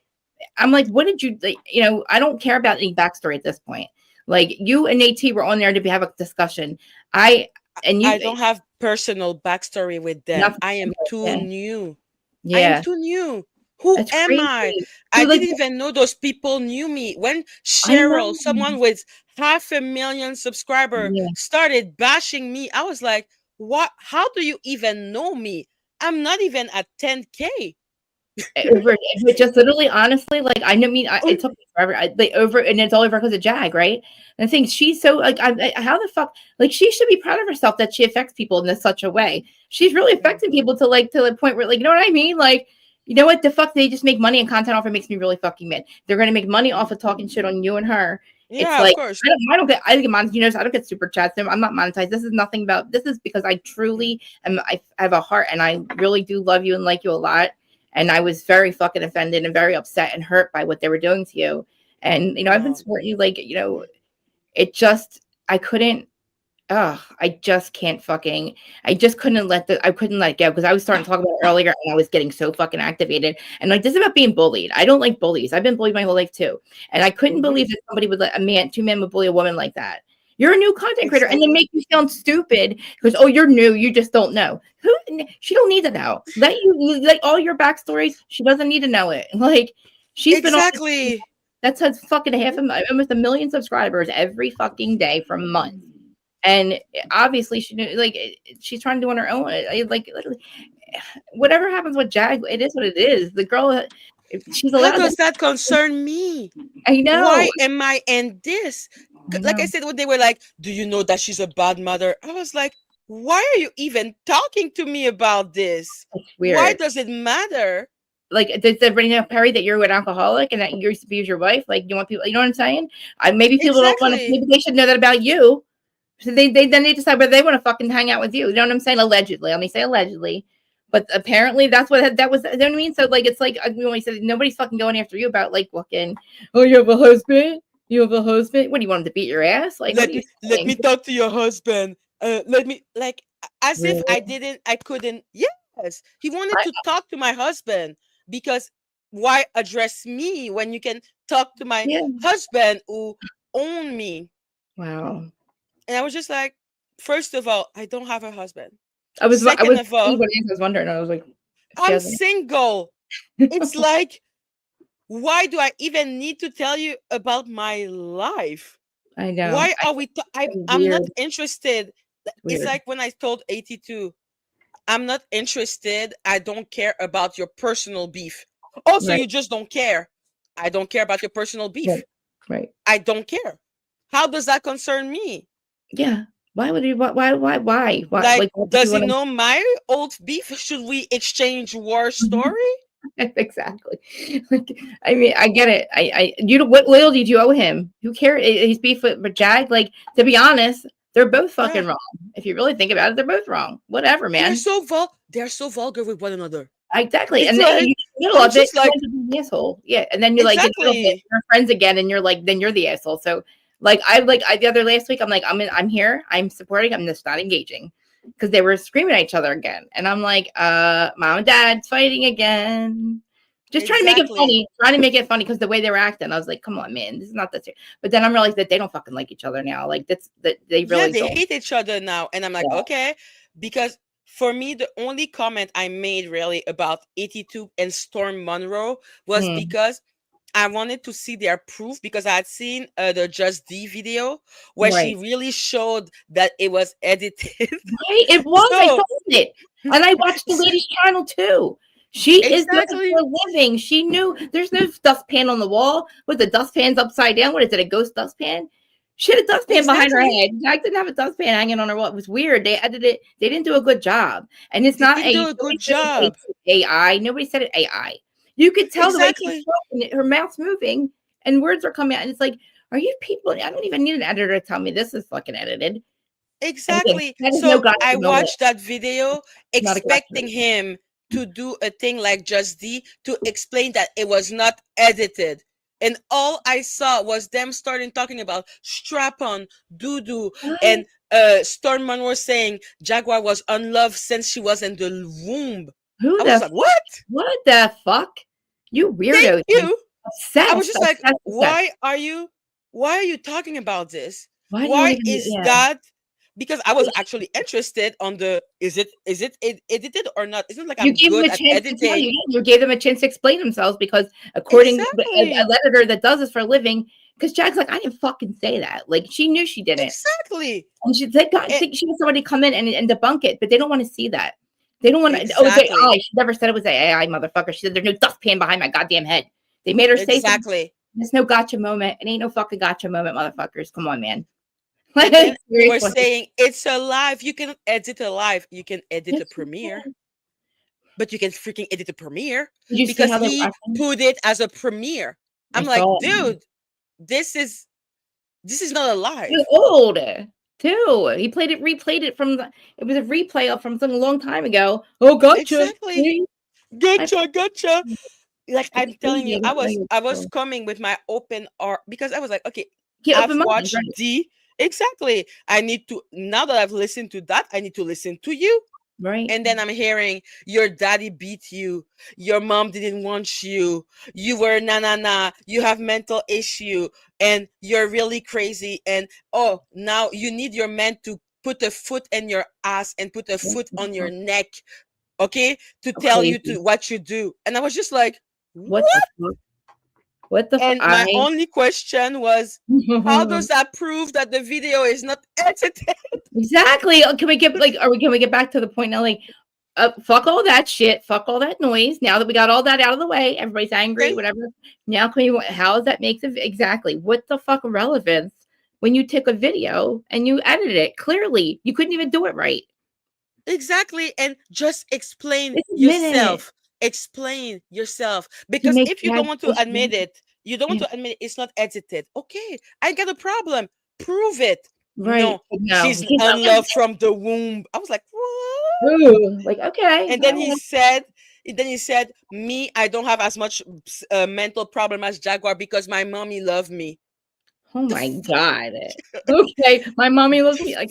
[SPEAKER 1] I'm like, what did you like? You know, I don't care about any backstory at this point. Like you and At were on there to have a discussion. I
[SPEAKER 3] don't have personal backstory with them. I am too new. Yeah. I am too new. Who am I? I didn't even know those people knew me. When Cheryl, someone with 500,000 subscribers, started bashing me, I was like, what? How do you even know me? I'm not even at 10K.
[SPEAKER 1] Just literally honestly like I mean it took me forever and it's all over because of Jag, right? And I think she's so like how the fuck like she should be proud of herself that she affects people in such a way. She's really affecting people to the point where like you know what I mean, like you know what the fuck they just make money and content off it makes me really fucking mad. They're gonna make money off of talking shit on you and her.
[SPEAKER 3] Yeah,
[SPEAKER 1] it's like
[SPEAKER 3] of course.
[SPEAKER 1] I don't get monetized. You know, I don't get super chats. I'm not monetized. This is nothing about this is because I truly I have a heart and I really do love you and like you a lot. And I was very fucking offended and very upset and hurt by what they were doing to you. And, you know, I've been supporting you, like, you know, it just, I couldn't, I just can't fucking, I couldn't let it go because I was starting to talk about it earlier and I was getting so fucking activated. And like, this is about being bullied. I don't like bullies. I've been bullied my whole life too. And I couldn't believe that somebody would let two men would bully a woman like that. You're a new content creator and then make you sound stupid because, oh, you're new. You just don't know. She don't need to know. Let you like all your backstories. She doesn't need to know it. Like she's been on, that's fucking almost 1 million subscribers every fucking day for months. And obviously she's trying to do on her own. Like literally, whatever happens with Jag, it is what it is. The girl, she's allowed.
[SPEAKER 3] How does that concern me?
[SPEAKER 1] I know.
[SPEAKER 3] Why am I in this? Like I said, when they were like, do you know that she's a bad mother? I was like, why are you even talking to me about this?
[SPEAKER 1] Weird.
[SPEAKER 3] Why does it matter?
[SPEAKER 1] Like, does everybody know, Perry, that you're an alcoholic and that you used to abuse your wife? Like, you want people, you know what I'm saying? Maybe people don't want to, maybe they should know that about you. So then they decide whether they want to fucking hang out with you. You know what I'm saying? Allegedly. Let me say allegedly. But apparently that's what that was. You know what I mean? So, like, it's like, when we said nobody's fucking going after you about, like, fucking, oh, you have a husband? You have a husband? What do you want him to beat your ass? Like,
[SPEAKER 3] let me talk to your husband. Let me like as if I couldn't. Yes, he wanted to talk to my husband because why address me when you can talk to my husband who owned me?
[SPEAKER 1] Wow.
[SPEAKER 3] And I was just like, first of all, I don't have a husband.
[SPEAKER 1] I was wondering. I was like,
[SPEAKER 3] I'm single. It's like, why do I even need to tell you about my life?
[SPEAKER 1] I know.
[SPEAKER 3] Why are we? I'm not interested. It's like when I told 82, I'm not interested. I don't care about your personal beef. Also, you just don't care. I don't care about your personal beef.
[SPEAKER 1] Right.
[SPEAKER 3] I don't care. How does that concern me?
[SPEAKER 1] Yeah. Why would he? Why?
[SPEAKER 3] Like,
[SPEAKER 1] Like,
[SPEAKER 3] does he know my old beef? Should we exchange war story?
[SPEAKER 1] Exactly. Like, I mean, I get it. You know, what loyalty do you owe him? Who cares? He's beef with Jag. Like, to be honest, they're both fucking wrong. If you really think about it, they're both wrong. Whatever, man.
[SPEAKER 3] They're so vulgar with one another.
[SPEAKER 1] Exactly.
[SPEAKER 3] It's
[SPEAKER 1] And then
[SPEAKER 3] like,
[SPEAKER 1] you middle
[SPEAKER 3] I'm
[SPEAKER 1] of it,
[SPEAKER 3] just like,
[SPEAKER 1] you're an asshole. Yeah. And then you're like, in the middle of it, you're friends again, and you're like, then you're the asshole. So like the other last week, I'm like, I'm here, I'm supporting, I'm just not engaging. Because they were screaming at each other again. And I'm like, mom and dad's fighting again. Just trying to make it funny because the way they were acting, I was like, come on, man, this is not that serious. But then I'm realized that they don't fucking like each other now. Like that they really
[SPEAKER 3] they hate each other now. And I'm like, okay, because for me, the only comment I made really about 82 and Storm Monroe was because I wanted to see their proof, because I had seen the Just D video where she really showed that it was edited.
[SPEAKER 1] Right, it was. I saw it, and I watched the lady's channel too. She is doing it for a living. She knew there's no dustpan on the wall. With the dustpan's upside down. What is it? A ghost dustpan? She had a dustpan behind her head. I didn't have a dustpan hanging on her wall. It was weird. They edited it. They didn't do a good job. And it's not
[SPEAKER 3] a good job.
[SPEAKER 1] AI. Nobody said it AI. You could tell the way she's talking, her mouth's moving and words are coming out. And it's like, are you people? I don't even need an editor to tell me this is fucking edited.
[SPEAKER 3] Exactly. So I watched that video expecting him to do a thing like Just D to explain that it was not edited. And all I saw was them starting talking about strap-on, doo-doo, and Storm Monroe saying Jaguar was unloved since she was in the womb. I was like, what?
[SPEAKER 1] What the fuck? You weirdo.
[SPEAKER 3] Thank you.
[SPEAKER 1] Obsessed.
[SPEAKER 3] I was just like, why are you talking about this? Why is that? Because I was actually interested on the is it edited or not? It's not like I'm good at editing.
[SPEAKER 1] You gave them a chance to explain themselves, because according to an editor that does this for a living, because Jag's like, I didn't fucking say that. Like, she knew she didn't.
[SPEAKER 3] Exactly.
[SPEAKER 1] And she said, God, she had somebody come in and debunk it, but they don't want to see that. They don't want to.
[SPEAKER 3] Exactly.
[SPEAKER 1] Oh, she never said it was AI, motherfucker. She said there's no dustpan behind my goddamn head. They made her say
[SPEAKER 3] exactly.
[SPEAKER 1] There's no gotcha moment. It ain't no fucking gotcha moment, motherfuckers. Come on, man.
[SPEAKER 3] We're saying it's a live. You can edit a live. You can edit a premiere, but you can freaking edit a premiere because he put it as a premiere. I'm like, dude, this is not a live.
[SPEAKER 1] It's old too. He replayed it from it was a replay from something a long time ago. Oh, gotcha.
[SPEAKER 3] Exactly. Gotcha. Like, I'm telling you, I was coming with my open art, because I was like, okay, I've watched D. Exactly. I need to, now that I've listened to that, I need to listen to you.
[SPEAKER 1] Right.
[SPEAKER 3] And then I'm hearing your daddy beat you. Your mom didn't want you. You were you have mental issue and you're really crazy. And now you need your man to put a foot in your ass and put a foot on your neck. Okay. To tell you what you do. And I was just like, what? And my only question was, how does that prove that the video is not edited?
[SPEAKER 1] Exactly. Can we get back to the point now? Like, fuck all that shit. Fuck all that noise. Now that we got all that out of the way, everybody's angry, whatever. Now, how does that make it exactly? What the fuck relevance when you take a video and you edit it? Clearly, you couldn't even do it right.
[SPEAKER 3] Exactly. And just explain yourself. Explain yourself, because if you don't want to admit it, it's not edited. Okay, I got a problem. Prove it.
[SPEAKER 1] Right.
[SPEAKER 3] No, she's unloved from the womb. I was like, what?
[SPEAKER 1] Ooh, like, okay.
[SPEAKER 3] And then he said, me, I don't have as much mental problem as Jaguar because my mommy loved me.
[SPEAKER 1] Oh my God. Okay, my mommy loves me. Like,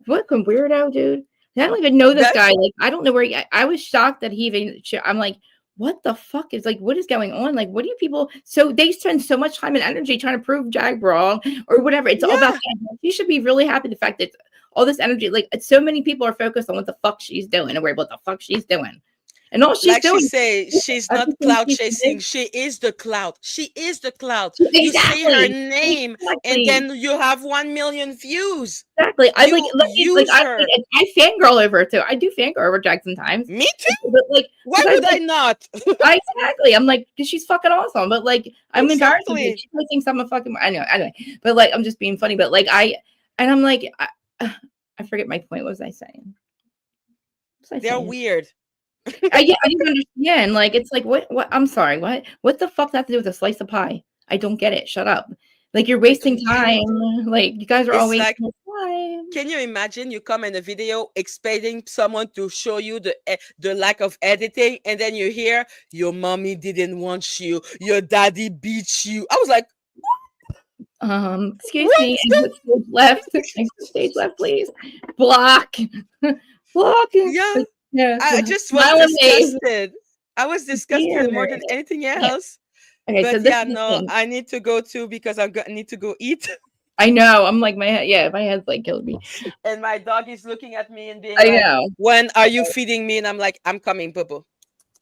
[SPEAKER 1] what a weirdo, dude. I don't even know this guy. Like, I don't know where I was shocked that he even. I'm like, what the fuck is what is going on? Like, what do you people? So they spend so much time and energy trying to prove Jag wrong or whatever. It's all about. You should be really happy the fact that all this energy, like, so many people are focused on what the fuck she's doing and worried about what the fuck she's doing. And all she's doing,
[SPEAKER 3] she say, she's not cloud chasing. She is the cloud. She is the cloud. Exactly. You say her name, and then you have 1 million views.
[SPEAKER 1] Exactly. I fangirl over her too. I do fangirl over Jag sometimes.
[SPEAKER 3] Me too.
[SPEAKER 1] But like,
[SPEAKER 3] why would I not?
[SPEAKER 1] Exactly. I'm like, because she's fucking awesome. But like, I'm embarrassed. She might think I'm a fucking. I know. Anyway, but like, I'm just being funny. But like, I'm like. I forget my point. What was I saying?
[SPEAKER 3] They're weird.
[SPEAKER 1] I didn't understand. Like, it's like, what? I'm sorry. What the fuck does that have to do with a slice of pie? I don't get it. Shut up. Like, you're wasting time. Like, you guys are always
[SPEAKER 3] like,
[SPEAKER 1] time.
[SPEAKER 3] Can you imagine you come in a video expecting someone to show you the lack of editing, and then you hear your mommy didn't want you, your daddy beat you. I was like,
[SPEAKER 1] excuse me, exit stage left. Exit stage left, please. Block. Block.
[SPEAKER 3] Yeah.
[SPEAKER 1] Yeah.
[SPEAKER 3] I just was disgusted. I was disgusted more than anything else.
[SPEAKER 1] Okay,
[SPEAKER 3] but
[SPEAKER 1] so this
[SPEAKER 3] I need to go too because I need to go eat.
[SPEAKER 1] I know. I'm like, my head's like killing me.
[SPEAKER 3] And my dog is looking at me and being
[SPEAKER 1] I
[SPEAKER 3] like,
[SPEAKER 1] know.
[SPEAKER 3] when are you feeding me? And I'm like, I'm coming, Boo.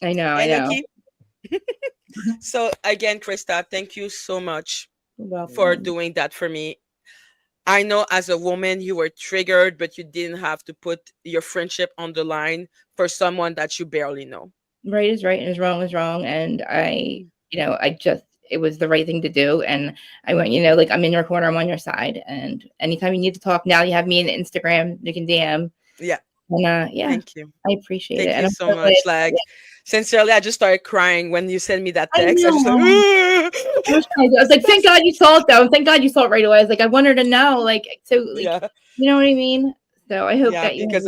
[SPEAKER 1] I know. I know.
[SPEAKER 3] So again, Krista, thank you so much
[SPEAKER 1] welcome.
[SPEAKER 3] For doing that for me. I know as a woman you were triggered, but you didn't have to put your friendship on the line for someone that you barely know.
[SPEAKER 1] Right is right and wrong is wrong. And it was the right thing to do. And I went, like, I'm in your corner, I'm on your side. And anytime you need to talk, now you have me in Instagram, you can DM.
[SPEAKER 3] Yeah.
[SPEAKER 1] And
[SPEAKER 3] thank you.
[SPEAKER 1] I appreciate it.
[SPEAKER 3] Thank you so much. Like, sincerely, I just started crying when you sent me that text.
[SPEAKER 1] I
[SPEAKER 3] was just
[SPEAKER 1] like, I was like, thank God you saw it though. Thank God you saw it right away. I was like, I want her to know, like, so, like, you know what I mean? So I hope that
[SPEAKER 3] because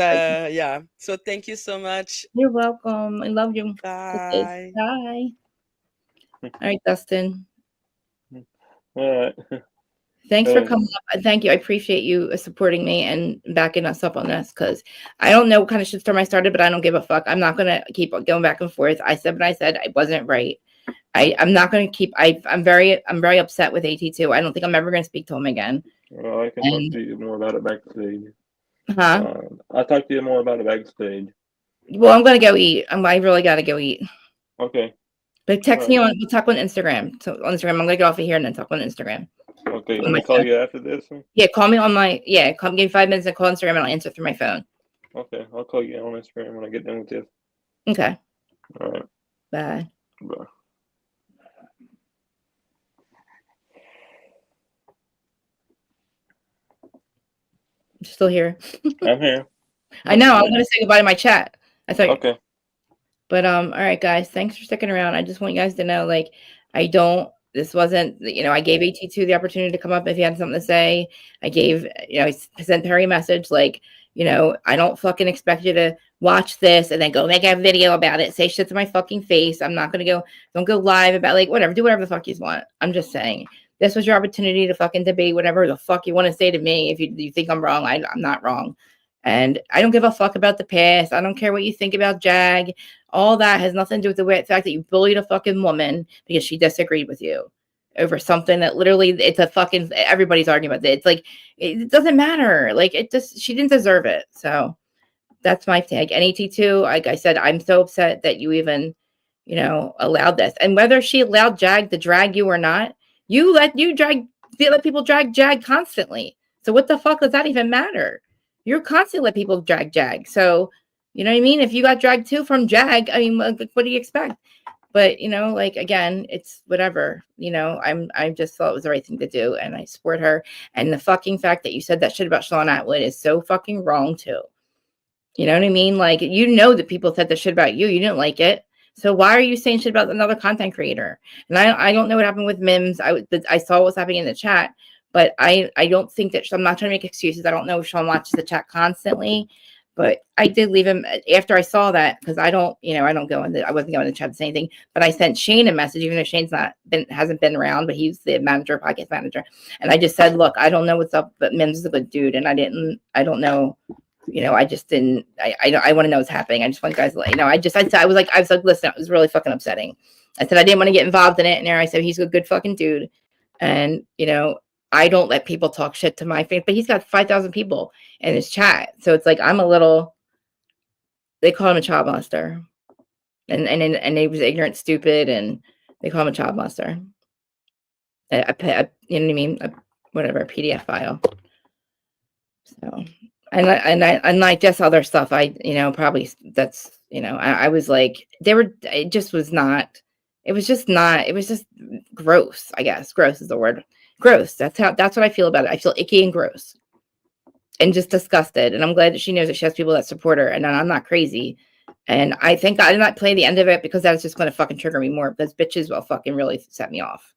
[SPEAKER 3] so thank you so much.
[SPEAKER 1] You're welcome. I love you.
[SPEAKER 3] Bye.
[SPEAKER 1] Bye. All right, Dustin.
[SPEAKER 8] All right.
[SPEAKER 1] Thanks for coming up. Thank you. I appreciate you supporting me and backing us up on this, because I don't know what kind of shitstorm I started, but I don't give a fuck. I'm not going to keep going back and forth. I said what I said. I wasn't right. I'm not going to keep. I'm very upset with AT2. I don't think I'm ever going to speak to him again.
[SPEAKER 8] Well, I can talk to you more about it backstage.
[SPEAKER 1] Huh?
[SPEAKER 8] I'll talk to you more about it backstage.
[SPEAKER 1] Well, I'm going to go eat. I really got to go eat.
[SPEAKER 8] Okay.
[SPEAKER 1] But text me on. We'll talk on Instagram. So on Instagram, I'm going to get off of here and then talk on Instagram.
[SPEAKER 8] Okay. Let me call you after this one.
[SPEAKER 1] Yeah, call me on my. Yeah, give me 5 minutes and call Instagram, and I'll answer through my phone.
[SPEAKER 8] Okay, I'll call you on Instagram when I get done with this.
[SPEAKER 1] Okay.
[SPEAKER 8] All right.
[SPEAKER 1] Bye.
[SPEAKER 8] Bye.
[SPEAKER 1] Still here.
[SPEAKER 8] I'm here.
[SPEAKER 1] I know. I'm gonna say goodbye to my chat. I thought.
[SPEAKER 8] Okay.
[SPEAKER 1] But all right, guys. Thanks for sticking around. I just want you guys to know, like, this wasn't. I gave AT2 the opportunity to come up if he had something to say. I gave. I sent Perry a message like, I don't fucking expect you to watch this and then go make a video about it. Say shit to my fucking face. I'm not gonna go. Don't go live about, like, whatever. Do whatever the fuck you want. I'm just saying. This was your opportunity to fucking debate whatever the fuck you want to say to me. If you think I'm wrong, I'm not wrong. And I don't give a fuck about the past. I don't care what you think about Jag. All that has nothing to do with the fact that you bullied a fucking woman because she disagreed with you over something that literally, it's a fucking, everybody's arguing about it. It's like, it doesn't matter. Like, she didn't deserve it. So that's my take. And AT2, like I said, I'm so upset that you even, allowed this. And whether she allowed Jag to drag you or not, you let people drag Jag constantly. So what the fuck does that even matter? You're constantly let people drag Jag. So, you know what I mean? If you got dragged too from Jag, I mean, what do you expect? But, like, again, it's whatever, I just thought it was the right thing to do. And I support her. And the fucking fact that you said that shit about Sean Atwood is so fucking wrong too. You know what I mean? Like, that people said the shit about you. You didn't like it. So why are you saying shit about another content creator? And I don't know what happened with Mims. I saw what's happening in the chat, but I don't think that, I'm not trying to make excuses. I don't know if Sean watches the chat constantly, but I did leave him after I saw that, because I wasn't going to the chat to say anything, but I sent Shane a message, even though Shane's hasn't been around, but he's the podcast manager. And I just said, look, I don't know what's up, but Mims is a good dude. And I don't know. I just didn't. I want to know what's happening. I just want you guys to. I was like, listen, it was really fucking upsetting. I said I didn't want to get involved in it, and I said he's a good fucking dude, and I don't let people talk shit to my face. But he's got 5,000 people in his chat, so it's like I'm a little. They call him a child molester, and he was ignorant, stupid, and they call him a child molester. You know what I mean? Whatever, a PDF file. So. And like just other stuff, probably that's, I was like, it was just gross, I guess. Gross is the word. Gross. That's what I feel about it. I feel icky and gross. and just disgusted. And I'm glad that she knows that she has people that support her, and I'm not crazy. And I think I did not play the end of it because that's just going to fucking trigger me more, because bitches will fucking really set me off.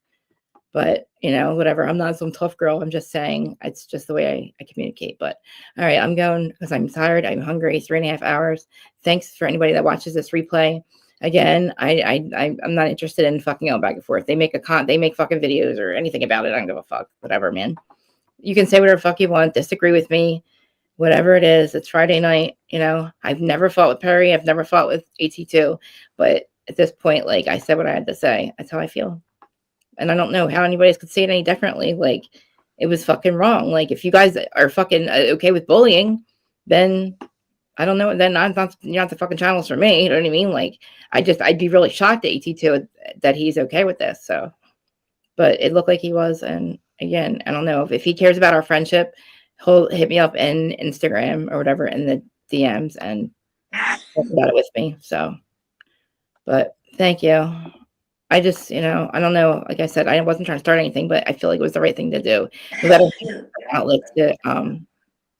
[SPEAKER 1] But, you know, whatever. I'm not some tough girl. I'm just saying it's just the way I communicate. But all right, I'm going because I'm tired. I'm hungry. 3.5 hours. Thanks for anybody that watches this replay. Again, I'm not interested in fucking going back and forth. They make fucking videos or anything about it. I don't give a fuck. Whatever, man. You can say whatever the fuck you want. Disagree with me. Whatever it is. It's Friday night. You know, I've never fought with Perry. I've never fought with AT2. But at this point, like, I said what I had to say. That's how I feel. And I don't know how anybody else could say it any differently. Like, it was fucking wrong. Like, if you guys are fucking okay with bullying, then I don't know. Then you're not the fucking channels for me. You know what I mean? Like, I'd be really shocked at AT2 that he's okay with this. So, but it looked like he was. And again, I don't know if he cares about our friendship, he'll hit me up in Instagram or whatever in the DMs and talk about it with me. So, but thank you. I just, you know, I don't know. Like I said, I wasn't trying to start anything, but I feel like it was the right thing to do. Let her outlet to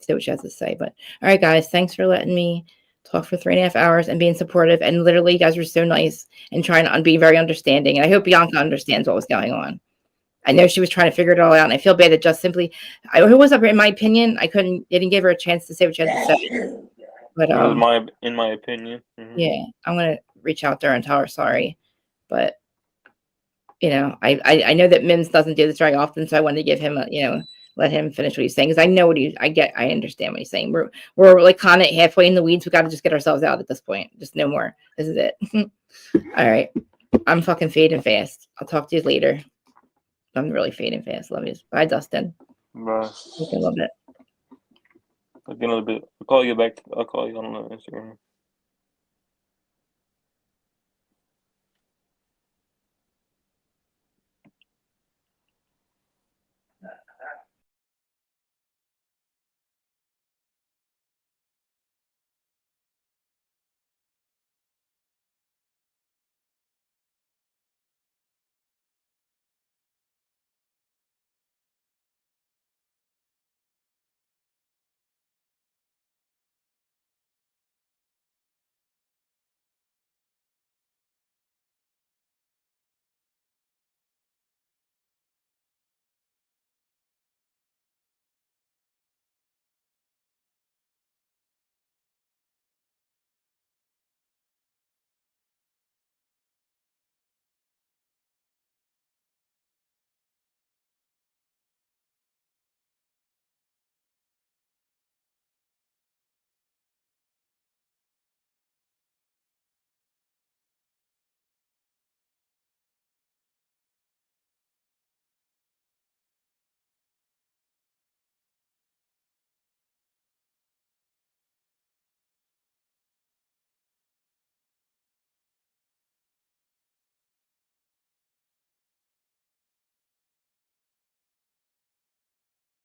[SPEAKER 1] see what she has to say. But all right, guys, thanks for letting me talk for 3.5 hours and being supportive. And literally, you guys were so nice and trying to be very understanding. And I hope Bianca understands what was going on. I know she was trying to figure it all out, and I feel bad that just simply, who was up, in my opinion, didn't give her a chance to say what she had to say. But
[SPEAKER 8] in my opinion,
[SPEAKER 1] yeah, I'm gonna reach out there and tell her sorry. But you know, I know that Mims doesn't do this very often, so I wanted to give him let him finish what he's saying, because I know I understand what he's saying. We're like kind of halfway in the weeds. We got to just get ourselves out at this point. Just no more. This is it. All right, I'm fucking fading fast. I'll talk to you later. I'm really fading fast. Love you. Bye, Dustin.
[SPEAKER 8] Bye.
[SPEAKER 1] Okay, love it.
[SPEAKER 8] Like in a little bit. I'll call you back. I'll call you on Instagram.